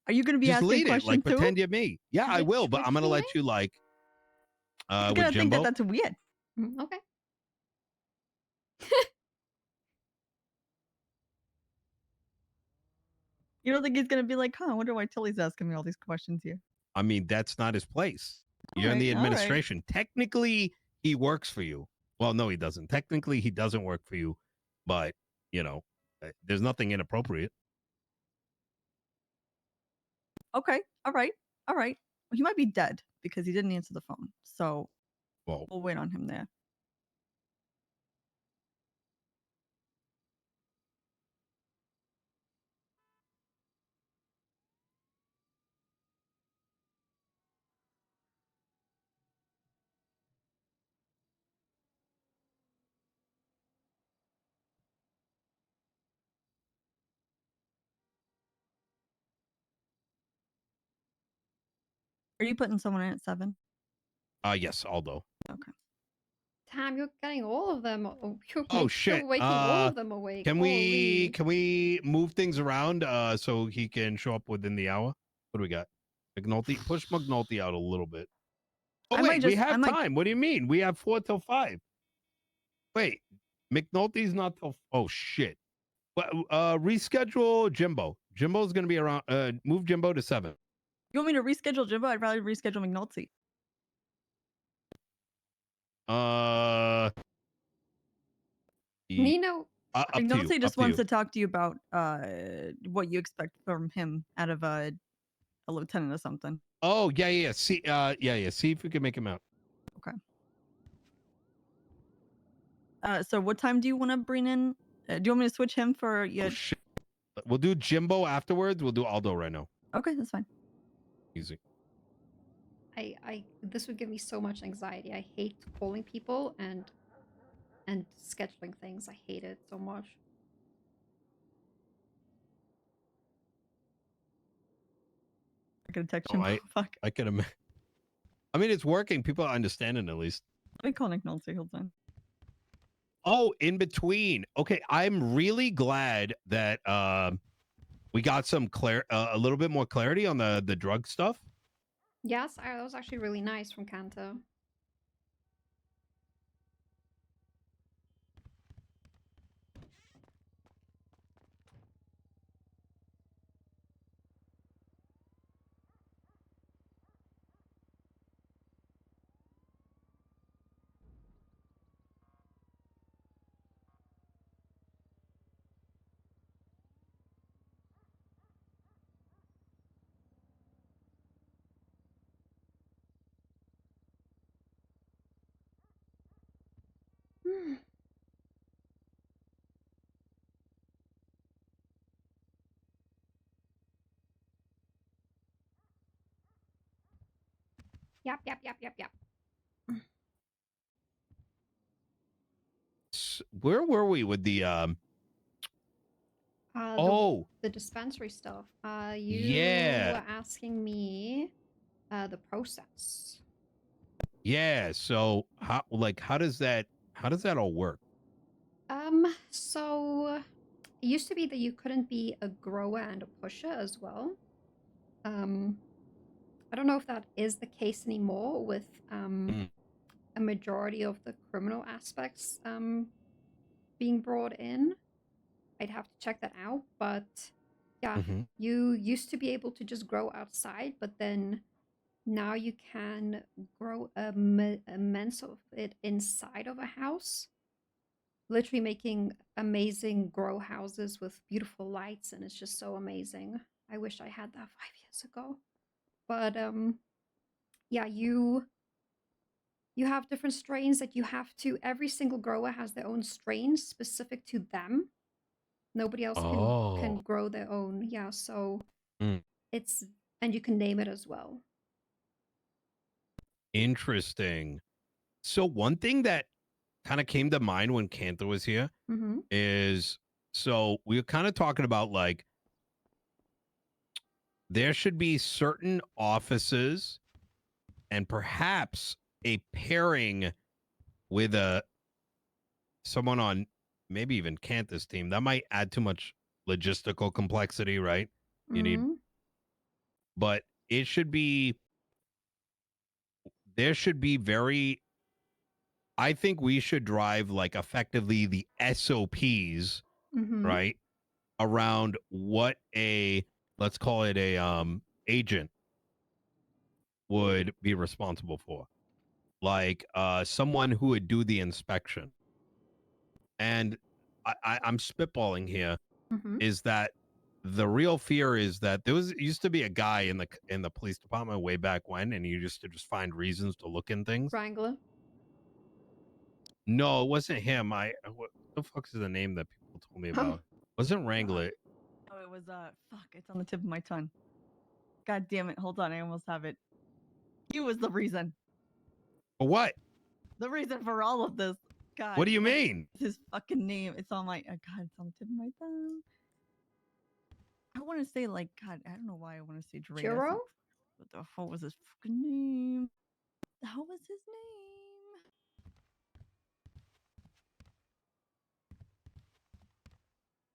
are you gonna be Just asking lead it, questions like too? pretend you're me. Yeah, I will, but I'm gonna let you like I'm with gonna think Jimbo. that's weird. Okay. You don't think he's gonna be like, huh? I wonder why Tilly's asking me all these questions here. I mean, that's not his place. You're in Alright, the alright. administration. Technically, he works for you. Well, no, he doesn't. Technically, he doesn't work for you, but you know, there's nothing inappropriate. Okay. All right. All right. Well, he might be dead because he didn't answer the phone. So Well, we'll wait on him there. Are you putting someone in at 7? Yes, Aldo. Okay. Damn, you're getting all of them. You're, Oh shit. you're waking all of them awake. Can Holy. we move things around so he can show up within the hour? What do we got? McNulty, push McNulty out a little bit. Oh I wait, might we just- I have might- time. What do you mean? We have 4 till 5. Wait, McNulty's not till. Oh shit. Well, reschedule Jimbo. Jimbo's gonna be around. Move Jimbo to 7. You want me to reschedule Jimbo? I'd rather reschedule McNulty. Nino. Up to you. McNulty just up to wants you. to talk to you about what you expect from him out of a lieutenant or something. Oh yeah. See, yeah. See if we can make him out. Okay. So what time do you want to bring in? Do you want me to switch him for your? Shit. We'll do Jimbo afterwards. We'll do Aldo right now. Okay, that's fine. Easy. This would give me so much anxiety. I hate calling people and scheduling things. I hate it so much. I could text No, him. Fuck. I could imagine. I mean, it's working. People are understanding at least. Let me call McNulty. Hold on. Oh, in between. Okay, I'm really glad that we got some a little bit more clarity on the drug stuff. Yes, that was actually really nice from Canter. Yep. Where were we with the oh, the dispensary stuff. You yeah. were asking me the process. Yeah, so how does that all work? So it used to be that you couldn't be a grower and a pusher as well. I don't know if that is the case anymore with a majority of the criminal aspects being brought in. I'd have to check that out, but yeah, you used to be able to just grow outside, but then now you can grow immense of it inside of a house, literally making amazing grow houses with beautiful lights, and it's just so amazing. I wish I had that 5 years ago. But yeah, you have different strains that you have to, every single grower has their own strains specific to them. Nobody else can grow their own. Yeah, so it's, and you can name it as well. Interesting. So one thing that kind of came to mind when Canter was here is, so we were kind of talking about like there should be certain offices and perhaps a pairing with someone on maybe even Canter's team. That might add too much logistical complexity, right? You need, but it should be, there should be very, I think we should drive like effectively the SOPs, right? Around what let's call it a agent would be responsible for. Like someone who would do the inspection. And I'm spitballing here, is that the real fear is that there used to be a guy in the police department way back when, and you used to just find reasons to look in things. Wrangler? No, it wasn't him. What the fuck is the name that people told me about? Wasn't Wrangler? Oh, it was fuck, it's on the tip of my tongue. God damn it. Hold on, I almost have it. He was the reason. For what? The reason for all of this. God. What do you mean? His fucking name. It's on my God, it's on the tip of my tongue. I want to say like God, I don't know why I want to say Drake. Churro? What the fuck was his fucking name? How was his name?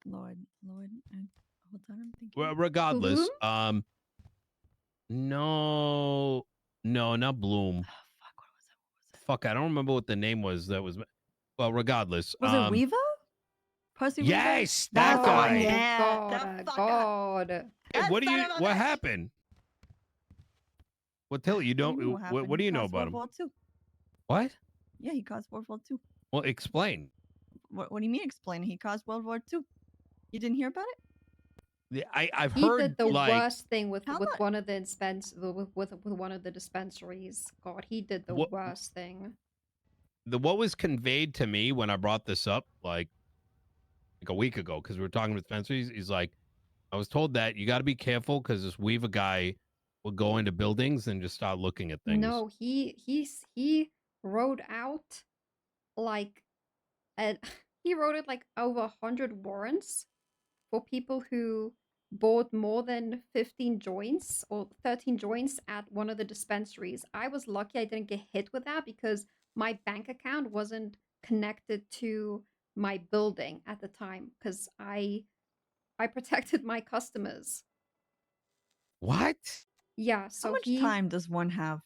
Lord, hold on, I'm thinking. Well, regardless, no, not Bloom. Fuck, I don't remember what the name was. That was, well, regardless. Was it Weaver? Percy Weaver? Yes, that guy. Yeah, God. Hey, what happened? Well, tell you don't. What do you know about him? World War II. What? Yeah, he caused World War II. Well, explain. What do you mean explain? He caused World War II. You didn't hear about it? Yeah, I've He heard did the like, worst thing with one of the with one of the dispensaries. God, he did the worst thing. what was conveyed to me when I brought this up like a week ago, because we were talking with Spencer. He's like, I was told that you got to be careful because this Weaver guy will go into buildings and just start looking at things. No, he wrote out like he wrote it like over 100 warrants for people who bought more than 15 joints or 13 joints at one of the dispensaries. I was lucky I didn't get hit with that because my bank account wasn't connected to my building at the time because I protected my customers. What? Yeah, so how much time does one have?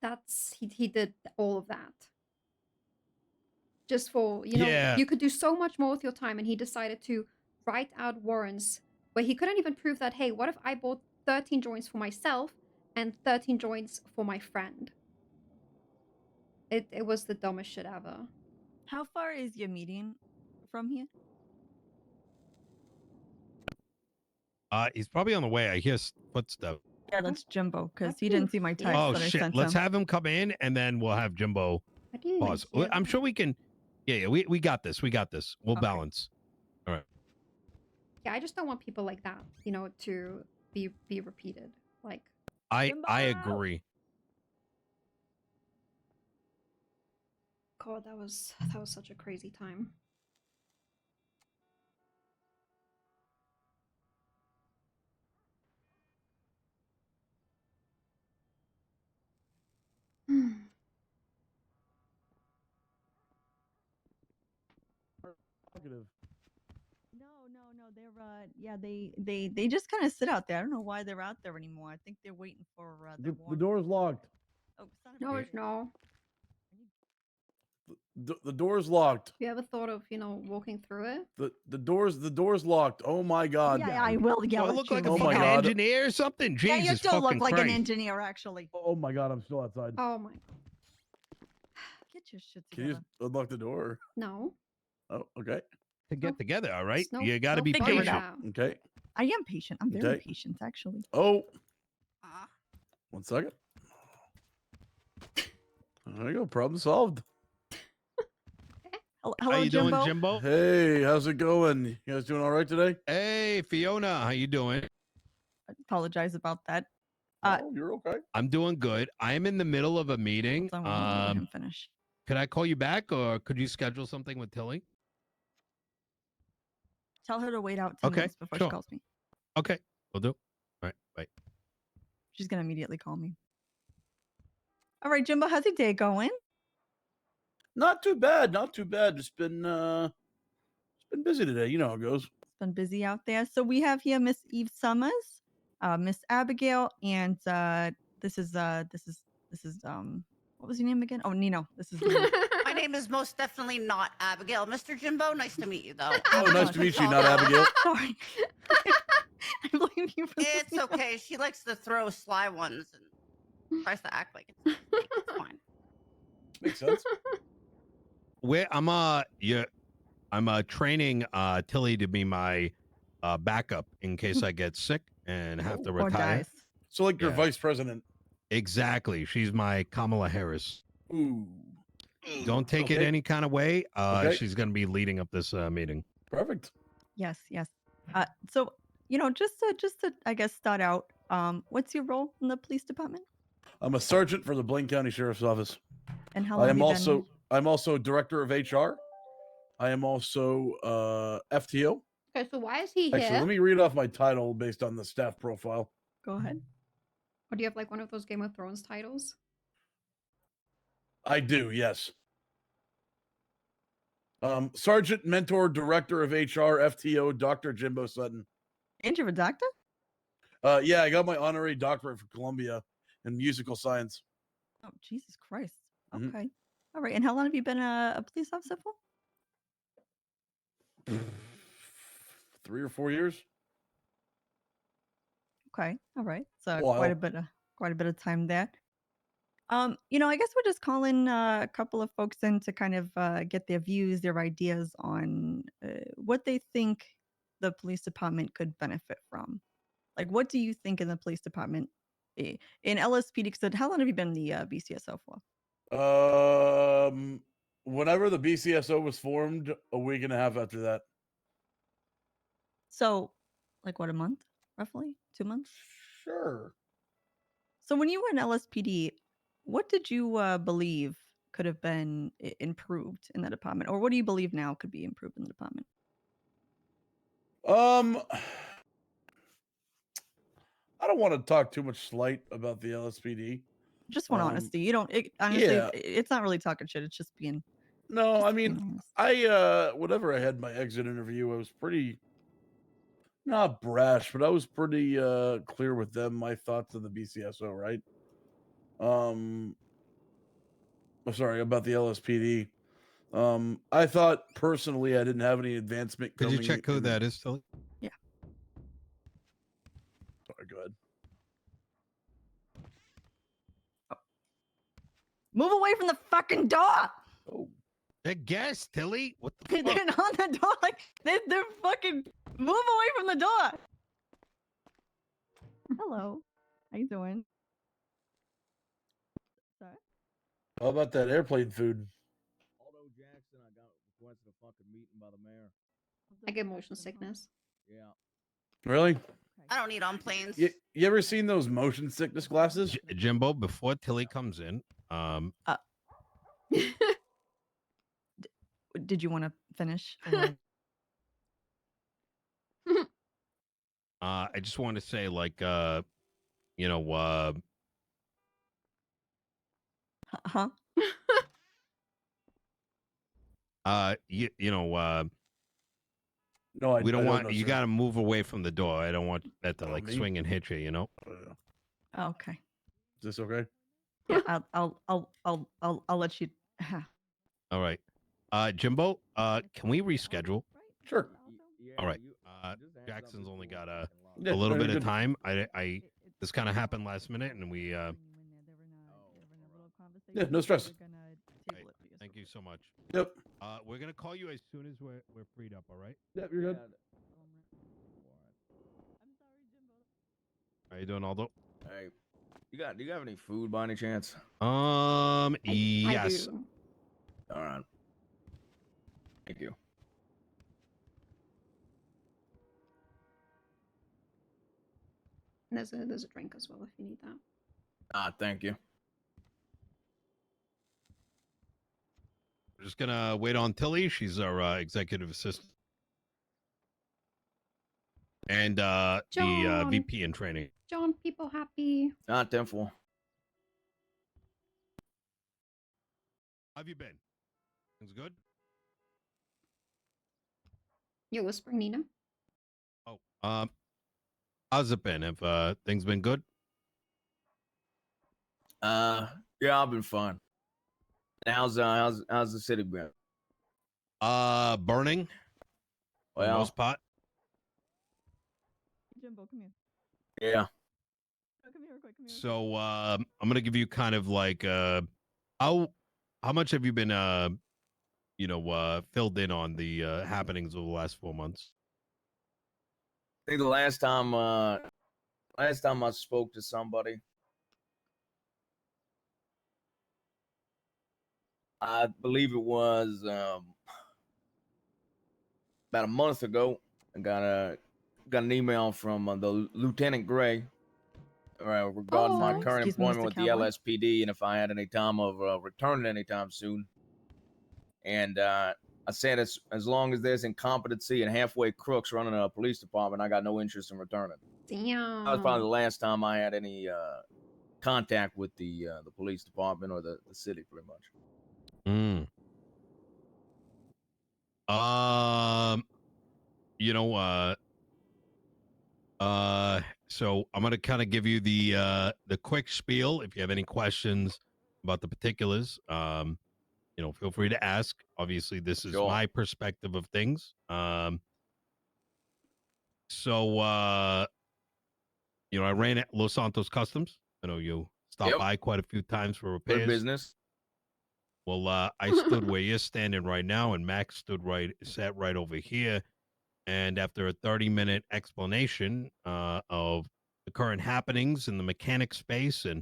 That's he did all of that. Just for, you know, Yeah. you could do so much more with your time, and he decided to write out warrants where he couldn't even prove that, hey, what if I bought 13 joints for myself and 13 joints for my friend? It was the dumbest shit ever. How far is your meeting from here? He's probably on the way. I hear footsteps. Yeah, that's Jimbo, because he didn't see my text. Oh that I shit! sent Let's him. have him come in, and then we'll have Jimbo pause. I'm sure we can. Yeah, we got this. We got this. We'll balance. All right. Yeah, I just don't want people like that, you know, to be repeated. Like, I agree. God, that was such a crazy time. No, they're yeah, they just kind of sit out there. I don't know why they're out there anymore. I think they're waiting for The door's locked. Oh, son of No, a it's no. The door's locked. You ever thought of, walking through it? The door's locked. Oh my god. Yeah, I will yell Do I at look you. like a Oh my fucking God. engineer or something? Yeah, Jesus you still look fucking like an Christ. engineer, actually. Oh my god, I'm still outside. Oh my. Get your shit Can you together. just unlock the door? No. Oh, okay. To get together, all right? no- You got to no be figure it patient. out. Okay. I am patient. I'm very Okay. patient, actually. Oh. 1 second. There you go. Problem solved. Hello, How you Jimbo. doing, Jimbo? Hey, how's it going? You guys doing all right today? Hey, Fiona, how you doing? I apologize about that. Oh, you're okay. I'm doing good. I am in the middle of a meeting. Hold on, let him finish. Could I call you back, or could you schedule something with Tilly? Tell her to wait out 10 Okay, minutes before sure. she calls me. Okay, we'll do. All right, bye. She's gonna immediately call me. All right, Jimbo, how's your day going? Not too bad. Not too bad. It's been busy today. You know how it goes. It's been busy out there. So we have here Miss Eve Summers, Miss Abigail, and this is what was your name again? Oh, Nino. This is Nino. My name is most definitely not Abigail. Mr. Jimbo, nice to meet you, though. Oh, nice to meet you, not Abigail. Sorry. I blame you for It's this. okay. She likes to throw sly ones and tries to act like it's a mistake. It's fine. Makes sense. Where I'm training Tilly to be my backup in case I get sick and have to Or retire. dies. So like your Yeah. vice president. Exactly. She's my Kamala Harris. Ooh. Don't take it Okay. any kind of way. Okay. She's going to be leading up this meeting. Perfect. Yes, yes. So just to I guess start out, what's your role in the police department? I'm a sergeant for the Blaine County Sheriff's Office. And how long have you I'm also director of HR. I am also FTO. Okay, so why is he Actually, here? let me read off my title based on the staff profile. Go ahead. Or do you have like one of those Game of Thrones titles? I do, yes. Sergeant, mentor, director of HR, FTO, Dr. Jimbo Sutton. And you're a doctor? Yeah, I got my honorary doctorate from Columbia in musical science. Oh, Jesus Christ. Mhm. Okay. All right. And how long have you been a police officer for? 3 or 4 years. Okay. All right. So Wow. quite a bit of time there. I guess we're just calling a couple of folks in to kind of get their views, their ideas on what they think the police department could benefit from. Like, what do you think in the police department in LSPD? Because how long have you been in the BCSO for? Whenever the BCSO was formed, a week and a half after that. So, like, what, a month, roughly? 2 months? Sure. So when you were in LSPD, what did you believe could have been improved in the department, or what do you believe now could be improved in the department? I don't want to talk too much slight about the LSPD. Just want honesty. You don't. Honestly, yeah. it's not really talking shit. It's just being. No, I mean, whenever I had my exit interview, I was pretty not brash, but I was pretty clear with them my thoughts of the BCSO, right? I'm sorry about the LSPD. I thought personally I didn't have any advancement. Could you coming check who in- that is, Tilly? Yeah. Sorry, go ahead. Move away from the fucking door. Oh. The guest, Tilly. What the They're on the door. Like they're fucking move away from the door. Hello. How you doing? Sorry. How about that airplane food? Aldo Jackson, I got requested a fucking meeting by the mayor. I get motion sickness. Yeah. Really? I don't need on planes. You ever seen those motion sickness glasses? Jimbo, before Tilly comes in, Did you want to finish? I just want to say, like, huh? No, we don't I want know, you. sir. Got to move away from the door. I don't want that to Oh, like me? swing and hit you. You know. Oh, okay. Is this okay? Yeah, I'll let you. All right. Jimbo, can we reschedule? Sure. All right. Jackson's only got a Yeah, little no, bit you're of good. time. This kind of happened last minute, and we. Yeah, no stress. Right. Thank you so much. Yep. We're gonna call you as soon as we're freed up. All right. Yep, you're good. How you doing, Aldo? Hey, do you have any food by any chance? Yes. All right. Thank you. And there's a drink as well if you need that. Thank you. We're just gonna wait on Tilly. She's our executive assistant. And the John. VP in training. John, people happy. Not tenfold. How have you been? Things good? You're whispering, Nina. Oh, how's it been? Have things been good? Yeah, I've been fine. How's the city been? Burning. For the Well, most part. Jimbo, come here. Yeah. Come here, quick, come here. So I'm gonna give you kind of like how much have you been filled in on the happenings of the last 4 months? I think the last time I spoke to somebody, I believe it was about a month ago. I got an email from the Lieutenant Gray regarding my current Excuse me, employment Mr. with the Cowboy. LSPD and if I had any time of returning anytime soon. And I said as long as there's incompetency and halfway crooks running a police department, I got no interest in returning. Damn. That was probably the last time I had any contact with the police department or the city, pretty much. So I'm gonna kind of give you the quick spiel. If you have any questions about the particulars, feel free to ask. Obviously, this is Sure. my perspective of things. I ran at Los Santos Customs. I know you stopped by quite a few times for repairs. Good business. Well, I stood where you're standing right now, and Max sat right over here. And after a 30-minute explanation of the current happenings in the mechanic space and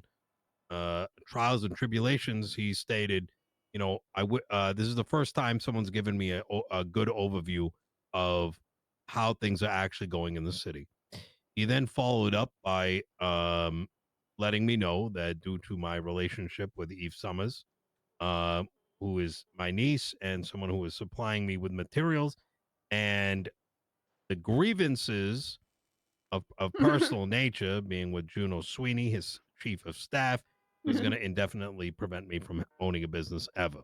trials and tribulations, he stated, this is the first time someone's given me a good overview of how things are actually going in the city. He then followed up by letting me know that due to my relationship with Eve Summers, who is my niece and someone who is supplying me with materials, and the grievances of personal nature, being with Juno Sweeney, his chief of staff, who's going to indefinitely prevent me from owning a business ever.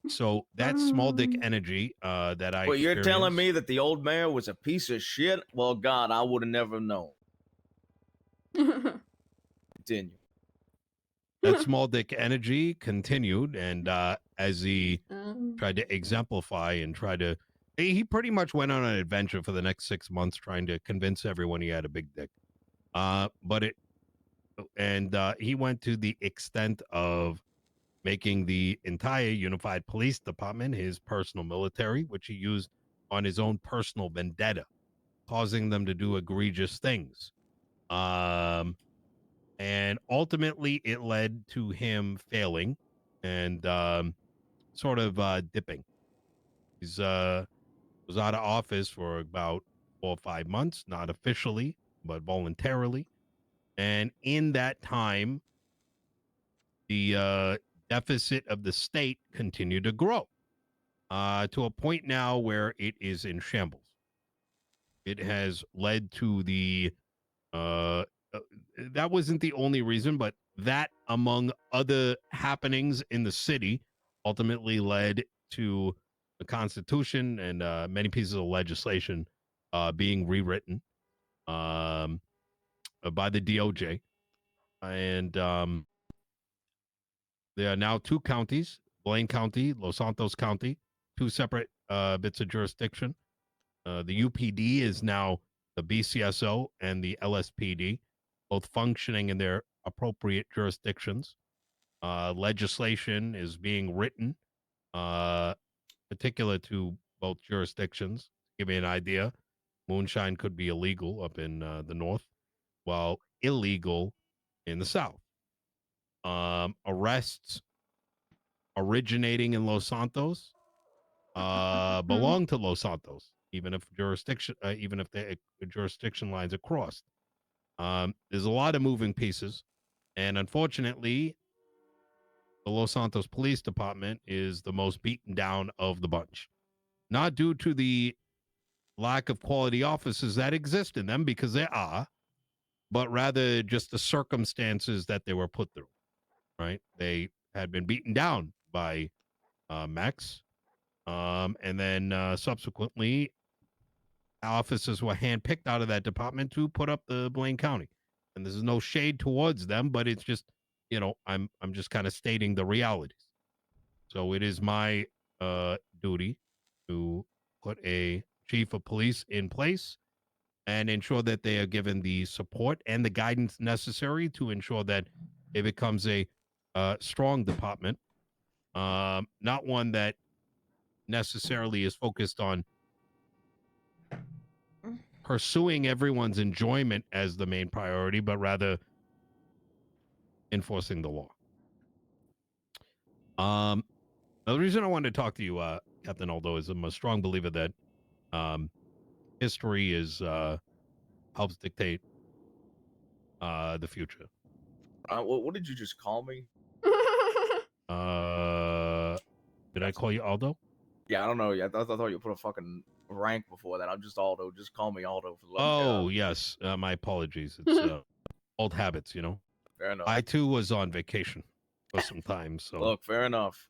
So that small dick energy that I Well, you're telling experienced- me that the old mayor was a piece of shit? Well, God, I would have never known. Continue. that small dick energy continued, and as he tried to exemplify and he pretty much went on an adventure for the next 6 months trying to convince everyone he had a big dick. He went to the extent of making the entire unified police department his personal military, which he used on his own personal vendetta, causing them to do egregious things. And ultimately it led to him failing and sort of dipping. He's was out of office for about 4 or 5 months, not officially, but voluntarily. And in that time, the deficit of the state continued to grow to a point now where it is in shambles. It has led to that wasn't the only reason, but that, among other happenings in the city, ultimately led to the Constitution and many pieces of legislation being rewritten by the DOJ. And there are now 2 counties, Blaine County, Los Santos County, 2 separate bits of jurisdiction. The UPD is now the BCSO and the LSPD, both functioning in their appropriate jurisdictions. Legislation is being written, particular to both jurisdictions. To give you an idea, moonshine could be illegal up in the north, while illegal in the south. Arrests originating in Los Santos belong to Los Santos, even if the jurisdiction lines are crossed. There's a lot of moving pieces, and unfortunately, the Los Santos Police Department is the most beaten down of the bunch. Not due to the lack of quality officers that exist in them, because there are, but rather just the circumstances that they were put through, right? They had been beaten down by Max, and then subsequently, officers were handpicked out of that department to put up the Blaine County. And there's no shade towards them, but it's just, I'm just kind of stating the realities. So it is my duty to put a chief of police in place and ensure that they are given the support and the guidance necessary to ensure that it becomes a strong department, not one that necessarily is focused on pursuing everyone's enjoyment as the main priority, but rather enforcing the law. The reason I wanted to talk to you, Captain Aldo, is I'm a strong believer that history is helps dictate the future. What did you just call me? Did I call you Aldo? Yeah, I don't know. I thought you put a fucking rank before that. I'm just Aldo. Just call me Aldo. For the Oh, yes. My apologies. It's old habits, Fair enough. I, too, was on vacation for some time. So Look, fair enough.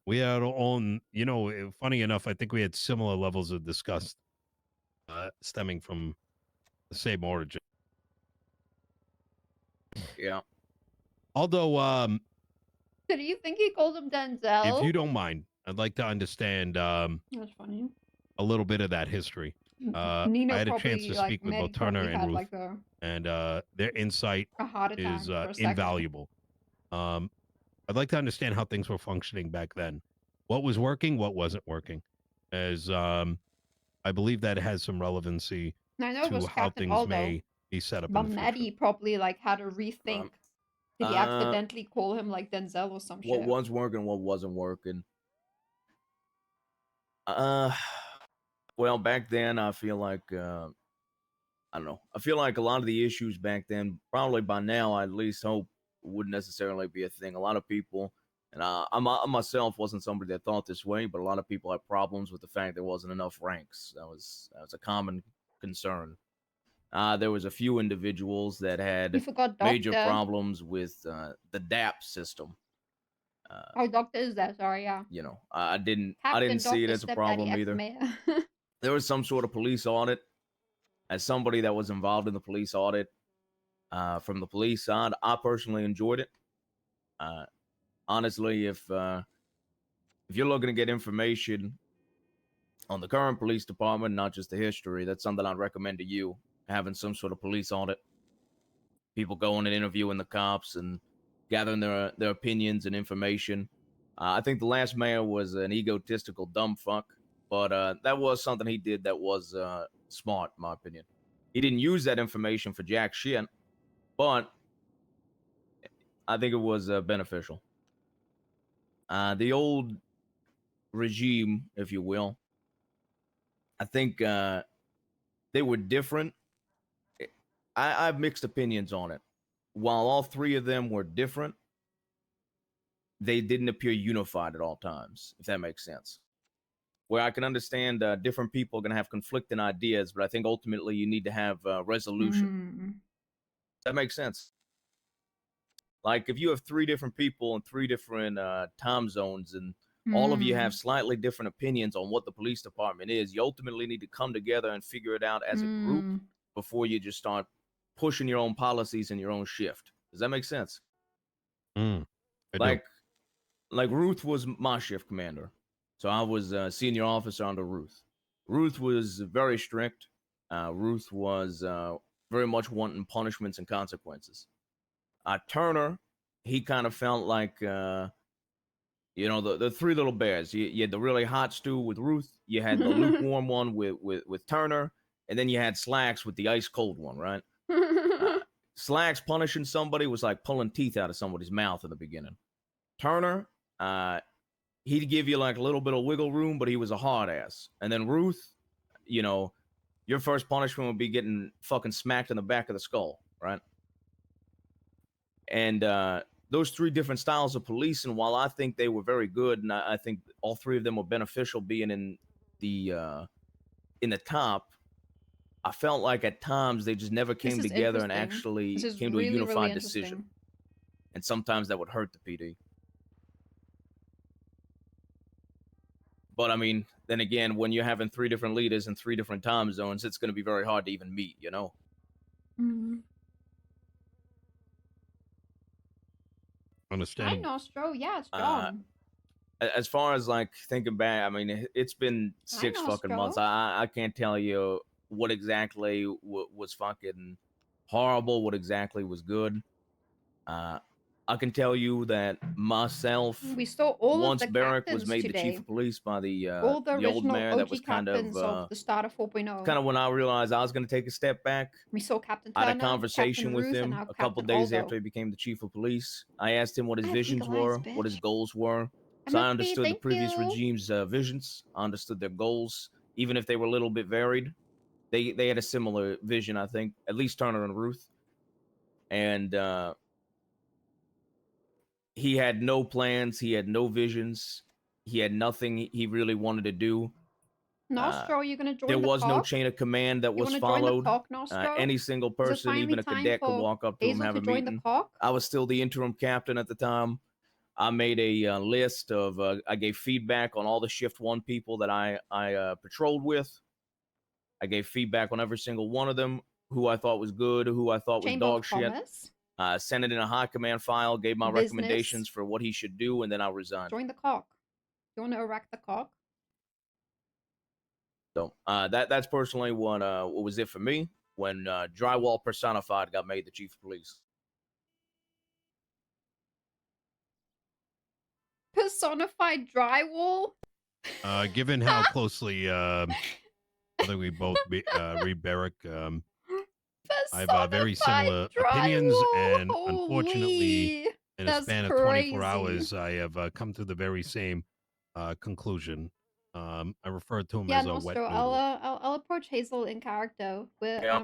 We had our own, funny enough, I think we had similar levels of disgust stemming from the same origin. Yeah. Although, Did you think he called him Denzel? if you don't mind, I'd like to understand That's funny. a little bit of that history. Nino I had a probably, chance to speak with Maddie both Turner probably and had, Ruth, and their insight a heart attack is for a second. invaluable. I'd like to understand how things were functioning back then. What was working, what wasn't working, as I believe that has some relevancy I know it to was how Captain things Aldo, may be set up but in the future. Maddie probably had to rethink. Did he accidentally call him Denzel or some What shit? was working, what wasn't working. Well, back then, I feel like, I don't know. I feel like a lot of the issues back then, probably by now, I at least hope, wouldn't necessarily be a thing. A lot of people, and I myself wasn't somebody that thought this way, but a lot of people had problems with the fact there wasn't enough ranks. That was a common concern. There was a few individuals that You had forgot major Doctor. problems with the DAP system. Oh, Doctor is there? Sorry, yeah. I didn't Captain see it Doctor as a Stepdaddy problem either. ex-mayor. There was some sort of police audit. As somebody that was involved in the police audit from the police side, I personally enjoyed it. Honestly, if you're looking to get information on the current police department, not just the history, that's something I'd recommend to you, having some sort of police audit. People going and interviewing the cops and gathering their opinions and information. I think the last mayor was an egotistical dumb fuck, but that was something he did that was smart, in my opinion. He didn't use that information for jack shit, but I think it was beneficial. The old regime, if you will, I think they were different. I have mixed opinions on it. While all three of them were different, they didn't appear unified at all times, if that makes sense. Where I can understand different people are going to have conflicting ideas, but I think ultimately you need to have resolution. That makes sense. Like if you have three different people in three different time zones and all of you have slightly different opinions on what the police department is, you ultimately need to come together and figure it out as a group before you just start pushing your own policies and your own shift. Does that make sense? Like Ruth was my shift commander. So I was a senior officer under Ruth. Ruth was very strict. Ruth was very much wanting punishments and consequences. Turner, he kind of felt like, the three little bears. You had the really hot stew with Ruth. You had the lukewarm one with Turner. And then you had Slacks with the ice cold one, right? Slacks punishing somebody was like pulling teeth out of somebody's mouth in the beginning. Turner, he'd give you like a little bit of wiggle room, but he was a hard ass. And then Ruth, your first punishment would be getting fucking smacked in the back of the skull, right? And those three different styles of police, and while I think they were very good, and I think all three of them were beneficial being in the top, I felt like at times they just never came together and actually came to a unified decision. And sometimes that would hurt the PD. But I mean, then again, when you're having three different leaders in three different time zones, it's going to be very hard to even meet, Understand. Hi, Nostro. Yeah, it's John. As far as like thinking back, I mean, it's been 6 fucking months. I can't tell you what exactly was fucking horrible, what exactly was good. I can tell you that myself, we saw all once of the Beric was captains made today. the chief of police by the all the old original mayor, OG that was kind captains of the start of 4.0. kind of when I realized I was going to take a step back. We saw Captain I Turner, had a conversation Captain with Ruth, and him now a couple Captain days Aldo. after he became the chief of police. I asked him what his I have visions eagle eyes, were, what his goals were. I'm So I okay, understood the thank previous you. regime's visions. I understood their goals, even if they were a little bit varied. They had a similar vision, I think, at least Turner and Ruth. And he had no plans. He had no visions. He had nothing he really wanted to do. Nostro, you gonna join There the was no park? chain of command that You was wanna join the followed. park, Nostro? Any single Is it person, finally even a time cadet, could for walk up to him, Hazel have to a join the meeting. park? I was still the interim captain at the time. I made a list of, I gave feedback on all the Shift 1 people that I patrolled with. I gave feedback on every single one of them, who I thought was good, who I thought was Chamber dog of shit. Commerce. Sent it in a high command file, gave my Business. recommendations for what he should do, and then I resigned. Join the cock. You wanna erect the cock? So that's personally what was it for me when Drywall Personified got made the chief of police. Personified drywall? Given how closely I think we both read Beric, I have very similar opinions, and unfortunately, in a span of 24 hours, I have come to the very same conclusion. I referred to him Yeah, as a wet Nostro, noodle. I'll approach Hazel in character. We're Yeah. I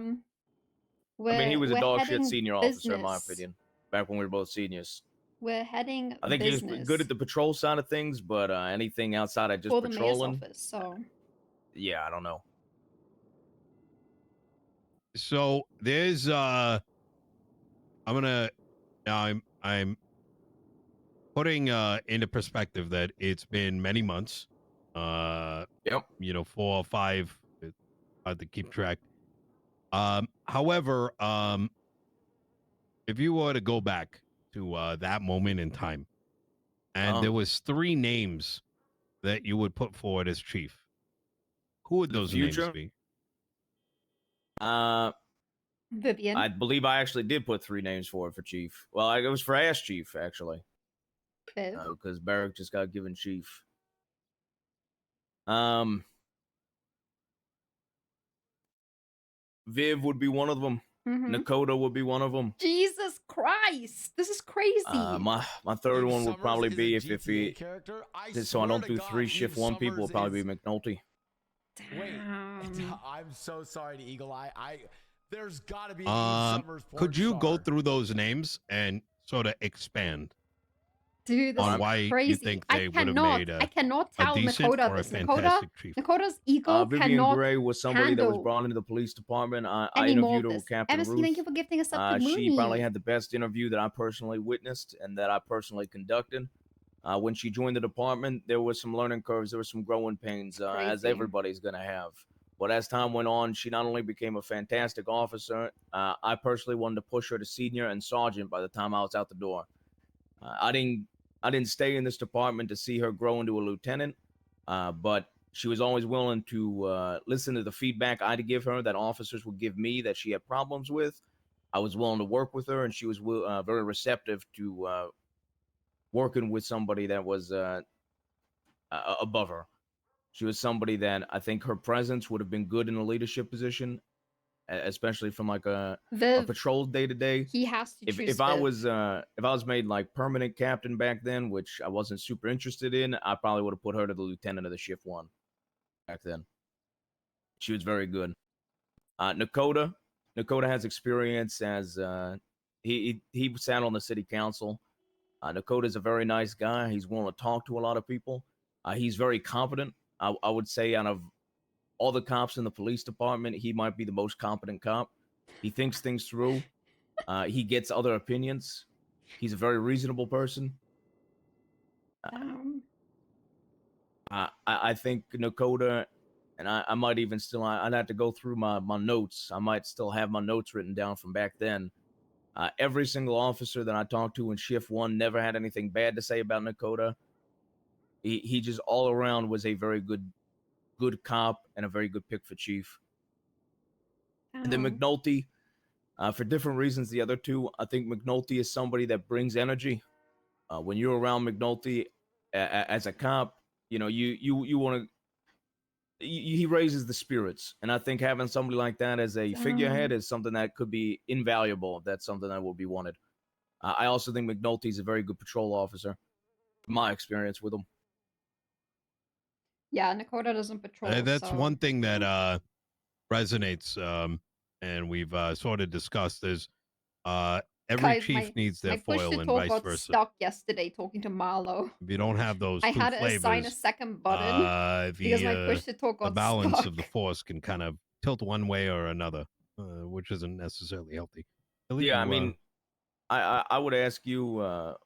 mean, he was a we're dog shit heading senior business. officer, in my opinion, back when we were both seniors. We're heading I think business he was good at the patrol side of things, but anything outside of just for the mayor's patrolling, office. So yeah, I don't know. So there's I'm putting into perspective that it's been many months. Yep. 4 or 5, hard to keep track. However, if you were to go back to that moment in time, and there was 3 names that you would put forward as chief, who would those names be? Vivian. I believe I actually did put 3 names forward for chief. Well, it was for Ash chief, actually. Because Beric just got given chief. Viv would be one of them. Nekoda would be one of them. Jesus Christ, this is crazy. My third one would probably be if he, so I don't do 3 shift 1 people, would probably be McNulty. Wait, I'm so sorry to EagleAye. There's got to be an Summers porn Could you go star. through those names and sort of expand Dude, this on is why crazy. you think they would have made I cannot a tell decent Nekoda or a this. fantastic chief? Nekoda's ego Vivian cannot Gray was somebody that was handle brought into the police department. I any more interviewed of her this. with Captain MSC, Ruth. thank you for gifting us up to She probably Mooney. had the best interview that I personally witnessed and that I personally conducted. When she joined the department, there was some learning curves, there were some growing pains, as Crazy. everybody's going to have. But as time went on, she not only became a fantastic officer, I personally wanted to push her to senior and sergeant by the time I was out the door. I didn't stay in this department to see her grow into a lieutenant, but she was always willing to listen to the feedback I'd give her that officers would give me that she had problems with. I was willing to work with her, and she was very receptive to working with somebody that was above her. She was somebody that I think her presence would have been good in a leadership position, especially from like a patrol day to day. He has to choose If I Viv. was made like permanent captain back then, which I wasn't super interested in, I probably would have put her to the lieutenant of the shift 1 back then. She was very good. Nekoda has experience as he sat on the city council. Nekoda's a very nice guy. He's willing to talk to a lot of people. He's very competent. I would say out of all the cops in the police department, he might be the most competent cop. He thinks things through. He gets other opinions. He's a very reasonable person. I think Nekoda, and I might even still, I'd have to go through my notes. I might still have my notes written down from back then. Every single officer that I talked to in shift 1 never had anything bad to say about Nekoda. He just all around was a very good cop and a very good pick for chief. And then McNulty, for different reasons, the other two, I think McNulty is somebody that brings energy. When you're around McNulty as a cop, you know, you want to, he raises the spirits. And I think having somebody like that as a figurehead is something that could be invaluable. If that's something that will be wanted. I also think McNulty is a very good patrol officer, from my experience with him. Yeah, Nekoda doesn't patrol. That's so. one thing that resonates, and we've sort of discussed is every Guys, chief needs their my push foil to and talk vice got versa. stuck yesterday talking to Marlo. If you don't have those I two had to flavors, assign a second button because my push to talk the got balance stuck. of the force can kind of tilt one way or another, which isn't necessarily healthy. Billy, Yeah, I you, mean, I would ask you,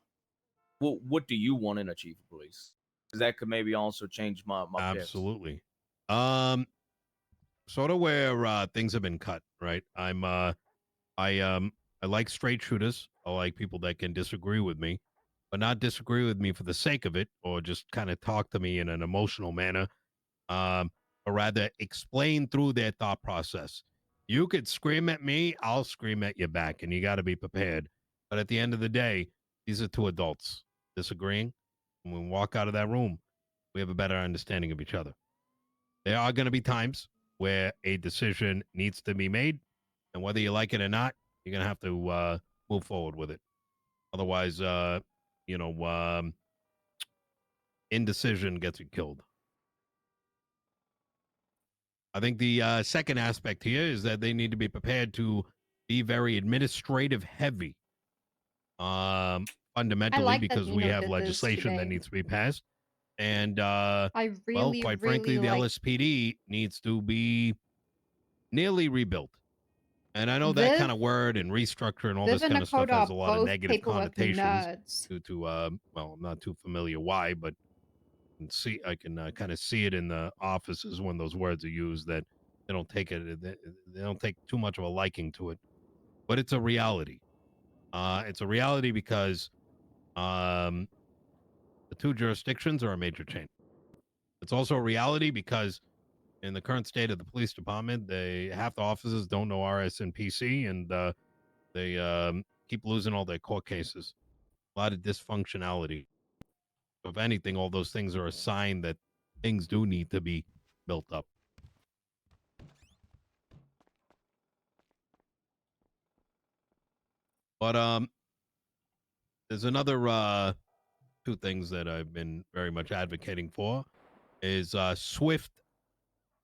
what do you want in a chief of police? Because that could maybe also change my picks. absolutely. Sort of where things have been cut, right? I like straight shooters. I like people that can disagree with me, but not disagree with me for the sake of it, or just kind of talk to me in an emotional manner, or rather explain through their thought process. You could scream at me, I'll scream at you back, and you got to be prepared. But at the end of the day, these are two adults disagreeing. And when we walk out of that room, we have a better understanding of each other. There are going to be times where a decision needs to be made, and whether you like it or not, you're going to have to move forward with it. Otherwise, indecision gets you killed. I think the second aspect here is that they need to be prepared to be very administrative heavy, fundamentally, like that because we Nino have did this legislation that today. needs to be passed. And, I well, really, quite really frankly, the like LSPD needs to be nearly rebuilt. And I know that Viv- kind of word and restructure and all Viv this and kind of stuff Nekoda has are a lot of both negative paperwork connotations nerds. due to, well, I'm not too familiar why, but I can kind of see it in the offices when those words are used that they don't take it, they don't take too much of a liking to it, but it's a reality. It's a reality because the two jurisdictions are a major change. It's also a reality because in the current state of the police department, half the officers don't know RS and PC, and they keep losing all their court cases. A lot of dysfunctionality. So if anything, all those things are a sign that things do need to be built up. But there's another two things that I've been very much advocating for is swift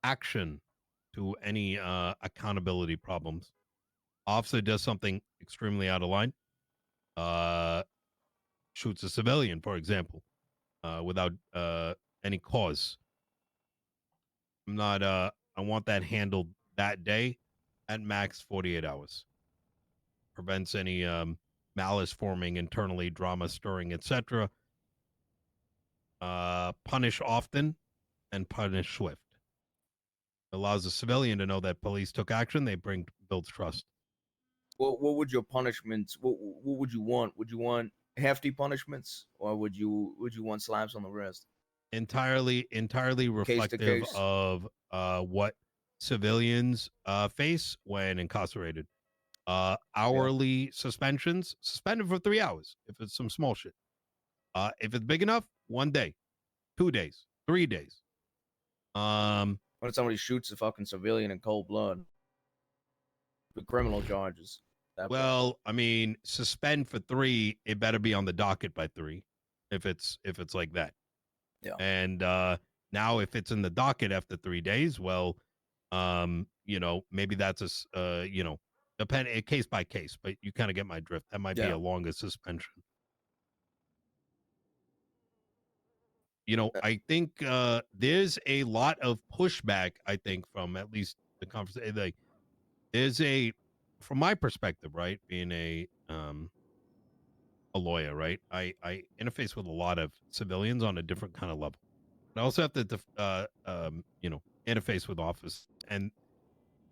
action to any accountability problems. Officer does something extremely out of line, shoots a civilian, for example, without any cause. I'm not. I want that handled that day, at max 48 hours. Prevents any malice forming internally, drama stirring, etc. Punish often and punish swift. Allows the civilian to know that police took action. They builds trust. What would your punishments? What would you want? Would you want hefty punishments, or would you want slaps on the wrist? Entirely reflective case. of what civilians face when incarcerated. Hourly suspensions, suspended for 3 hours if it's some small shit. If it's big enough, 1 day, 2 days, 3 days. What if somebody shoots a fucking civilian in cold blood with criminal charges? Well, I mean, suspend for 3. It better be on the docket by 3, if it's like that. Yeah. And now, if it's in the docket after 3 days, well, maybe that's a case by case. But you kind of get my drift. That might be a longer suspension. I think there's a lot of pushback. I think from at least the conversation, like from my perspective, right, being a lawyer, right, I interface with a lot of civilians on a different kind of level. I also have to interface with office, and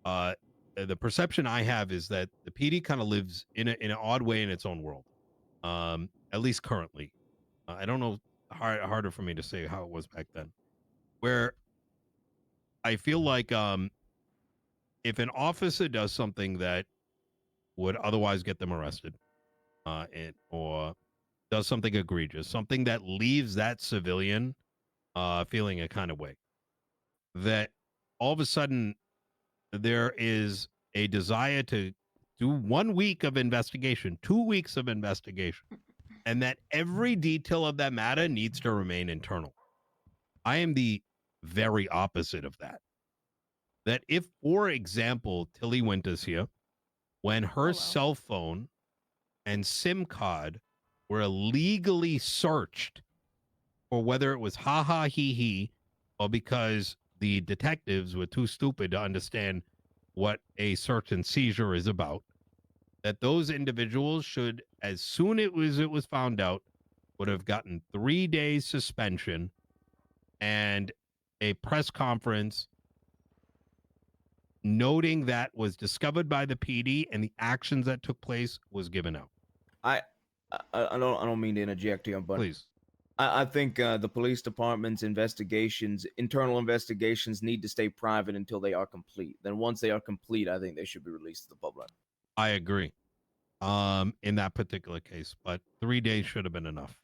the perception I have is that the PD kind of lives in an odd way in its own world, at least currently. I don't know. Harder for me to say how it was back then, where I feel like if an officer does something that would otherwise get them arrested, or does something egregious, something that leaves that civilian feeling a kind of way, that all of a sudden there is a desire to do 1 week of investigation, 2 weeks of investigation, and that every detail of that matter needs to remain internal. I am the very opposite of that. That if, for example, Tilly Winters here, when her cell phone and SIM card were illegally searched for whether it was ha he he, or because the detectives were too stupid to understand what a search and seizure is about, that those individuals should, as soon as it was found out, would have gotten 3 days suspension and a press conference noting that was discovered by the PD and the actions that took place was given out. I don't mean to interject here, but please. I think the police department's internal investigations, need to stay private until they are complete. Then once they are complete, I think they should be released to the public. I agree. In that particular case, but 3 days should have been enough.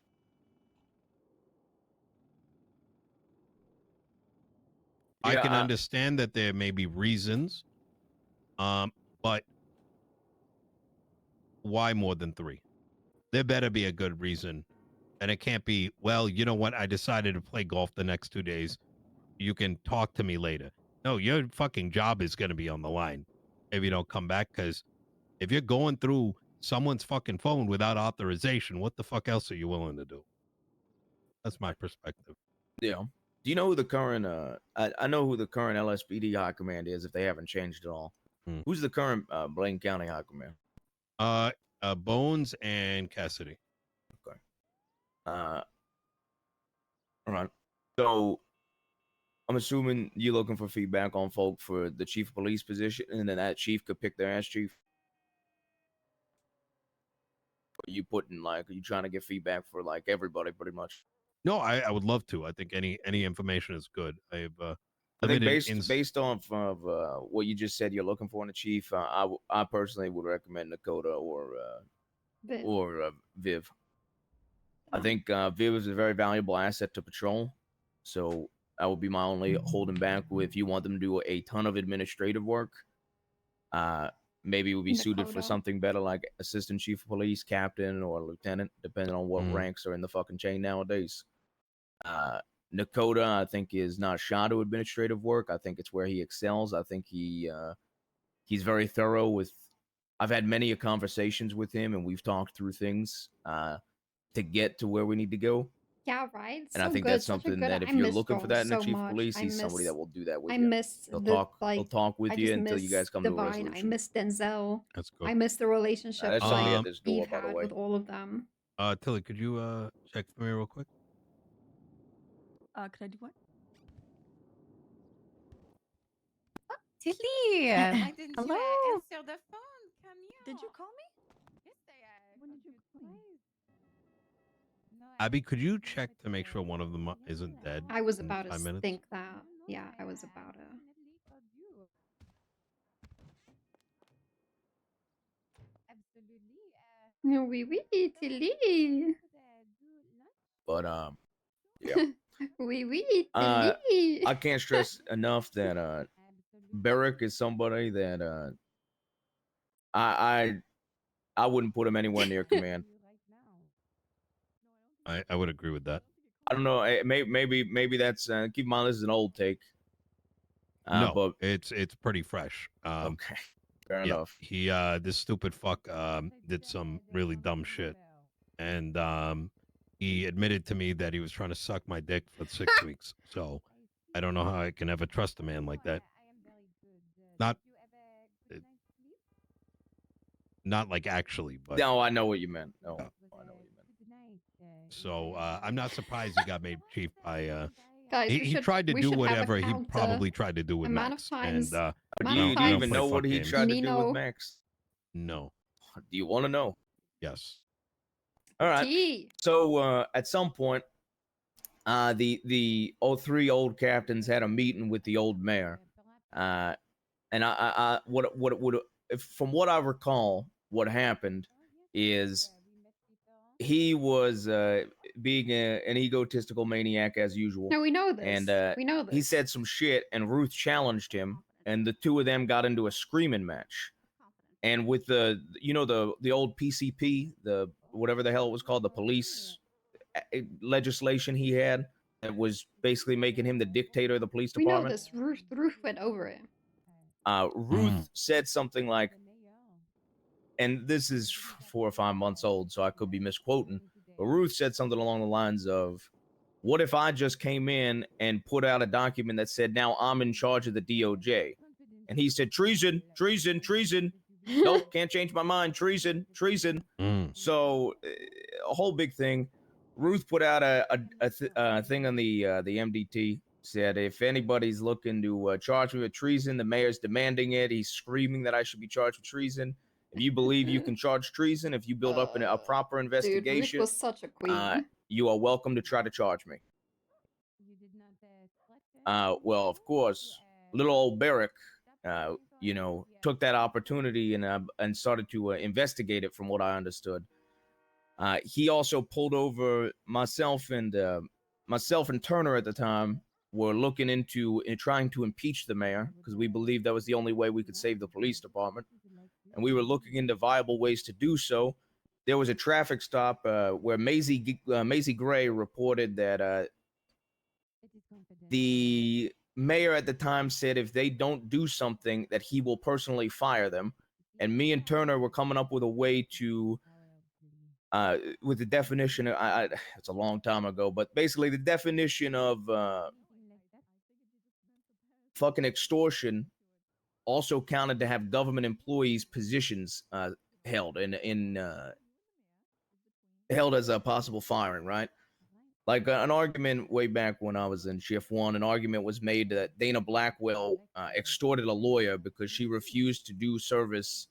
I can understand that there may be reasons, but why more than 3? There better be a good reason. And it can't be, well, you know what? I decided to play golf the next 2 days. You can talk to me later. No, your fucking job is going to be on the line if you don't come back. Because if you're going through someone's fucking phone without authorization, what the fuck else are you willing to do? That's my perspective. Yeah. Do you know who the current, I know who the current LSPD high command is, if they haven't changed at all. Who's the current Blaine County high command? Bones and Cassidy. Okay. All right. So I'm assuming you're looking for feedback on folk for the chief of police position, and then that chief could pick their ass chief. Are you are you trying to get feedback for like everybody pretty much? No, I would love to. I think any information is good. I think based off of what you just said, you're looking for in a chief. I personally would recommend Nekoda or Viv. I think Viv is a very valuable asset to patrol, so that would be my only holding back. If you want them to do a ton of administrative work, maybe it would be suited for something better like assistant chief of police, captain, or lieutenant, depending on what ranks are in the fucking chain nowadays. Nekoda, I think, is not shy to administrative work. I think it's where he excels. I think he's very thorough with. I've had many conversations with him, and we've talked through things to get to where we need to go. Yeah, right. And I So think good, that's such a something good. that if I you're miss looking for that in the so chief of much. police, I he's somebody miss. that will do that with I you. miss He'll the talk. like. He'll talk with I you just until you miss guys come to a Divine. I resolution. miss Denzel. That's good. I miss the relationship There's somebody like at this door, Eve by the had way. with all of them. Tilly, could you check for me real quick? Could I do what? Tilly, why didn't Hello. you answer the phone? Come here. Did you call me? Yes, when did you call me? Abby, could you check to make sure one of them isn't dead? I was in about to 5 minutes? think that. Yeah, I was about to. No, oui, oui, Tilly. But yeah. Oui, oui, Tilly. I can't stress enough that Beric is somebody that I wouldn't put him anywhere near command. I would agree with that. I don't know. Maybe that's keep in mind this is an old take. No, but it's pretty fresh. Okay, fair yeah, enough. He this stupid fuck did some really dumb shit, and he admitted to me that he was trying to suck my dick for 6 weeks. So I don't know how I can ever trust a man like that. Not like actually, but No, I know what you meant. No, I know what you meant. so I'm not surprised he got made chief by. Guys, he tried to do whatever he probably tried to do with amount Max. of times- And Do I you don't even play know what fuck he games. tried to do Nino. with Max? No. Do you want to know? Yes. All right. Tea. So at some point, the three old captains had a meeting with the old mayor, and from what I recall, what happened is he was being an egotistical maniac as usual. No, we know this. And we know he this. said some shit, and Ruth challenged him, and the two of them got into a screaming match. And with the old PCP, the whatever the hell it was called, the police legislation he had that was basically making him the dictator of the police We know department. this. Ruth went over it. Ruth said something like, and this is 4 or 5 months old, so I could be misquoting, but Ruth said something along the lines of, what if I just came in and put out a document that said, now I'm in charge of the DOJ? And he said, treason, treason, treason. Nope, can't change my mind. Treason, treason. So a whole big thing. Ruth put out a thing on the MDT, said if anybody's looking to charge me with treason, the mayor's demanding it. He's screaming that I should be charged with treason. If you believe you can charge treason, if you build up a proper investigation, Dude, Ruth was such a queen. you are welcome to try to charge me. Well, of course, little old Beric, took that opportunity and started to investigate it. From what I understood, he also pulled over myself and Turner at the time were looking into trying to impeach the mayor because we believed that was the only way we could save the police department, and we were looking into viable ways to do so. There was a traffic stop where Maisie Gray reported that the mayor at the time said if they don't do something that he will personally fire them, and me and Turner were coming up with a way to with the definition it's a long time ago, but basically the definition of fucking extortion also counted to have government employees positions held held as a possible firing, right? Like an argument way back when I was in Shift 1, an argument was made that Dana Blackwell extorted a lawyer because she refused to do service.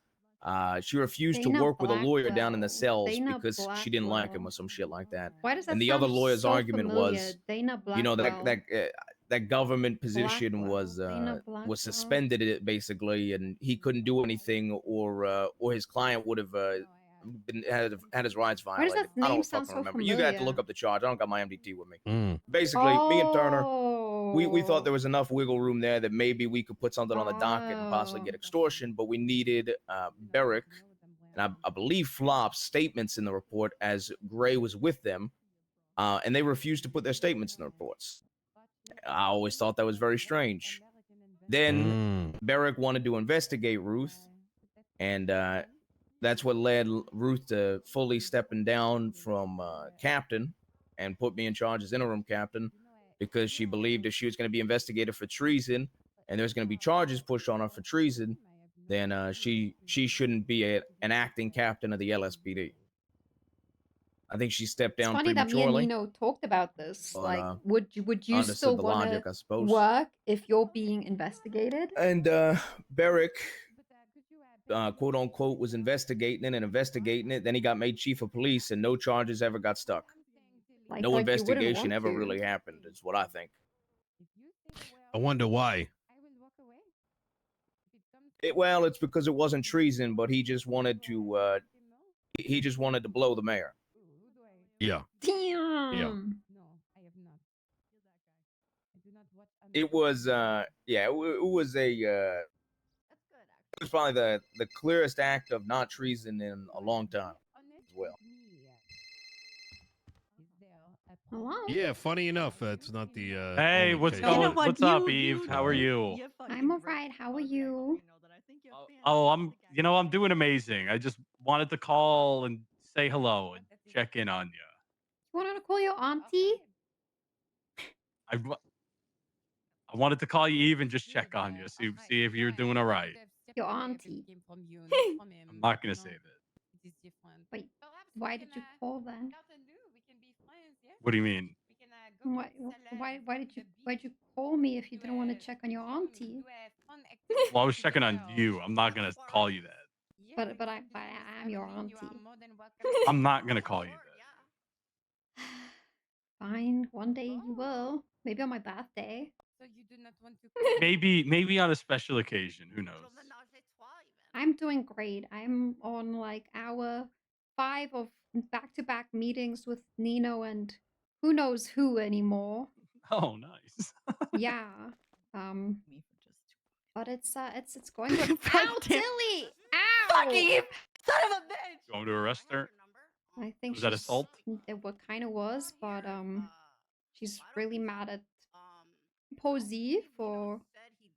She refused to Dana work with a lawyer down in the Blackwell. cells Dana because she didn't like him Blackwell. or some shit like that. Why does that And the sound other lawyer's so argument familiar? was, Dana Blackwell. that government position Blackwell. was suspended basically, and he couldn't do anything, or his client would have had his rights Why does violated. that I name don't sound fucking so remember. You got to familiar? look up the charge. I don't got my MDT with me. Basically, me and Turner, we thought there was enough wiggle room there that maybe we could put something on the docket and possibly get extortion, but we needed Beric and I believe Flop's statements in the report as Gray was with them and they refused to put their statements in the reports. I always thought that was very strange. Then Beric wanted to investigate Ruth, and that's what led Ruth to fully stepping down from captain and put me in charge as interim captain, because she believed if she was going to be investigated for treason and there's going to be charges pushed on her for treason, then she shouldn't be an acting captain of the LSPD. I think she stepped It's down funny that me and prematurely. Nino talked about this. But, Like, would you understood still the want logic, I to suppose. work if you're being investigated? And Beric, quote unquote, was investigating it. Then he got made chief of police, and no charges ever got stuck. Like, No like you wouldn't investigation want ever to. really happened, is what I think. I wonder why. Well, it's because it wasn't treason, but he just wanted to blow the mayor. Yeah. Damn. It was it was probably the clearest act of not treason in a long time as well. Hello? Yeah, funny enough, it's not the Hey, only what's case. going? What's up, Eve? How are you? I'm alright. How are you? Oh, I'm doing amazing. I just wanted to call and say hello and check in on you. You wanted to call your auntie? I wanted to call you, Eve, and just check on you, see if you're doing all right. Your auntie. I'm not gonna say that. Wait, why did you call then? What do you mean? Why'd you call me if you didn't want to check on your auntie? Well, I was checking on you. I'm not gonna call you that. But I am your auntie. I'm not gonna call you that. Fine, one day you will. Maybe on my birthday. Maybe on a special occasion. Who knows? I'm doing great. I'm on like hour 5 of back-to-back meetings with Nino and who knows who anymore. Oh, nice. Yeah. But it's going good. Ow, Tilly! Ow! Fuck Eve! Son of a bitch! Going to arrest her? I think Was that she's- assault? It what kind of was, but she's really mad at Posey for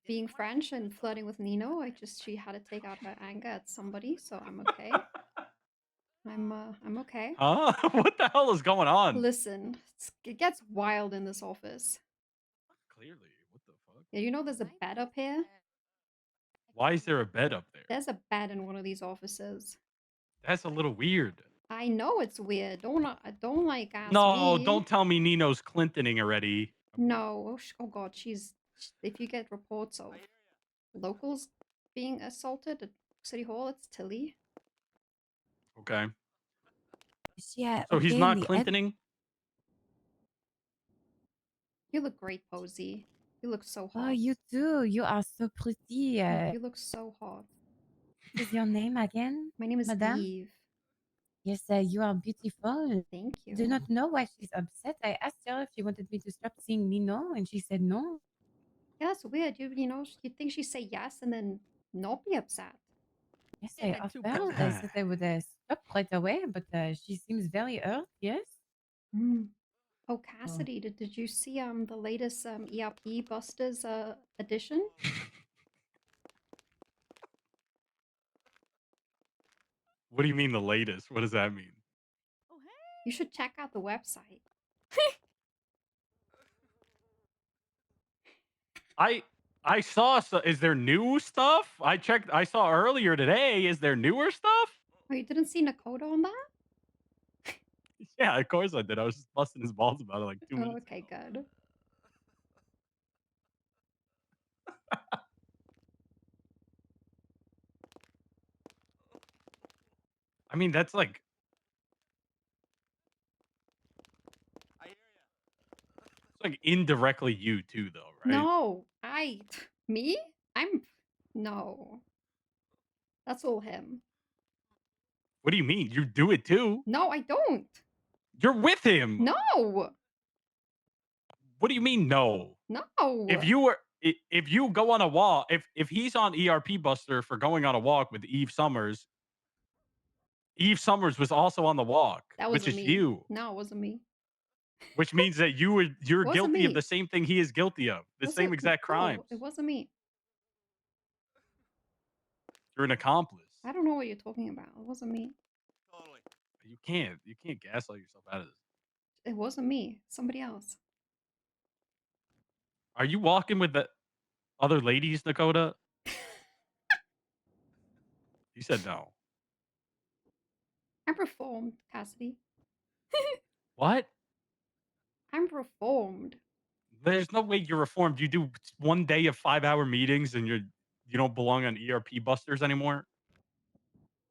being French and flirting with Nino. She had to take out her anger at somebody, so I'm okay. I'm okay. Huh? What the hell is going on? Listen, it gets wild in this office. Clearly, what the fuck? Yeah, you know there's a bed up here? Why is there a bed up there? There's a bed in one of these offices. That's a little weird. I know it's weird. Don't like ask No, me. don't tell me Nino's Clintoning already. No. Oh god, if you get reports of locals being assaulted at City Hall, it's Tilly. Okay. Yeah. So he's not Clintoning? You look great, Posey. You look so hot. Oh, you do. You are so pretty. You look so hot. Is your name again? My name is Madame? Eve. Yes, you are beautiful. Thank you. Do not know why she's upset. I asked her if she wanted me to stop seeing Nino, and she said no. Yeah, that's weird. You know, you'd think she'd say yes and then not be upset. Yes, I asked her. I said I would stop right away, but she seems very hurt. Yes. Oh, Cassidy, did you see the latest ERP Busters edition? What do you mean the latest? What does that mean? You should check out the website. I saw. Is there new stuff? I checked. I saw earlier today. Is there newer stuff? Oh, you didn't see Nekoda on that? Yeah, of course I did. I was just busting his balls about it like 2 minutes. Okay, good. I mean, that's like. It's like indirectly you too, though, right? No, me? No. That's all him. What do you mean? You do it too? No, I don't. You're with him. No. What do you mean no? No. If you go on a walk, if he's on ERP Buster for going on a walk with Eve Summers was also on the walk, That which wasn't is me. you. No, it wasn't me. which means that you're Wasn't guilty of me. the same thing he is guilty of, the same exact crimes. No, it wasn't me. You're an accomplice. I don't know what you're talking about. It wasn't me. You can't gaslight yourself out of this. It wasn't me. Somebody else. Are you walking with the other ladies, Nekoda? You said no. I'm reformed, Cassidy. What? I'm reformed. There's no way you're reformed. You do one day of 5-hour meetings and you don't belong on ERP busters anymore.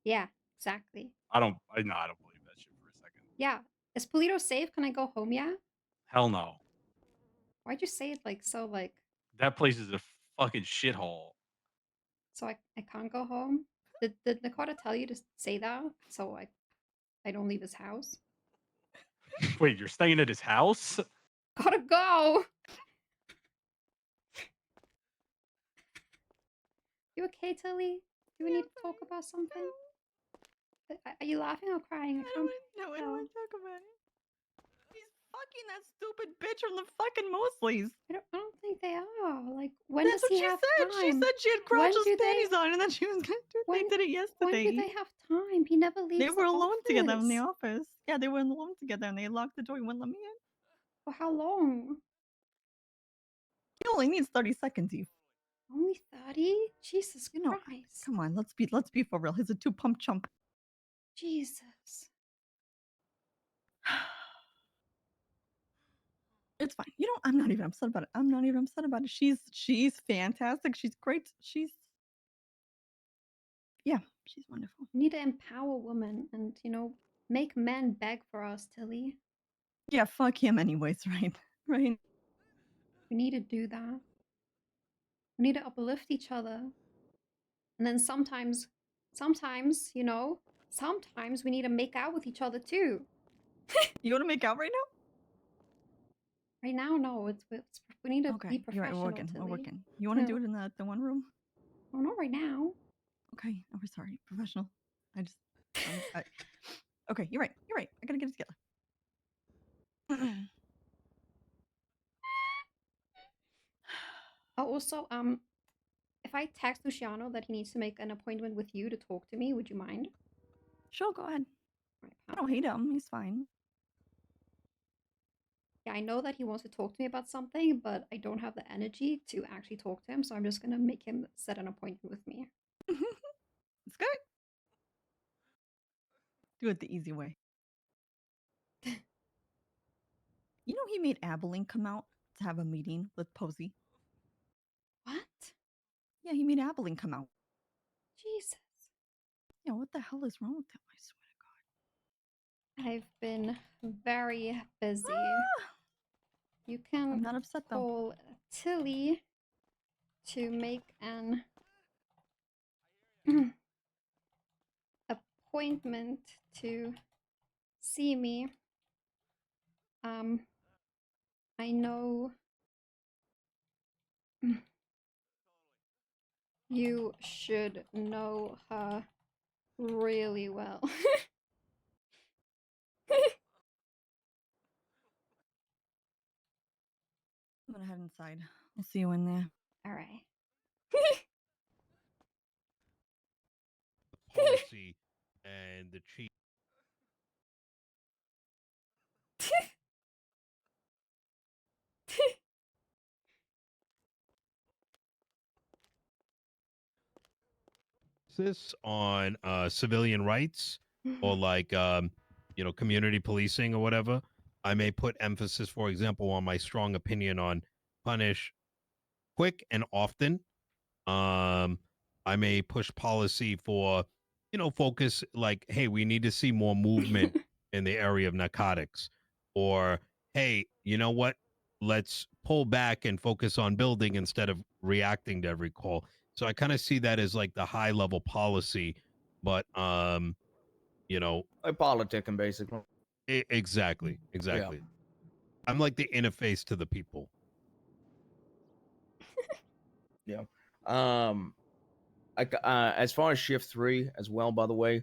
Yeah, exactly. I don't believe that shit for a second. Yeah. Is Polito safe? Can I go home yet? Hell no. Why'd you say it like so like That place is a fucking shithole. so I can't go home? Did Nekoda tell you to say that so I don't leave his house? Wait, you're staying at his house? Gotta go. You okay, Tilly? Do we need to talk about something? Are you laughing or crying? I can't No, I don't tell. want to talk about it. He's fucking that stupid bitch from the fucking Mosleys. I don't think they are. Like, when That's does what he have she said. time? She said she had When crotchless do they- panties on and that she was going to do it. They did it yesterday. When do they have time? He never leaves. They were the alone together in the office. office. Yeah, they were alone together and they locked the door. He wouldn't let me in. For how long? He only needs 30 seconds, Eve. Only 30? Jesus Christ. Come on, let's be for real. He's a 2-pump chump. Jesus. It's fine. You know, I'm not even upset about it. I'm not even upset about it. She's fantastic. She's great. She's wonderful. We need to empower women and, make men beg for us, Tilly. Yeah, fuck him anyways, right? Right. We need to do that. We need to uplift each other. And then sometimes, sometimes we need to make out with each other too. You want to make out right now? Right now, no. We need to be You're right. professional. We're working. Tilly. We're working. You want to do it in the one room? Oh, not right now. Okay. Oh, we're sorry. Professional. Okay, you're right. You're right. I gotta get it together. Oh, also, if I text Luciano that he needs to make an appointment with you to talk to me, would you mind? Sure, go ahead. I don't hate him. He's fine. Yeah, I know that he wants to talk to me about something, but I don't have the energy to actually talk to him, so I'm just gonna make him set an appointment with me. It's good. Do it the easy way. You know he made Abilene come out to have a meeting with Posey. What? Yeah, he made Abilene come out. Jesus. Yeah, what the hell is wrong with him? I swear. I've been very busy. You can I'm not upset though. call Tilly to make an appointment to see me. I know you should know her really well. I'm gonna head inside. I'll see you in there. All right. Policy and the chief. This on civilian rights or like community policing or whatever. I may put emphasis, for example, on my strong opinion on punish quick and often. I may push policy for focus like, hey, we need to see more movement in the area of narcotics, or hey, you know what, let's pull back and focus on building instead of reacting to every call. So I kind of see that as like the high level policy, but like politicking basically. Exactly. I'm like the interface to the people. Yeah. As far as shift 3 as well, by the way,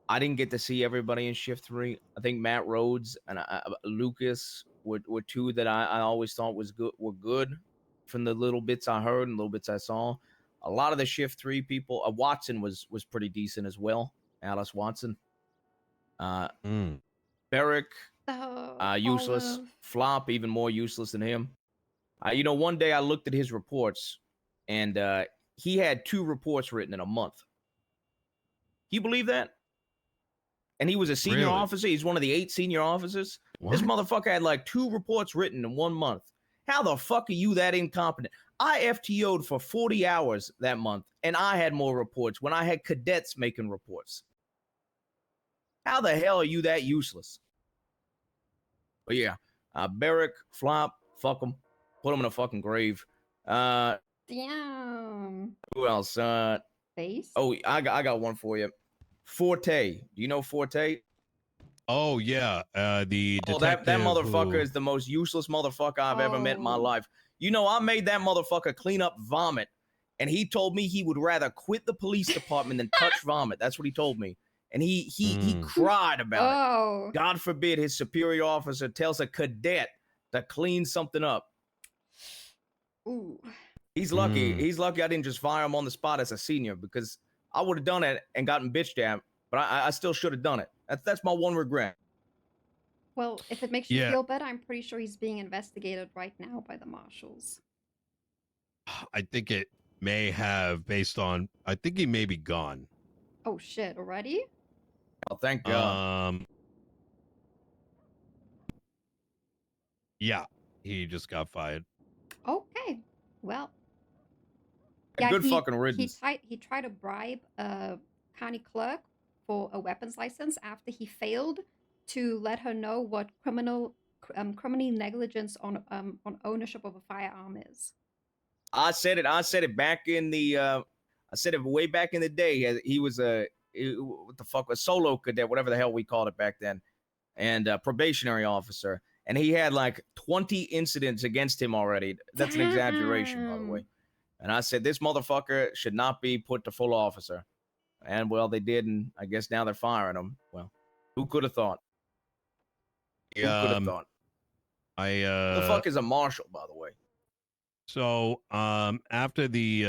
I didn't get to see everybody in shift 3. I think Matt Rhodes and Lucas were two that I always thought were good from the little bits I heard and little bits I saw. A lot of the shift 3 people, Watson was pretty decent as well. Alice Watson. Beric, useless. Olive. Flop, even more useless than him. One day I looked at his reports, and he had 2 reports written in a month. Can you believe that? And he was a senior Really? officer. He's one of the 8 senior officers. This What? motherfucker had like 2 reports written in 1 month. How the fuck are you that incompetent? I FTO'd for 40 hours that month, and I had more reports when I had cadets making reports. How the hell are you that useless? But yeah, Beric, Flop, fuck him. Put him in a fucking grave. Damn. Who else? Face? Oh, I got one for you. Forte. Do you know Forte? Oh yeah, the Oh, detective. that motherfucker who- is the most useless motherfucker I've ever met in my life. I made that motherfucker clean up vomit, and he told me he would rather quit the police department than touch vomit. That's what he told me, and he cried about it. God forbid his superior officer tells a cadet to clean something up. Ooh. He's lucky. He's lucky I didn't just fire him on the spot as a senior, because I would have done it and gotten bitched at, but I still should have done it. That's my one regret. Well, if it makes you Yeah. feel better, I'm pretty sure he's being investigated right now by the marshals. I think it may have, based on. I think he may be gone. Oh shit, already? Oh, thank God. Yeah, he just got fired. Okay. Well. Good he, fucking riddance. He tried to bribe a county clerk for a weapons license after he failed to let her know what criminal negligence on ownership of a firearm is. I said it back in the. I said it way back in the day. He was a solo cadet, whatever the hell we called it back then, and a probationary officer. And he had like 20 incidents against him already. That's an exaggeration, by the way. And I said, this motherfucker should not be put to full officer. And well, they did, and I guess now they're firing him. Well, who could have thought? Who could have thought? The fuck is a marshal, by the way? So after the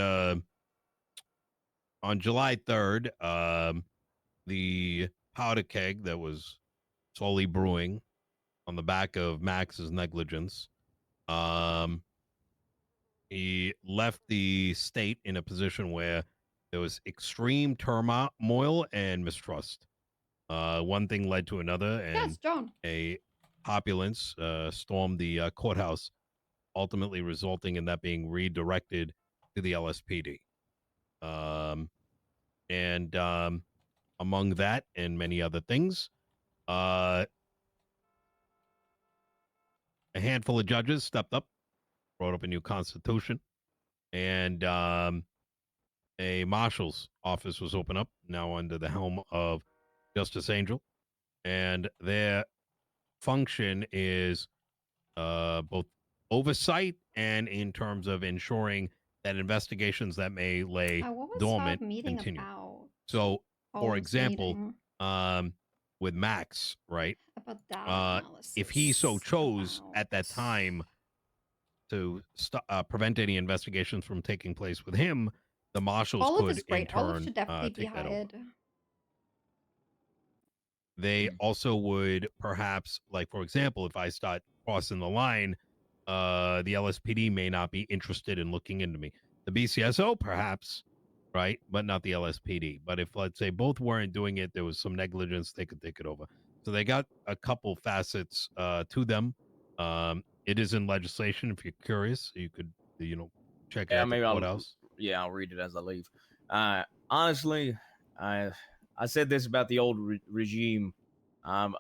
on July 3rd, the powder keg that was slowly brewing on the back of Max's negligence, he left the state in a position where there was extreme turmoil and mistrust. One thing led to another, and Yes, John. a populace stormed the courthouse, ultimately resulting in that being redirected to the LSPD. Among that and many other things, a handful of judges stepped up, wrote up a new constitution, and a marshal's office was opened up, now under the helm of Justice Angel, and their function is both oversight and in terms of ensuring that investigations that may lay What was dormant that meeting continue. about? So, for Olive's example, meeting. with Max, right? About data If he so analysis, chose at that time to prevent any investigations from taking place with him, the marshals Olive could is great. in turn Olive should definitely be take that over. hired. They also would perhaps, like, for example, if I start crossing the line, the LSPD may not be interested in looking into me. The BCSO, perhaps, right? But not the LSPD. But if, let's say, both weren't doing it, there was some negligence, they could take it over. So they got a couple facets to them. It is in legislation. If you're curious, you could, check it out. Maybe What else? I'll read it as I leave. Honestly, I said this about the old regime. As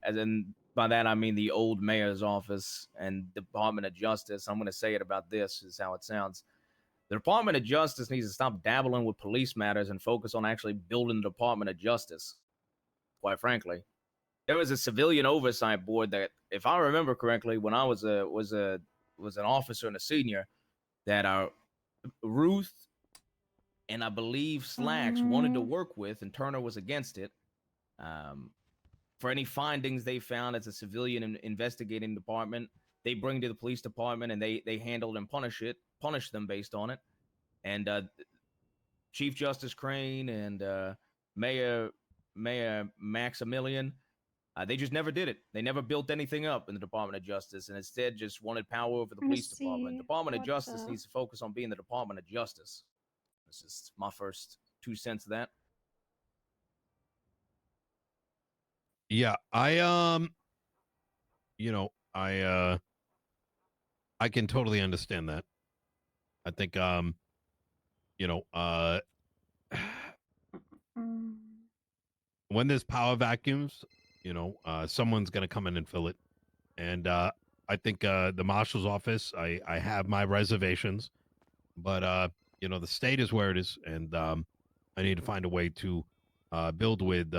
in by that I mean the old mayor's office and Department of Justice. I'm going to say it about this. Is how it sounds. The Department of Justice needs to stop dabbling with police matters and focus on actually building the Department of Justice. Quite frankly, there was a civilian oversight board that, if I remember correctly, when I was an officer and a senior, that Ruth and I believe Slacks wanted to work with, and Turner was against it. For any findings they found, as a civilian investigating department, they bring to the police department and they handle and punish them based on it. And Chief Justice Crane and Mayor Maximilian, they just never did it. They never built anything up in the Department of Justice, and instead just wanted power over the Let me police department. see Department of what Justice the- needs to focus on being the Department of Justice. This is my first 2 cents of that. Yeah, I I can totally understand that. I think when there's power vacuums, someone's gonna come in and fill it. And I think the marshal's office, I have my reservations, but the state is where it is, and I need to find a way to build with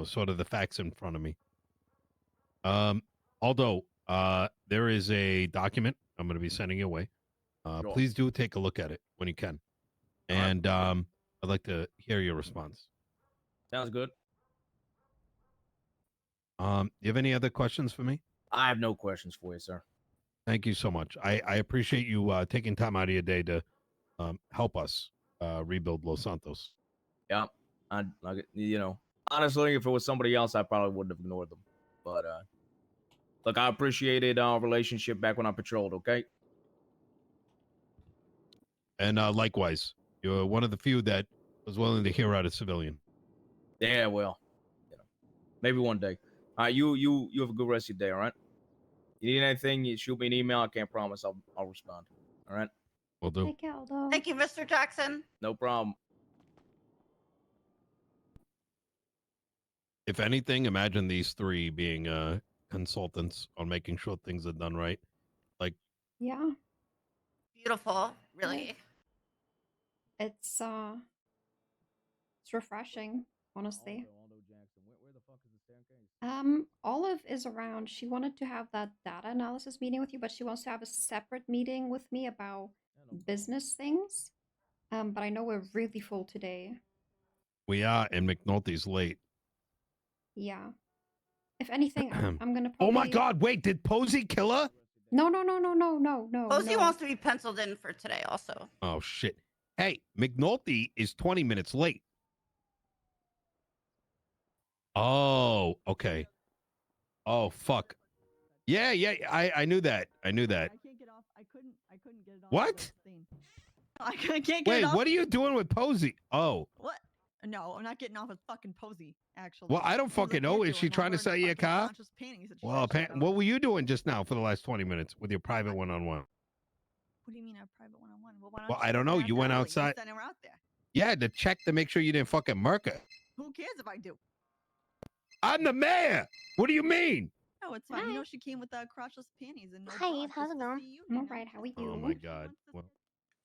sort of the facts in front of me. Although there is a document I'm going to be sending your way. Sure. Please do take a look at it when you can, and I'd like to hear your response. Sounds good. You have any other questions for me? I have no questions for you, sir. Thank you so much. I appreciate you taking time out of your day to help us rebuild Los Santos. Yeah, honestly, if it was somebody else, I probably wouldn't have ignored them. But look, I appreciated our relationship back when I patrolled. Okay. And likewise, you're one of the few that was willing to hear out a civilian. Yeah, well, maybe one day. All right, you have a good rest of your day. All right. You need anything? You shoot me an email. I can't promise I'll respond. All right. Will do. Take care, Aldo. Thank you, Mr. Jackson. No problem. If anything, imagine these three being consultants on making sure things are done right. Like, Yeah. Beautiful, really. It's refreshing, honestly. Olive is around. She wanted to have that data analysis meeting with you, but she wants to have a separate meeting with me about business things. But I know we're really full today. we are, and McNulty's late. Yeah. If anything, I'm gonna Oh my probably... God! Wait, did Posey kill her? No. Posey wants to be penciled in for today also. Oh shit! Hey, McNulty is 20 minutes late. Oh, okay. Oh fuck. Yeah. I knew that. I knew that. I can't get off. I couldn't get it off. What? I can't get Wait, it off. what are you doing with Posey? Oh. What? No, I'm not getting off with fucking Posey. Actually. Well, I don't fucking know. Is she trying to sell you a car? Well, what were you doing just now for the last 20 minutes with your private one-on-one? What do you mean a private one-on-one? Well, I don't know. You went outside. Send her out there. Yeah, to check to make sure you didn't fucking murk her. Who cares if I do? I'm the mayor. What do you mean? No, it's fine. You know she came with crotchless panties and no Hi, bra how's just it to going? see you, I'm you know? alright, how are you? Oh my God. Well,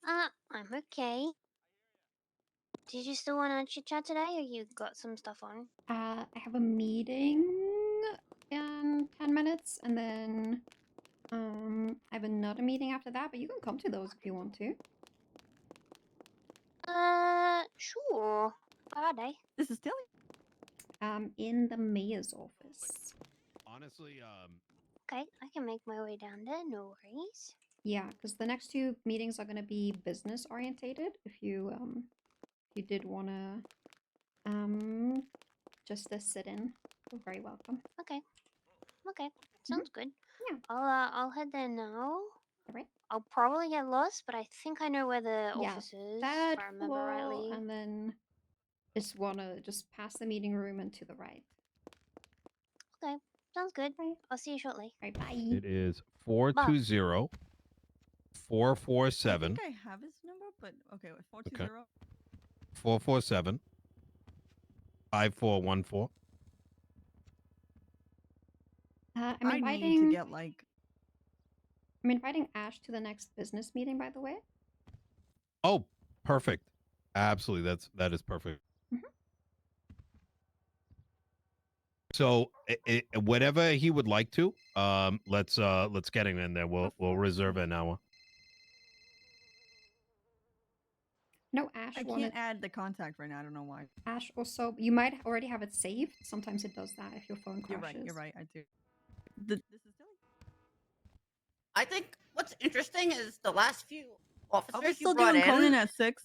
I'm okay. Did you still want to chit chat today, or you got some stuff on? I have a meeting in 10 minutes, and then I have another meeting after that, but you can come to those if you want to. Sure. Where are they? This is Tilly. In the mayor's office. Honestly, Okay, I can make my way down there, no worries. Yeah, because the next two meetings are going to be business orientated. If you did want to just sit in, you're very welcome. Okay. Okay, sounds good. Yeah. I'll head there now. Alright. I'll probably get lost, but I think I know where the Yeah, office is, third if I remember floor, rightly. and then just pass the meeting room and to the right. Okay, sounds good. I'll see you shortly. Right, bye. it is 420 I 447 think I have his number, but okay, with 420. 447 5414. I'm I inviting. need to get like. I'm inviting Ash to the next business meeting, by the way. Oh, perfect. Absolutely. That is perfect. So whatever he would like to, let's get him in there. We'll reserve an hour. No, Ash I wanted. can't add the contact right now. I don't know why. Ash also, you might already have it saved. Sometimes it does that if your phone You're crashes. right. You're right. I do. This is silly. I think what's interesting is the last few Are we officers you still brought doing in. Conan at 6?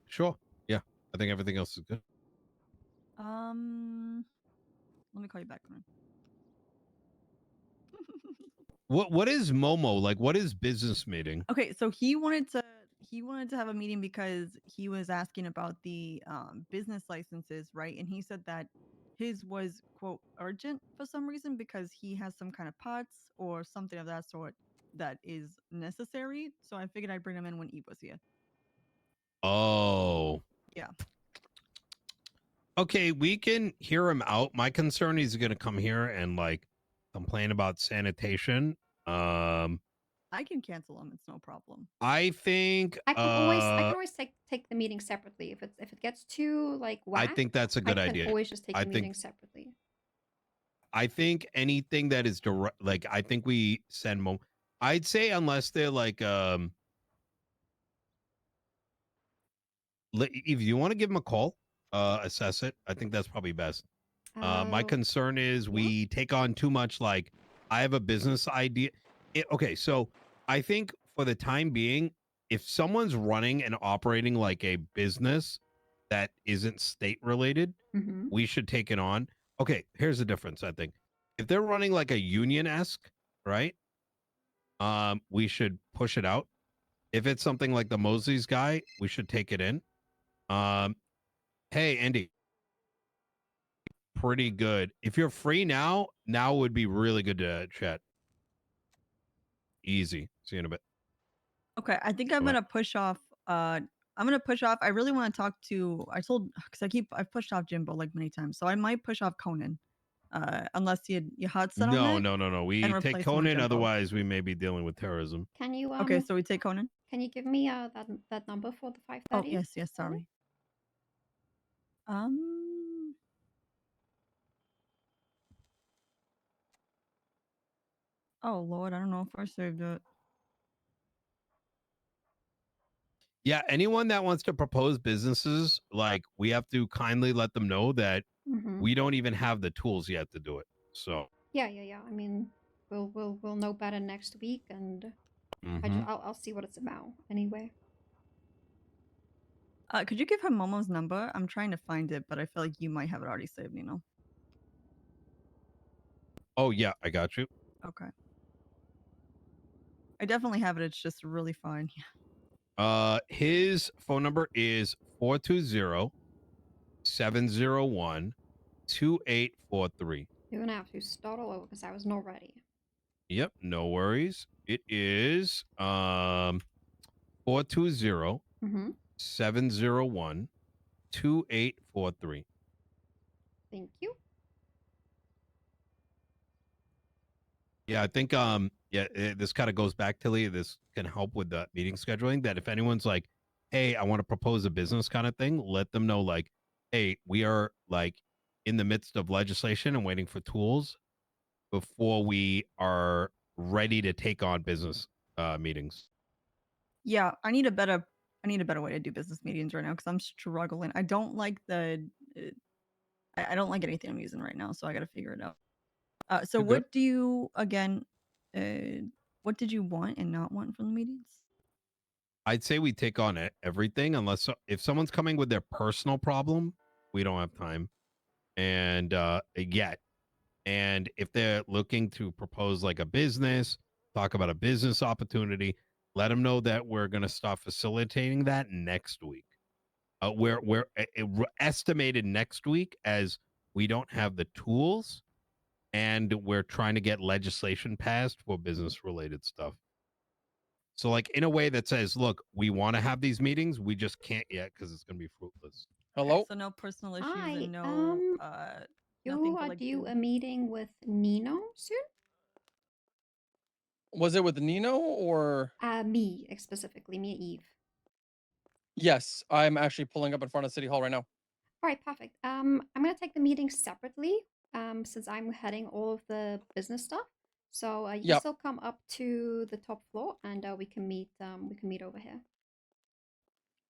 Sure. Yeah. I think everything else is good. Let me call you back, Conan. What is Momo? Like, what is business meeting? Okay, so he wanted to have a meeting because he was asking about the business licenses, right? And he said that his was quote urgent for some reason because he has some kind of pots or something of that sort that is necessary. So I figured I'd bring him in when Eve was here. Oh. Yeah. Okay, we can hear him out. My concern is going to come here and like complain about sanitation. I can cancel him. It's no problem. I think I can always take the meeting separately. If it gets too like I whack, think that's a good I can idea. always just take I the think meeting separately. I think anything that is direct, like I think we send Momo. I'd say unless they're like if you want to give him a call, assess it. I think that's probably best. My concern is we take on too much. Like, I have a business idea. Okay, so I think for the time being, if someone's running and operating like a business that isn't state related, we should take it on. Okay, here's the difference. I think if they're running like a union-esque, right? We should push it out. If it's something like the Mosley's guy, we should take it in. Hey, Andy. Pretty good. If you're free now would be really good to chat. Easy. See you in a bit. Okay, I think I'm gonna push off. I'm gonna push off. I really want to talk to. Because I've pushed off Jimbo like many times, so I might push off Conan, unless you hot set on that. No. We and take replace him with Conan, Jimbo. otherwise we may be dealing with terrorism. Can you Okay, so we take Conan. Can you give me that number for the 5:30? Oh yes, sorry. Oh Lord, I don't know if I saved it. Yeah, anyone that wants to propose businesses, like we have to kindly let them know that we don't even have the tools yet to do it. So Yeah. I mean, we'll know better next week, and I'll see what it's about anyway. Could you give her Momo's number? I'm trying to find it, but I feel like you might have it already saved, Nino. Oh yeah, I got you. Okay. I definitely have it. It's just really fine. His phone number is 420-701-2843. You're gonna have to start all over because I was not ready. Yep, no worries. It is 420-701-2843. Thank you. Yeah, I think this kind of goes back to Lee. This can help with the meeting scheduling, that if anyone's like, hey, I want to propose a business kind of thing, let them know like, hey, we are like in the midst of legislation and waiting for tools before we are ready to take on business meetings. Yeah, I need a better way to do business meetings right now because I'm struggling. I don't like I don't like anything I'm using right now, so I got to figure it out. So You're good. what do you what did you want and not want from the meetings? I'd say we take on everything unless if someone's coming with their personal problem, we don't have time. And yet. And if they're looking to propose like a business, talk about a business opportunity, let them know that we're going to start facilitating that next week. We're estimated next week, as we don't have the tools and we're trying to get legislation passed for business related stuff. So like in a way that says, look, we want to have these meetings, we just can't yet because it's going to be fruitless. Okay, so no personal issues Hi. and no nothing You for are like due a meeting with Nino soon? Was it with Nino or? Me specifically, me and Eve. Yes, I'm actually pulling up in front of City Hall right now. All right, perfect. I'm gonna take the meeting separately, since I'm heading all of the business stuff. So you can Yep. still come up to the top floor, and we can meet over here.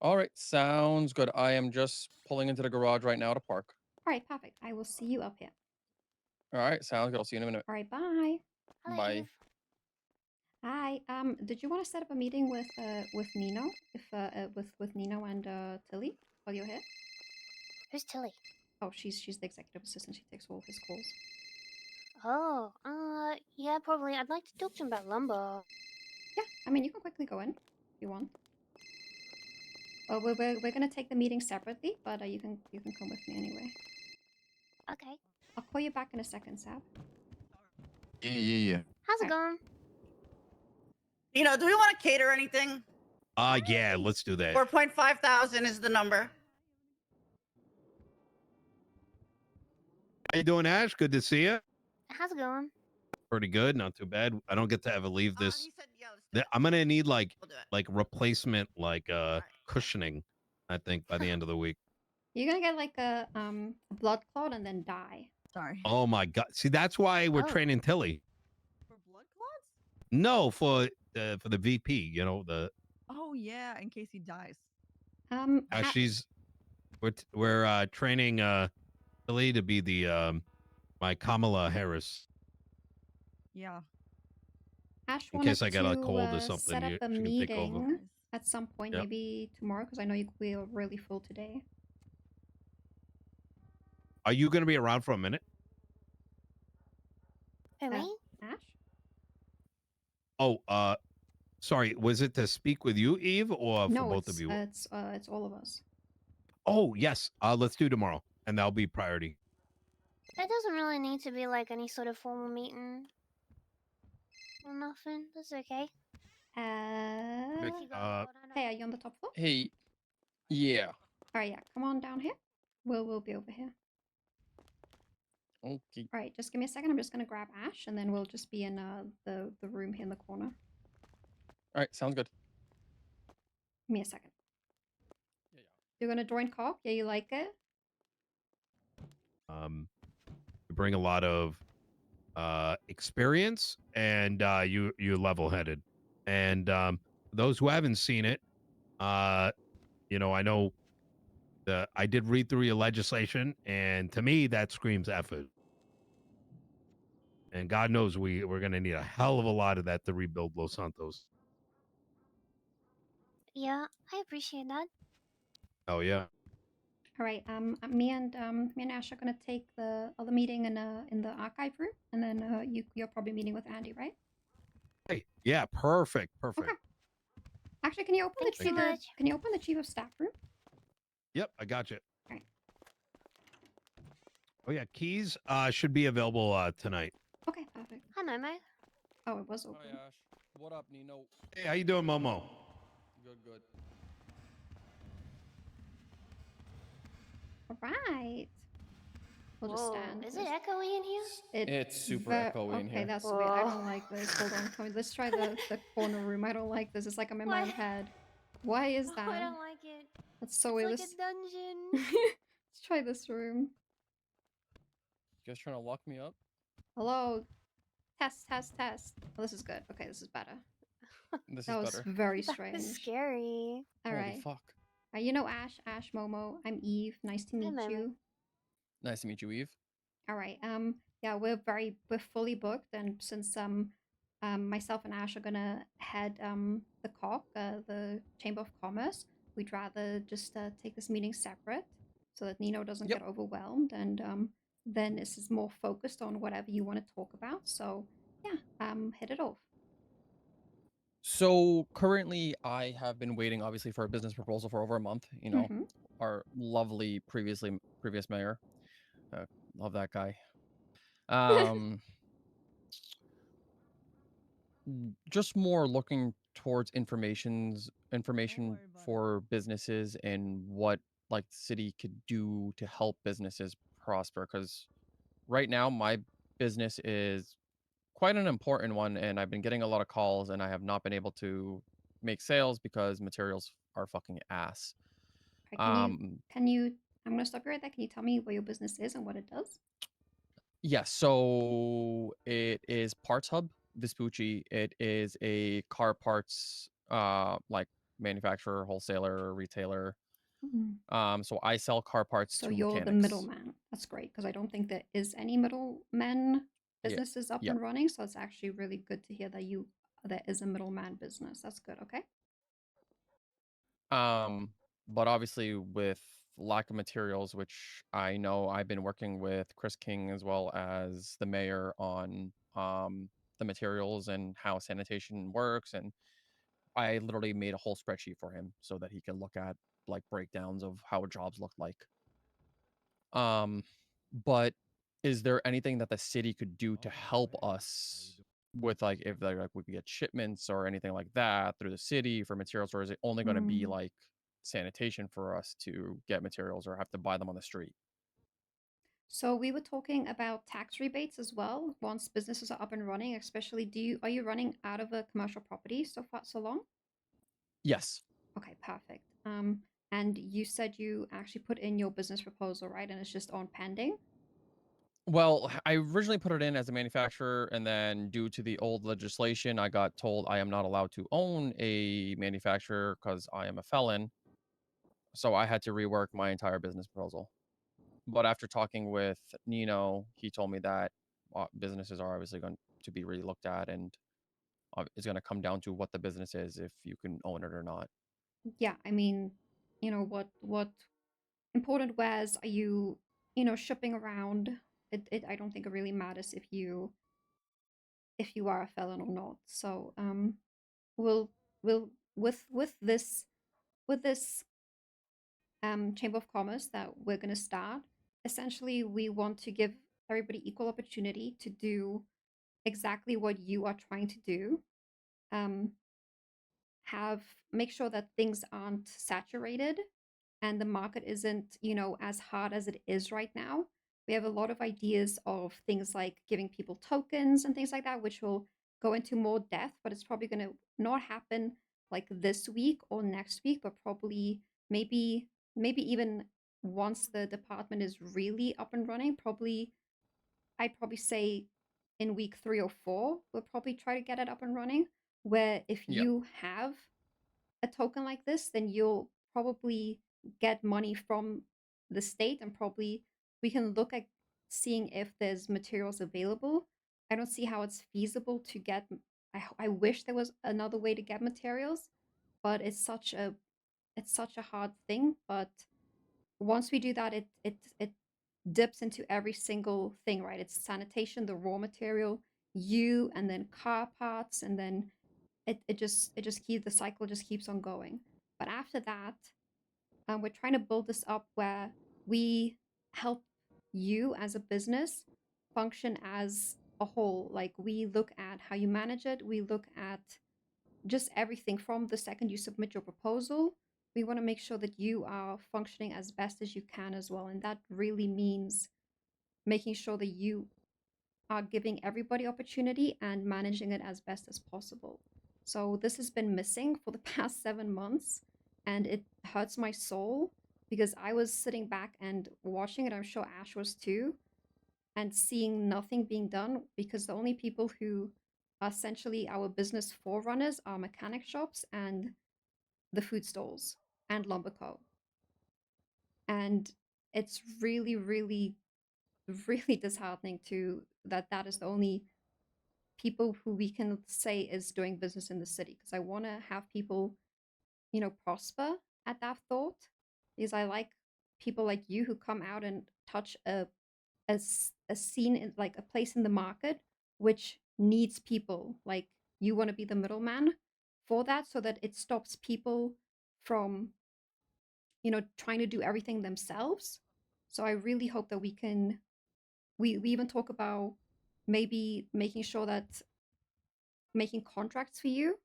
All right, sounds good. I am just pulling into the garage right now to park. All right, perfect. I will see you up here. All right, sounds good. I'll see you in a minute. All right, bye. Bye. Hi. Did you want to set up a meeting with Nino, if with Nino and Tilly while you're here? Who's Tilly? Oh, she's the executive assistant. She takes all his calls. Oh, yeah, probably. I'd like to talk to him about lumber. Yeah, I mean, you can quickly go in if you want. Oh, we're gonna take the meeting separately, but you can come with me anyway. Okay. I'll call you back in a second, Sab. Yeah. How's it going? Nino, do we want to cater anything? Yeah, let's do that. 4.5 thousand is the number. How you doing, Ash? Good to see you. How's it going? Pretty good, not too bad. I don't get to ever leave this. I'm gonna need like replacement cushioning, I think, by the end of the week. You're gonna get like a blood clot and then die. Sorry. Oh my god! See, that's why we're training Tilly. For blood clots? No, for the VP. You know the. Oh yeah, in case he dies. We're training Tilly to be the my Kamala Harris. Yeah. Ash In wanted case I get a to, cold or something, set up a she can take over. meeting at some point, Yep. maybe tomorrow, because I know we are really full today. Are you going to be around for a minute? For me? Ash? Oh, sorry. Was it to speak with you, Eve, or for No, both of you? it's all of us. Oh, yes. Let's do tomorrow, and that'll be priority. It doesn't really need to be like any sort of formal meeting. Or nothing. That's okay. Hey, are you on the top floor? Hey, yeah. All right, yeah. Come on down here. We'll be over here. Okay. All right, just give me a second. I'm just gonna grab Ash, and then we'll just be in the room here in the corner. All right, sounds good. Give me a second. You're gonna join co-op? Yeah, you like it? You bring a lot of experience, and you're level-headed. And those who haven't seen it, you know, I know I did read through your legislation, and to me, that screams effort. And God knows we're going to need a hell of a lot of that to rebuild Los Santos. Yeah, I appreciate that. Oh yeah. All right. Me and Ash are gonna take the other meeting in the archive room, and then you're probably meeting with Andi, right? Hey, yeah, perfect. Okay. Actually, can you open Thanks the so chief? much. Can you open the chief of staff room? Yep, I got you. All right. Oh yeah, keys should be available tonight. Okay, perfect. Hi, Momo. Oh, it was open. Hi, Ash. What up, Nino? Hey, how you doing, Momo? Good. All right. We'll just Whoa, stand. is it echoey in here? It's super echoey in here. Okay, that's weird. I don't like this. Hold on. Let's try the corner room. I don't like this. It's like I'm in my own head. Why is that? Oh, I don't like it. That's so weird. It's like a dungeon. Let's try this room. You guys trying to lock me up? Hello. Test. Oh, this is good. Okay, this is better. This That is was better. very That strange. was scary. All Holy right. fuck. You know Ash, Momo. I'm Eve. Nice to meet Momo. you. Nice to meet you, Eve. All right. Yeah, we're fully booked, and since myself and Ash are gonna head the COC, the Chamber of Commerce, we'd rather just take this meeting separate so that Nino doesn't Yep. get overwhelmed, and then this is more focused on whatever you want to talk about. So yeah, hit it off. So currently, I have been waiting, obviously, for a business proposal for over a month. You know, Mhm. our lovely previous mayor, love that guy. Just more looking towards information for businesses and what like the city could do to help businesses prosper. Because right now, my business is quite an important one, and I've been getting a lot of calls, and I have not been able to make sales because materials are fucking ass. Can you? I'm gonna stop you right there. Can you tell me what your business is and what it does? Yeah, so it is Parts Hub Vespucci. It is a car parts like manufacturer, wholesaler, retailer. Mhm. So I sell car parts So to you're the mechanics. middleman. That's great because I don't think there is any middlemen Yeah. businesses up Yeah. and running. So it's actually really good to hear that there is a middleman business. That's good. Okay. But obviously with lack of materials, which I know I've been working with Chris King as well as the mayor on the materials and how sanitation works, and I literally made a whole spreadsheet for him so that he can look at like breakdowns of how jobs look like. But is there anything that the city could do to help us with, like, if like we could get shipments or anything like that through the city for materials, or is it only going to be Mm. like sanitation for us to get materials or have to buy them on the street? So we were talking about tax rebates as well once businesses are up and running, especially are you running out of a commercial property so long? Yes. Okay, perfect. And you said you actually put in your business proposal, right? And it's just on pending? Well, I originally put it in as a manufacturer, and then due to the old legislation, I got told I am not allowed to own a manufacturer because I am a felon. So I had to rework my entire business proposal. But after talking with Nino, he told me that businesses are obviously going to be really looked at, and it's going to come down to what the business is, if you can own it or not. Yeah, I mean, what important wares are you, shipping around? I don't think it really matters if you are a felon or not. So, we'll with this Chamber of Commerce that we're going to start, essentially we want to give everybody equal opportunity to do exactly what you are trying to do. Um, make sure that things aren't saturated and the market isn't, as hard as it is right now. We have a lot of ideas of things like giving people tokens and things like that, which will go into more depth, but it's probably going to not happen like this week or next week, but probably maybe even once the department is really up and running. I'd probably say in week 3 or 4, we'll probably try to get it up and running. Where if Yeah. you have a token like this, then you'll probably get money from the state, and probably we can look at seeing if there's materials available. I don't see how it's feasible to get. I wish there was another way to get materials, but it's such a hard thing. But once we do that, it dips into every single thing, right? It's sanitation, the raw material, and then car parts, and then it just keeps the cycle just keeps on going. But after that, we're trying to build this up where we help you as a business function as a whole. Like, we look at how you manage it, we look at just everything from the second you submit your proposal. We want to make sure that you are functioning as best as you can as well, and that really means making sure that you are giving everybody opportunity and managing it as best as possible. So this has been missing for the past 7 months, and it hurts my soul because I was sitting back and watching it. I'm sure Ash was too, and seeing nothing being done because the only people who are essentially our business forerunners are mechanic shops and the food stalls and Lumberco. And it's really, really, really disheartening to that is the only people who we can say is doing business in the city, because I want to have people, prosper at that thought, because I like people like you who come out and touch a scene in, like, a place in the market which needs people. Like, you want to be the middleman for that so that it stops people from, trying to do everything themselves. So I really hope that we even talk about maybe making sure that making contracts for you.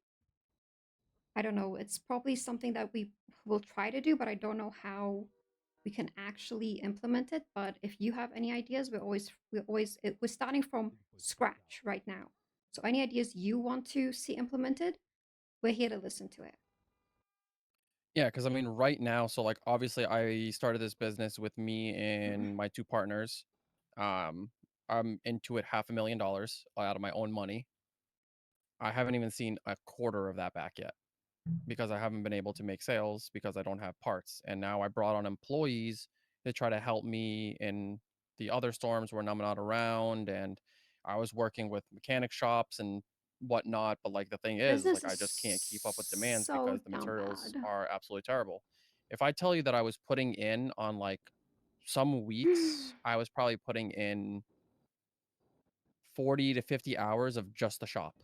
I don't know. It's probably something that we will try to do, but I don't know how we can actually implement it. But if you have any ideas, we're starting from scratch right now. So any ideas you want to see implemented, we're here to listen to it. Yeah, because I mean, right now, so like obviously, I started this business with me and my two partners. I'm into it $500,000 out of my own money. I haven't even seen a quarter of that back yet. because I haven't been able to make sales because I don't have parts. And now I brought on employees to try to help me in the other storms when I'm not around. And I was working with mechanic shops and whatnot. But like the thing is Business like I is just can't keep up with demands so because the down materials bad. are absolutely terrible. If I tell you that I was putting in on like some weeks, I was probably putting in 40 to 50 hours of just the shop.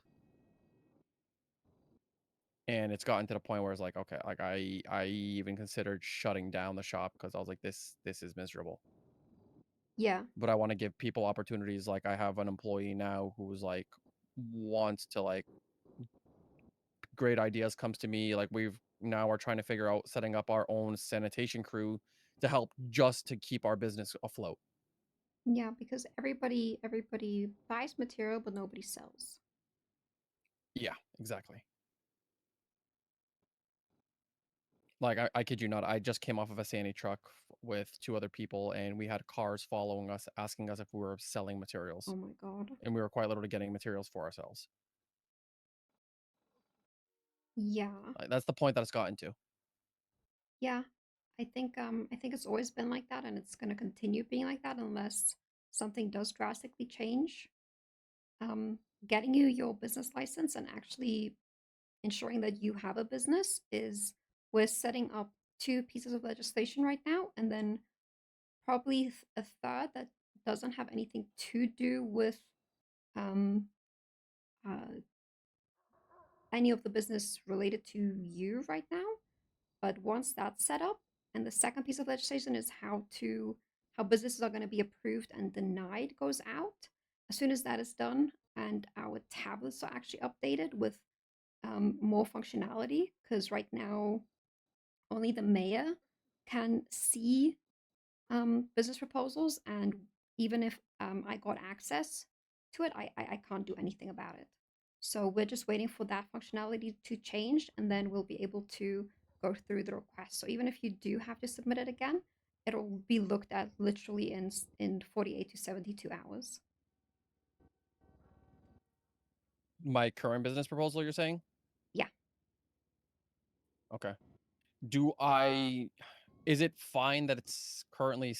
And it's gotten to the point where it's like, okay, like I even considered shutting down the shop because I was like, this is miserable. Yeah. But I want to give people opportunities. Like I have an employee now who's like wants to like great ideas comes to me. Like we're trying to figure out setting up our own sanitation crew to help just to keep our business afloat. Yeah, because everybody buys material, but nobody sells. Yeah, exactly. Like I kid you not, I just came off of a Sandy truck with 2 other people, and we had cars following us, asking us if we were selling materials. Oh my god. And we were quite literally getting materials for ourselves. Yeah. Like, that's the point that it's gotten to. Yeah. I think it's always been like that, and it's gonna continue being like that unless something does drastically change. Getting you your business license and actually ensuring that you have a business is we're setting up 2 pieces of legislation right now, and then probably a third that doesn't have anything to do with um, uh, any of the business related to you right now. But once that's set up, and the second piece of legislation is how businesses are going to be approved and denied goes out. As soon as that is done, and our tablets are actually updated with more functionality, because right now only the mayor can see business proposals, and even if I got access to it, I can't do anything about it. So we're just waiting for that functionality to change, and then we'll be able to go through the request. So even if you do have to submit it again, it'll be looked at literally in 48 to 72 hours. My current business proposal, you're saying? Yeah. Okay. Is it fine that it's currently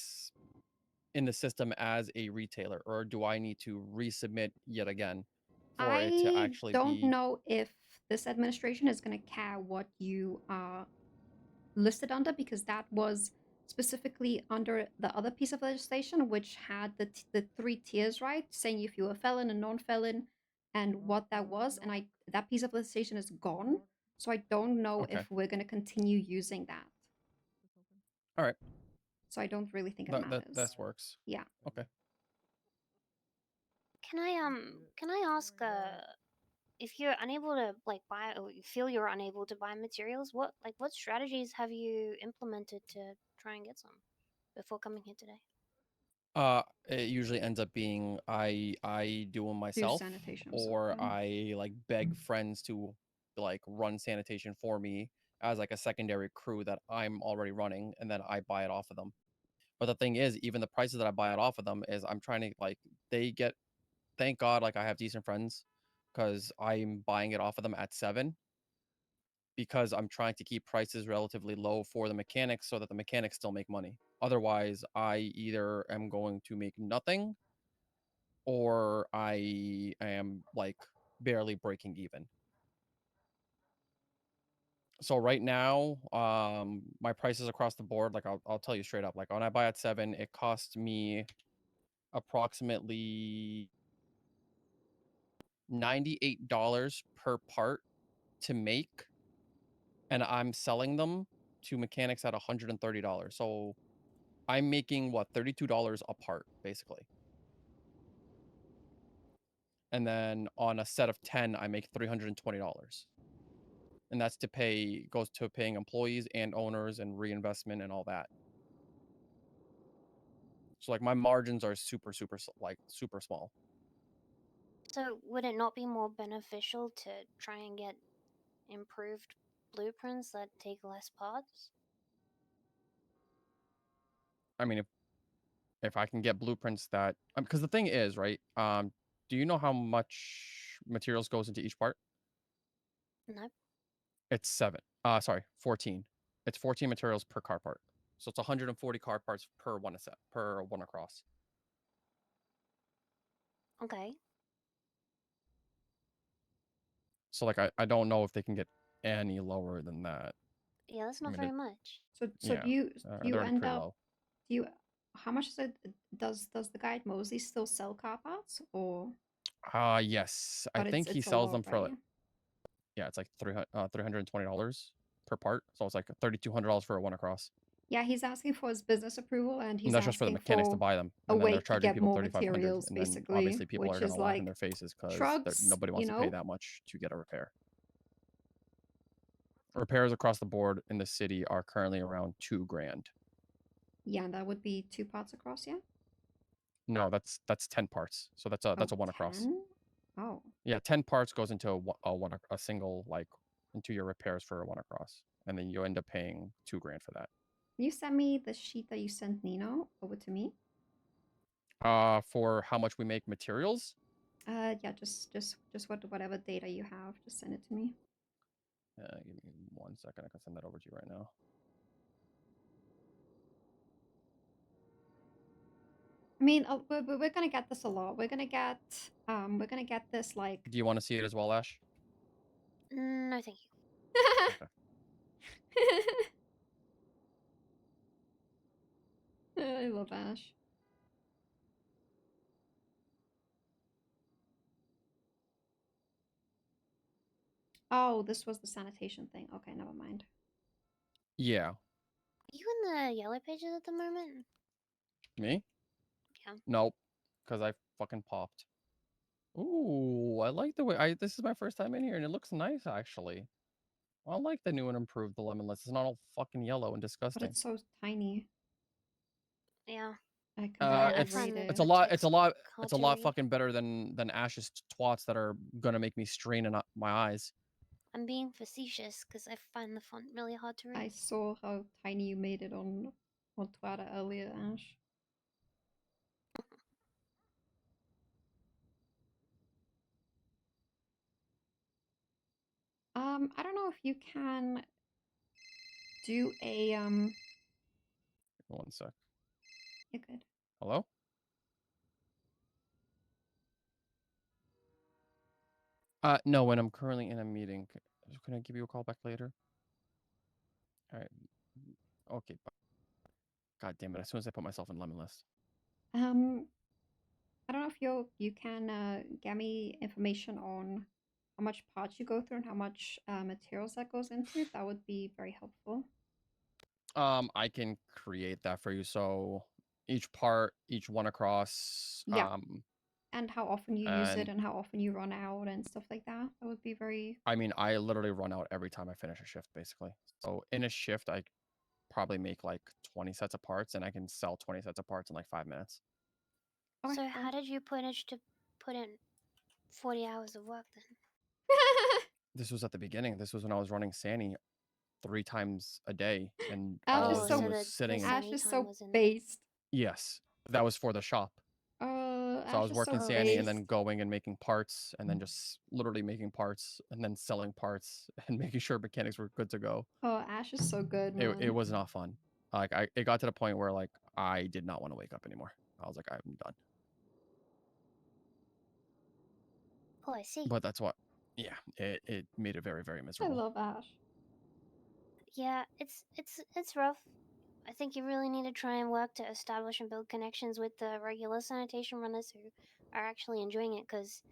in the system as a retailer, or do I need to resubmit yet again for it to I actually don't be? know if this administration is going to care what you are listed under, because that was specifically under the other piece of legislation, which had the 3 tiers, right? Saying if you were a felon, a non-felon, and what that was. And that piece of legislation is gone. So I don't know Okay. if we're going to continue using that. All right. So I don't really think it That matters. works. Yeah. Okay. Can I ask if you're unable to like buy, or you feel you're unable to buy materials, what strategies have you implemented to try and get some before coming here today? It usually ends up being I do them Do myself, sanitation or yourself, yeah. I like beg friends to like run sanitation for me as like a secondary crew that I'm already running, and then I buy it off of them. But the thing is, even the prices that I buy it off of them is I'm trying to like thank God like I have decent friends, because I'm buying it off of them at 7, because I'm trying to keep prices relatively low for the mechanics so that the mechanics still make money. Otherwise, I either am going to make nothing, or I am like barely breaking even. So right now, my prices across the board, like I'll tell you straight up, like when I buy at 7, it costs me approximately $98 per part to make, and I'm selling them to mechanics at $130. So I'm making what, $32 a part basically. And then on a set of 10, I make $320. And that's goes to paying employees and owners and reinvestment and all that. So like my margins are super small. So would it not be more beneficial to try and get improved blueprints that take less parts? I mean, if I can get blueprints that, because the thing is, right? Do you know how much materials goes into each part? No. It's 14. It's 14 materials per car part. So it's 140 car parts per one across. Okay. So like I don't know if they can get any lower than that. Yeah, that's not mean, very it- much. So Yeah, do you they're already end pretty up low. do you how much is it does the guy at Mosley still sell car parts or Yes. I but think he it's a sells lot, them for right? like, yeah, it's like $320 per part. So it's like $3,200 for a one across. Yeah, he's asking for his business approval and And he's that's just for the asking mechanics to for buy them. a And then way they're to charging get people more 3,500. materials, And then basically, obviously people which are going is to laugh in like their faces because trucks, nobody you wants to pay know? that much to get a repair. Repairs across the board in the city are currently around $2,000. Yeah, that would be 2 parts across, yeah? No, that's 10 parts. So that's a one across. 10? Oh. Yeah, 10 parts goes into a single, like, into your repairs for a one across, and then you end up paying $2,000 for that. Can you send me the sheet that you sent Nino over to me? For how much we make materials. Yeah, just whatever data you have, just send it to me. Give me 1 second. I can send that over to you right now. I mean, we're gonna get this a lot. We're gonna get this like. Do you want to see it as well, Ash? No, thank you. I love Ash. Oh, this was the sanitation thing. Okay, never mind. Yeah. Are you in the yellow pages at the moment? Me? Yeah. Nope. Because I fucking popped. Ooh, I like the way this is my first time in here, and it looks nice actually. I like the new and improved the lemon list. It's not all fucking yellow and But disgusting. it's so tiny. Yeah. I can barely It's read it. it's a lot fucking better than Ash's twats that are gonna make me strain in my eyes. I'm being facetious because I find the font really hard to read. I saw how tiny you made it on Twitter earlier, Ash. I don't know if you can do a 1 sec. You're good. Hello? No, and I'm currently in a meeting. Can I give you a call back later? All right. Okay. God damn it! As soon as I put myself in lemon list. I don't know if you can get me information on how much parts you go through and how much materials that goes into it. That would be very helpful. I can create that for you. So each part, each one across. Yeah. And how often you use it and and how often you run out and stuff like that. That would be very. I mean, I literally run out every time I finish a shift, basically. So in a shift, I probably make like 20 sets of parts, and I can sell 20 sets of parts in like 5 minutes. So how did you manage to put in 40 hours of work then? This was at the beginning. This was when I was running Sani 3 times a day, and Ash all I is was so doing was sitting. Ash is so based. Yes, that was for the shop. So I Ash was is working so Sani and based. then going and making parts, and then just literally making parts, and then selling parts, and making sure mechanics were good to go. Oh, Ash is so good, man. It was not fun. Like it got to the point where like I did not want to wake up anymore. I was like, I'm done. Oh, I see. But that's what. Yeah, it made it very, very I miserable. love Ash. Yeah, it's rough. I think you really need to try and work to establish and build connections with the regular sanitation runners who are actually enjoying it. Because,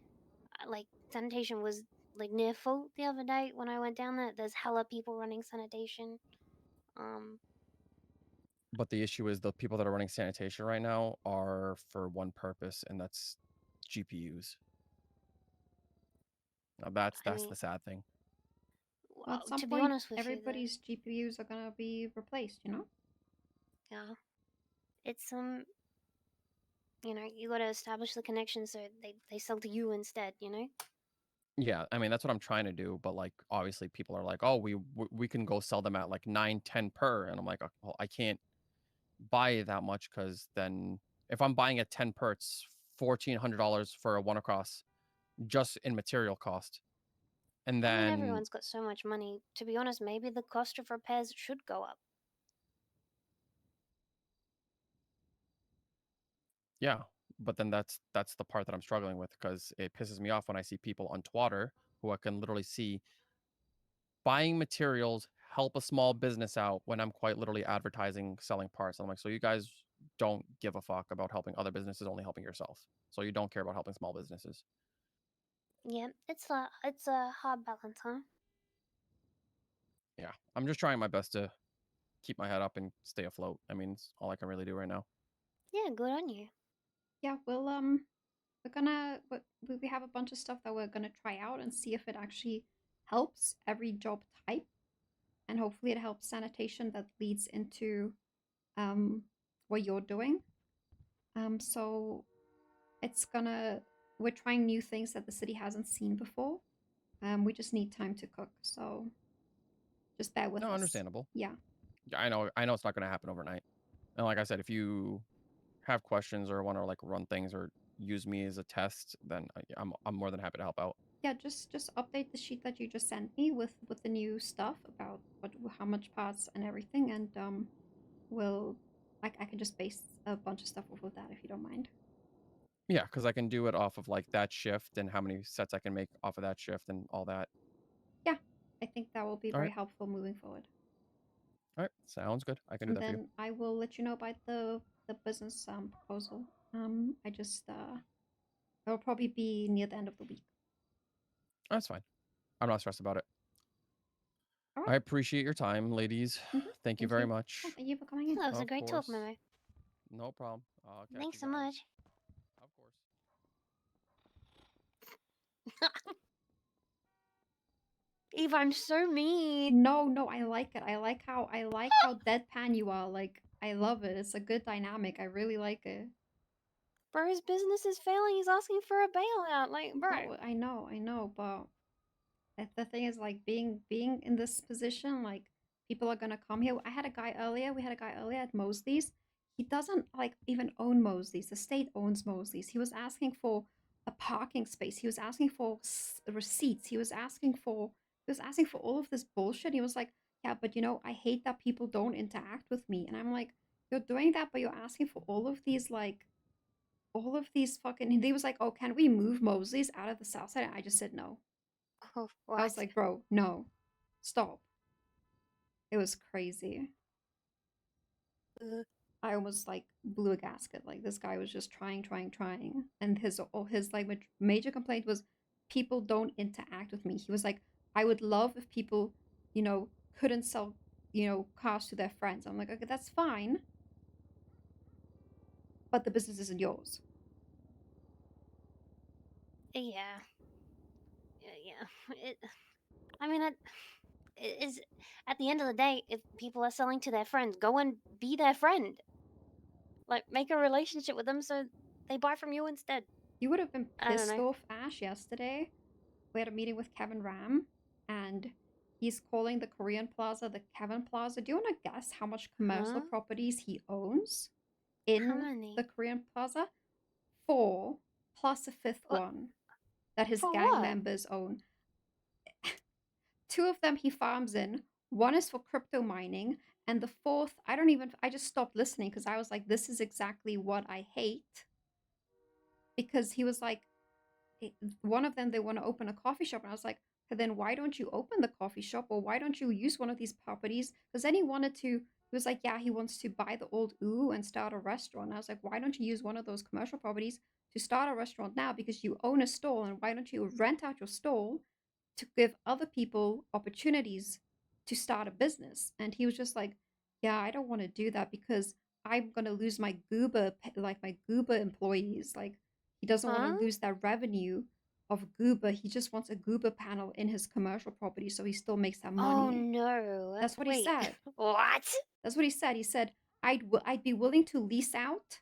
like, sanitation was like near full the other day when I went down there. There's hella people running sanitation. But the issue is the people that are running sanitation right now are for one purpose, and that's GPUs. Now that's the sad thing. Well, at some to be point, honest with you, everybody's GPUs are gonna be replaced, you know? Yeah. It's you know, you gotta establish the connection so they sell to you instead, you know? Yeah, I mean that's what I'm trying to do, but like obviously people are like, oh, we can go sell them at like 9-10 per, and I'm like, well, I can't buy that much because then if I'm buying at 10 per, it's $1,400 for a one across, just in material cost. And I mean, then everyone's got so much money. To be honest, maybe the cost of repairs should go up. yeah, but then that's the part that I'm struggling with because it pisses me off when I see people on Twitter who I can literally see buying materials help a small business out when I'm quite literally advertising selling parts. I'm like, so you guys don't give a fuck about helping other businesses, only helping yourself. So you don't care about helping small businesses. Yeah, it's a hard balance, huh? Yeah, I'm just trying my best to keep my head up and stay afloat. I mean, it's all I can really do right now. Yeah, good on you. Yeah, we'll we have a bunch of stuff that we're gonna try out and see if it actually helps every job type, and hopefully it helps sanitation that leads into what you're doing. So we're trying new things that the city hasn't seen before. We just need time to cook, so just bear with us. No, understandable. Yeah. Yeah, I know it's not going to happen overnight. And like I said, if you have questions or want to like run things or use me as a test, then I'm more than happy to help out. Yeah, just update the sheet that you just sent me with the new stuff about how much parts and everything, and I can just base a bunch of stuff off of that if you don't mind. Yeah, because I can do it off of like that shift and how many sets I can make off of that shift and all that. Yeah, I think that will be All very right. helpful moving forward. All right, sounds good. I can do And that for you. then I will let you know about the business proposal. I just it'll probably be near the end of the week. That's fine. I'm not stressed about it. All I right. appreciate your time, ladies. Thank you very much. Oh, thank you for coming in. That was a Of great talk, course. Momo. No problem. I'll catch Thanks you so guys. much. Of course. Eva, I'm so mean. No, I like it. I like how deadpan you are. Like, I love it. It's a good dynamic. I really like it. Bro, his business is failing. He's asking for a bailout. Like, bro. No, I know, but the thing is, like, being in this position, like, people are gonna come here. We had a guy earlier at Mosley's. He doesn't like even own Mosley's. The state owns Mosley's. He was asking for a parking space. He was asking for receipts. He was asking for all of this bullshit. He was like, yeah, but you know, I hate that people don't interact with me. And I'm like, you're doing that, but you're asking for all of these fucking. And he was like, oh, can we move Mosley's out of the south side? And I just said no. Oh, I was like, bro, no, stop. It was crazy. I almost like blew a gasket. Like, this guy was just trying, and his like major complaint was people don't interact with me. He was like, I would love if people, you know, couldn't sell, you know, cars to their friends. I'm like, okay, that's fine, but the business isn't yours. Yeah. I mean, it's at the end of the day, if people are selling to their friends, go and be their friend. Like, make a relationship with them so they buy from you instead. You would have been I don't pissed know. off, Ash, yesterday. We had a meeting with Kevin Ram, and he's calling the Korean Plaza the Kevin Plaza. Do you want to guess how much commercial Huh? properties he owns in How many? the Korean Plaza? 4, plus a fifth one that his For gang what? members own. 2 of them he farms in. 1 is for crypto mining, and the 4th, I just stopped listening because I was like, this is exactly what I hate. Because he was like, one of them, they want to open a coffee shop, and I was like, then why don't you open the coffee shop, or why don't you use one of these properties? Because then he was like, yeah, he wants to buy the old and start a restaurant. And I was like, why don't you use one of those commercial properties to start a restaurant now, because you own a stall, and why don't you rent out your stall to give other people opportunities to start a business? And he was just like, yeah, I don't want to do that because I'm going to lose my Goober employees. Like, he doesn't want Huh? to lose that revenue of Goober. He just wants a Goober panel in his commercial property so he still makes that money. Oh no. That's what he Wait. said. What? That's what he said. He said, I'd be willing to lease out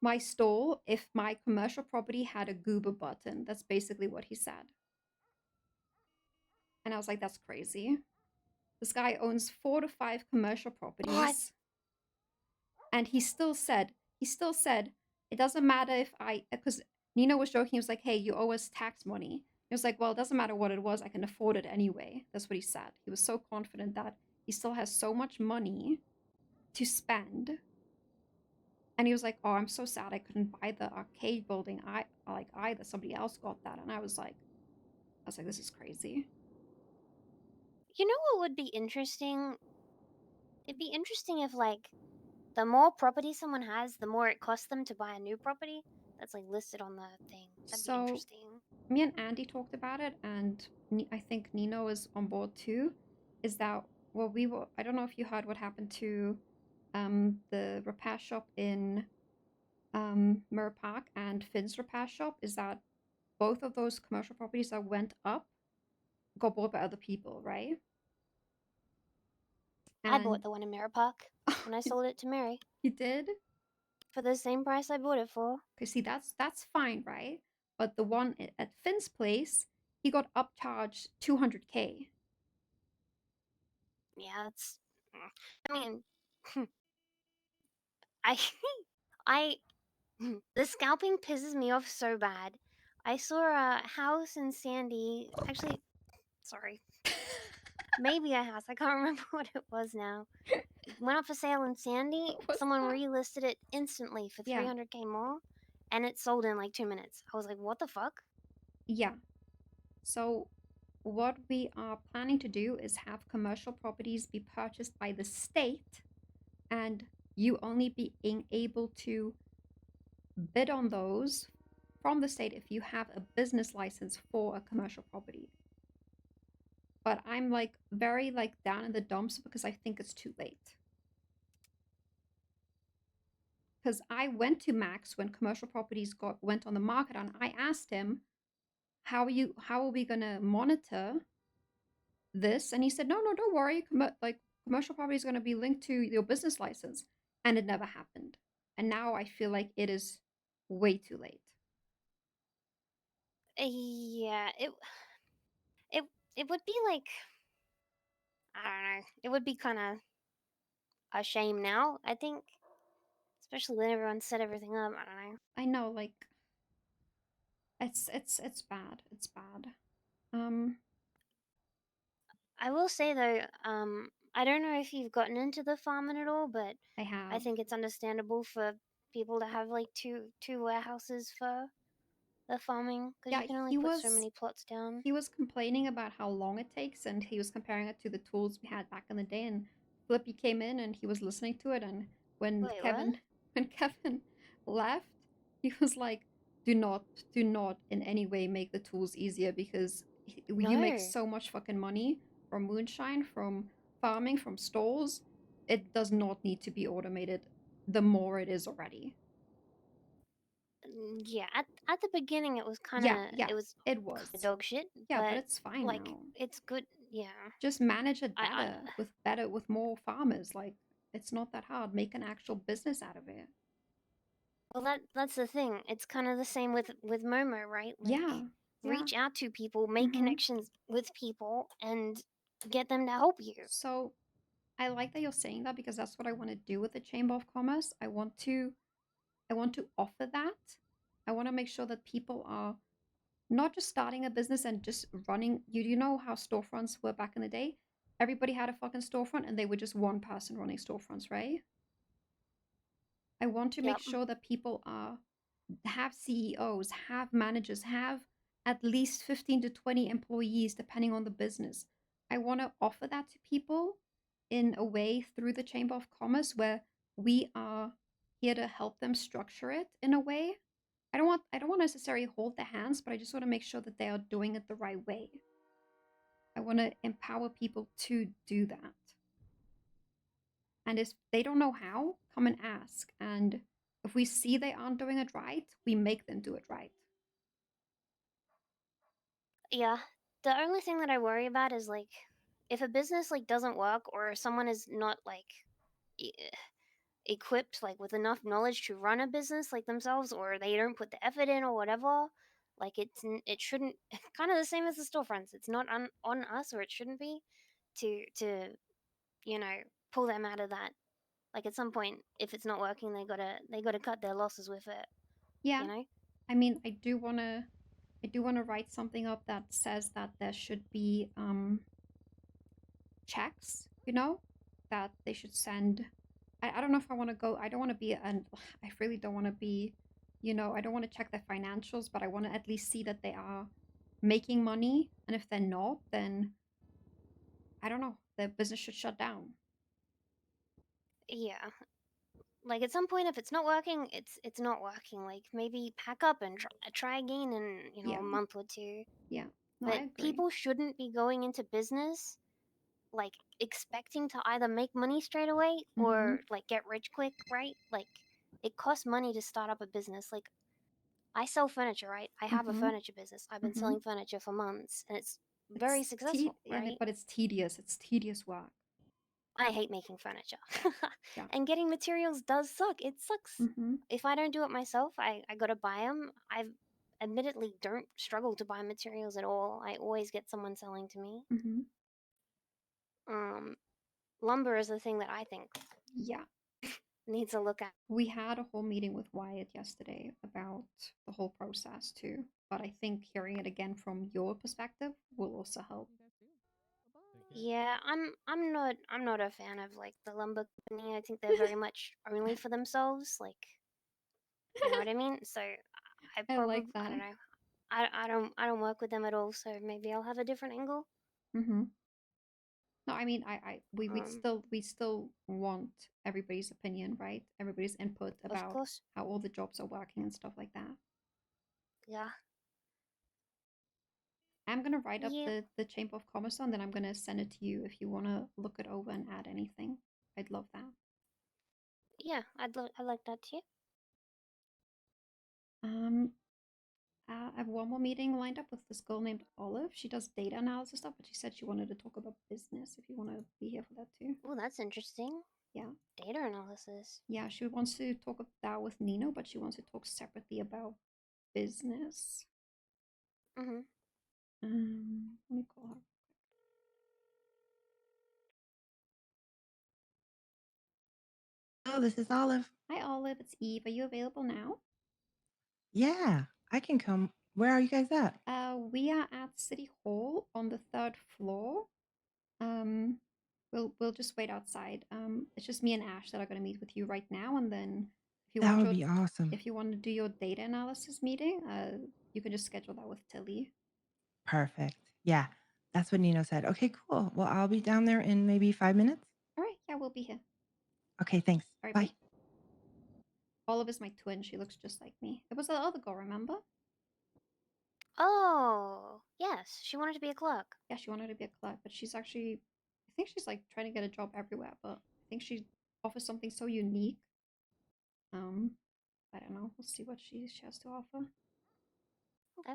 my stall if my commercial property had a Goober button. That's basically what he said. And I was like, that's crazy. This guy owns 4 to 5 commercial properties. What? And he still said, it doesn't matter if because Nino was joking, he was like, hey, you owe us tax money. He was like, well, it doesn't matter what it was, I can afford it anyway. That's what he said. He was so confident that he still has so much money to spend. And he was like, oh, I'm so sad I couldn't buy the arcade building. Either somebody else got that. And I was like, this is crazy. You know what would be interesting? It'd be interesting if, like, the more property someone has, the more it costs them to buy a new property that's, like, listed on the thing. That'd be So, interesting. me and Andy talked about it, and I think Nino is on board too. Is that, well, I don't know if you heard what happened to the repair shop in Mirror Park and Finn's repair shop, is that both of those commercial properties that went up got bought by other people, right? I bought the one in Mirror Park when I sold it to Mary. You did? For the same price I bought it for. Okay, see, that's fine, right? But the one at Finn's place, he got upcharged 200K. Yeah, it's. I mean, I. The scalping pisses me off so bad. I saw a house in Sandy. Actually, sorry. Maybe a house. I can't remember what it was now. It went up for sale in Sandy. Someone relisted it instantly for 300K more, and it sold in like 2 minutes. I was like, what the fuck? Yeah. So what we are planning to do is have commercial properties be purchased by the state, and you only being able to bid on those from the state if you have a business license for a commercial property. But I'm like very like down in the dumps because I think it's too late. Because I went to Max when commercial properties went on the market, and I asked him, how are we gonna monitor this? And he said, no, don't worry. Commercial property is gonna be linked to your business license, and it never happened. And now I feel like it is way too late. Yeah, it would be like, I don't know. It would be kind of a shame now, I think. Especially when everyone set everything up. I don't know. I know, like, it's bad. It's bad. I will say though, I don't know if you've gotten into the farming at all, but I have. I think it's understandable for people to have like two warehouses for the farming because you can only put so many plots down. He was complaining about how long it takes, and he was comparing it to the tools we had back in the day. And Flippy came in and he was listening to it, and when Kevin left, he was like, do not in any way make the tools easier, because you make so much fucking money from moonshine, from farming, from stores. It does not need to be automated the more it is already. Yeah, at the beginning it was kind of it was dog shit. Yeah, but it's fine like now. it's good. Yeah, just manage it better with more farmers. Like, it's not that hard. Make an actual business out of it. Well, that's the thing. It's kind of the same with Momo, right? Like, reach out to people, make connections with people, and get them to help you. So I like that you're saying that, because that's what I want to do with the Chamber of Commerce. I want to offer that. I want to make sure that people are not just starting a business and just running. You know how storefronts were back in the day? Everybody had a fucking storefront, and they were just one person running storefronts, right? I want to make sure that people have CEOs, have managers, have at least 15 to 20 employees, depending on the business. I want to offer that to people in a way through the Chamber of Commerce, where we are here to help them structure it in a way. I don't want to necessarily hold their hands, but I just want to make sure that they are doing it the right way. I want to empower people to do that. And if they don't know how, come and ask. And if we see they aren't doing it right, we make them do it right. Yeah. The only thing that I worry about is, like, if a business, like, doesn't work, or someone is not, like, equipped, like, with enough knowledge to run a business, like, themselves, or they don't put the effort in or whatever, like, it shouldn't, kind of the same as the storefronts. It's not on us, or it shouldn't be, to you know, pull them out of that. Like, at some point, if it's not working, they gotta cut their losses with it. Yeah. You know? I mean, I do want to I do want to write something up that says that there should be checks, you know, that they should send. I don't know if I want to go. I don't want to be I really don't want to be, you know, I don't want to check their financials, but I want to at least see that they are making money. And if they're not, then I don't know. The business should shut down. Yeah. Like at some point, if it's not working, it's not working. Like maybe pack up and try again in Yeah. a month or two. Yeah. No, I But agree. people shouldn't be going into business like expecting to either make money straight away or like get rich quick, right? Like it costs money to start up a business. Like I sell furniture, right? I have a furniture business. I've been selling furniture for months and it's very successful, right? But it's tedious. It's tedious work. I hate making furniture. Yeah. And getting materials does suck. It sucks. If I don't do it myself, I gotta buy them. I admittedly don't struggle to buy materials at all. I always get someone selling to me. Lumber is the thing that I think Yeah. needs a look at. We had a whole meeting with Wyatt yesterday about the whole process too, but I think hearing it again from your perspective will also help. Yeah, I'm not a fan of like the lumber company. I think they're very much only for themselves. Like, you know what I mean? So I probably like I that. don't know. I don't work with them at all. So maybe I'll have a different angle. No, I mean, we still want everybody's opinion, right? Everybody's input about course. how all the jobs are working and stuff like that. Yeah. I'm gonna write up Yeah. the Chamber of Commerce and then I'm gonna send it to you if you wanna look it over and add anything. I'd love that. Yeah, I like that too. I have one more meeting lined up with this girl named Olive. She does data analysis stuff, but she said she wanted to talk about business. If you want to be here for that too. Oh, that's interesting. Yeah. Data analysis. Yeah, she wants to talk about that with Nino, but she wants to talk separately about business. Let me call her. Oh, this is Olive. Hi, Olive. It's Eve. Are you available now? Yeah, I can come. Where are you guys at? We are at City Hall on the 3rd floor. We'll just wait outside. It's just me and Ash that are going to meet with you right now, and then if you That want would be awesome. if you want to do your data analysis meeting, you can just schedule that with Tilly. Perfect. Yeah, that's what Nino said. Okay, cool. Well, I'll be down there in maybe 5 minutes. All right. Yeah, we'll be here. Okay, thanks. All right. Bye. Olive is my twin. She looks just like me. It was the other girl, remember? Oh, yes. She wanted to be a clerk. Yeah, she wanted to be a clerk, but she's actually, I think she's like trying to get a job everywhere, but I think she offers something so unique. I don't know. We'll see what she has to offer. Okay.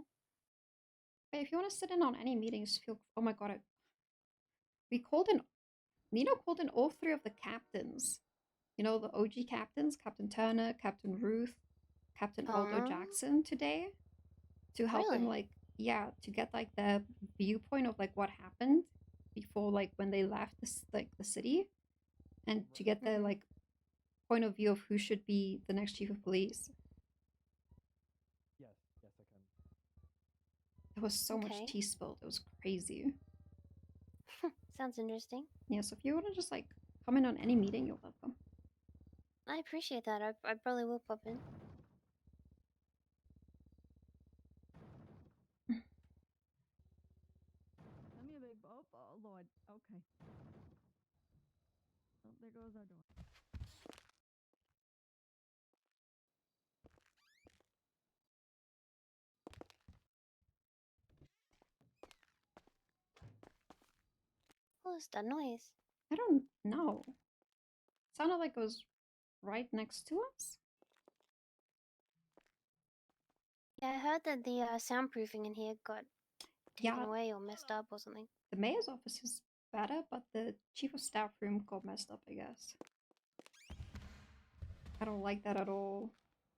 Hey, if you want to sit in on any meetings, feel. Oh my god, we called in. Nino called in all 3 of the captains. You know, the OG captains, Captain Turner, Captain Ruth, Captain Aldo Jackson today, to help him to get like the viewpoint of like what happened before like when they left the city, and to get the like point of view of who should be the next chief of police. Yes, I can. There was so much tea spilled. It was crazy. Sounds interesting. Yeah, so if you want to just like come in on any meeting, you're welcome. I appreciate that. I probably will pop in. Let me leave. Oh, Lord. Okay. Oh, there goes our door. What was that noise? I don't know. It sounded like it was right next to us. Yeah, I heard that the soundproofing in here got taken away or messed up or something. The mayor's office is better, but the chief of staff room got messed up, I guess. I don't like that at all.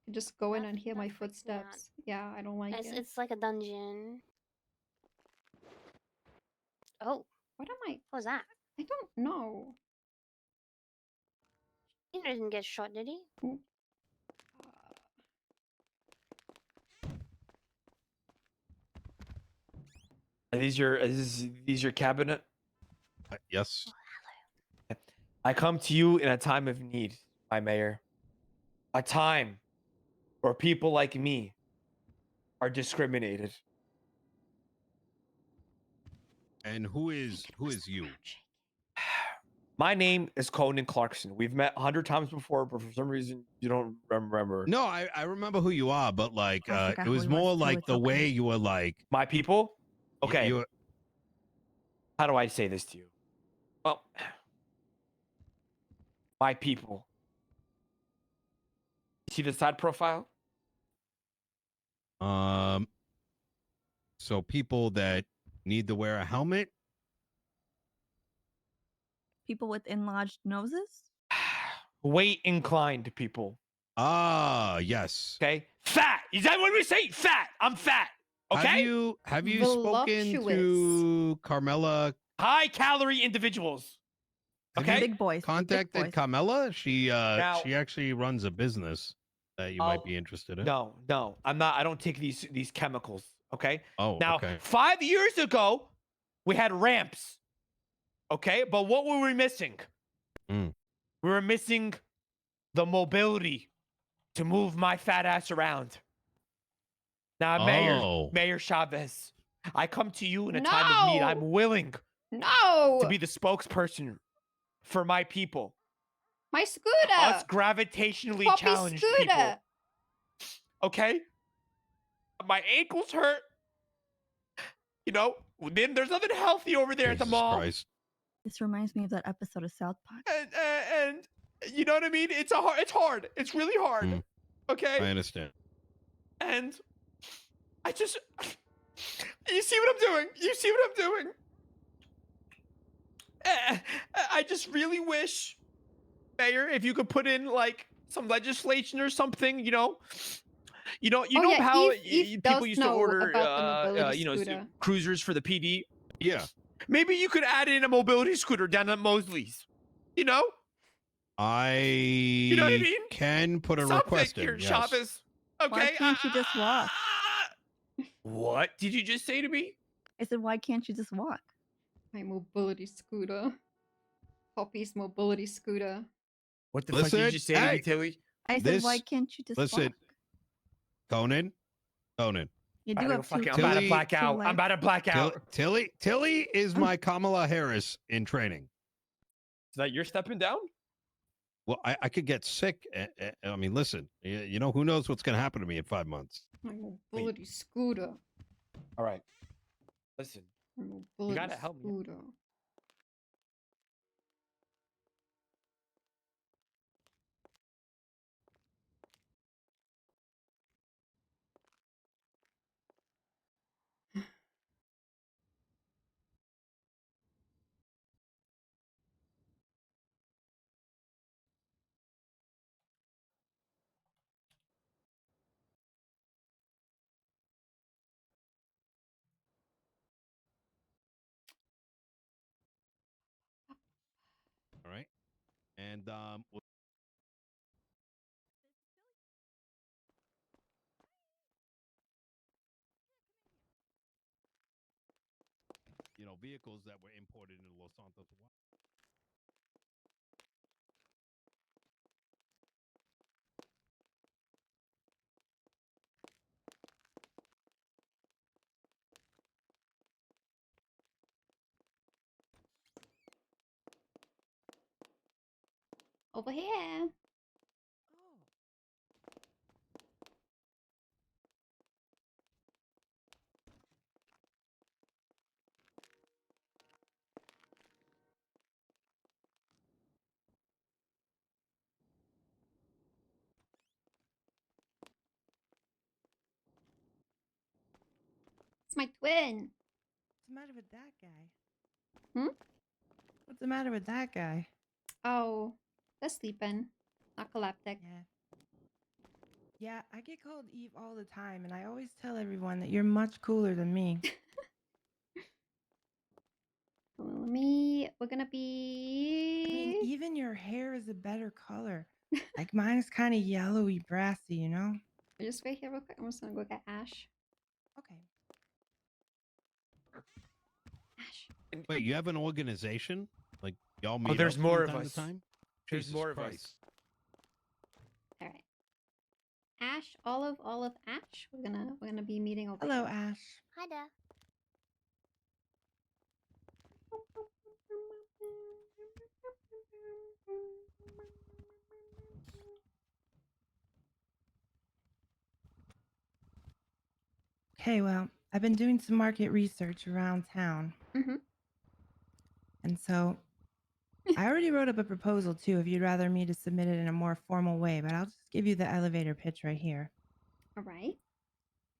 I just go in and hear my footsteps. Yeah, I don't like it. It's like a dungeon. Oh. What am I? What was that? I don't know. He didn't get shot, did he? Are these your these your cabinet? Yes. I come to you in a time of need, my mayor. A time where people like me are discriminated. And who is you? My name is Conan Clarkson. We've met 100 times before, but for some reason you don't remember. No, I remember who you are, but like I it forgot who was he more was, too, like it's the okay. way you were like My people? Okay. You were, How do I say this to you? Well, my people. See the side profile? so people that need to wear a helmet. People with enlarged noses? Weight inclined people. Ah, yes. Okay. Fat. Is that what we say? Fat. I'm fat. Okay. Have you spoken to Carmela? High calorie individuals. Have Okay. you contacted Carmela? She Now- she actually runs a business that you might be interested in. No, I'm not. I don't take these chemicals. Okay. Oh, Now, okay. 5 years ago, we had ramps. Okay, but what were we missing? Mm. We were missing the mobility to move my fat ass around. Now, Oh. Mayor Chavez, I come to you in a time of need. I'm willing No. to be the spokesperson for my people. My scooter. Us gravitationally Poppy challenged scooter. people. Okay? My ankles hurt. You know, then there's nothing healthy over there at the mall. This reminds me of that episode of South Park. And you know what I mean? It's hard. It's really hard. Okay? I understand. And I just you see what I'm doing? You see what I'm doing? I just really wish, Mayor, if you could put in like some legislation or something, you know yeah, how Eve people does used to know order about the mobility scooter. cruisers for the PD. Yeah. Maybe you could add in a mobility scooter down at Mosley's. You know? I know what I mean? can put a Something request in. here, Yes. Chavez. Okay. Why can't you just walk? What did you just say to me? I said, why can't you just walk? My mobility scooter. Poppy's mobility scooter. What the fuck did you just say to me, Tilly? I said, why can't you just Listen, walk? Conan. You I do gotta have go fucking- two. I'm about to Tilly- black out. I'm about to black out. Tilly is my Kamala Harris in training. Is that you're stepping down? Well, I could get sick. I mean, listen, you know, who knows what's going to happen to me in 5 months? My mobility scooter. All right. Listen. My mobility gotta help me. scooter. All right. And you know, vehicles that were imported into Los Santos. Over here. It's my twin. What's the matter with that guy? Hmm? What's the matter with that guy? Oh, they're sleeping. Narcoleptic. Yeah, I get called Eve all the time, and I always tell everyone that you're much cooler than me. We're gonna I be. mean, even your hair is a better color. Like mine is kind of yellowy, brassy, you know? Just wait here real quick. I'm just gonna go get Ash. Okay. Wait, you have an organization? Like y'all meet Oh, there's up more from of time us. to time? There's Jesus more of Christ. us. All right. Ash, Olive, Ash. We're gonna be meeting over Hello, here. Ash. Hi there. Okay, well, I've been doing some market research around town. Mhm. And so I already wrote up a proposal too, if you'd rather me to submit it in a more formal way, but I'll just give you the elevator pitch right here. All right.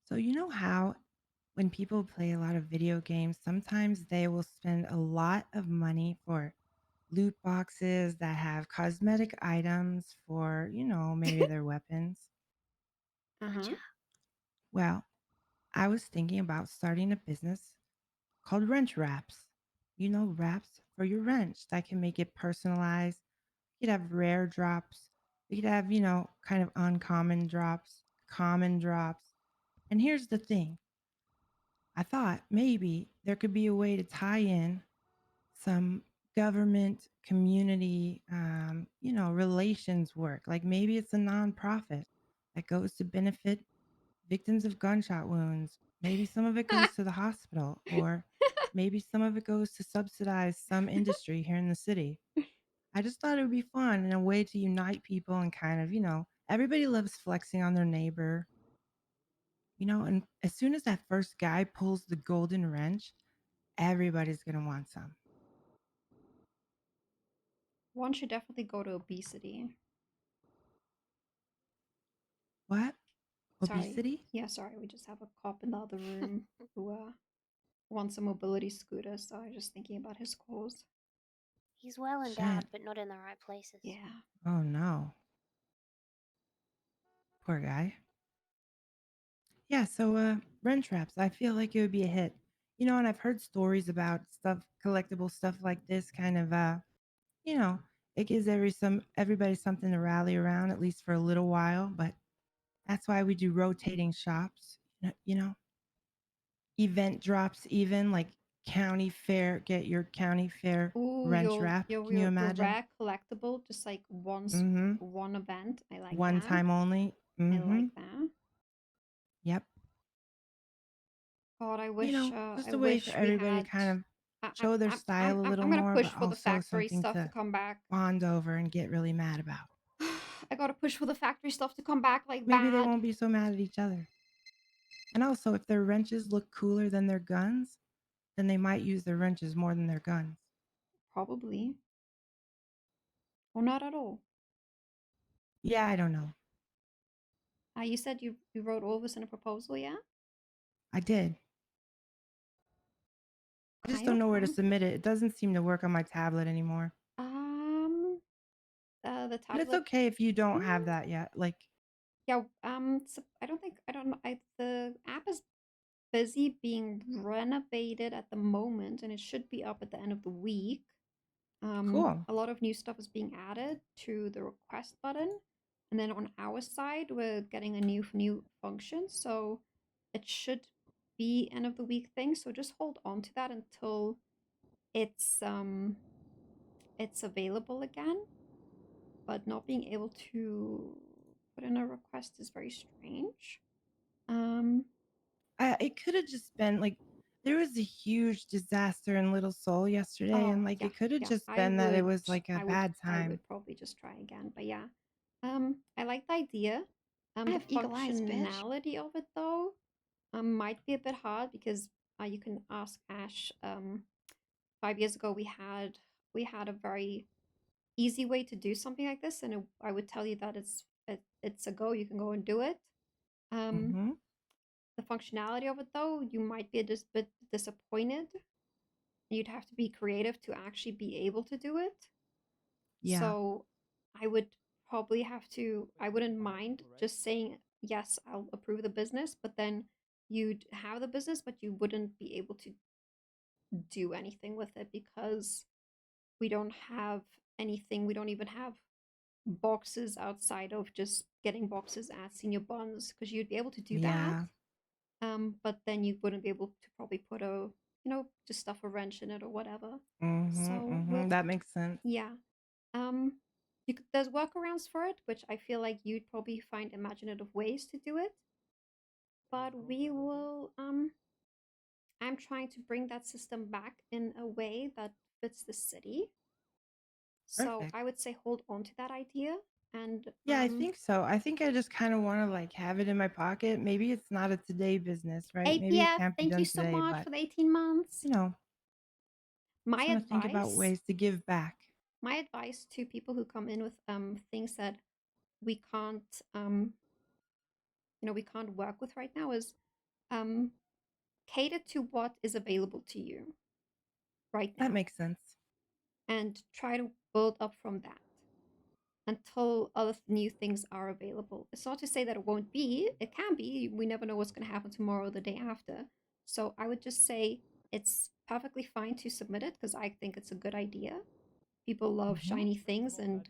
So, you know how when people play a lot of video games, sometimes they will spend a lot of money for loot boxes that have cosmetic items for, maybe their weapons. Uh-huh. Well, I was thinking about starting a business called Wrench Wraps. You know, wraps for your wrench that can make it personalized. You could have rare drops. You could have, kind of uncommon drops, common drops. And here's the thing. I thought maybe there could be a way to tie in some government community, relations work. Like maybe it's a nonprofit that goes to benefit victims of gunshot wounds. Maybe some of it goes to the hospital, or maybe some of it goes to subsidize some industry here in the city. I just thought it would be fun and a way to unite people and kind of, everybody loves flexing on their neighbor. And as soon as that first guy pulls the golden wrench, everybody's going to want some. One should definitely go to obesity. What? Sorry. Obesity? Yeah, sorry. We just have a cop in the other room who wants a mobility scooter, so I was just thinking about his cause. He's well endowed, Shit. but not in the right places. Yeah. Oh no. Poor guy. Yeah, so wrench wraps, I feel like it would be a hit. And I've heard stories about stuff, collectible stuff like this kind of you know, it gives everybody something to rally around, at least for a little while, but that's why we do rotating shops, event drops, even like county fair, get your county fair Ooh, wrench wrap. Can you your imagine? rare collectible, just like once Mm-hmm. one event. I like One that. time only. I Mm-hmm. like that. Yep. God, I wish. Just I a way wish for we everybody had. to kind of show their style a little I'm gonna more, push but for the also factory something stuff to to come back. bond over and get really mad about. I gotta push for the factory stuff to come back like Maybe they bad. won't be so mad at each other. And also, if their wrenches look cooler than their guns, then they might use their wrenches more than their guns. Probably. Or not at all. Yeah, I don't know. You said you wrote all this in a proposal, yeah? I did. I just don't know where to submit it. It doesn't seem to work on my tablet anymore. The tablet. But it's okay if you don't have that yet. Like, yeah, so I don't know. The app is busy being renovated at the moment, and it should be up at the end of the week. Cool. A lot of new stuff is being added to the request button, and then on our side, we're getting a new function. So it should be end of the week thing. So just hold on to that until it's available again. But not being able to put in a request is very strange. It could have just been like there was a huge disaster in Little Seoul yesterday, and like it could have just been that it was like a bad I time. would probably just try again. But yeah, I like the idea. I The have eagle eyes, bitch. functionality of it though, might be a bit hard because you can ask Ash. 5 years ago we had a very easy way to do something like this, and I would tell you that it's a go. You can go and do it. The functionality of it though, you might be a bit disappointed. You'd have to be creative to actually be able to do it. Yeah. So I would probably have to, I wouldn't mind just saying, yes, I'll approve the business, but then you'd have the business, but you wouldn't be able to do anything with it because we don't have anything. We don't even have boxes outside of just getting boxes at Senior Buns, because you'd be able to do Yeah. that. But then you wouldn't be able to probably put a you know, just stuff a wrench in it or whatever. Mm-hmm, So with that makes sense. yeah, there's workarounds for it, which I feel like you'd probably find imaginative ways to do it. But we will I'm trying to bring that system back in a way that fits the city. So Perfect. I would say hold on to that idea and Yeah, I think so. I think I just kind of want to like have it in my pocket. Maybe it's not a today business, right? Maybe it APF, can't be thank you done so today, much but for the 18 months. you know, My just want to think about advice ways to give back. my advice to people who come in with things that we can't we can't work with right now is cater to what is available to you right now. That makes sense. And try to build up from that until other new things are available. It's not to say that it won't be, it can be. We never know what's going to happen tomorrow or the day after. So I would just say it's perfectly fine to submit it because I think it's a good idea. People love shiny things and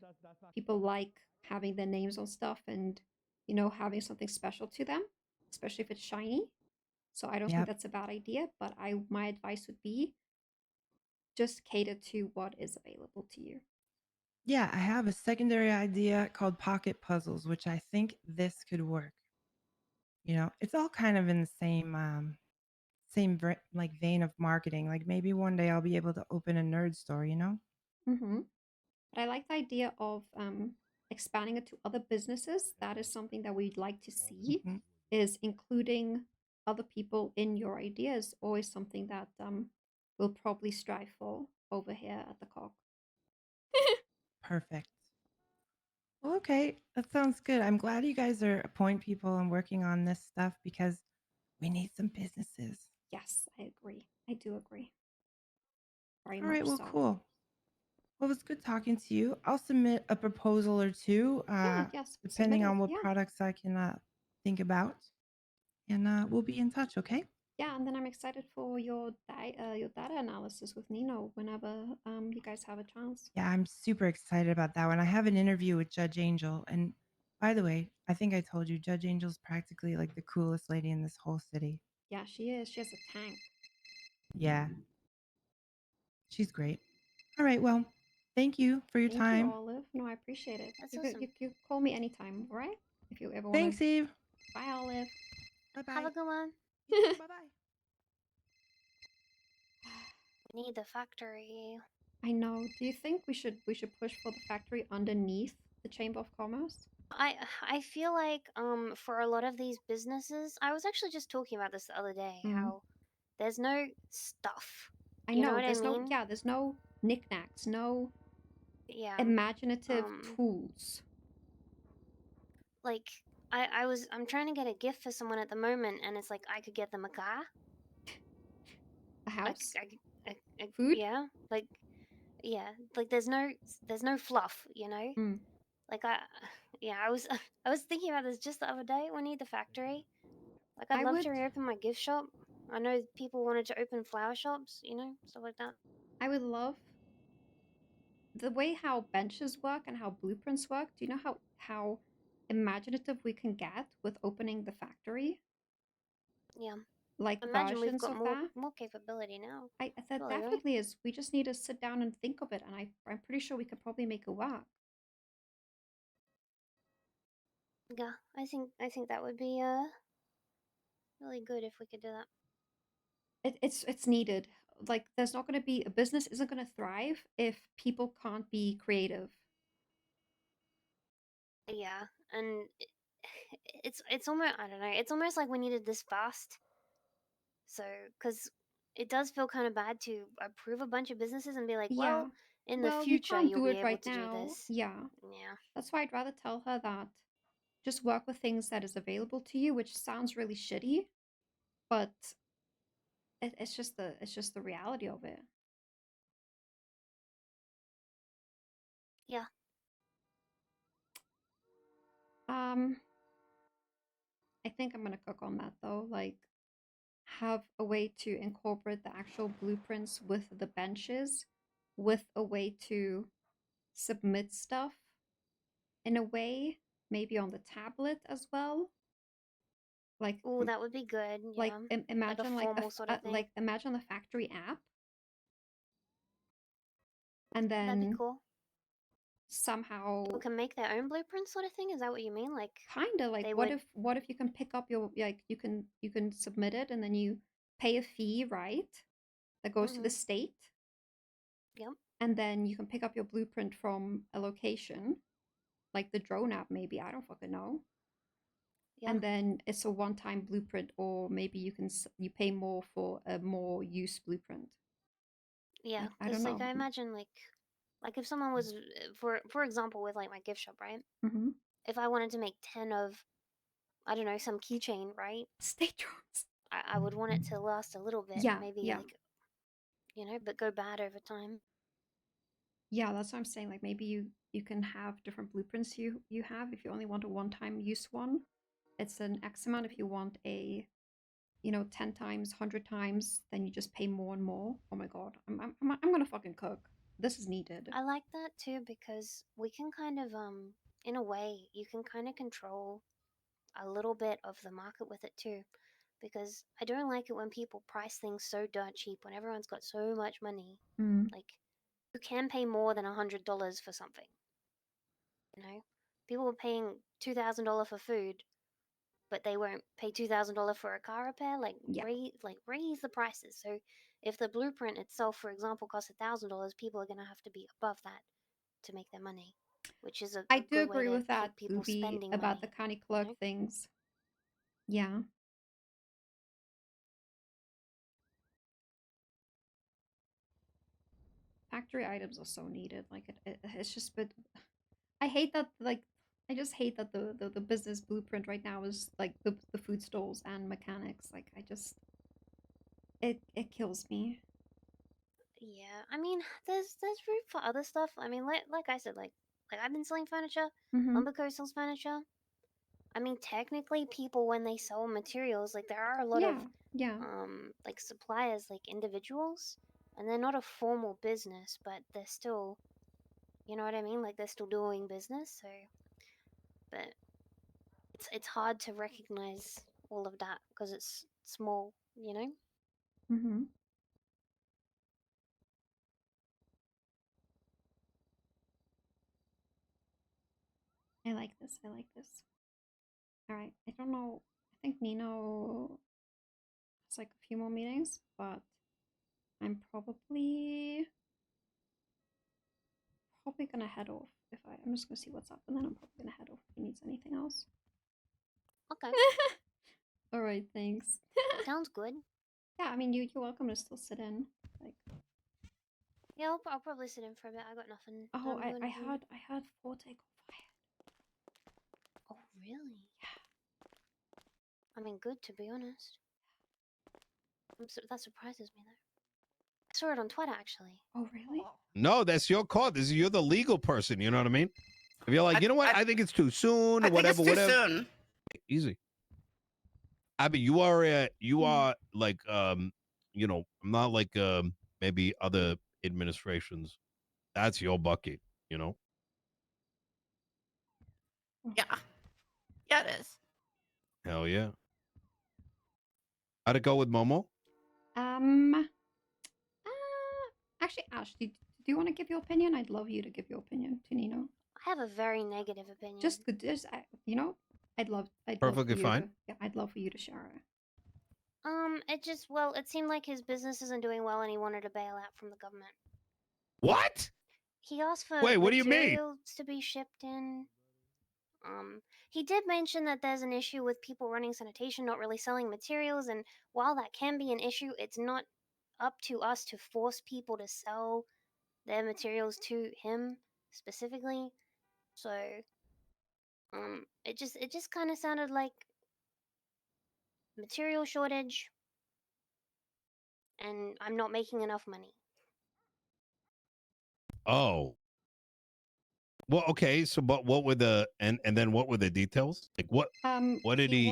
people like having their names on stuff and, you know, having something special to them, especially if it's shiny. So I don't think Yep. that's a bad idea, but my advice would be just cater to what is available to you. Yeah, I have a secondary idea called pocket puzzles, which I think this could work. You know, it's all kind of in the same like vein of marketing. Like maybe one day I'll be able to open a nerd store, you know? Mm-hmm. But I like the idea of expanding it to other businesses. That is something that we'd like to see. Mhm. Is including other people in your ideas always something that we'll probably strive for over here at the Cock. Perfect. Well, okay, that sounds good. I'm glad you guys are point people and working on this stuff because we need some businesses. Yes, I agree. I do agree. Very All right, much well, so. cool. Well, it was good talking to you. I'll submit a proposal or two, Yes. depending submit on it, what yeah. products I can think about, and we'll be in touch. Okay? Yeah, and then I'm excited for your data analysis with Nino whenever you guys have a chance. Yeah, I'm super excited about that one. I have an interview with Judge Angel, and by the way, I think I told you Judge Angel's practically like the coolest lady in this whole city. Yeah, she is. She has a tank. Yeah, she's great. All right, well, thank you for your Thank time. you, Olive. No, I appreciate it. That's you, awesome. you call me anytime, all right? If you ever want Thanks, Eve. Bye, Olive. Bye-bye. Have a good one. Bye-bye. We need the factory. I know. Do you think we should push for the factory underneath the Chamber of Commerce? I feel like for a lot of these businesses, I was actually just talking about this the other day, how there's no stuff. I You know. know what There's I mean? there's no knickknacks, no Yeah. imaginative tools. Like I'm trying to get a gift for someone at the moment, and it's like I could get them a car, a house, food. Yeah, like there's no fluff, you know. Like I was I was thinking about this just the other day. We need the factory. Like I'd love to reopen my gift shop. I know people wanted to open flower shops, you know, stuff like that. I would love the way how benches work and how blueprints work. Do you know how imaginative we can get with opening the factory? Yeah. Like Imagine we've versions got of more that. capability now. That Surely, right? definitely is. We just need to sit down and think of it, and I'm pretty sure we could probably make it work. Yeah, I think that would be really good if we could do that. It's needed. Like there's not going to be a business isn't going to thrive if people can't be creative. Yeah, and it's almost, I don't know, it's almost like we needed this fast. So, because it does feel kind of bad to approve a bunch of businesses and be like, Yeah. well, in the Well, you future can't you'll do be it able right to now. do this. Yeah. Yeah. That's why I'd rather tell her that just work with things that is available to you, which sounds really shitty, but it's just the reality of it. Yeah. I think I'm gonna cook on that though. Like, have a way to incorporate the actual blueprints with the benches, with a way to submit stuff in a way, maybe on the tablet as well. Like, Oh, that would be good. Yeah. like imagine like formal sort of thing. like imagine the factory app, and That'd be then cool. somehow People can make their own blueprint sort of thing. Is that what you mean? Like kind of like they what would. if you can pick up your like you can submit it and then you pay a fee, right? That goes to the state. Yep. And then you can pick up your blueprint from a location, like the drone app, maybe. I don't fucking know. Yeah. And then it's a one-time blueprint, or maybe you pay more for a more use blueprint. Yeah, I don't because like know. I imagine like if someone was for example with like my gift shop, right? Mm-hmm. If I wanted to make 10 of I don't know some keychain, right? State drones. I would want it to last a little bit, Yeah, maybe yeah. like but go bad over time. Yeah, that's what I'm saying. Like maybe you can have different blueprints you have. If you only want a one-time use one, it's an X amount. If you want a 10 times, 100 times, then you just pay more and more. Oh my god, I'm gonna fucking cook. This is needed. I like that too because we can kind of in a way you can kind of control a little bit of the market with it too, because I don't like it when people price things so dirt cheap when everyone's got so much money. Mm. Like you can pay more than $100 for something. People were paying $2,000 for food, but they won't pay $2,000 for a car repair. Like raise the prices. So if the blueprint itself, for example, costs $1,000, people are gonna have to be above that to make their money, which is a I do good way agree to with that, keep people Booby, spending about money. the county clerk things. Yeah. Factory items are so needed. Like it's just, but I hate that. Like I just hate that the business blueprint right now is like the food stalls and mechanics. Like I just it kills me. Yeah, I mean, there's room for other stuff. I mean, like I said, like I've been selling furniture. Mhm. Lumberco sells furniture. I mean, technically, people when they sell materials, like there are a lot of Yeah. like suppliers, like individuals, and they're not a formal business, but they're still, you know what I mean? Like they're still doing business. So, but it's hard to recognize all of that because it's small, you know. Mhm. I like this. I like this. All right. I don't know. I think Nino has like a few more meetings, but I'm probably gonna head off. I'm just gonna see what's up, and then I'm probably gonna head off if he needs anything else. Okay. All right. Thanks. Sounds good. Yeah. I mean, you're welcome to still sit in. Like. Yeah, I'll probably sit in for a bit. I got nothing. Oh, I'm I doing heard Forte got fired. Oh, really? Yeah. I mean, good to be honest. That surprises me though. I saw it on Twitter actually. Oh, really? No, that's your call. You're the legal person. You know what I mean? If you're like, you know what, I think it's too soon, or whatever, it's too whatever. soon. Easy. Abby, you are like I'm not like maybe other administrations. That's your bucket, you know? Yeah. Yeah, it is. Hell yeah. How'd it go with Momo? Actually, Ash, do you want to give your opinion? I'd love you to give your opinion to Nino. I have a very negative opinion. Just I'd love Perfectly for you fine. I'd love for you to share it. It seemed like his business isn't doing well and he wanted a bailout from the government. What? He asked for Wait, what do you mean? materials to be shipped in. He did mention that there's an issue with people running sanitation not really selling materials, and while that can be an issue, it's not up to us to force people to sell their materials to him specifically. So, it just kind of sounded like material shortage, and I'm not making enough money. Oh. Well, okay. So, but what were the and then what were the details? Like what? What did he?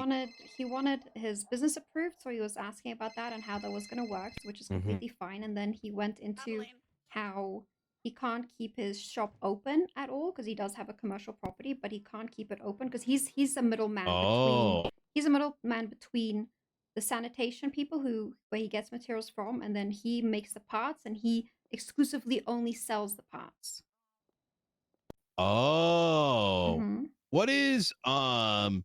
He wanted his business approved, so he was asking about that and how that was going to work, which is completely fine. And then he went into how he can't keep his shop open at all because he does have a commercial property, but he can't keep it open because he's a middleman between he's a middleman between the sanitation people where he gets materials from, and then he makes the parts, and he exclusively only sells the parts. Oh. Mhm. What is what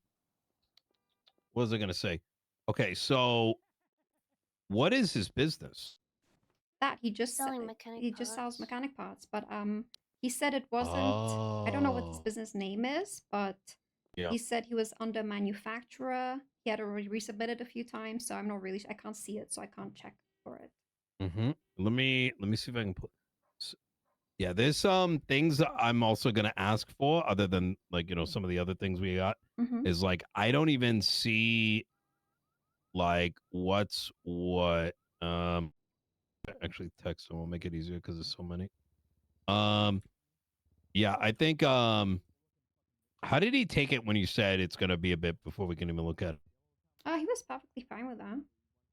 was I gonna say? Okay, so what is his business? That he just Selling mechanic he just sells parts. mechanic parts, but he said it wasn't. I don't know what his Oh. business name is, but Yeah. he said he was under manufacturer. He had already resubmitted a few times, so I'm not really. I can't see it, so I can't check for it. Mm-hmm. Let me see if I can put. Yeah, there's some things that I'm also gonna ask for, other than like some of the other things we got. Mhm. Is like I don't even see like what's what. Actually, text them will make it easier because there's so many. Yeah, I think. How did he take it when you said it's gonna be a bit before we can even look at it? He was perfectly fine with that.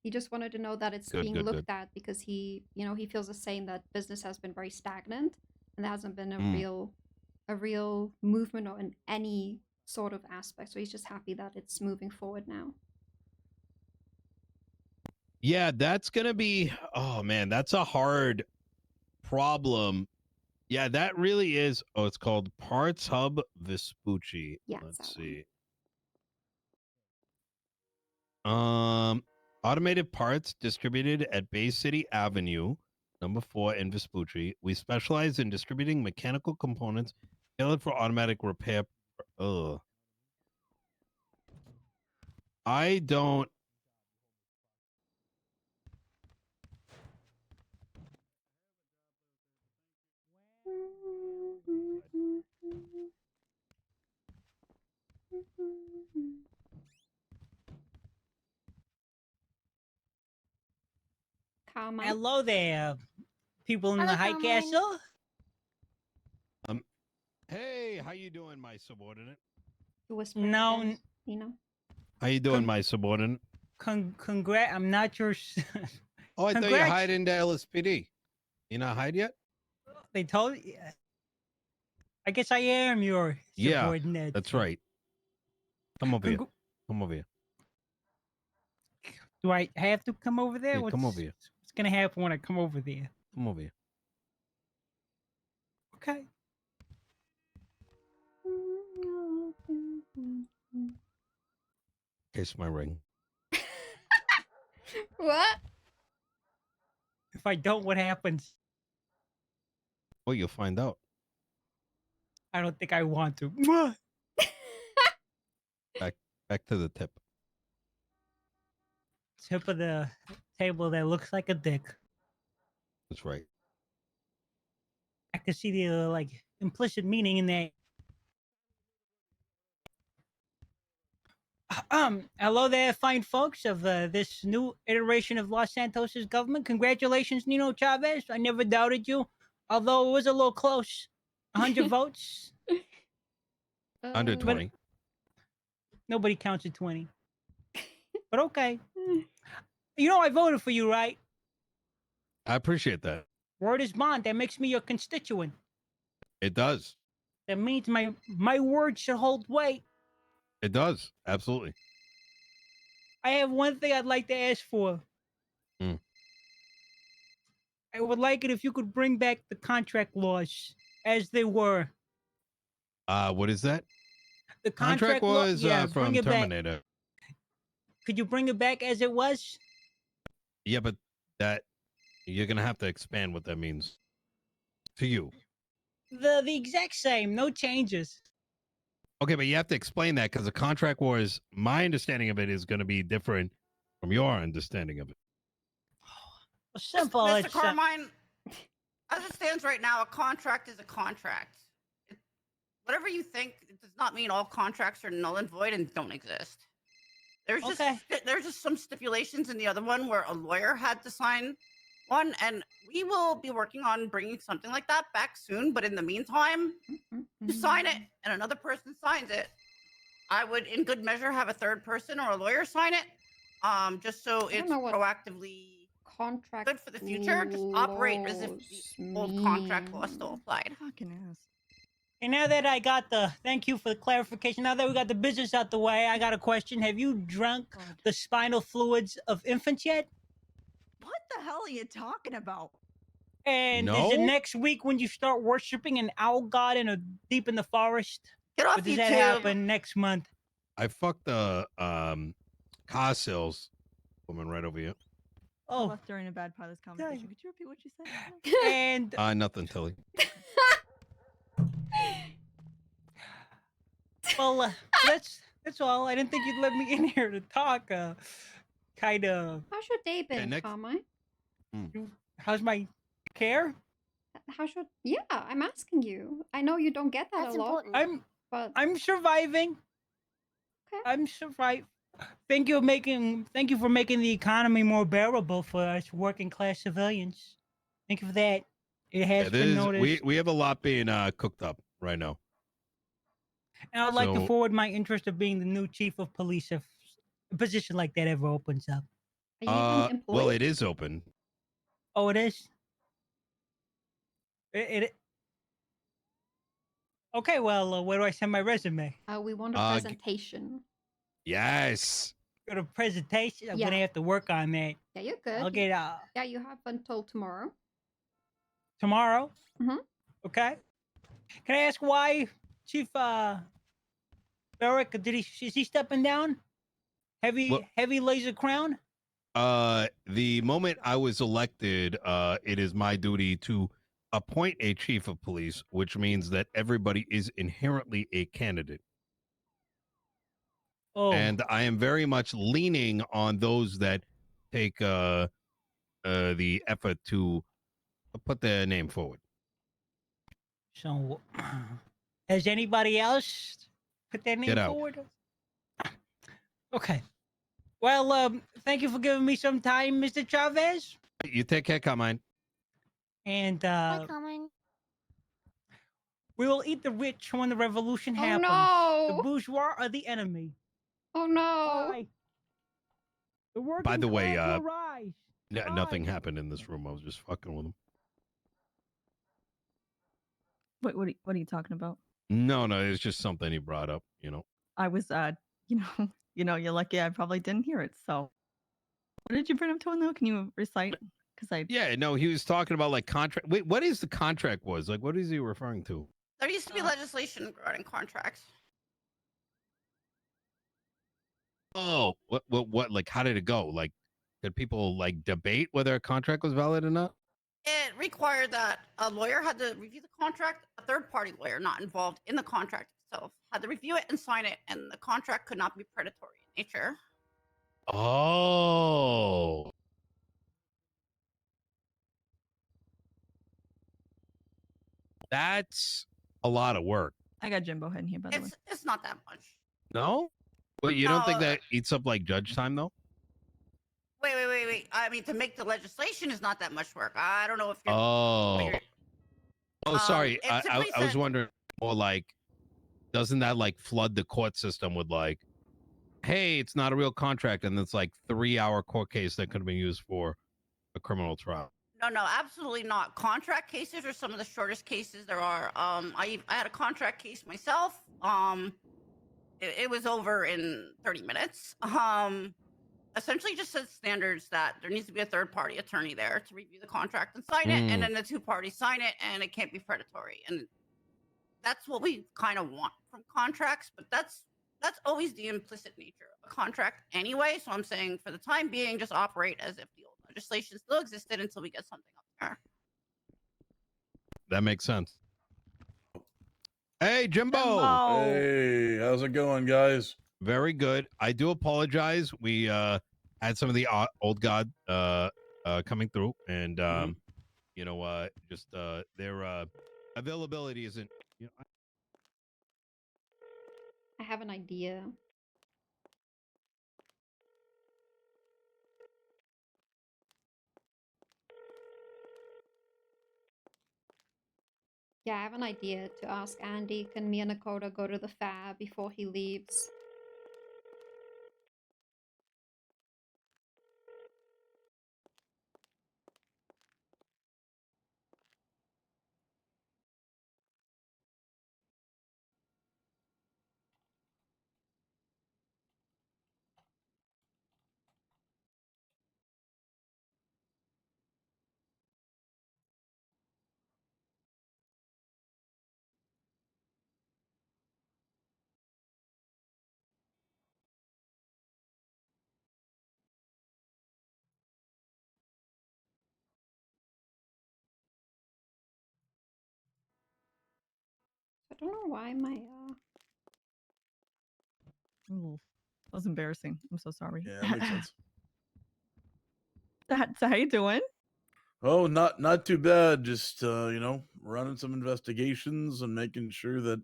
He just wanted to know that it's Good, being good, looked good. at because he feels the same, that business has been very stagnant and there hasn't been a Mm. real movement or in any sort of aspect. So he's just happy that it's moving forward now. Yeah, that's gonna be. Oh man, that's a hard problem. Yeah, that really is. Oh, it's called Parts Hub Vespucci. Yeah, Let's see. Automated parts distributed at Bay City Avenue, number 4 in Vespucci. We specialize in distributing mechanical components tailored for automatic repair. Ugh. I don't. Carmine. Hello there, people in Hello, the High Carmine. Castle. Hey, how you doing, my subordinate? No, How you doing, my subordinate? Congrat. I'm not your. Oh, I thought you hide into LSPD. You not hide yet? They told you. I guess I am your Yeah, subordinate. that's right. Come over here. Come over here. Do I have to come over there? Yeah, come over here. What's gonna happen when I come over there? Come over here. Okay. Kiss my ring. What? If I don't, what happens? Well, you'll find out. I don't think I want to. Mwah! Back to the tip. Tip of the table that looks like a dick. That's right. I can see the like implicit meaning in that. Hello there, fine folks of this new iteration of Los Santos's government. Congratulations, Nino Chavez. I never doubted you, although it was a little close. 100 votes. Under Uh, 20. Nobody counts at 20. But okay. You know I voted for you, right? I appreciate that. Word is bond. That makes me your constituent. It does. That means my word should hold weight. It does. Absolutely. I have one thing I'd like to ask for. Mm. I would like it if you could bring back the contract laws as they were. What is that? The Contract law, was yeah, from bring it back. Terminator. Could you bring it back as it was? Yeah, but that you're gonna have to expand what that means to you. The exact same, no changes. Okay, but you have to explain that because the contract was. My understanding of it is going to be different from your understanding of it. Simple. Mr. Carmine, as it stands right now, a contract is a contract. Whatever you think, it does not mean all contracts are null and void and don't exist. There's just some stipulations in the other one where a lawyer had to sign one, and we will be working on bringing something like that back soon. But in the meantime, you sign it and another person signs it. I would, in good measure, have a third person or a lawyer sign it, just so it's proactively good for the future. Just operate as if the old contract law still applied. Fucking ass. And now that I got thank you for the clarification. Now that we got the business out the way, I got a question. Have you drunk the spinal fluids of infants yet? What the hell are you talking about? And is it next week when you start worshiping an owl god deep in the forest? Get off or does that YouTube. happen next month? I fucked the car sales woman right over here. Oh, left during a bad part of this conversation. Could you repeat what you said? And Nothing, Tilly. well, that's all. I didn't think you'd let me in here to talk. Kind of. How's your day been, Carmine? How's my care? How's your? Yeah, I'm asking you. I know you don't get that That's a lot. important. But I'm surviving. Okay. I'm surviving. Thank you for making the economy more bearable for us working class civilians. Thank you for that. It has been noticed. We have a lot being cooked up right now. And I'd like to So- forward my interest of being the new chief of police if a position like that ever opens up. Well, it is open. Oh, it is? It Okay, well, where do I send my resume? we want a Uh, g- presentation. Yes. Got a presentation? I'm Yeah. gonna have to work on that. Yeah, you're good. I'll get Yeah, you have until tomorrow. tomorrow. Mm-hmm. Okay. Can I ask why Chief Beric is he stepping down? Heavy laser crown? The moment I was elected, it is my duty to appoint a chief of police, which means that everybody is inherently a candidate. Oh. And I am very much leaning on those that take the effort to put their name forward. So has anybody else put their name Get out. forward? Okay. Well, thank you for giving me some time, Mr. Chavez. You take care, Carmine. And Hi, Carmine. we will eat the rich when the revolution Oh, happens. no. The bourgeois are the enemy. Oh no. Bye. The working By the way, class will rise. nothing happened in this room. I was just fucking with him. Wait, what are you talking about? No, it's just something he brought up, you know. I was, you're lucky I probably didn't hear it. So, what did you bring up to him though? Can you recite? Because I Yeah, no, he was talking about like contract. Wait, what is the contract was? Like, what is he referring to? There used to be legislation regarding contracts. Oh, what? Like, how did it go? Like, did people like debate whether a contract was valid or not? It required that a lawyer had to review the contract. A third-party lawyer, not involved in the contract itself, had to review it and sign it, and the contract could not be predatory in nature. Oh. That's a lot of work. I got Jimbo head in here by the way. It's not that much. No? But you don't think No. that eats up like judge time though? Wait. I mean, to make the legislation is not that much work. I don't know if you're. Oh. Oh, sorry. it I simply was said- wondering more like, doesn't that like flood the court system with like, hey, it's not a real contract, and it's like 3-hour court case that could have been used for a criminal trial. No, absolutely not. Contract cases are some of the shortest cases there are. I had a contract case myself. It was over in 30 minutes. Essentially just sets standards that there needs to be a third-party attorney there to review the contract and sign it, and then the two parties sign it, and it can't be predatory. And that's what we kind of want from contracts, but that's always the implicit nature of a contract anyway. So I'm saying for the time being, just operate as if the old legislation still existed until we get something up there. That makes sense. Hey, Jimbo. Hey, how's it going, guys? Very good. I do apologize. We had some of the old god coming through, and just their availability isn't. You know, I have an idea. Yeah, I have an idea to ask Andi, can me and Nekoda go to the fair before he leaves? don't know why my Ooh, that was embarrassing. I'm so sorry. Yeah, that makes sense. That's how you doing? Oh, not too bad. Just running some investigations and making sure that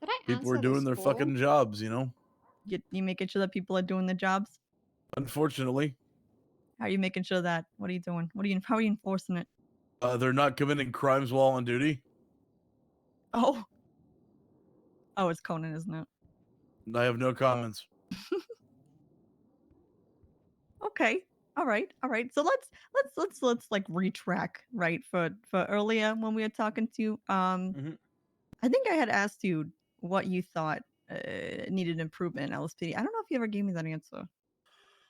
Did I people are answer doing this their call? fucking jobs. You making sure that people are doing their jobs? Unfortunately, How are you making sure that? What are you doing? How are you enforcing it? they're not committing crimes while on duty. Oh. Oh, it's Conan, isn't it? I have no comments. Okay. All right. So let's like retrack, right? For earlier when we were talking to you. I think I had asked you what you thought needed improvement in LSPD. I don't know if you ever gave me that answer.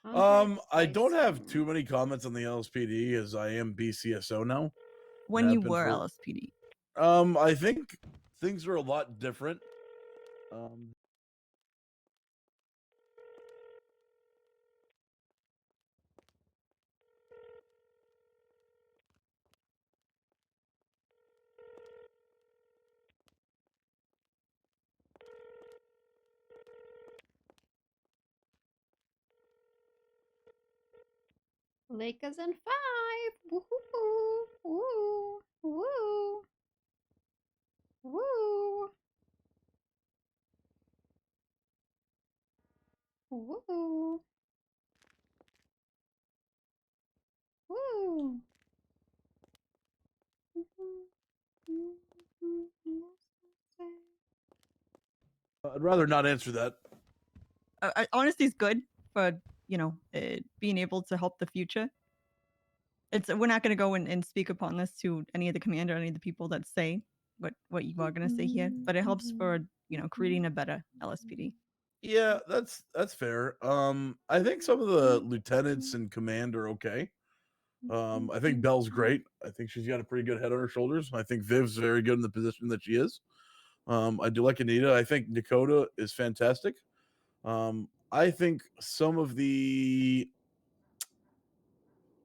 I don't have too many comments on the LSPD as I am BCSO now. When you were LSPD. I think things are a lot different. Lakers in 5. Woo-hoo-hoo. Woo. Woo. Woo. Woo. Woo. I'd rather not answer that. Honesty is good for being able to help the future. We're not going to go and speak upon this to any of the commander, any of the people that say what you are going to say here, but it helps for creating a better LSPD. Yeah, that's fair. I think some of the lieutenants in command are okay. I think Belle's great. I think she's got a pretty good head on her shoulders. I think Viv's very good in the position that she is. I do like Anita. I think Nekoda is fantastic. I think some of the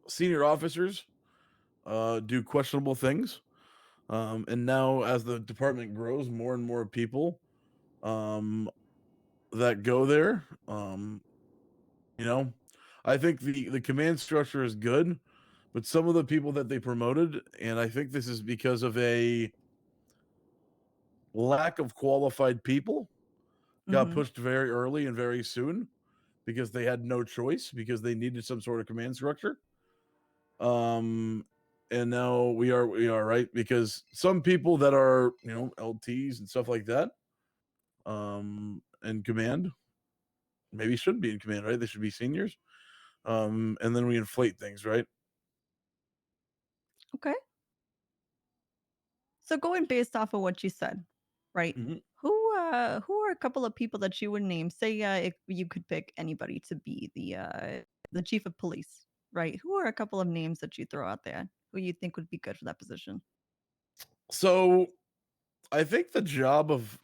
senior officers do questionable things. And now as the department grows, more and more people that go there, I think the command structure is good, but some of the people that they promoted, and I think this is because of a lack of qualified people, got pushed very early and very soon because they had no choice because they needed some sort of command structure. And now we are right because some people that are LTs and stuff like that, in command, maybe shouldn't be in command, right? They should be seniors. And then we inflate things, right? Okay. So going based off of what you said, right? Who are a couple of people that you would name? Say if you could pick anybody to be the chief of police, right? Who are a couple of names that you throw out there who you think would be good for that position? So I think the job of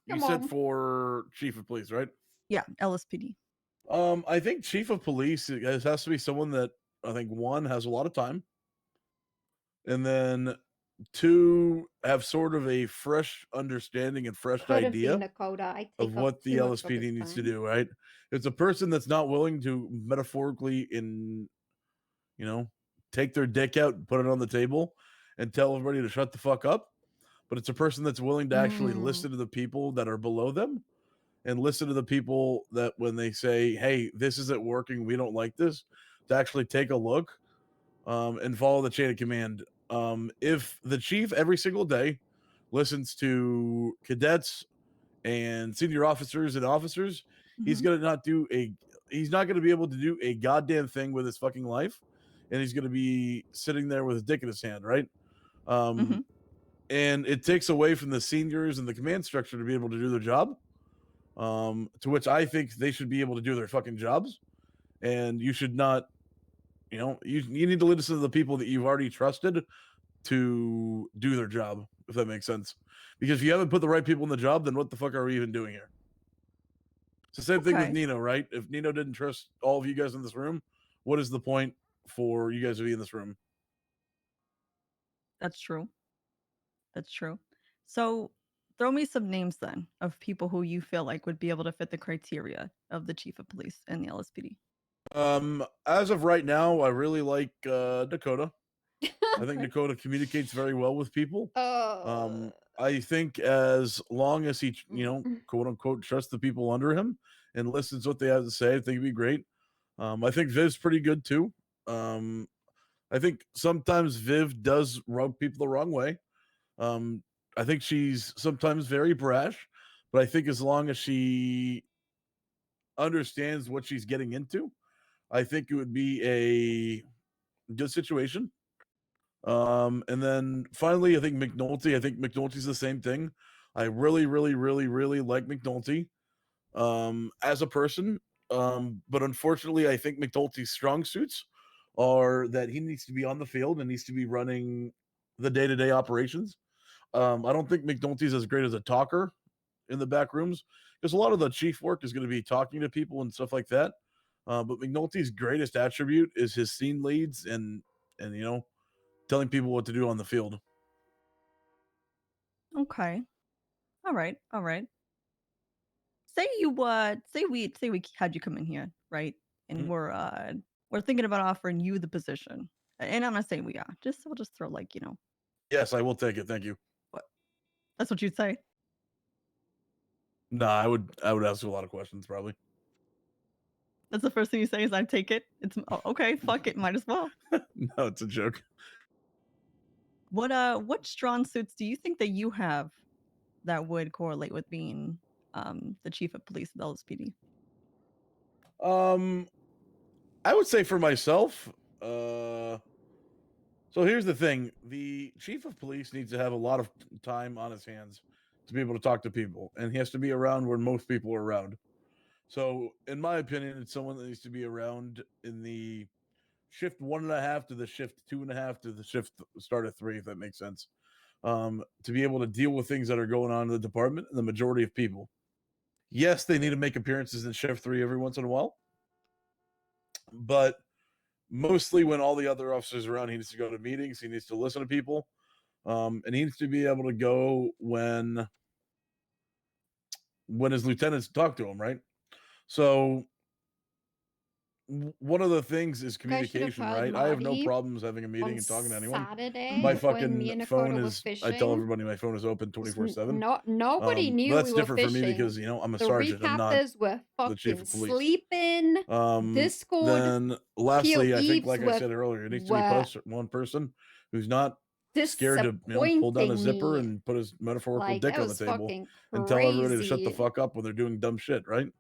you Come said on. for chief of police, right? Yeah, LSPD. I think chief of police has to be someone that I think one has a lot of time, and then two have sort of a fresh understanding and fresh Could have idea been Nekoda. I of take up what the too much of LSPD his needs to time. do, right? It's a person that's not willing to metaphorically take their dick out and put it on the table and tell everybody to shut the fuck up. But it's a person that's willing to actually listen to the people that are below them and listen to the people that when they say, hey, this isn't working, we don't like this, to actually take a look and follow the chain of command. If the chief every single day listens to cadets and senior officers and officers, he's not going to be able to do a goddamn thing with his fucking life, and he's going to be sitting there with his dick in his hand, right? And it takes away from the seniors and the command structure to be able to do their job. To which I think they should be able to do their fucking jobs, and you should not, you need to listen to the people that you've already trusted to do their job, if that makes sense. Because if you haven't put the right people in the job, then what the fuck are we even doing here? It's the same thing with Nino, right? If Nino didn't trust all of you guys in this room, what is the point for you guys to be in this room? That's true. That's true. So throw me some names then of people who you feel like would be able to fit the criteria of the chief of police and the LSPD. As of right now, I really like Nekoda. I think Nekoda communicates very well with people. I think as long as he, quote unquote, trusts the people under him and listens what they have to say, I think it'd be great. I think Viv's pretty good too. I think sometimes Viv does rub people the wrong way. I think she's sometimes very brash, but I think as long as she understands what she's getting into, I think it would be a good situation. And then finally, I think McNulty the same thing. I really, really, really, really like McNulty as a person. But unfortunately, I think McNulty's strong suits are that he needs to be on the field and needs to be running the day-to-day operations. I don't think McNulty's as great as a talker in the back rooms because a lot of the chief work is going to be talking to people and stuff like that. But McNulty's greatest attribute is his scene leads and telling people what to do on the field. Okay. All right. All right. Say we had you come in here, right? And we're thinking about offering you the position. And I'm not saying we are. We'll just throw Yes, I will take it. Thank you. That's what you'd say. Nah, I would ask you a lot of questions probably. That's the first thing you say is I take it. It's okay, fuck it, might as well. No, it's a joke. What strong suits do you think that you have that would correlate with being the chief of police of the LSPD? I would say for myself, so here's the thing. The chief of police needs to have a lot of time on his hands to be able to talk to people, and he has to be around where most people are around. So, in my opinion, it's someone that needs to be around in the shift 1.5 to the shift 2.5 to the shift start at 3, if that makes sense. To be able to deal with things that are going on in the department and the majority of people. Yes, they need to make appearances in shift 3 every once in a while, but mostly when all the other officers are around, he needs to go to meetings. He needs to listen to people, and he needs to be able to go when his lieutenants talk to him, right? So one of the things is communication, right? I have no problems having a meeting and talking to anyone. Saturday, My when me fucking and phone Nekoda were is. I tell fishing, everybody my phone is open 24/7. Nobody knew But that's we were different for me fishing. because I'm a The sergeant. I'm not recappers were the chief fucking of police. sleeping. Discord. Then lastly, I think, POEs like I said earlier, it needs to be one person who's not scared to pull down a zipper disappointing me. and put his metaphorical Like, dick that on the was table fucking and tell everybody to shut the crazy. fuck up when they're doing dumb shit, right?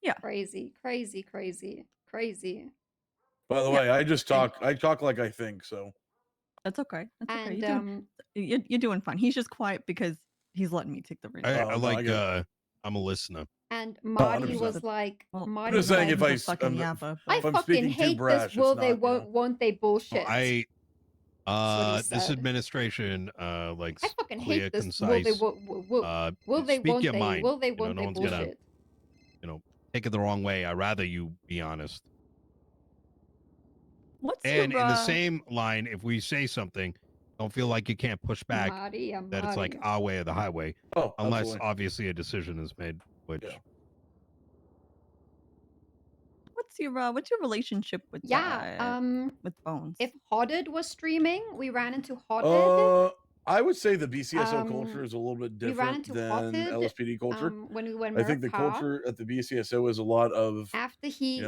Yeah. Crazy. By the way, I just talk. I talk like I think. So That's okay. That's okay. And You're doing fine. He's just quiet because he's letting me take the reins. I like. I'm a listener. And Marty 100%. was like, I'm Marty just was saying like, if I I if I'm fucking speaking too hate brash, this will it's they not, won't they bullshit. This said. administration likes I fucking clear, hate this concise. will they speak won't your they mind. will they You know, won't no they one's gonna, bullshit. take it the wrong way. I'd rather you be honest. What's And your, in the same line, if we say something, don't feel like you can't push back. Marty, that it's like our way or the highway. Oh, unless absolutely. obviously a decision is made, which. what's your relationship with with Bones? If Hodded was streaming, we ran into Hodded. I would say the BCSO culture is a little bit we ran different into than Hodded, LSPD culture. when we went I think the Merc Car. culture at the BCSO is a lot of After he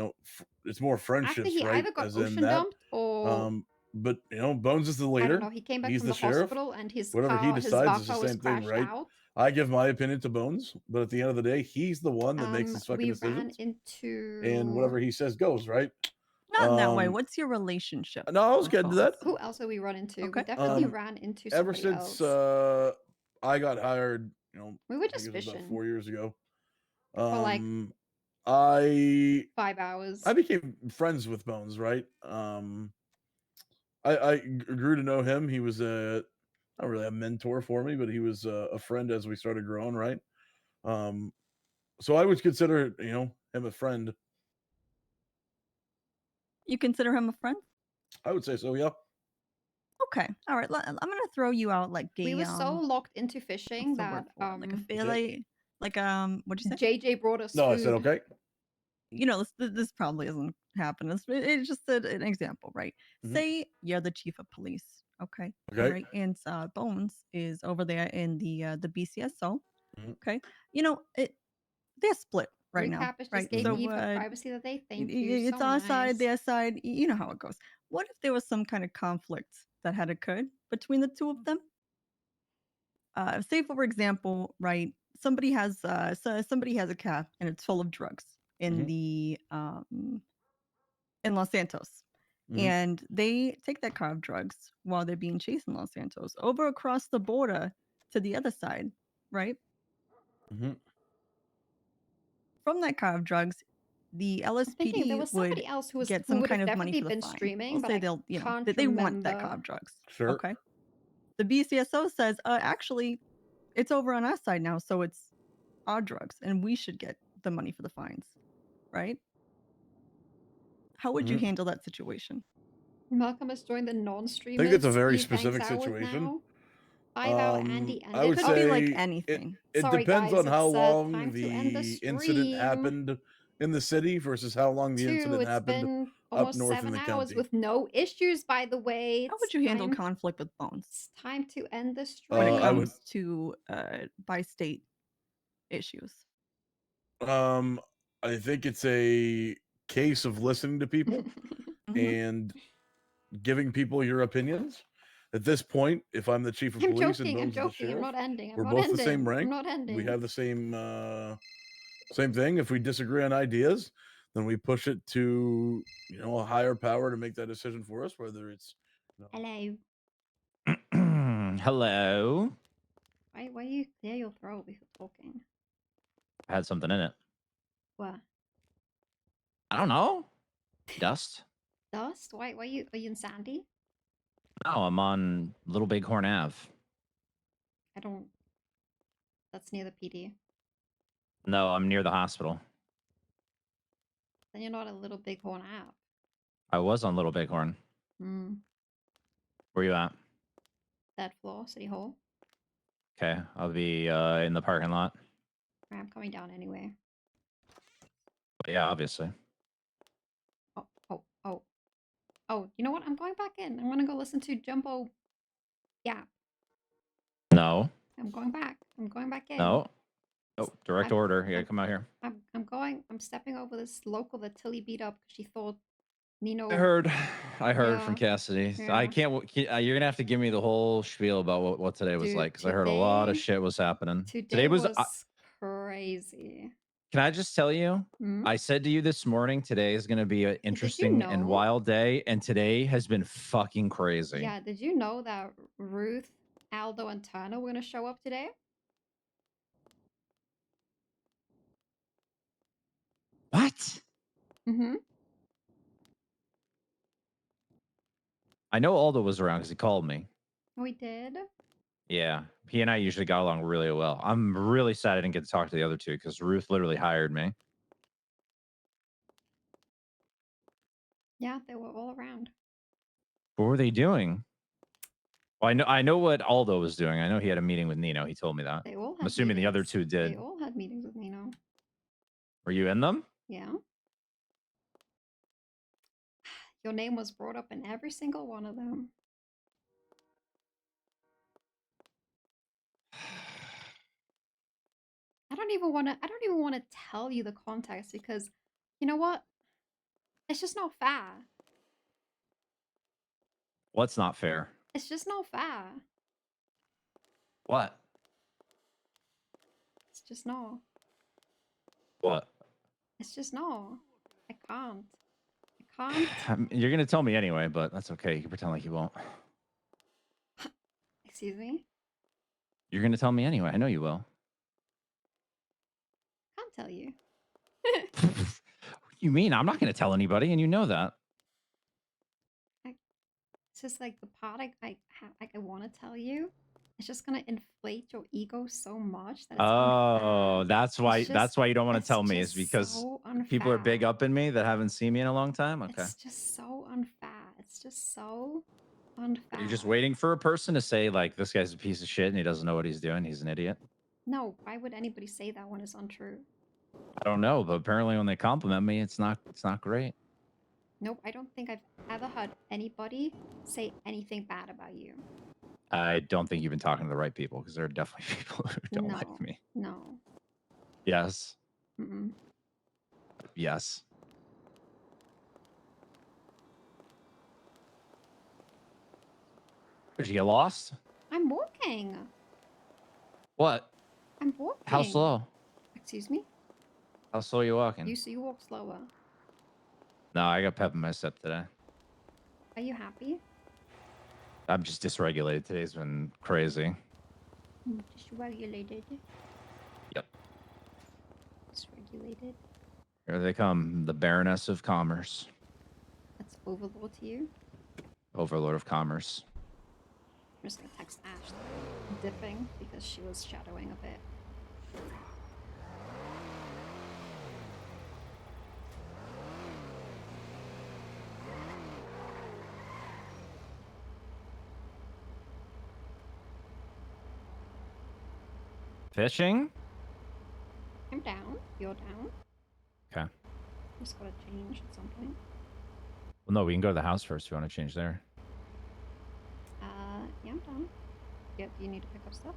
it's more after friendships, he right? either got As in ocean that. dumped or But Bones is the I leader. don't know, he came back He's from the the sheriff. hospital and his Whatever he car, his decides is the Valka was same thing, crashed right? out. I give my opinion to Bones, but at the end of the day, he's the one that makes his fucking we ran decisions. into And whatever he says goes, right? Not in that way. What's your relationship? No, I was getting to that. Who else have we run into? Okay. We definitely ran into Ever somebody since else. I got hired, We were I think just it was about fishing 4 years ago. for like I 5 hours. I became friends with Bones, right? I grew to know him. He was not really a mentor for me, but he was a friend as we started growing, right? So I would consider him a friend. You consider him a friend? I would say so, yeah. Okay. All right. I'm gonna throw you out like a We were so locked into fishing what's the word that for it? Like a fillet, like what'd you say? JJ brought us No, I food. said okay. You know, this probably isn't happening. It's just an example, right? Mhm. Say you're the chief of police, okay? Okay. Right, and Bones is over there in the BCSO. Mhm. Okay, you know they're split right now, Recap just right? gave So Eve her privacy that day. Thank you. it's So our nice. side, their side. You know how it goes. What if there was some kind of conflict that had occurred between the two of them? Say for example, right? Somebody has somebody has a car and it's full of drugs in Mhm. the in Los Santos. Mhm. And they take that car of drugs while they're being chased in Los Santos over across the border to the other side, right? Mhm. From that car of drugs, the I'm thinking there LSPD was would somebody else who get who some would kind have of money definitely for the been fine. streaming, They'll but say I they'll, you know, can't that they want that car remember. of drugs. Sure. Okay. The BCSO says, actually, it's over on our side now, so it's our drugs, and we should get the money for the fines, right? How would you Mhm. handle that situation? Malcolm has joined the I non-streamers. think it's a very Eve hangs specific out with situation. now. 5 hour Andy I would It could be like say anything. it Sorry, depends guys, on how it's long time to end the the incident stream. happened in the city versus how long the 2, incident it's happened been up almost north in 7 the hours county. with no issues, by the way. How would you handle conflict with Bones It's time to end the stream. when it I would comes to by state issues? I think it's a case of listening to people and giving people your opinions. At this point, if I'm the chief of I'm police and joking, I'm Bones is the joking, I'm sheriff, not ending, I'm we're not both the same ending, I'm rank. not We ending. have the same thing. If we disagree on ideas, then we push it to a higher power to make that decision for us. Whether it's Hello. Hello. Why you clear your throat before talking? I had something in it. What? I don't know. Dust? Dust? Why are you in Sandy? No, I'm on Little Bighorn Ave. I don't. That's near the PD. No, I'm near the hospital. Then you're not a Little Bighorn app. I was on Little Bighorn. Hmm. Where you at? Third floor, City Hall. Okay, I'll be in the parking lot. I'm coming down anyway. But yeah, obviously. Oh, you know what? I'm going back in. I'm gonna go listen to Jimbo. Yeah, No. I'm going back. I'm going back in. No. Oh, direct I'm- order. You gotta come out here. I'm stepping over this local that Tilly beat up because she thought Nino. I heard from Yeah, Cassidy. I yeah. can't. You're gonna have to give me the whole spiel about what today was Dude, like, because I heard a lot of today- shit was happening. Today was I- crazy. Can I just tell you? Hmm? I said to you this morning, today is going to be an interesting and know? wild day, and today has been fucking crazy. Yeah, did you know that Ruth, Aldo, and Turner were gonna show up today? What? Mm-hmm. I know Aldo was around because he called me. We did. Yeah, he and I usually got along really well. I'm really sad I didn't get to talk to the other two because Ruth literally hired me. Yeah, they were all around. What were they doing? Well, I know what Aldo was doing. I know he had a meeting with Nino. He told me that. They all had I'm assuming the other meetings. two did. They all had meetings with Nino. Were you in them? Yeah. Your name was brought up in every single one of them. I don't even want to tell you the context because you know what? It's just not fair. What's not fair? It's just not fair. What? It's just not. What? It's just not. I can't. I can't. You're gonna tell me anyway, but that's okay. You can pretend like you won't. Excuse me? You're gonna tell me anyway. I know you will. Can't tell you. What do you mean? I'm not gonna tell anybody, and you know that. It's just like the part I want to tell you. It's just gonna inflate your ego so much that it's Oh, that's why. just- That's why you don't want to it's tell me. Is just because so people are unfair. big up in me that haven't seen me in a long time. Okay. It's just so unfair. It's just so You're just waiting for a person to say like, this guy's a piece of shit and he doesn't know what he's doing. He's an idiot. No, why would anybody say that when it's untrue? I don't know, but apparently when they compliment me, it's not great. Nope, I don't think I've ever heard anybody say anything bad about you. I don't think you've been talking to the right people because there are definitely people who don't No, like me. no. Yes. Mm-mm. Yes. Did you get lost? I'm walking. What? I'm walking. How slow? Excuse me? How slow are you walking? You walk slower. No, I got pep in my step today. Are you happy? I'm just dysregulated. Today's been crazy. Dysregulated. Yep. Dysregulated. Here they come, the Baroness of Commerce. That's Overlord to you. Overlord of Commerce. I'm just gonna text Ash dipping because she was shadowing a bit. Fishing? I'm down. You're down. Okay. Just gotta change at some point. Well, no, we can go to the house first if you want to change there. Yeah, I'm down. Yeah, do you need to pick up stuff?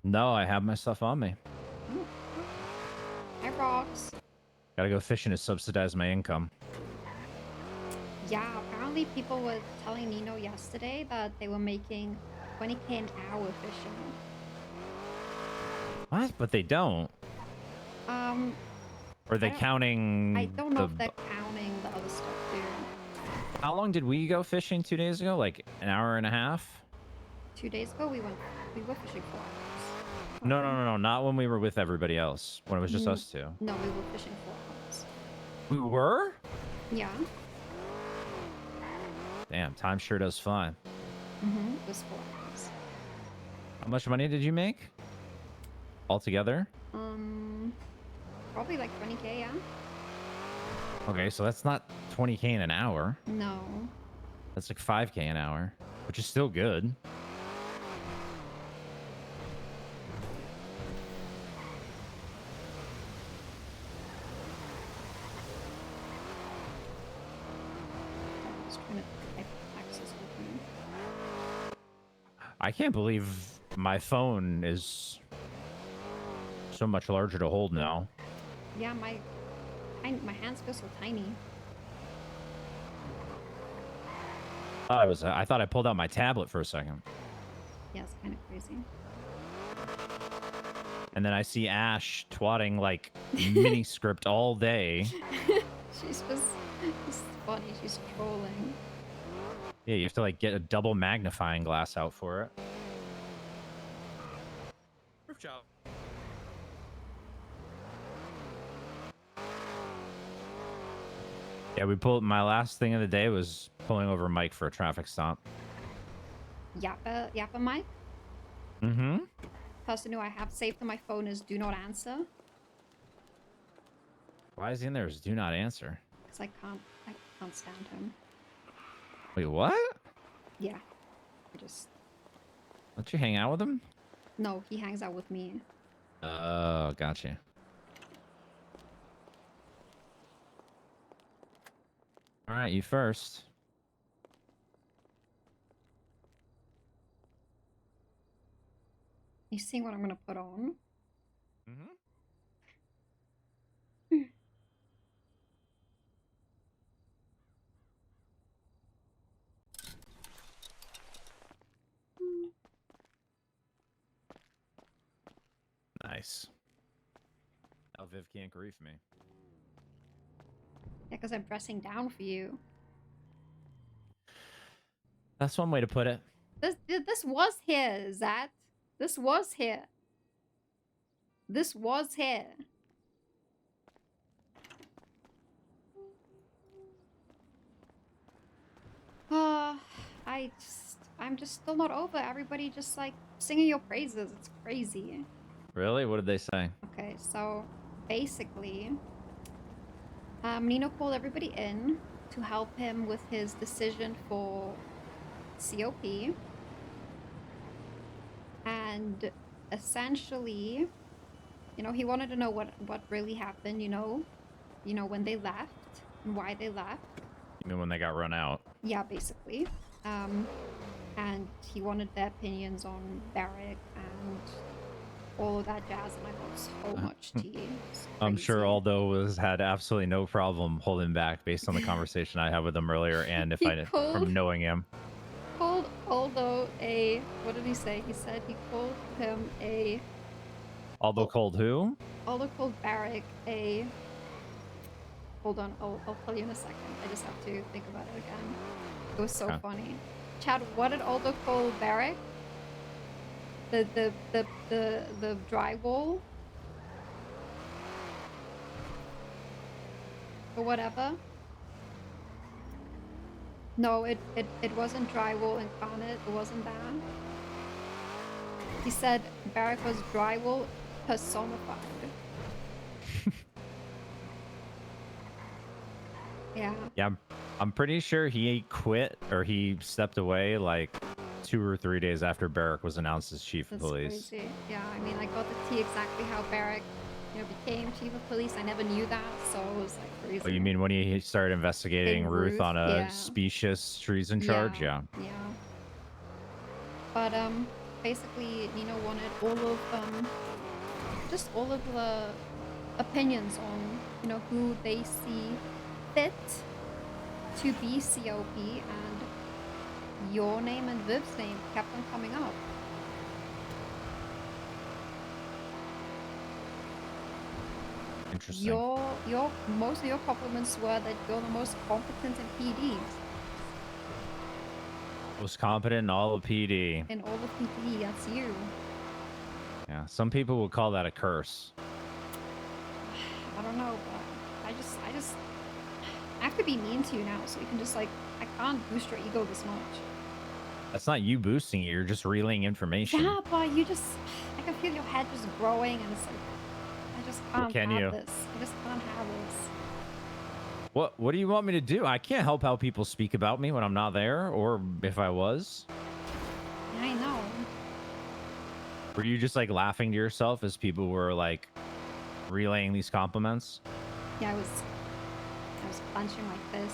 No, I have my stuff on me. Ooh. Hi, Rocks. Gotta go fishing to subsidize my income. Yeah, apparently people were telling Nino yesterday that they were making 20K an hour fishing. What? But they don't. Um, Or are they I don't- counting? I don't know if they're counting the other stuff too. How long did we go fishing 2 days ago? Like an hour and a half? 2 days ago, we were fishing 4 hours. No. Not when we were with everybody else. When it was just Mm, us two. No, we were fishing 4 hours. We were? Yeah. Damn, time sure does fly. It was 4 hours. How much money did you make? Altogether? Probably like 20K, yeah? Okay, so that's not 20K in an hour. No. That's like 5K an hour, which is still good. I was trying to type access with me. I can't believe my phone is so much larger to hold now. Yeah, my hands feel so tiny. I thought I pulled out my tablet for a second. Yeah, it's kind of crazy. And then I see Ash twatting like mini script all day. She's just, it's funny, she's trolling. Yeah, you have to like get a double magnifying glass out for it. Yeah, my last thing of the day was pulling over Mike for a traffic stop. Yappa Mike? Mm-hmm. Person who I have saved on my phone is do not answer. Why is he in there as do not answer? Because I can't stand him. Wait, what? Yeah. I just Don't you hang out with him? no, he hangs out with me. Oh, gotcha. All right, you first. You seeing what I'm gonna put on? Mm-hmm. Nice. Now Viv can't grief me. Yeah, because I'm pressing down for you. That's one way to put it. This was here, Zat. This was here. This was here. I'm just still not over everybody just like singing your praises. It's crazy. Really? What did they say? Okay, so basically, Nino called everybody in to help him with his decision for COP, and essentially, you know, he wanted to know what really happened. You know, when they left and why they left. You mean when they got run out? Yeah, basically. And he wanted their opinions on Beric and all of that jazz, and I got so much tea. It's I'm sure crazy. Aldo had absolutely no problem holding back based on the conversation I had with him earlier, and if He I called- from knowing him. Called Aldo a, what did he say? He said he called him a, Aldo called who? Aldo called Beric a, hold on, I'll tell you in a second. I just have to think about it again. It was so Okay. funny. Chad, what did Aldo call Beric? The drywall? Or whatever? No, it wasn't drywall incarnate. It wasn't that. He said Beric was drywall personified. Yeah. Yeah, I'm pretty sure he quit or he stepped away like 2 or 3 days after Beric was announced as chief of That's police. crazy. Yeah, I mean, I got the tea exactly how Beric, became chief of police. I never knew that, so it was like crazy. Oh, you mean when he started investigating In Ruth Ruth, on a yeah. specious treason charge? Yeah. Yeah. But basically, Nino wanted all of just all of the opinions on who they see fit to be COP, and your name and Viv's name kept on coming up. Interesting. Your most of your compliments were that you're the most competent in PD. Was competent in all of PD. In all of PD, that's you. Yeah, some people would call that a curse. I don't know, but I have to be mean to you now, so you can just I can't boost your ego this much. That's not you boosting it, you're just relaying information. Yeah, but I can feel your head just growing, and it's like, I just can't can have you? this. I just can't have this. What do you want me to do? I can't help how people speak about me when I'm not there, or if I was. Yeah, I know. Were you just like laughing to yourself as people were like relaying these compliments? Yeah, I was clenching like this.